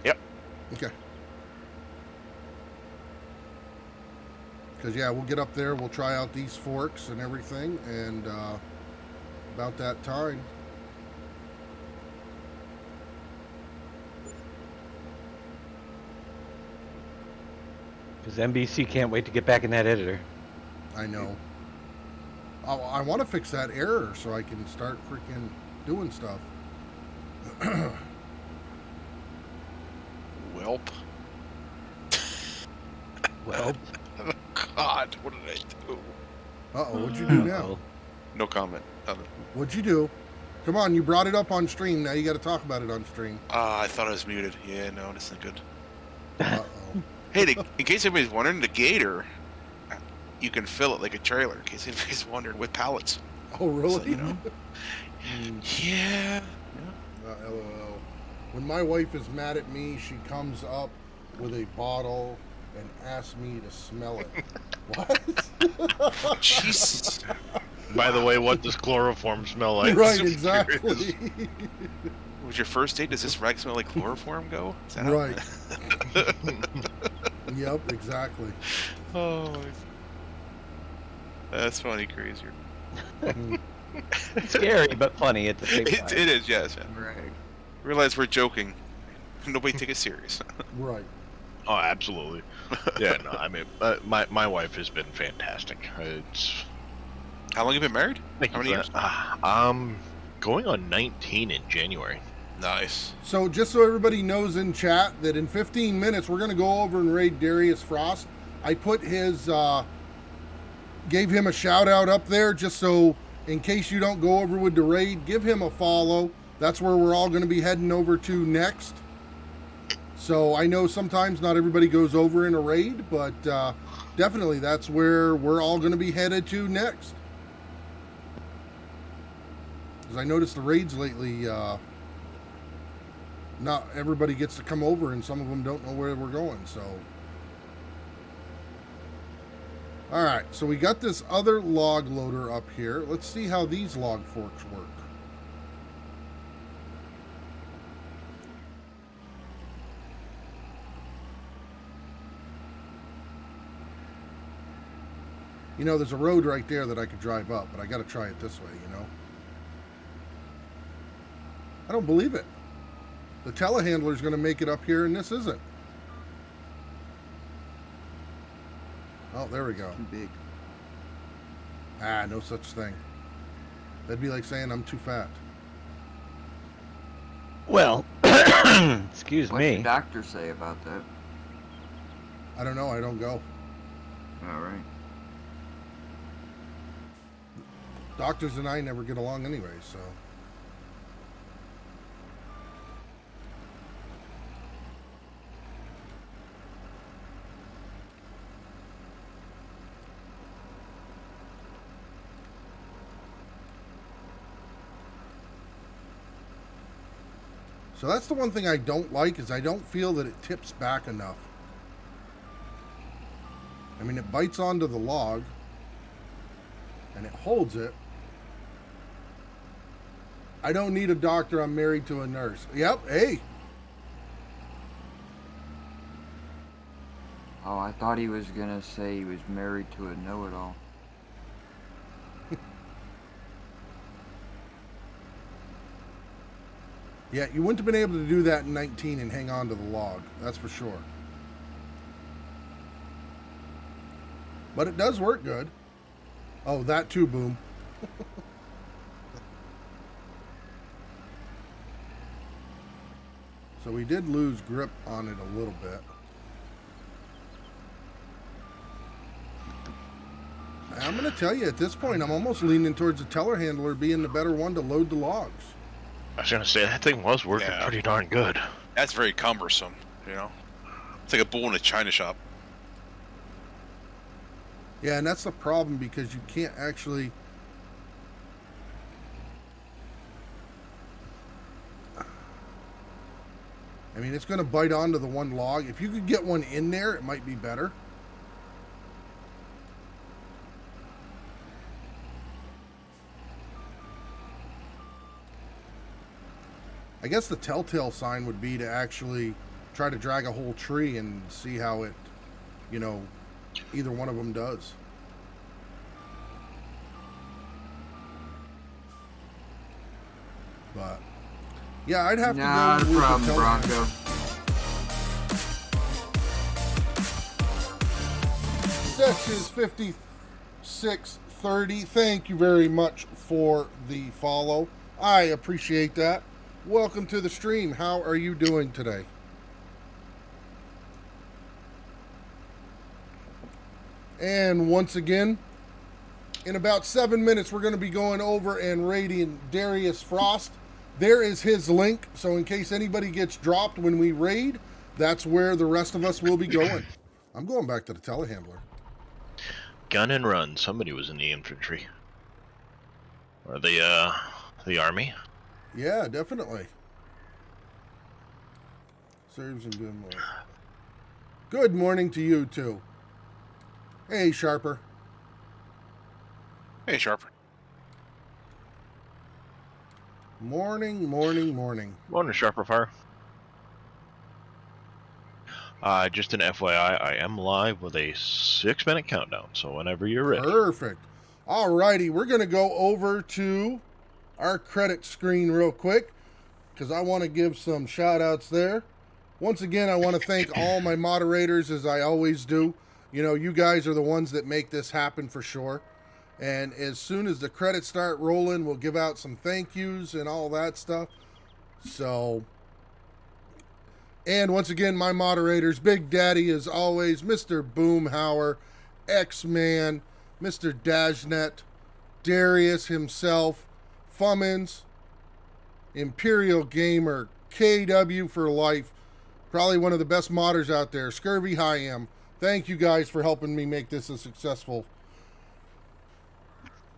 Yep. Okay. Because yeah, we'll get up there. We'll try out these forks and everything, and about that time. Because NBC can't wait to get back in that editor. I know. Oh, I want to fix that error so I can start freaking doing stuff. Welp. Well, God, what did I do? Uh-oh, what'd you do now? No comment. What'd you do? Come on, you brought it up on stream. Now you got to talk about it on stream. I thought I was muted. Yeah, no, this isn't good. Uh-oh. Hey, in case anybody's wondering, the Gator, you can fill it like a trailer. In case anybody's wondering, with pallets. Oh, really? So, you know. Yeah. LOL. When my wife is mad at me, she comes up with a bottle and asks me to smell it. What? Jesus. By the way, what does chloroform smell like? Right, I'm exactly. Was your first date? Does this rag smell like chloroform? Go. Is that how- Right. Yep, exactly. Oh. That's funny, crazier. Scary but funny at the same time. It is, yes. Man. Right. Realize we're joking. Nobody take it serious. Right. Oh, absolutely. Yeah, no, I mean, my wife has been fantastic. It's How long have you been married? thank How you many for years? that. Going on 19 in January. Nice. So just so everybody knows in chat that in 15 minutes we're going to go over and raid Darius Frost. I put his, gave him a shout out up there just so in case you don't go over with the raid, give him a follow. That's where we're all going to be heading over to next. So I know sometimes not everybody goes over in a raid, but definitely that's where we're all going to be headed to next. Because I noticed the raids lately, not everybody gets to come over and some of them don't know where we're going, so. All right, so we got this other log loader up here. Let's see how these log forks work. You know, there's a road right there that I could drive up, but I got to try it this way, you know? I don't believe it. The telehandler's going to make it up here, and this isn't. Oh, there we go. Too big. Ah, no such thing. That'd be like saying I'm too fat. Well, excuse What's your me. doctor say about that? I don't know. I don't go. All right. Doctors and I never get along anyway, so. So that's the one thing I don't like is I don't feel that it tips back enough. I mean, it bites onto the log and it holds it. I don't need a doctor. I'm married to a nurse. Yep. Hey. Oh, I thought he was gonna say he was married to a know-it-all. Yeah, you wouldn't have been able to do that in 19 and hang on to the log. That's for sure. But it does work good. Oh, that too, Boom. So we did lose grip on it a little bit. I'm going to tell you, at this point, I'm almost leaning towards the telehandler being the better one to load the logs. I was gonna say that thing was working Yeah. pretty darn good. That's very cumbersome, you know? It's like a bull in a china shop. Yeah, and that's the problem because you can't actually... I mean, it's going to bite onto the one log. If you could get one in there, it might be better. I guess the telltale sign would be to actually try to drag a whole tree and see how it, you know, either one of them does. But yeah, I'd have Not to a go with problem, the Bronco. Sessions 5630. Thank you very much for the follow. I appreciate that. Welcome to the stream. How are you doing today? And once again, in about 7 minutes, we're going to be going over and raiding Darius Frost. There is his link, so in case anybody gets dropped when we raid, that's where the rest of us will be going. I'm going back to the telehandler. Gun and run. Somebody was in the infantry. Or the army. Yeah, definitely. Serves and good morning. Good morning to you too. Hey, Sharper. Hey, Sharper. Morning, morning, morning. Morning, Sharper Fire. Just an FYI, I am live with a 6-minute countdown, so whenever you're ready. Perfect. Alrighty, we're going to go over to our credit screen real quick because I want to give some shout outs there. Once again, I want to thank all my moderators as I always do. You know, you guys are the ones that make this happen for sure. And as soon as the credits start rolling, we'll give out some thank yous and all that stuff. So, and once again, my moderators, Big Daddy as always, Mr. Boomhauer, X-Man, Mr. Dashnet, Darius himself, Fummins, Imperial Gamer, KW for life, probably one of the best modders out there, Scurvy High-Am. Thank you guys for helping me make this a successful.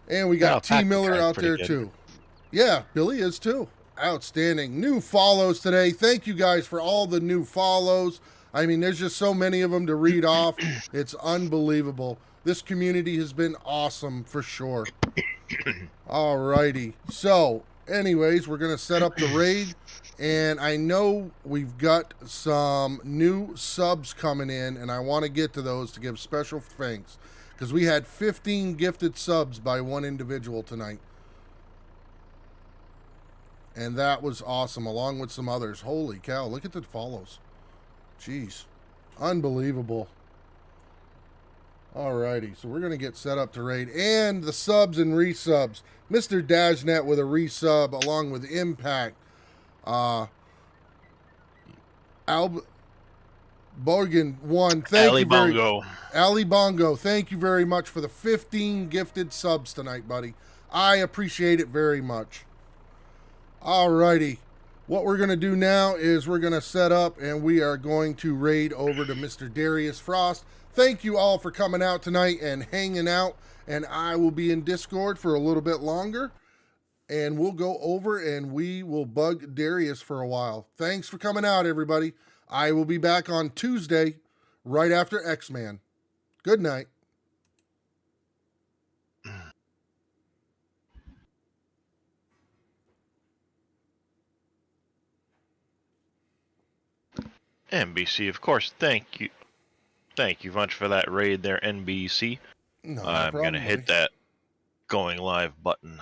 And we got T. Miller out there too. Yeah, Billy is too. Outstanding. New follows today. Thank you guys for all the new follows. I mean, there's just so many of them to read off. It's unbelievable. This community has been awesome for sure. All righty. So, anyways, we're going to set up the raid. And I know we've got some new subs coming in, and I want to get to those to give special thanks. Because we had 15 gifted subs by one individual tonight. And that was awesome, along with some others. Holy cow, look at the follows. Jeez. Unbelievable. Alrighty, so we're going to get set up to raid. And the subs and resubs. Mr. Dashnet with a resub, along with Impact. Bogan 1, thank Ali you very Bongo. Ali Bongo, thank you very much for the 15 gifted subs tonight, buddy. I appreciate it very much. Alrighty. What we're going to do now is we're going to set up and we are going to raid over to Mr. Darius Frost. Thank you all for coming out tonight and hanging out. And I will be in Discord for a little bit longer. And we'll go over and we will bug Darius for a while. Thanks for coming out, everybody. I will be back on Tuesday, right after X-Man. Good night. NBC, of course. Thank you. Thank you much for that raid there, NBC. No I'm problem, going to hit buddy. that going live button